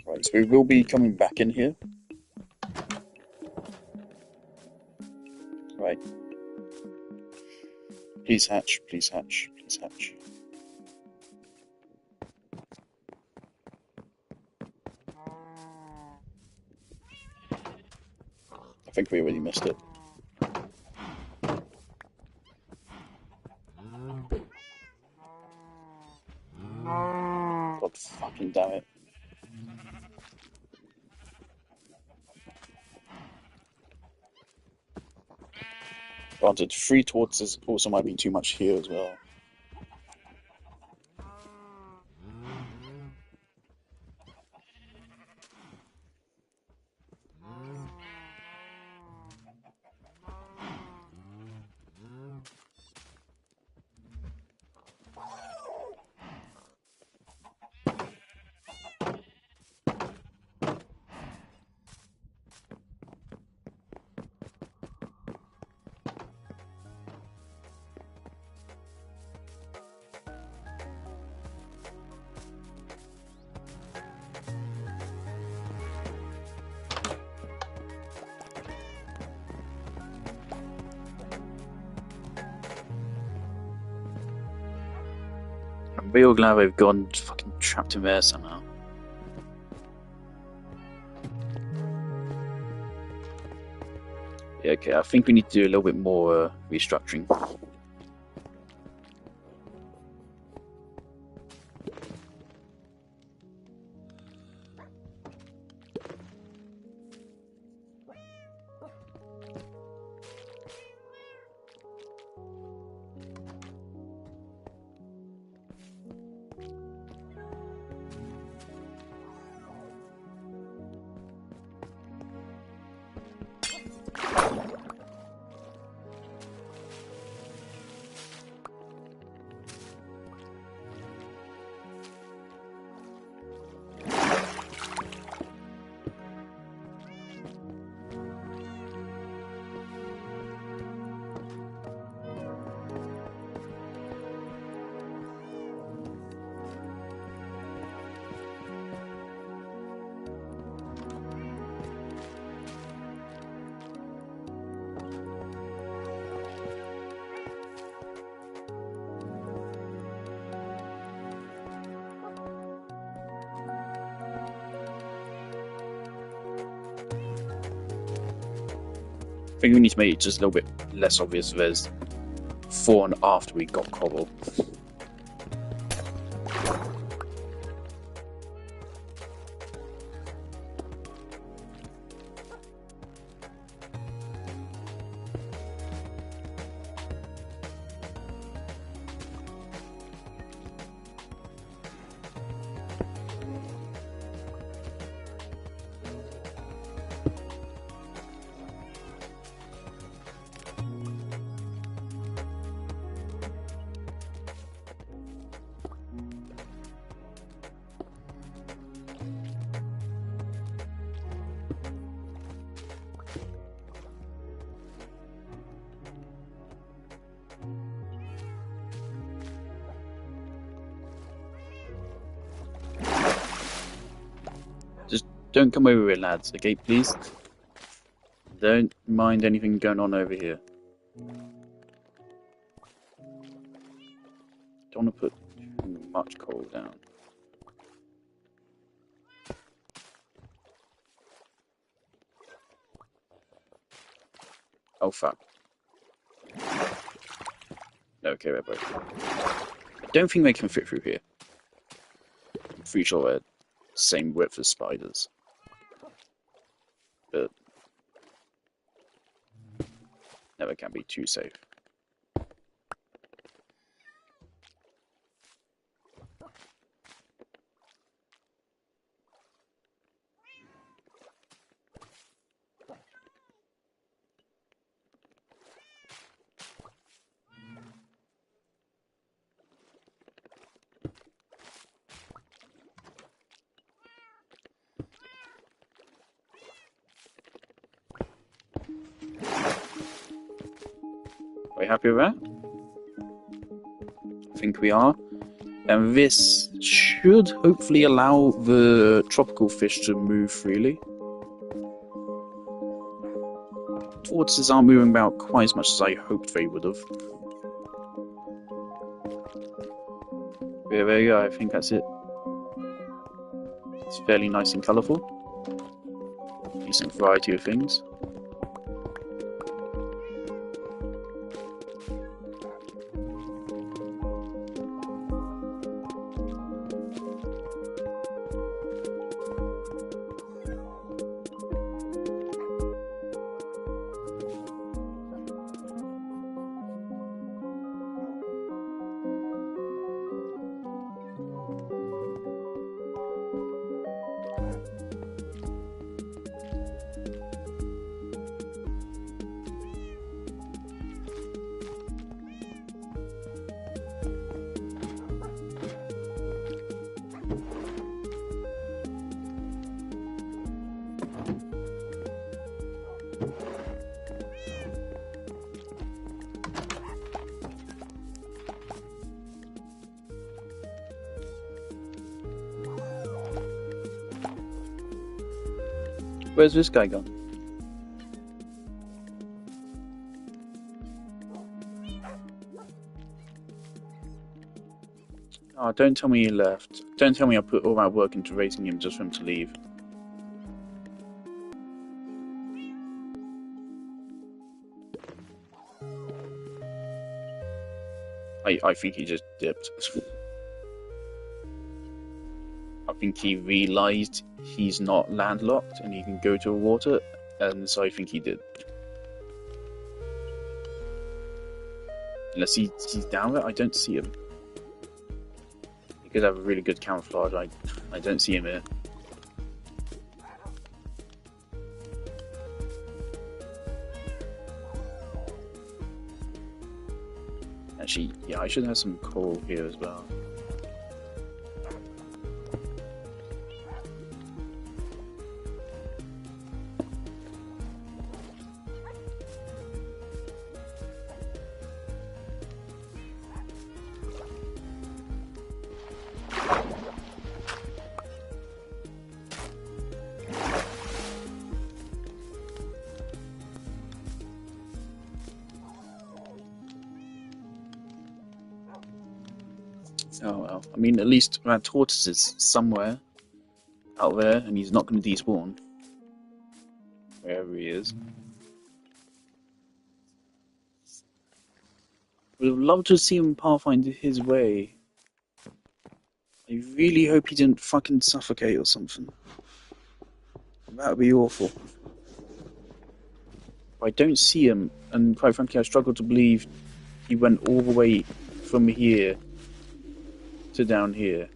Right, so we will be coming back in here. Right. Please hatch, please hatch, please hatch. I think we already missed it. God fucking damn it. Granted, 3 tortoises also might be too much here as well. I'm real glad we've gone fucking trapped in there somehow. Yeah, okay, I think we need to do a little bit more restructuring. I think we need to make it just a little bit less obvious there's before and after we got cobble. Don't come over here, lads, okay, please? Don't mind anything going on over here. Don't want to put too much coal down. Oh, fuck. Okay, right, right. I don't think they can fit through here. I'm pretty sure they're the same width as spiders. But never can be too safe. Are we happy with that? I think we are. And this should hopefully allow the tropical fish to move freely. Tortoises aren't moving about quite as much as I hoped they would have. Yeah, there you go, I think that's it. It's fairly nice and colourful. Decent variety of things. Where's this guy gone? Oh, Oh, don't tell me he left. Don't tell me I put all that work into raising him just for him to leave. I think he just dipped. I think he realised he's not landlocked and he can go to the water, and so I think he did. Unless he's down there, I don't see him. He could have a really good camouflage. I don't see him here. Actually, yeah, I should have some coal here as well. Oh well. I mean, at least that tortoise is somewhere out there, and he's not going to despawn. Wherever he is. Would have loved to see him pathfind his way. I really hope he didn't fucking suffocate or something. That would be awful. I don't see him, and quite frankly, I struggle to believe he went all the way from here to down here.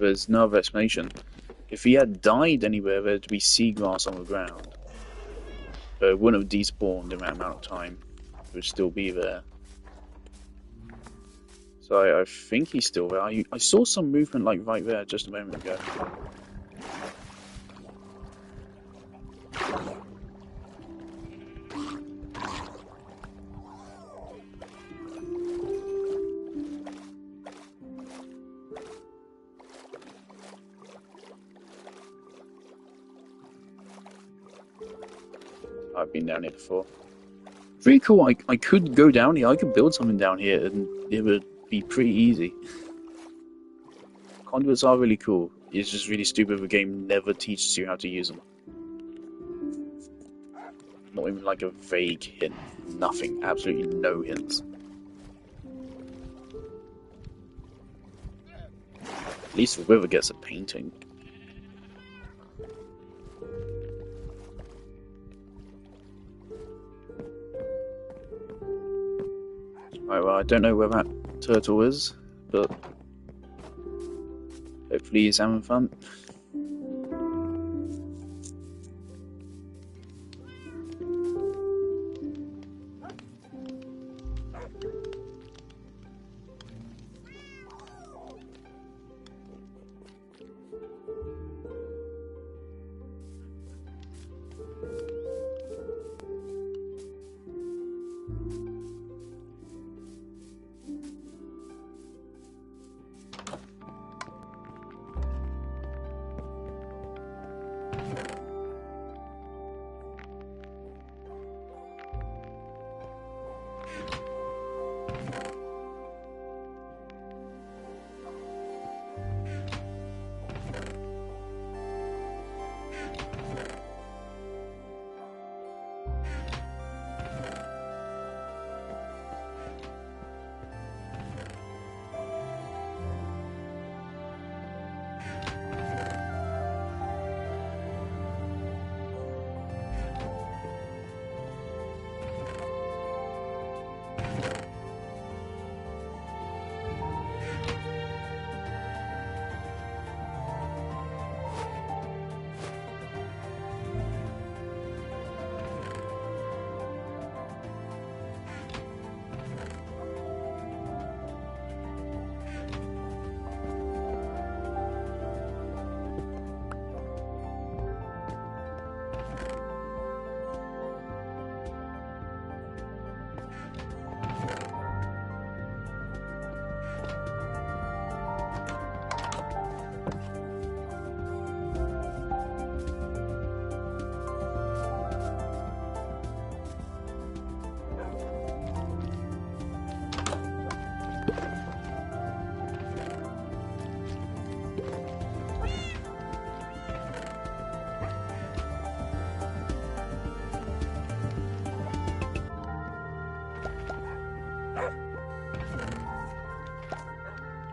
There's no other explanation. If he had died anywhere, there'd be seagrass on the ground. But it wouldn't have despawned in that amount of time. It would still be there. So I think he's still there. I saw some movement like right there just a moment ago. I've been down here before. Pretty cool. I could go down here. I could build something down here and it would be pretty easy. Conduits are really cool. It's just really stupid the game never teaches you how to use them. Not even like a vague hint. Nothing. Absolutely no hints. At least the river gets a painting. Right, well, I don't know where that turtle is, but hopefully he's having fun.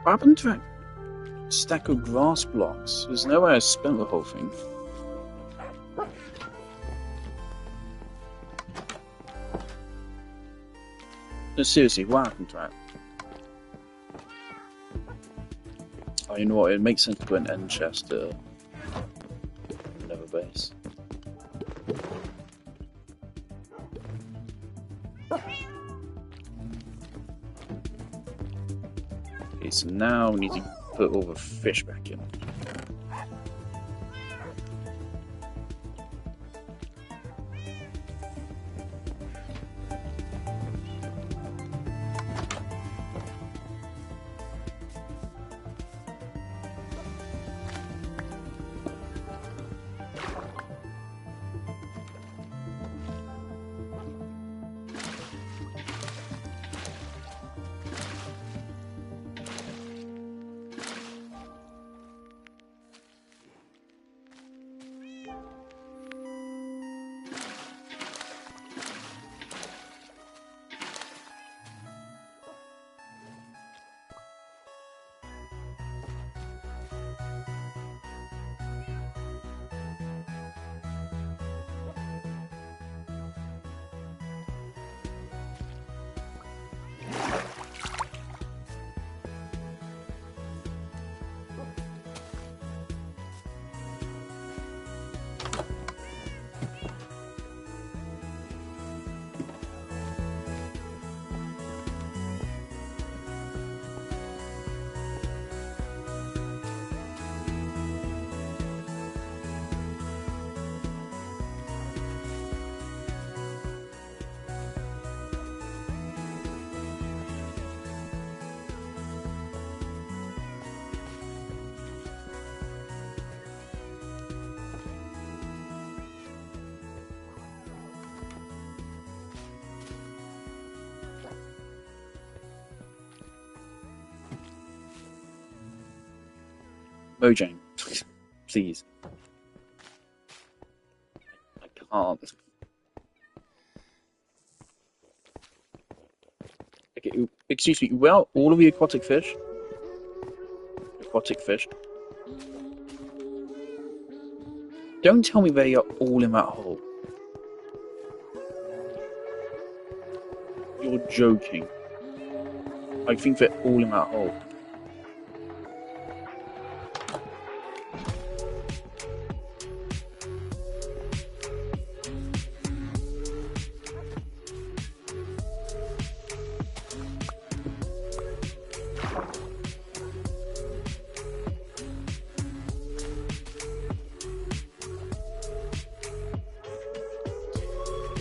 What happened to that stack of grass blocks? There's no way I spent the whole thing. No, seriously, what happened to that? Oh, you know what? It makes sense to put an end chest to another base. Okay, so now we need to put all the fish back in. Mojang, please. I can't. Okay, excuse me, well, all of the aquatic fish? Aquatic fish? Don't tell me they are all in that hole. You're joking. I think they're all in that hole.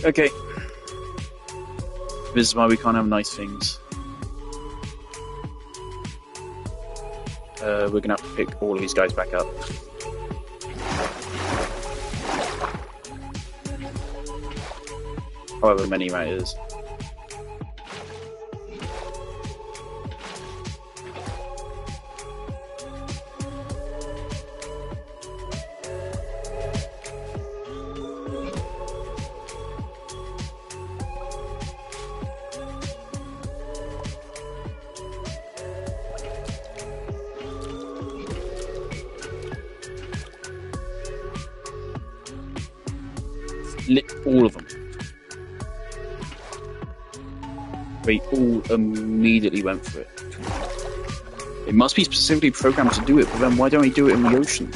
Okay. This is why we can't have nice things. We're gonna have to pick all of these guys back up. However many that is. All of them. They all immediately went for it. It must be specifically programmed to do it, but then why don't we do it in the ocean?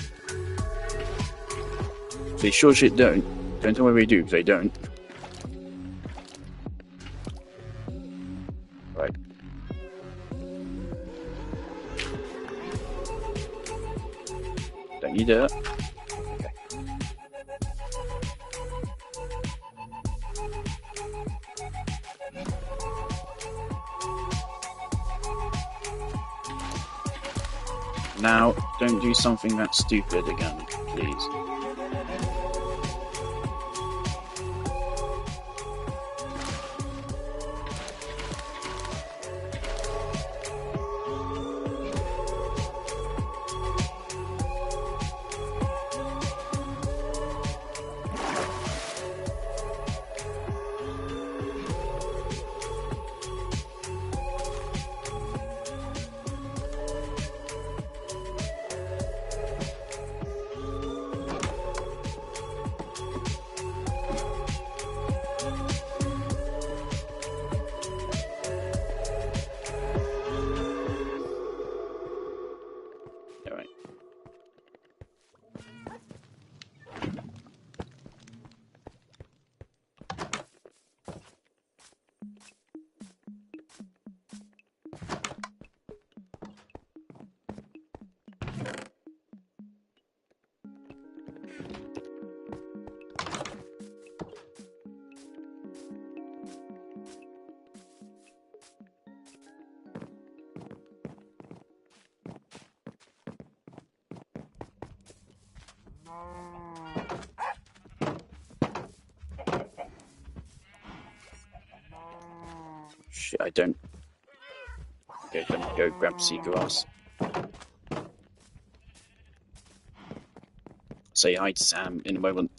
They sure shit don't. Don't tell me they do, because they don't. Right. Don't need that. Now, don't do something that's stupid again, please. Shit, I don't. Okay, let me go grab seagrass. Say hi to Sam in a moment.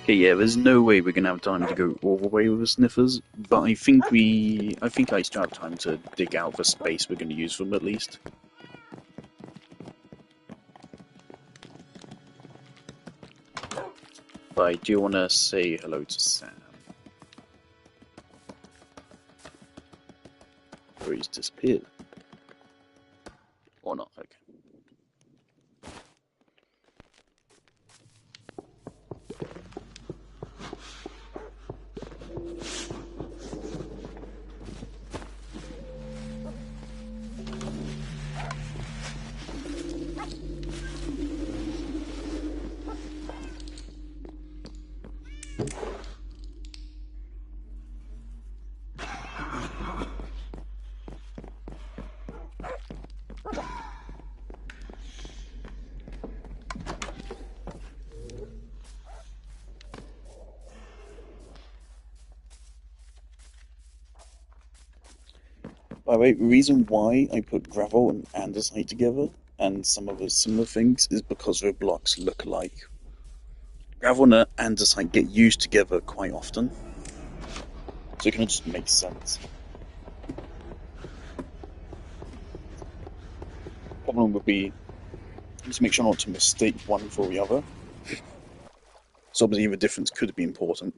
Okay, yeah, there's no way we're gonna have time to go all the way with the sniffers, but I think I still have time to dig out the space we're gonna use them at least. But I do want to say hello to Sam. Or he's disappeared. Or not, okay. By the way, the reason why I put gravel and andesite together and some of the similar things is because their blocks look alike. Gravel and andesite get used together quite often, so it kind of just makes sense. Problem would be just make sure not to mistake one for the other. So obviously the difference could be important.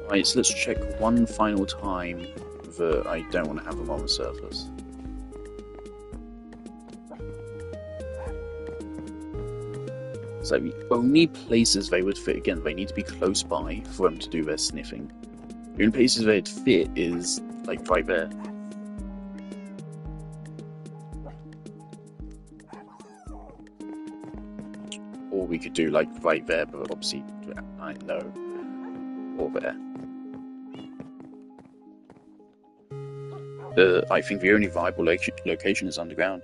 Right, so let's check one final time that I don't want to have them on the surface. So the only places they would fit, again, they need to be close by for them to do their sniffing. The only places they'd fit is, like, right there. Or we could do, like, right there, but obviously, I know. Or there. I think the only viable location is underground.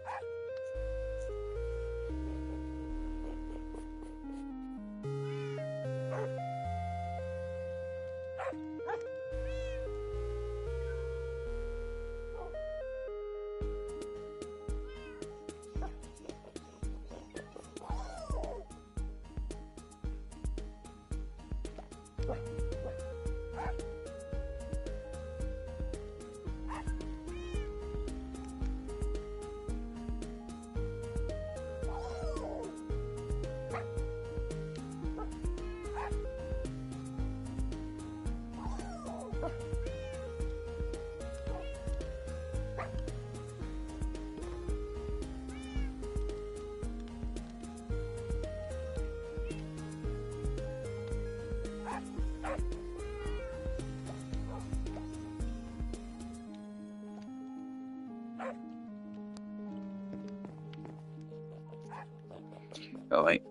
Alright.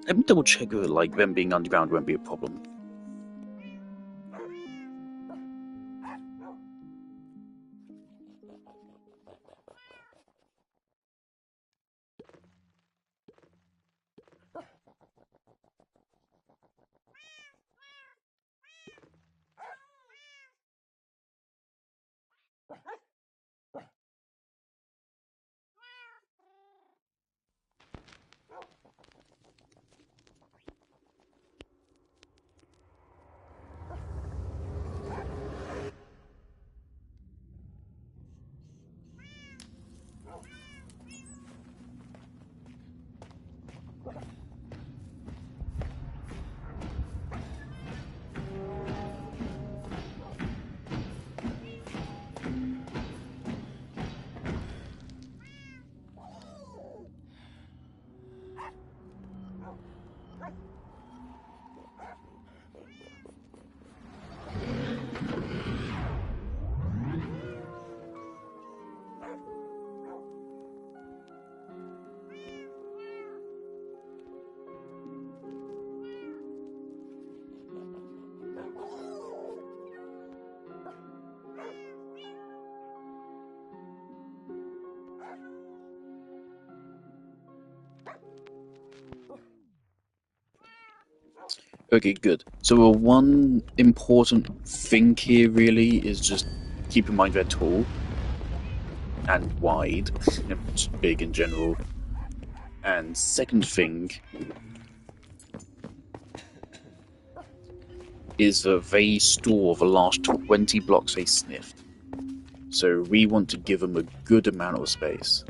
Let me double check that, like, them being underground won't be a problem. Okay, good. So one important thing here really is just keep in mind they're tall and wide, and big in general. And second thing is that they store the last 20 blocks they sniffed. So we want to give them a good amount of space.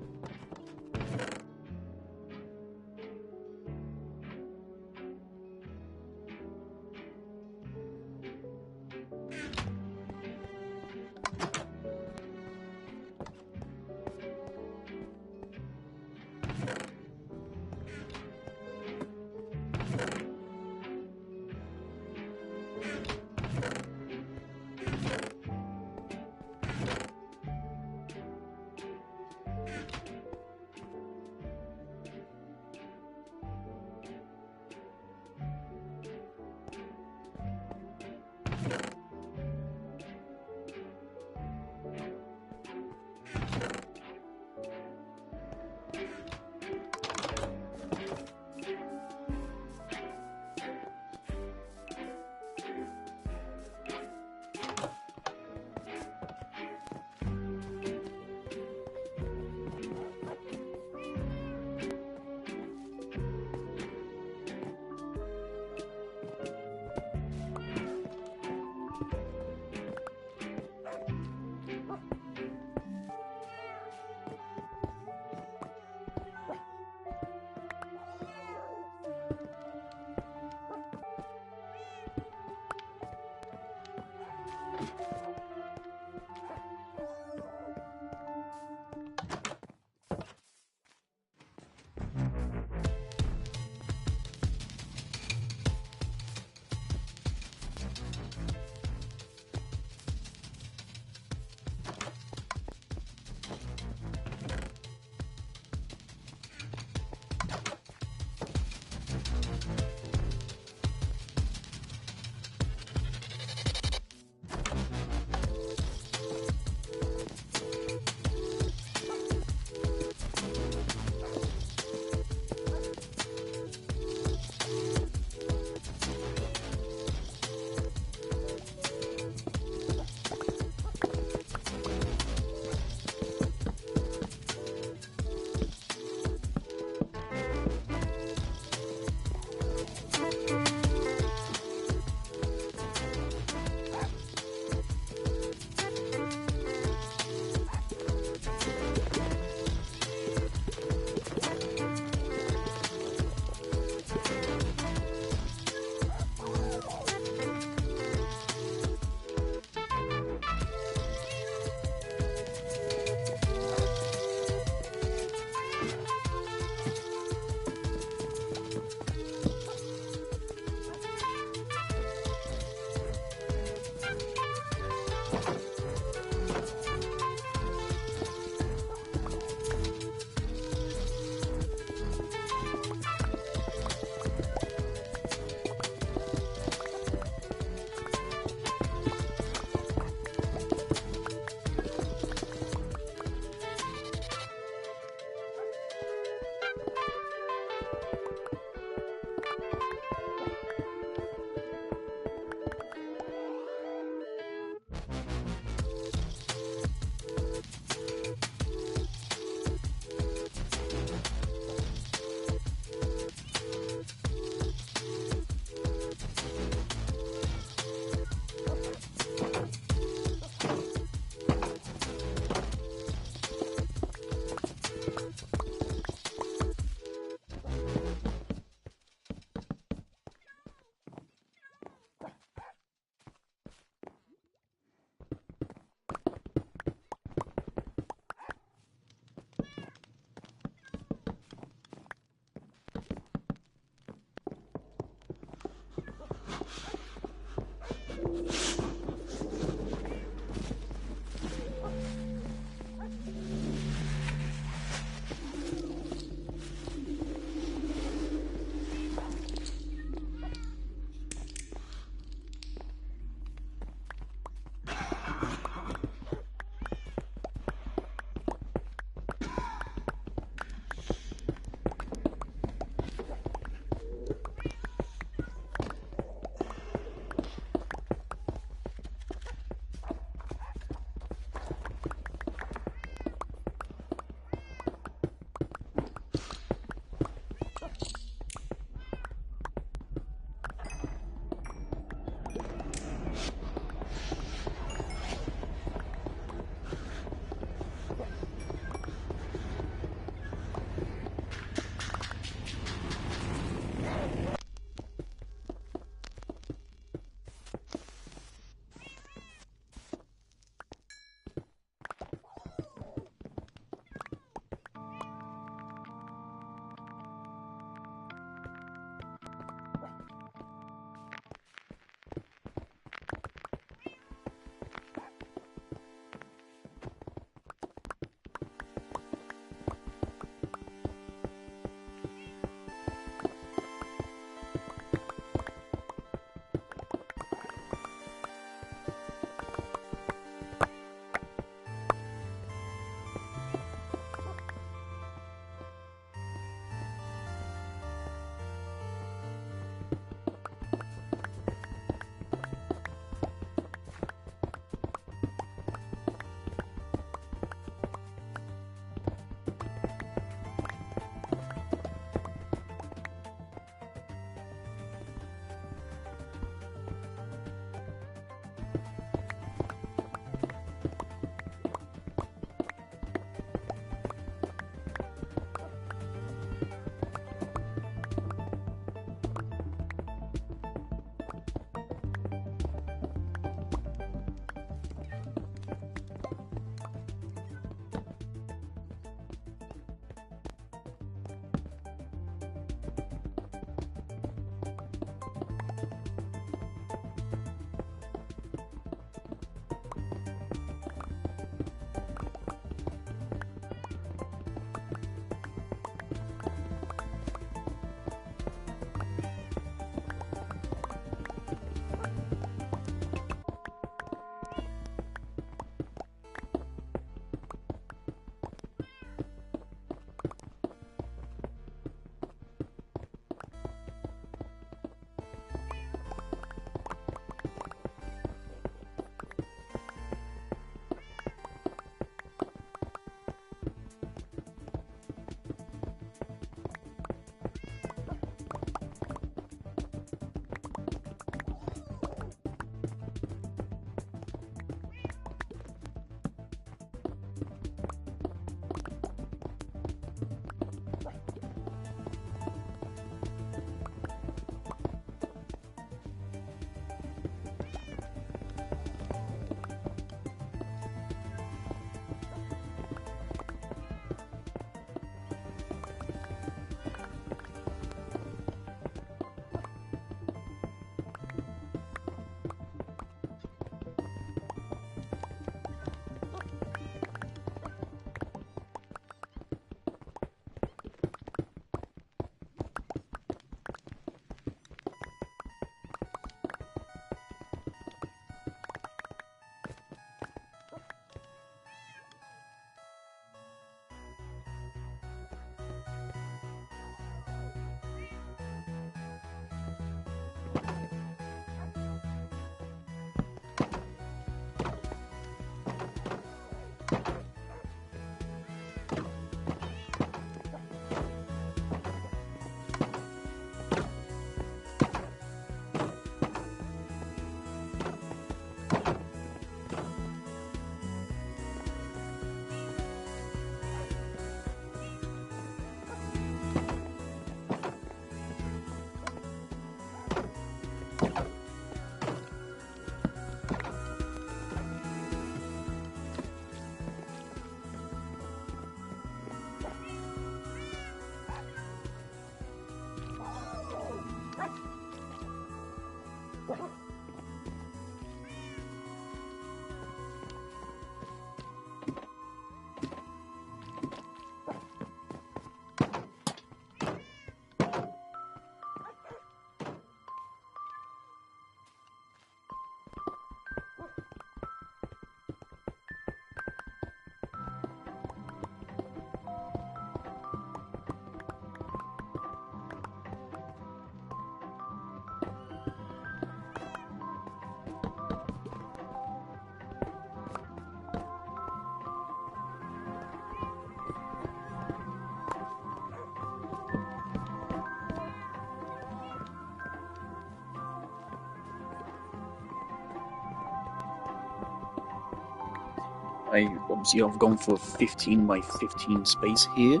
See, I've gone for 15 by 15 space here.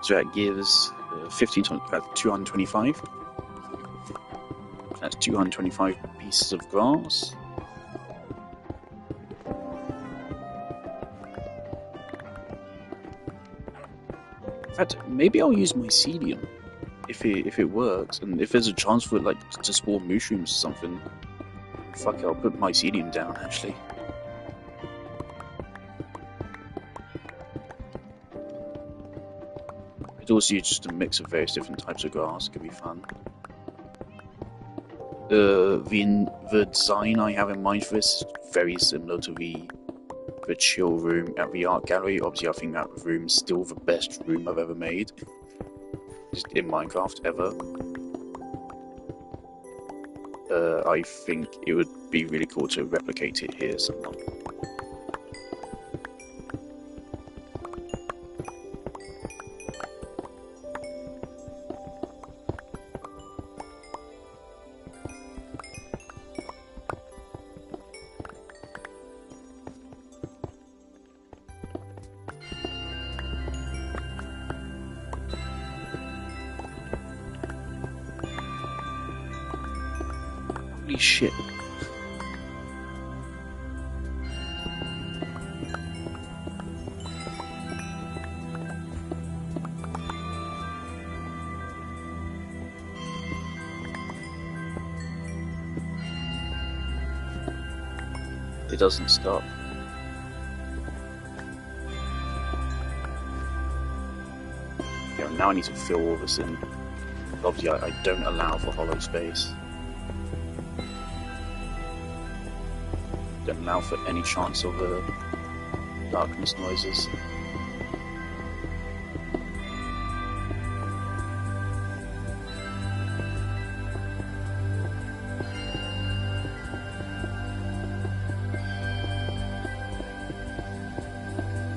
So that gives 15 to 225. That's 225 pieces of grass. In fact, maybe I'll use mycelium if it works, and if there's a chance for it, like, to spawn mushrooms or something. Fuck it, I'll put mycelium down actually. I'd also use just a mix of various different types of grass, could be fun. The design I have in mind for this is very similar to the chill room at the art gallery. Obviously, I think that room is still the best room I've ever made, just in Minecraft ever. I think it would be really cool to replicate it here somehow. Holy shit. It doesn't stop. Yeah, now I need to fill all this in. Obviously, I don't allow for hollow space. Don't allow for any chance of darkness noises.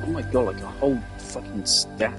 Oh my god, like a whole fucking stack.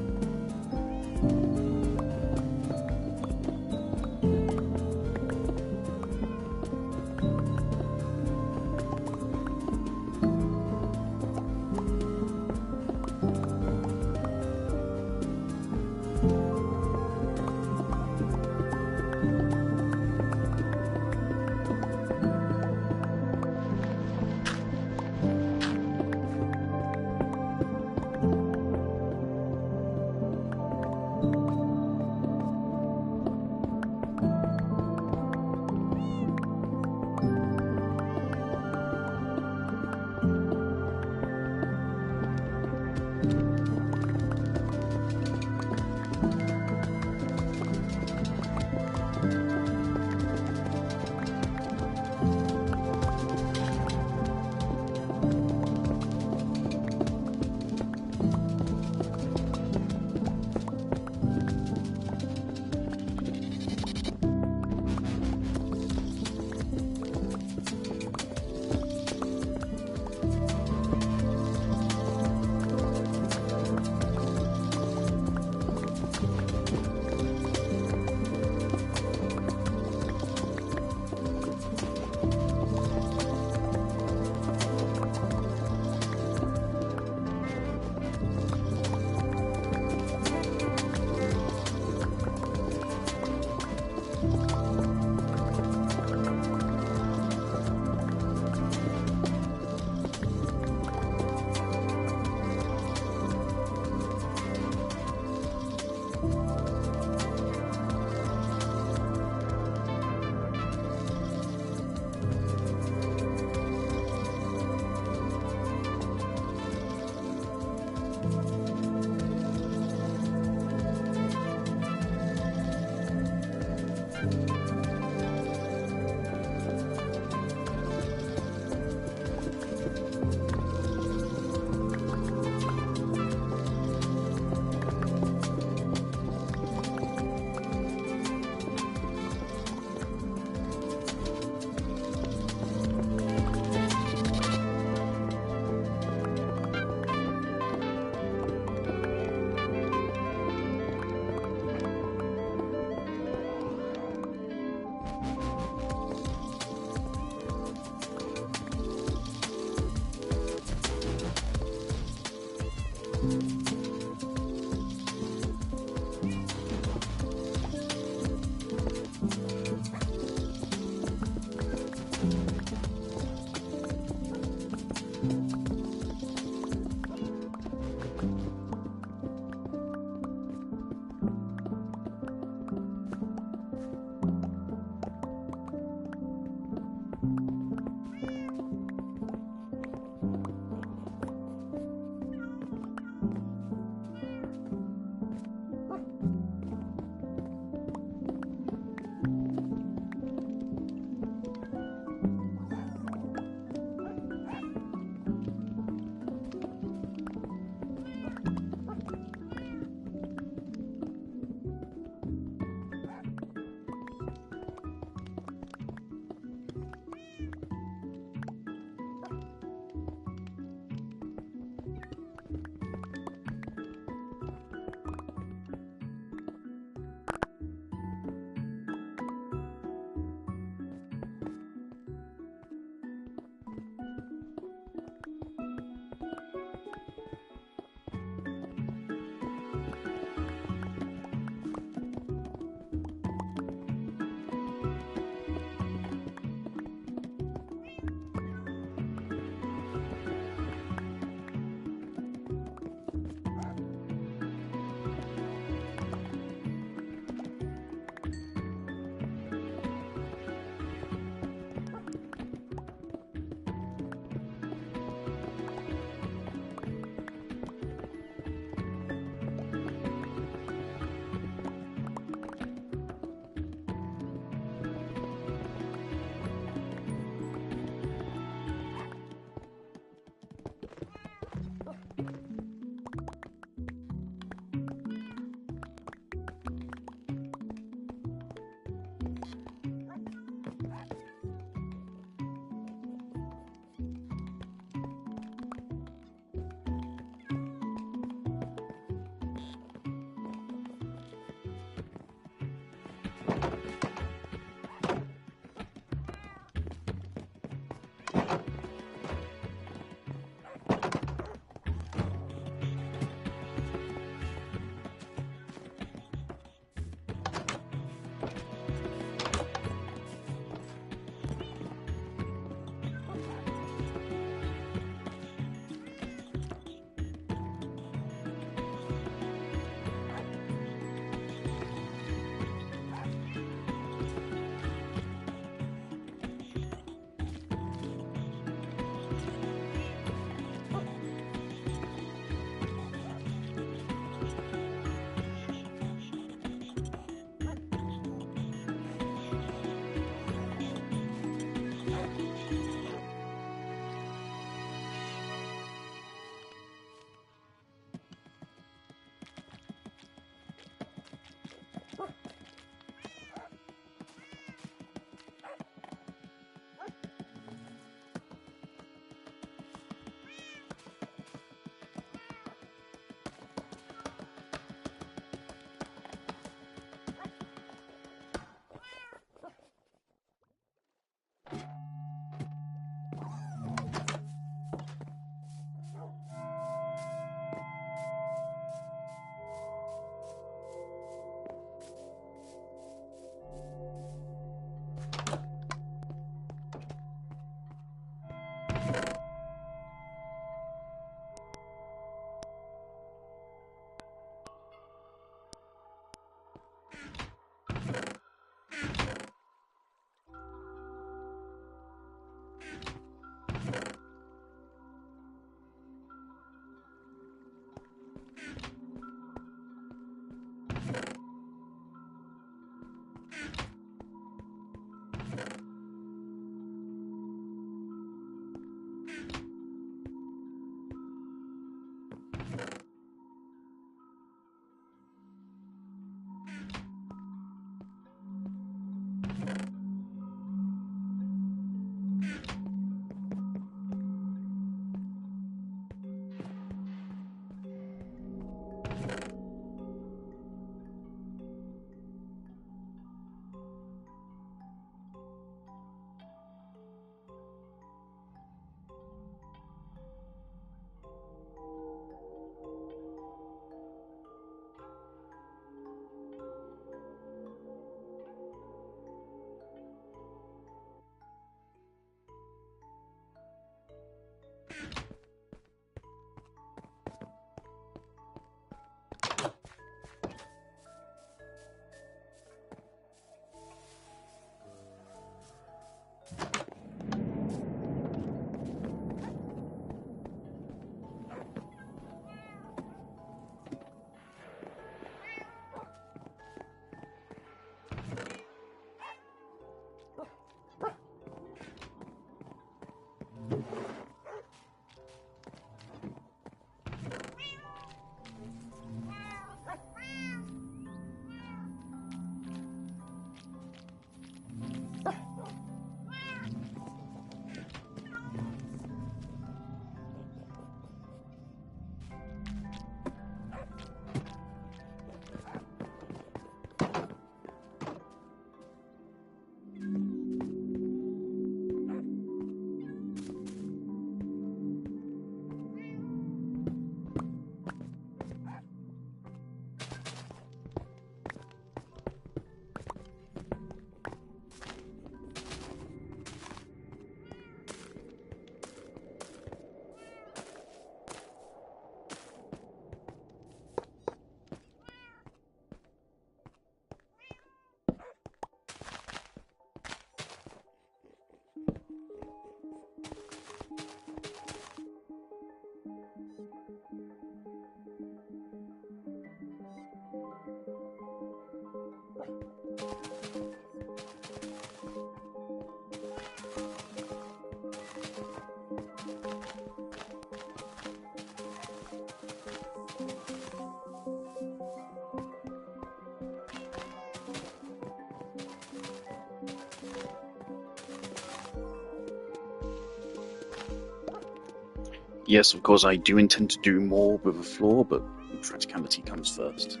Yes, of course, I do intend to do more with the floor, but practicality comes first.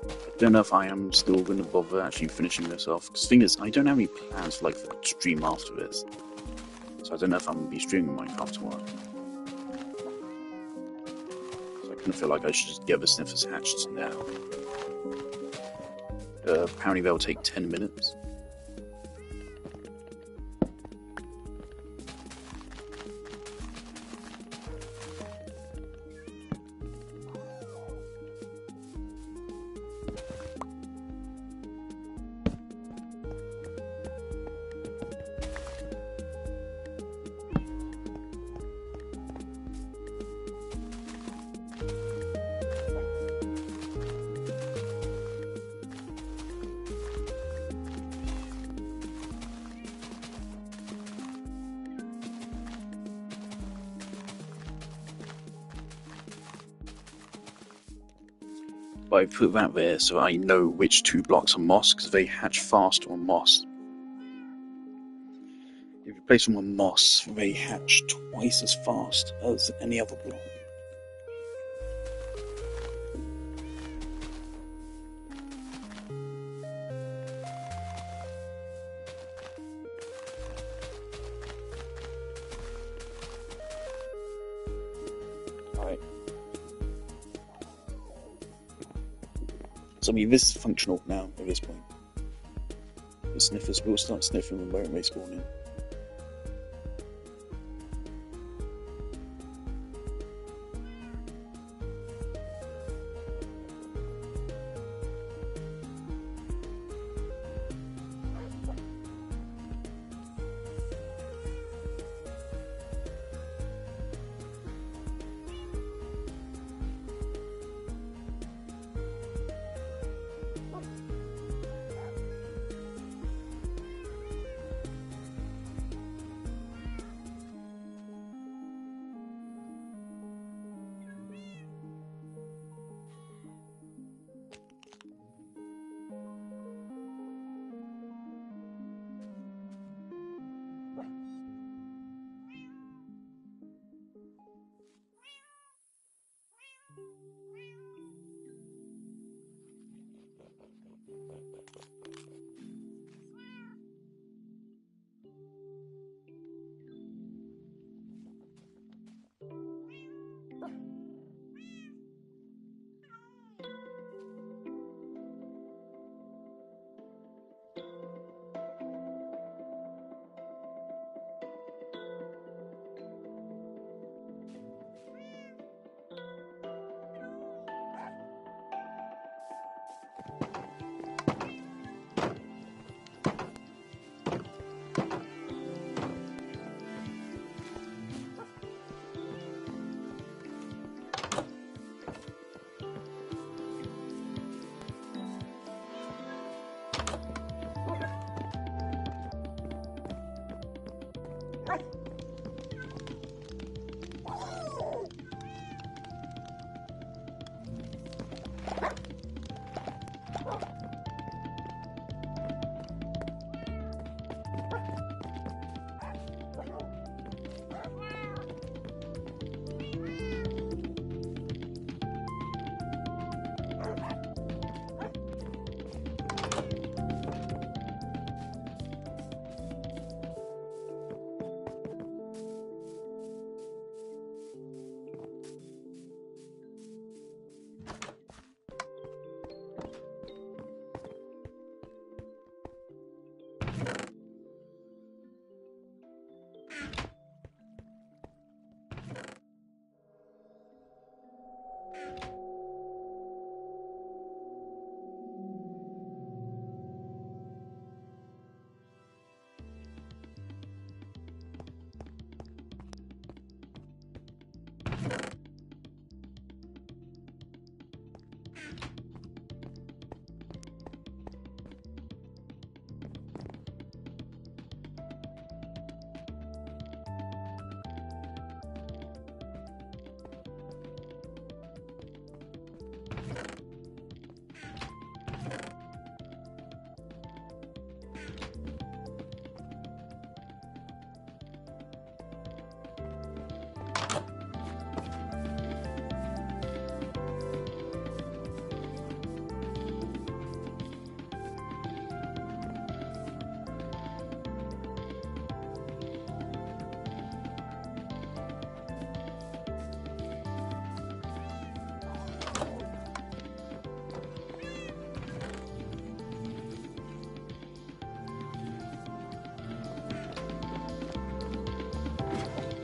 I don't know if I am still going to bother actually finishing this off, because the thing is, I don't have any plans for, like, the stream after this. So I don't know if I'm going to be streaming Minecraft tomorrow. So I kind of feel like I should just get the sniffers hatched now. Apparently they'll take 10 minutes. But I put that there so I know which 2 blocks are moss, because they hatch faster on moss. If you place them on moss, they hatch twice as fast as any other block. Alright. So I mean, this is functional now at this point. The sniffers will start sniffing them where it may spawn in.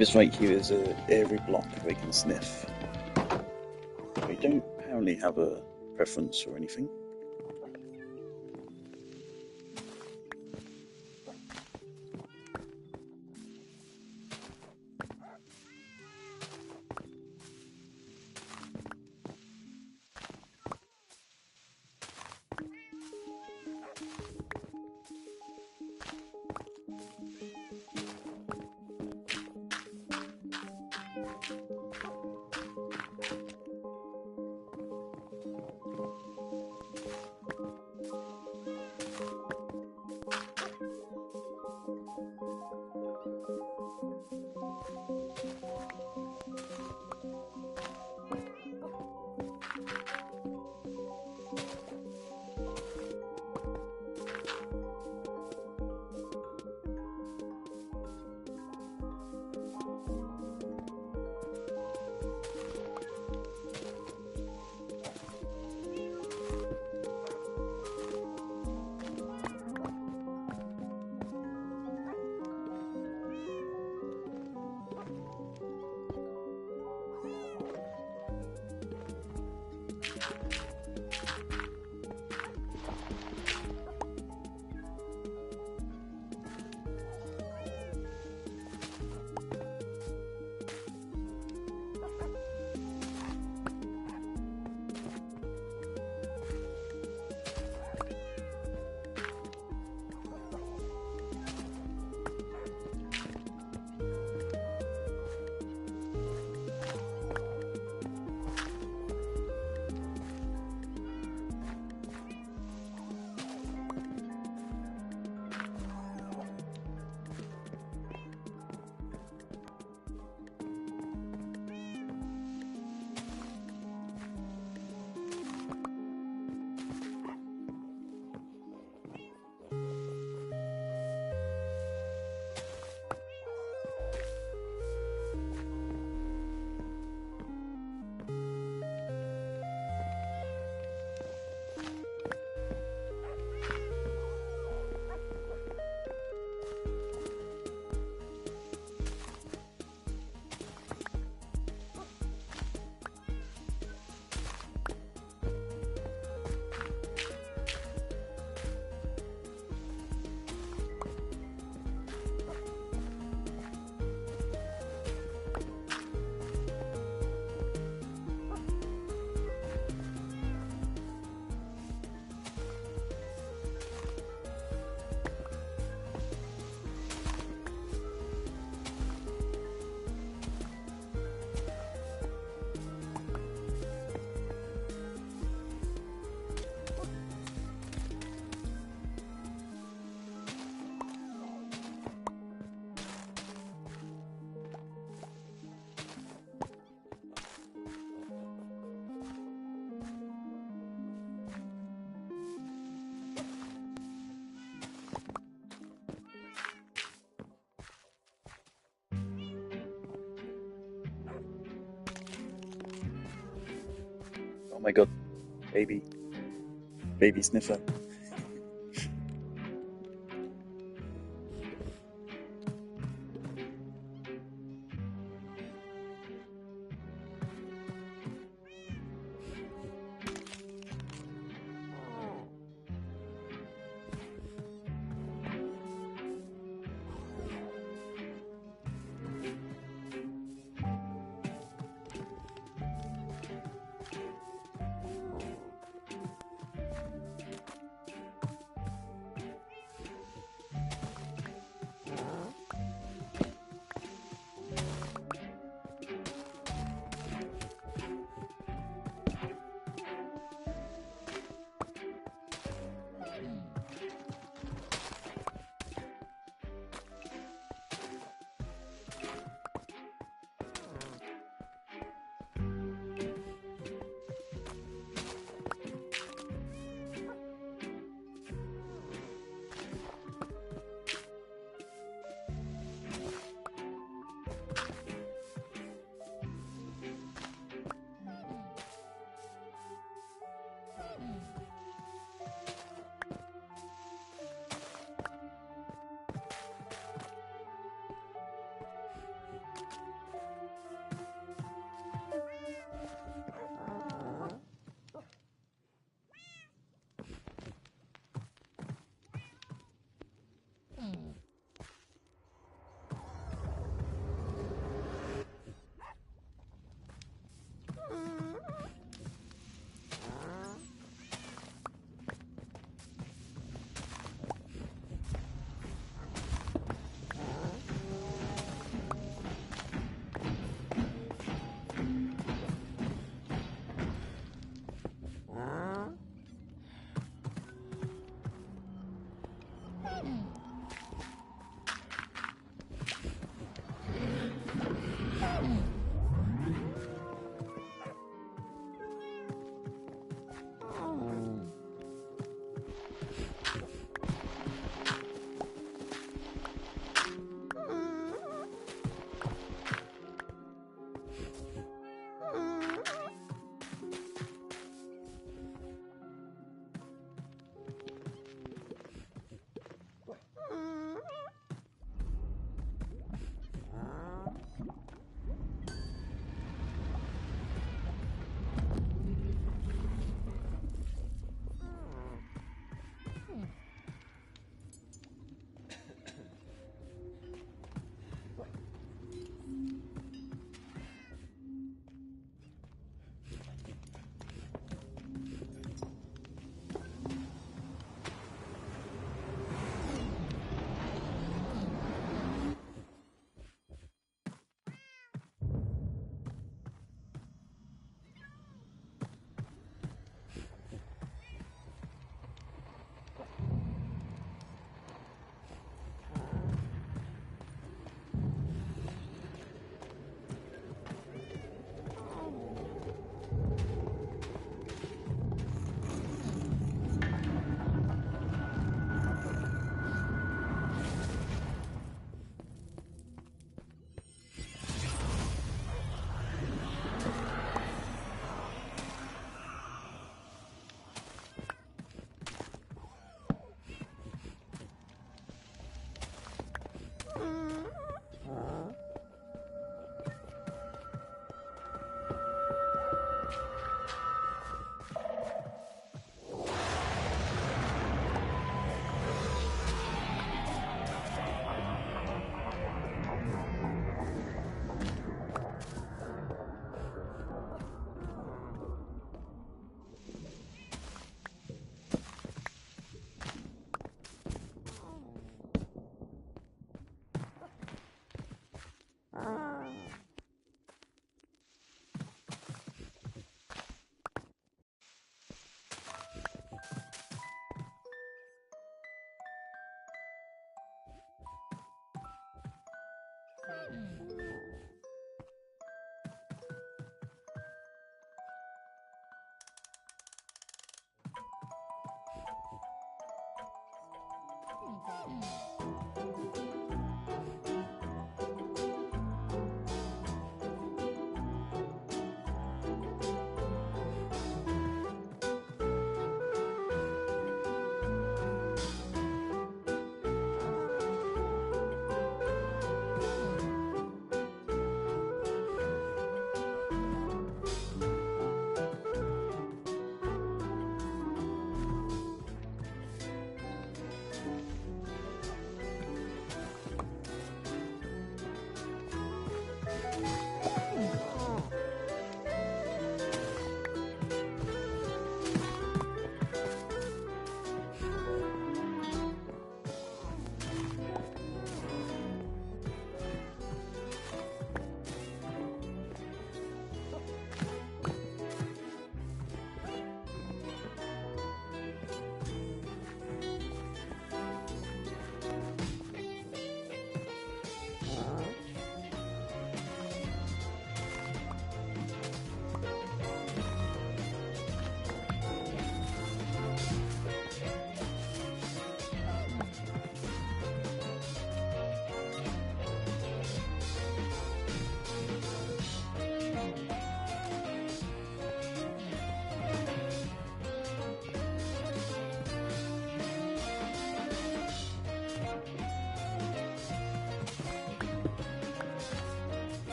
This right here is every block they can sniff. They don't apparently have a preference or anything. Oh my god, baby sniffer.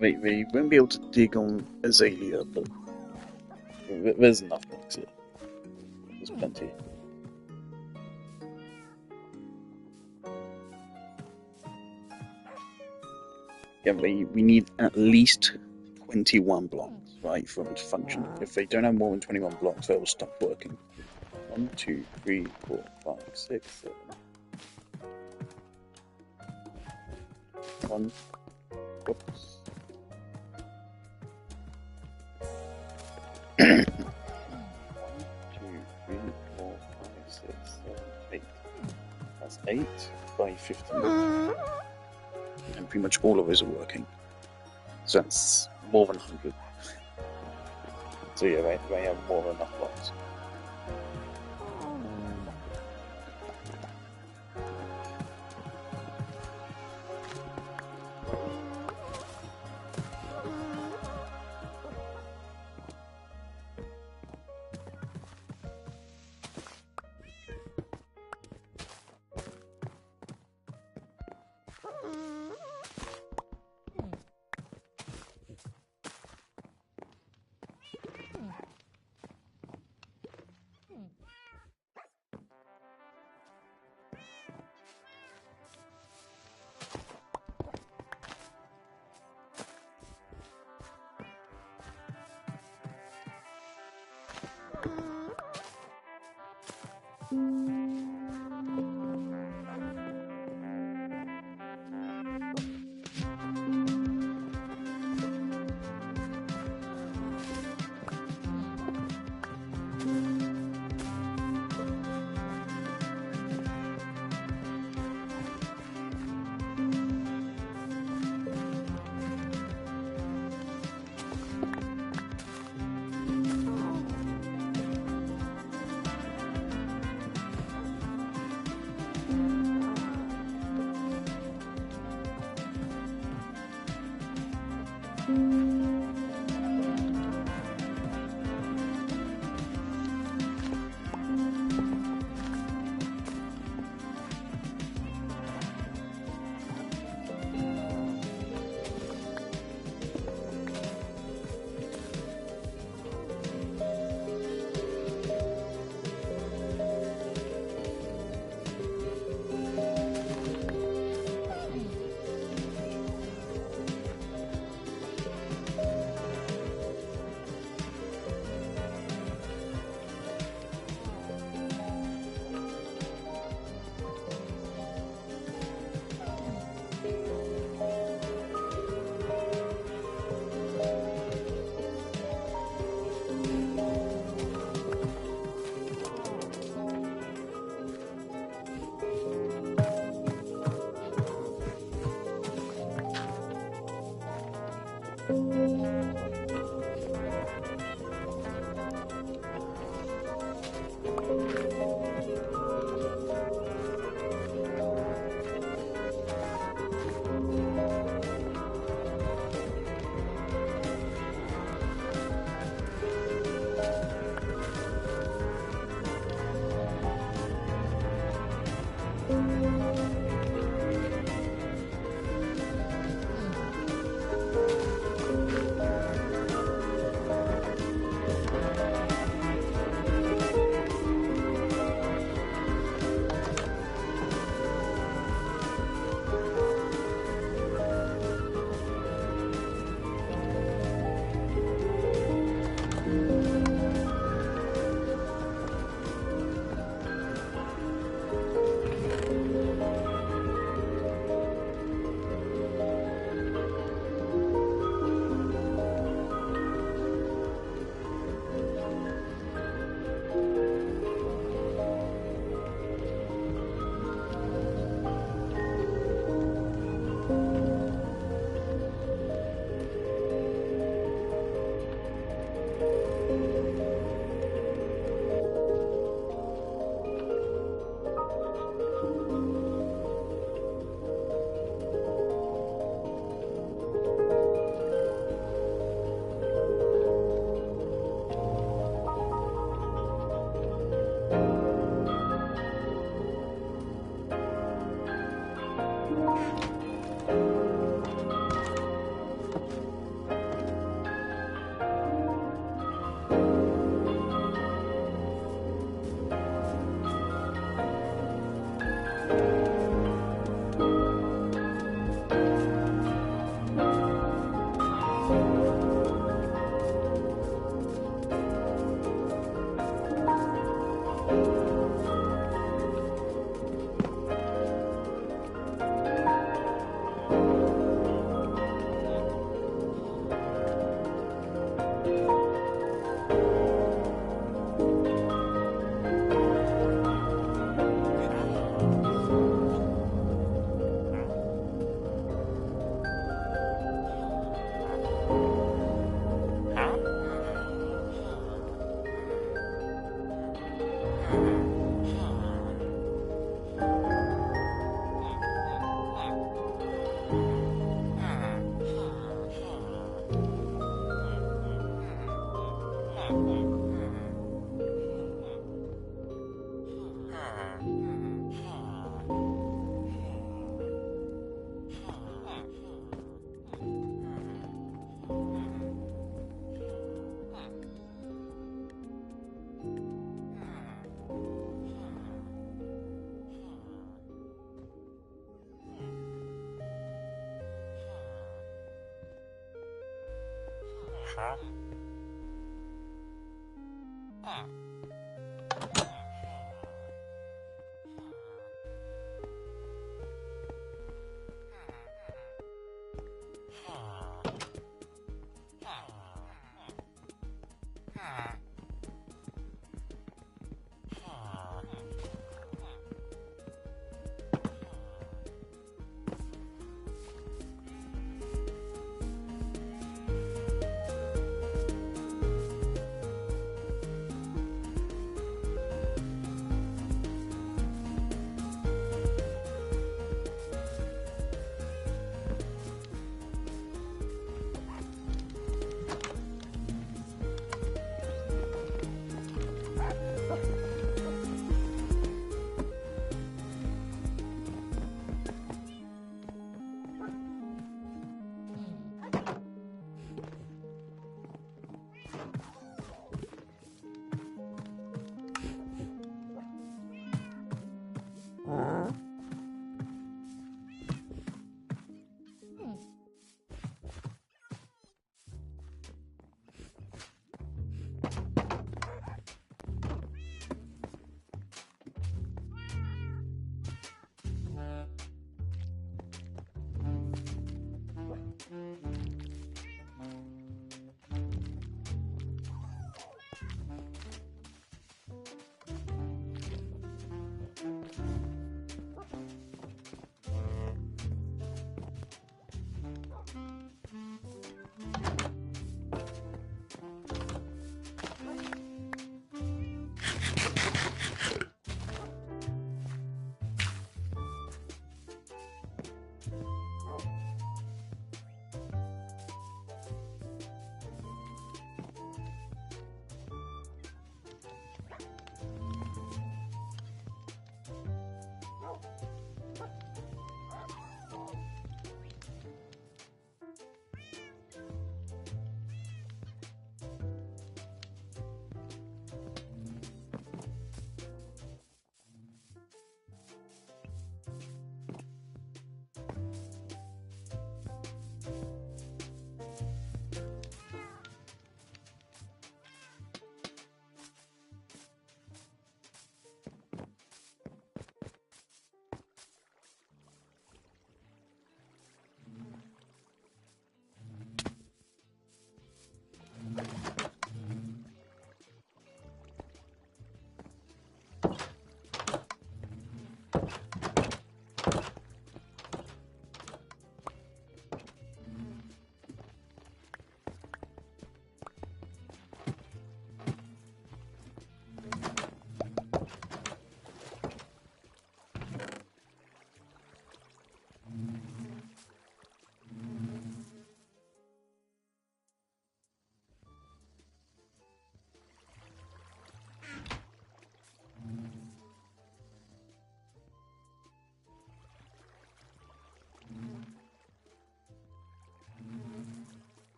We won't be able to dig on Azalea, but there's enough blocks here. There's plenty. Yeah, we need at least 21 blocks, right, for them to function. If they don't have more than 21 blocks, they will stop working. 1, 2, 3, 4, 5, 6, 7. 1. Oops. 1, 2, 3, 4, 5, 6, 7, 8. That's 8 by 15. And pretty much all of those are working. So that's more than 100. So yeah, they have more than enough blocks.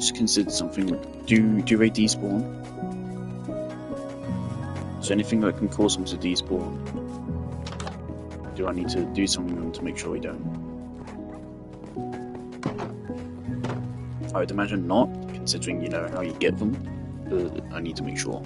Just consider something. Do they despawn? Is there anything that can cause them to despawn? Do I need to do something to make sure we don't? I would imagine not, considering you know how you get them, but I need to make sure.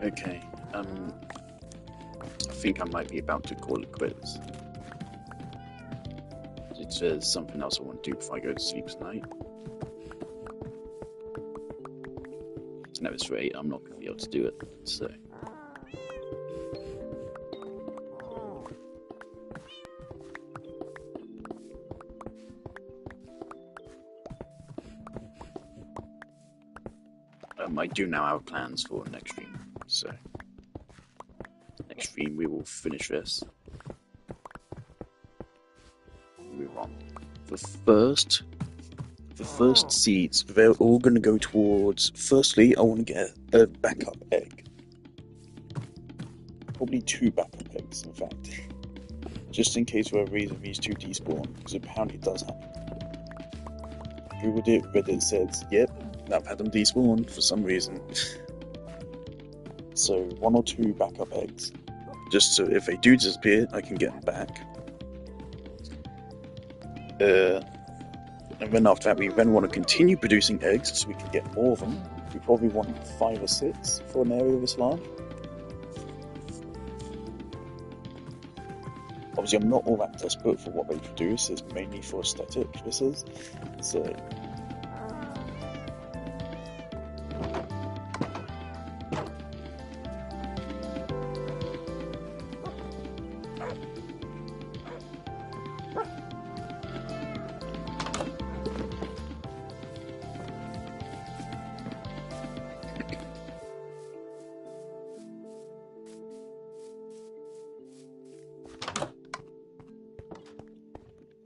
Okay, I think I might be about to call it quits. There's something else I want to do before I go to sleep tonight. No, it's right, I'm not going to be able to do it, so... I do now have plans for next stream, so... Next stream we will finish this. Move on. The first seeds, they're all going to go towards... Firstly, I want to get a backup egg. Probably 2 backup eggs, in fact. Just in case for whatever reason these 2 despawn, because apparently it does happen. Googled it, Reddit says, yep, I've had them despawn for some reason. So 1 or 2 backup eggs. Just so if they do disappear, I can get them back. And then after that, we then want to continue producing eggs so we can get more of them. We probably want 5 or 6 for an area this large. Obviously, I'm not all that desperate for what they produce. It's mainly for aesthetic, this is. So...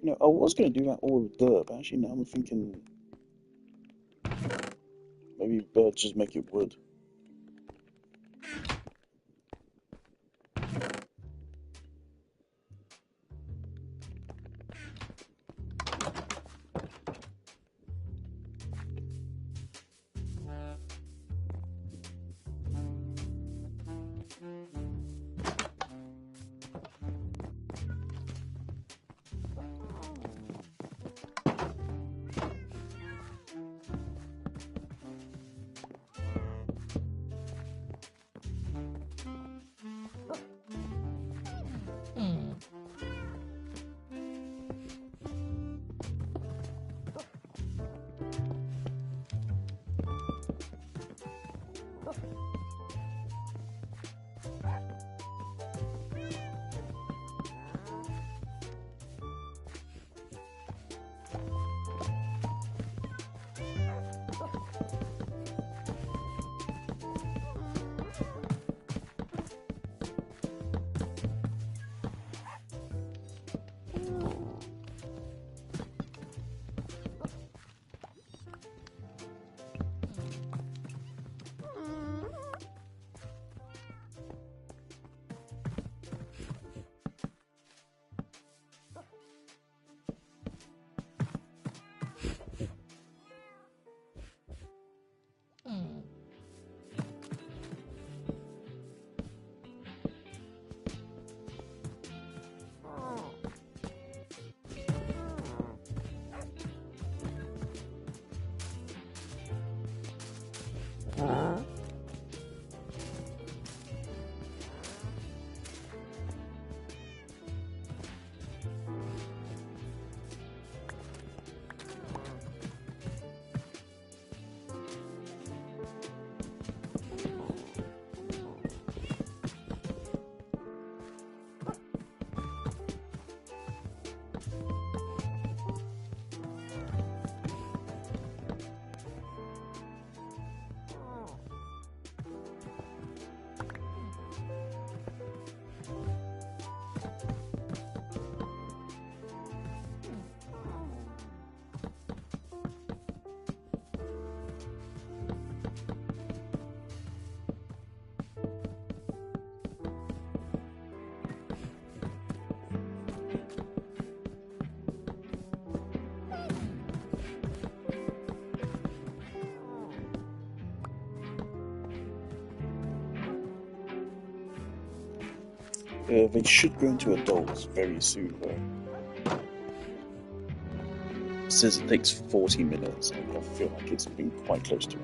You know, I was going to do that all with dirt, but actually now I'm thinking maybe birds just make it wood. They should grow into adults very soon, though. It says it takes 40 minutes, and I feel like it's been quite close to it.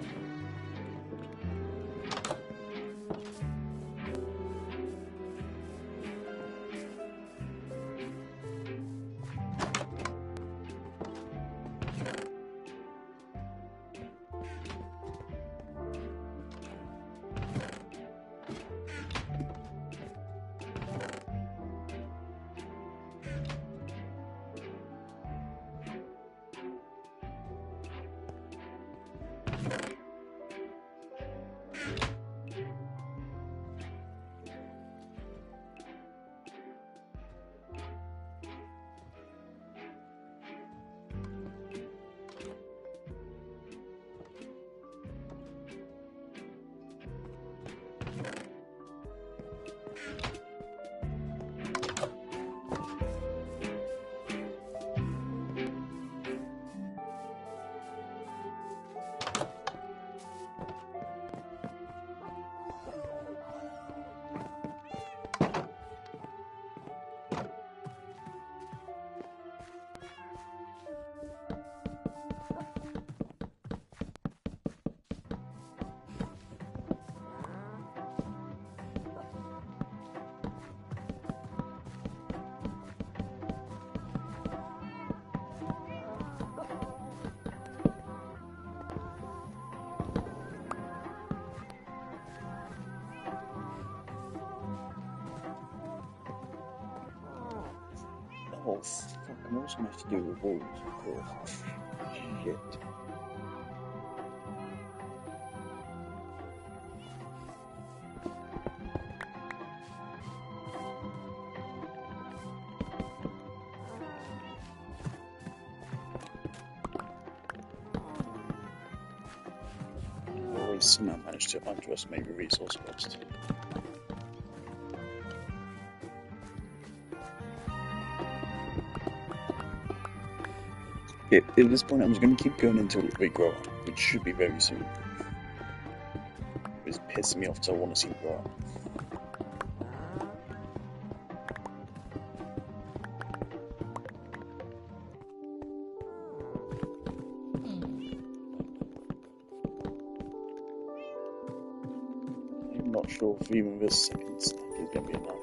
Oh, fuck, I'm also going to have to do with walls, of course. Shit. I always somehow manage to underestimate the resource cost. At this point, I'm just going to keep going until they grow up, which should be very soon. It's pissing me off because I want to see it grow up. I'm not sure if even this second stack is going to be enough.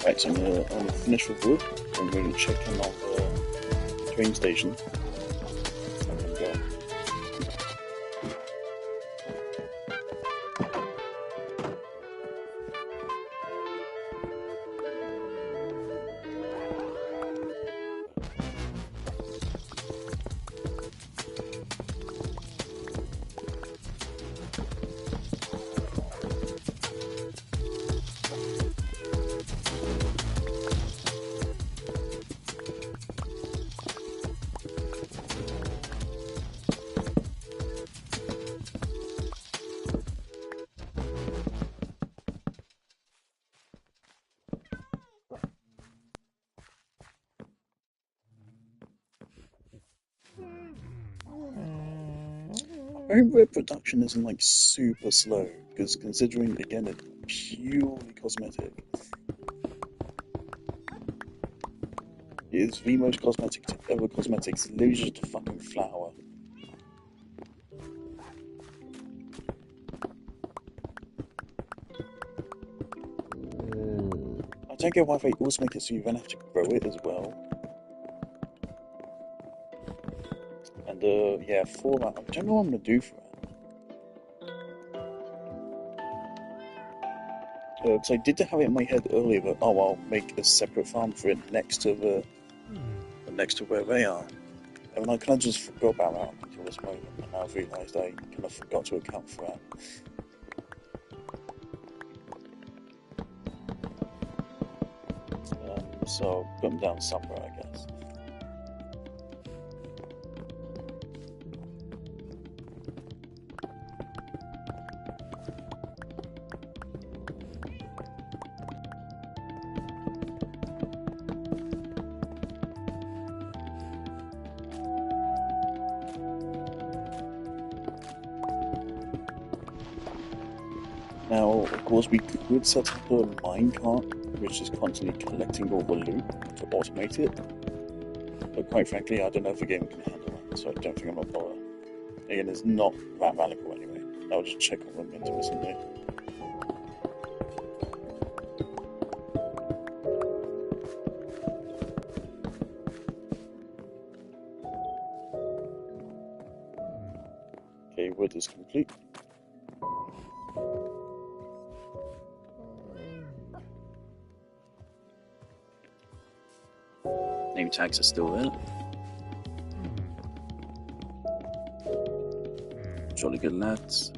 Right, so I'm gonna finish with wood. I'm going to check in on the train station. I'm gonna go. I hope their production isn't like super slow, because considering again it's purely cosmetic. It's the most cosmetic to ever cosmetics. It's literally just a fucking flower. I don't get why they also make it so you then have to grow it as well. And yeah, for that, I don't know what I'm gonna do for that. Because I did have it in my head earlier that I'll make a separate farm for it next to where they are. And then I kind of just forgot about that until this moment, and now I've realised I kind of forgot to account for that. So I'll put them down somewhere, I guess. Now, of course, we could set up a minecart, which is constantly collecting all the loot to automate it. But quite frankly, I don't know if the game can handle that, so I don't think I'm gonna bother. Again, it's not that valuable anyway. I'll just check on them intermittently. Okay, wood is complete. Name tags are still there. Jolly good lads.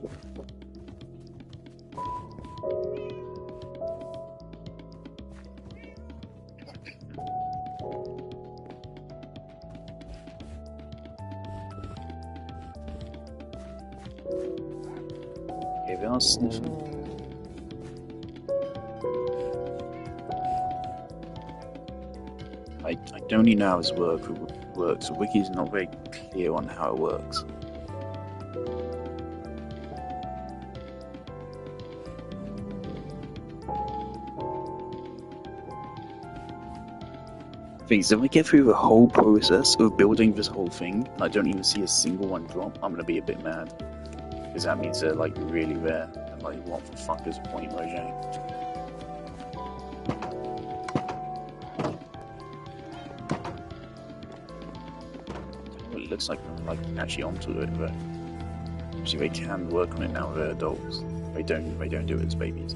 Okay, they are sniffing. I don't even know how this works. The wiki is not very clear on how it works. Things, if I get through the whole process of building this whole thing, and I don't even see a single one drop, I'm gonna be a bit mad. Because that means they're like really rare. And like, what the fuck is the point, Mojang? It looks like actually onto it, but see they can work on it now. They're adults. They don't do it as babies.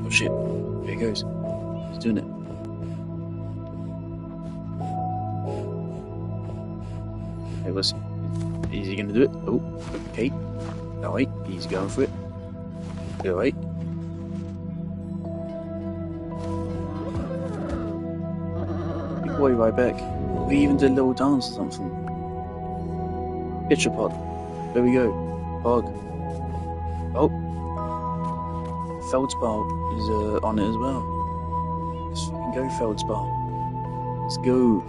Oh shit, there he goes. He's doing it. Hey, listen. Is he gonna do it? Oh, okay. Alright, he's going for it. Alright. Big boy right back. We even did a little dance or something. Picture pod. There we go. Bug. Oh. Feldspar is on it as well. Let's fucking go, Feldspar. Let's go.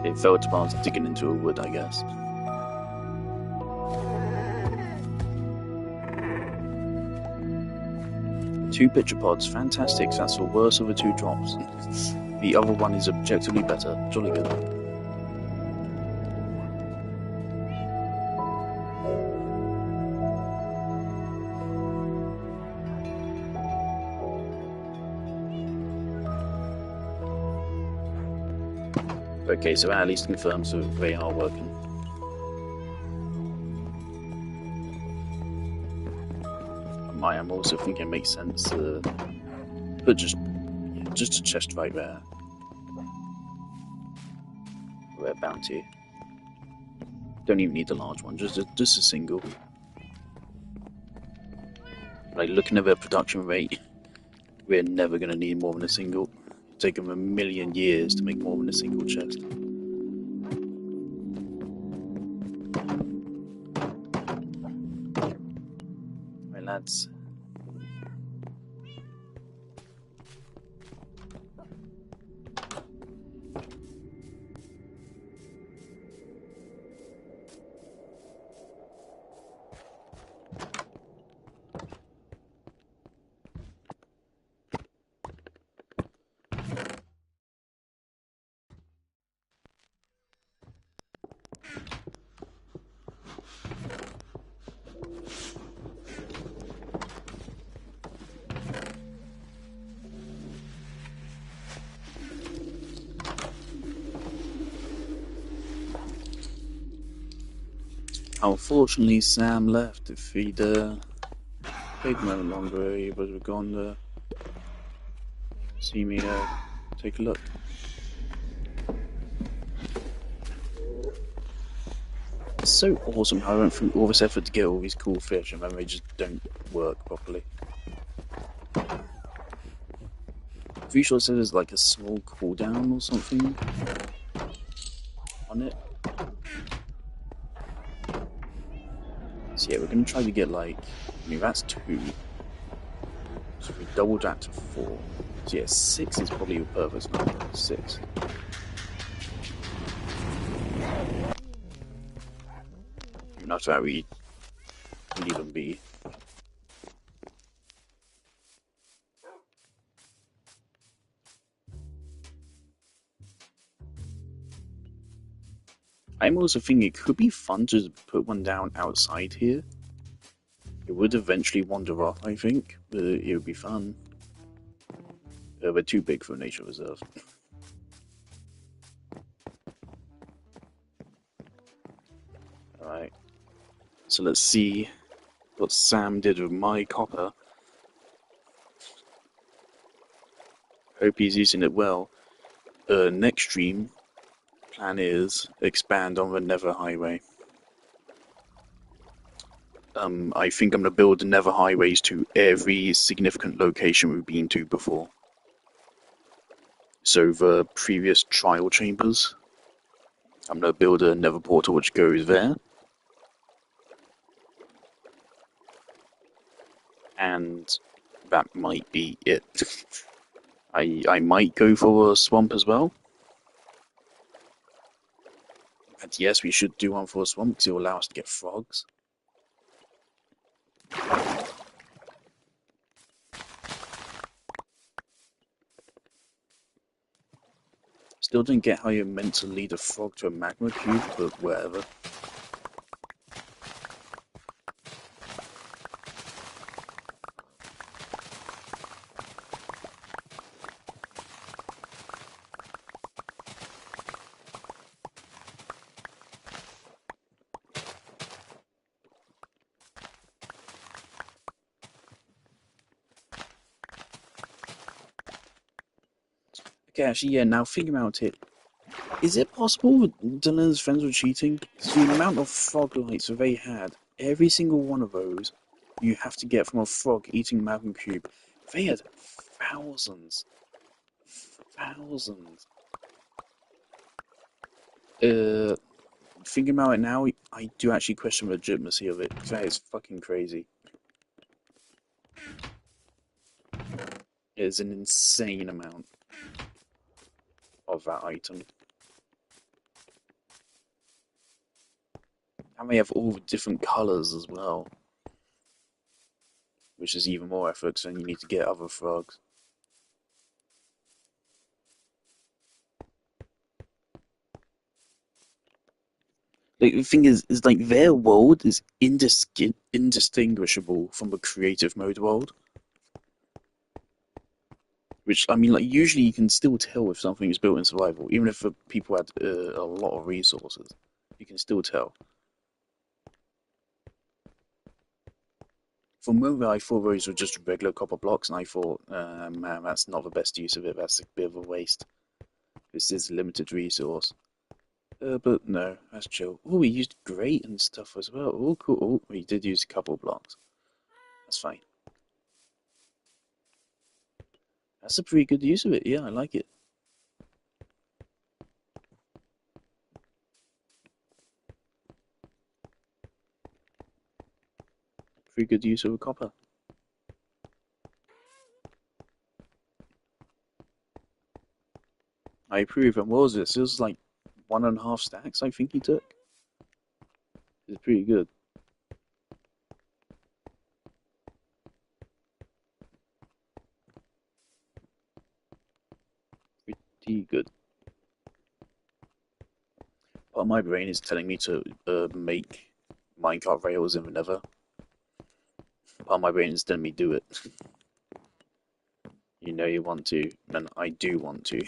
Okay, Feldspar's digging into a wood, I guess. 2 picture pods, fantastic. That's the worst of the 2 drops. The other one is objectively better. Jolly good. Okay, so that at least confirms that they are working. I am also thinking it makes sense to put just a chest right there. Rare bounty. Don't even need the large one, just a single. Like, looking at their production rate, we're never going to need more than a single. It'll take them 1,000,000 years to make more than a single chest. Right, lads. Unfortunately, Sam left. If he'd taken a moment longer, he would have gone to see me take a look. It's so awesome how I went through all this effort to get all these cool fish and then they just don't work properly. Pretty sure it said there's like a small cooldown or something on it. So yeah, we're going to try to get like, I mean that's 2. So we doubled that to 4. So yeah, 6 is probably the perfect number. 6. Even after that we leave them be. I'm also thinking it could be fun to put one down outside here. It would eventually wander off, I think, but it would be fun. They're too big for a nature reserve. Alright, so let's see what Sam did with my copper. Hope he's using it well. Next stream, plan is expand on the Nether Highway. I think I'm going to build the Nether Highways to every significant location we've been to before. So the previous trial chambers, I'm going to build a Nether portal which goes there. And that might be it. I might go for a swamp as well. And yes, we should do one for a swamp because it will allow us to get frogs. Still don't get how you're meant to lead a frog to a magma cube, but whatever. Okay, actually, yeah, now thinking about it, is it possible Dylan's friends were cheating? Because the amount of frog lights that they had, every single one of those, you have to get from a frog eating magma cube. They had thousands. Thousands. Thinking about it now, I do actually question the legitimacy of it, because that is fucking crazy. It is an insane amount of that item. And they have all different colours as well. which is even more effort, so then you need to get other frogs. Like, the thing is like their world is indistinguishable from the creative mode world. Which, I mean, like, usually you can still tell if something is built in survival, even if people had a lot of resources. You can still tell. For a moment, I thought those were just regular copper blocks, and I thought, man, that's not the best use of it. That's a bit of a waste. This is a limited resource. But no, that's chill. Oh, we used grate and stuff as well. Oh, cool. Oh, we did use a couple blocks. That's fine. That's a pretty good use of it. Yeah, I like it. Pretty good use of a copper. I approve. And what was this? It was like 1.5 stacks, I think he took. It's pretty good. Pretty good. But my brain is telling me to make minecart rails in the nether. But my brain is telling me do it. You know you want to, and I do want to.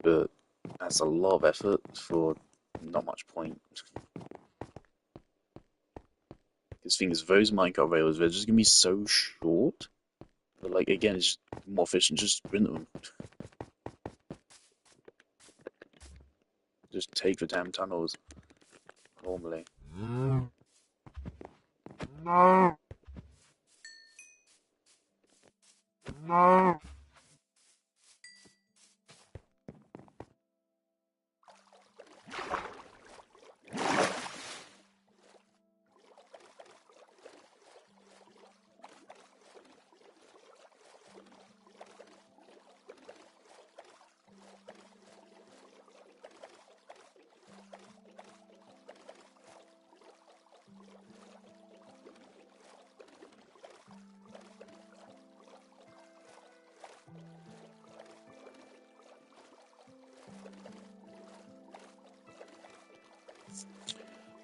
But that's a lot of effort for not much point. Because thing is, those minecart rails, they're just gonna be so short. But like, again, it's just more efficient, just sprint them. Just take the damn tunnels, normally. No. No.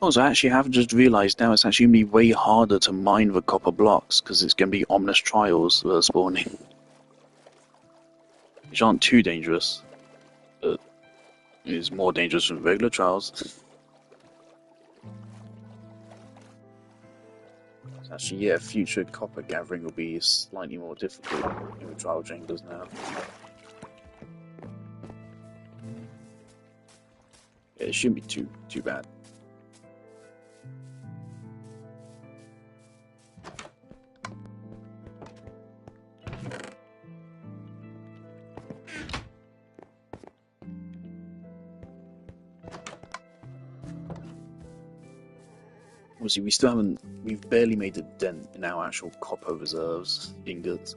Also, actually, I have just realised now it's actually going to be way harder to mine the copper blocks because it's going to be ominous trials that are spawning. Which aren't too dangerous, but it's more dangerous than regular trials. Actually, yeah, future copper gathering will be slightly more difficult in the trial chambers now. Yeah, it shouldn't be too bad. Obviously, we've barely made a dent in our actual copper reserves, ingots.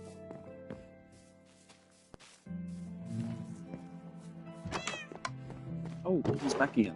Oh, he's back again.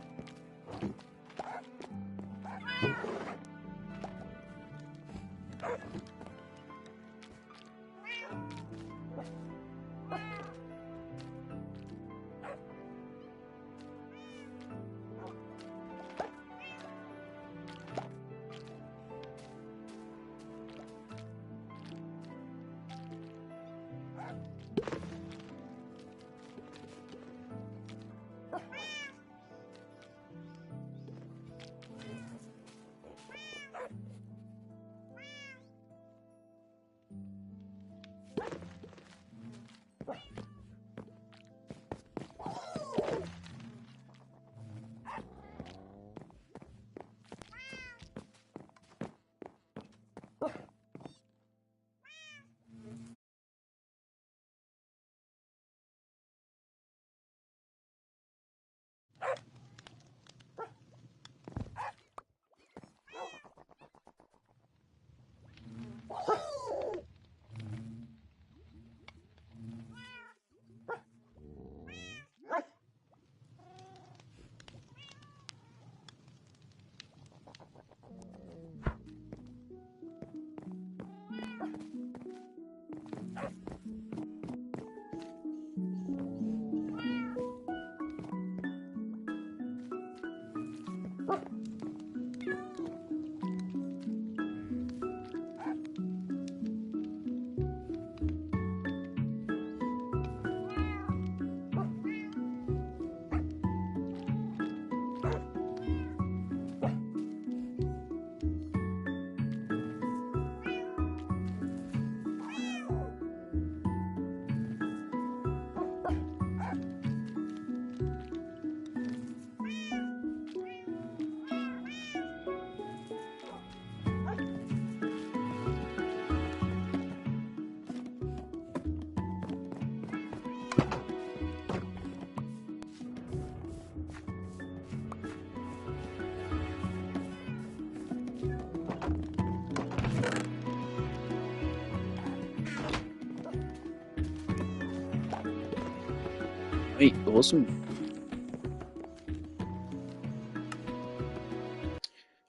Hey, awesome.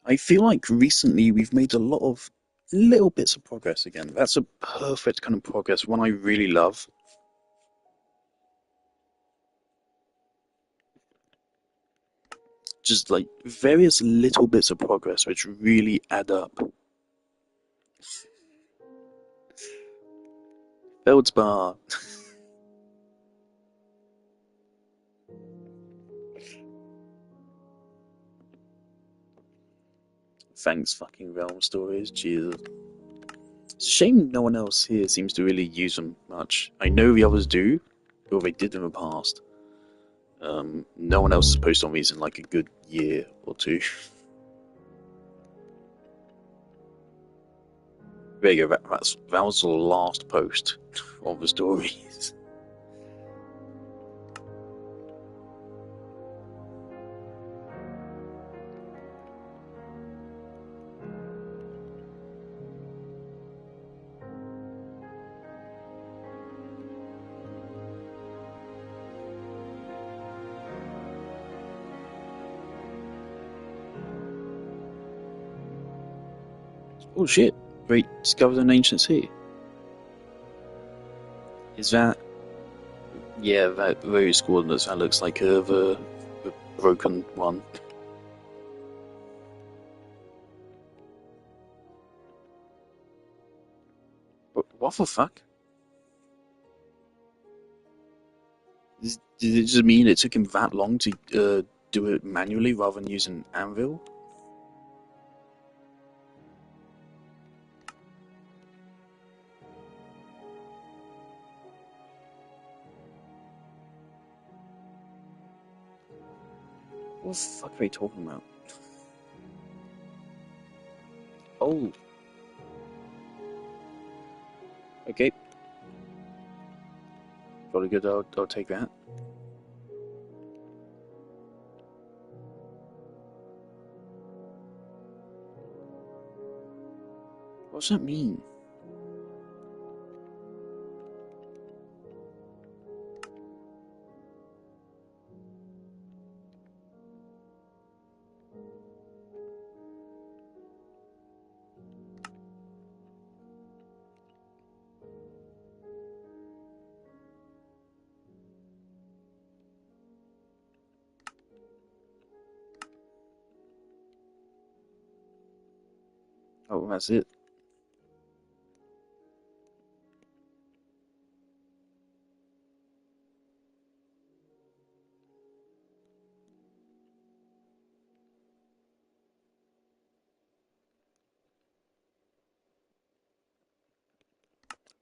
I feel like recently we've made a lot of little bits of progress again. That's a perfect kind of progress, one I really love. Just like various little bits of progress which really add up. Feldspar. Thanks, fucking Realm Stories. Jesus. It's a shame no one else here seems to really use them much. I know the others do, or they did in the past. No one else has posted on these in like a good year or two. There you go, that was the last post of the stories. Oh shit, great, discovered an ancient city. Is that... Yeah, that those coordinates, that looks like the broken one. What the fuck? Did it just mean it took him that long to do it manually rather than using Anvil? What the fuck are they talking about? Oh, okay. Jolly good, I'll take that. What's that mean? Oh, that's it.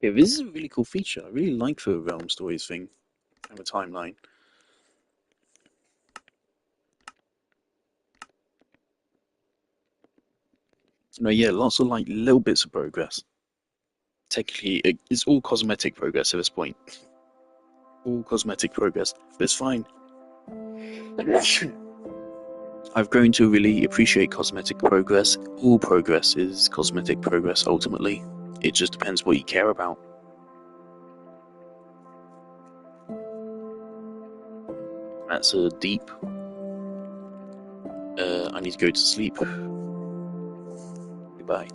Yeah, this is a really cool feature. I really like the Realm Stories thing and the timeline. No, yeah, lots of like little bits of progress. Technically, it's all cosmetic progress at this point. All cosmetic progress, but it's fine. I've grown to really appreciate cosmetic progress. All progress is cosmetic progress ultimately. It just depends what you care about. That's a deep. I need to go to sleep. Goodbye.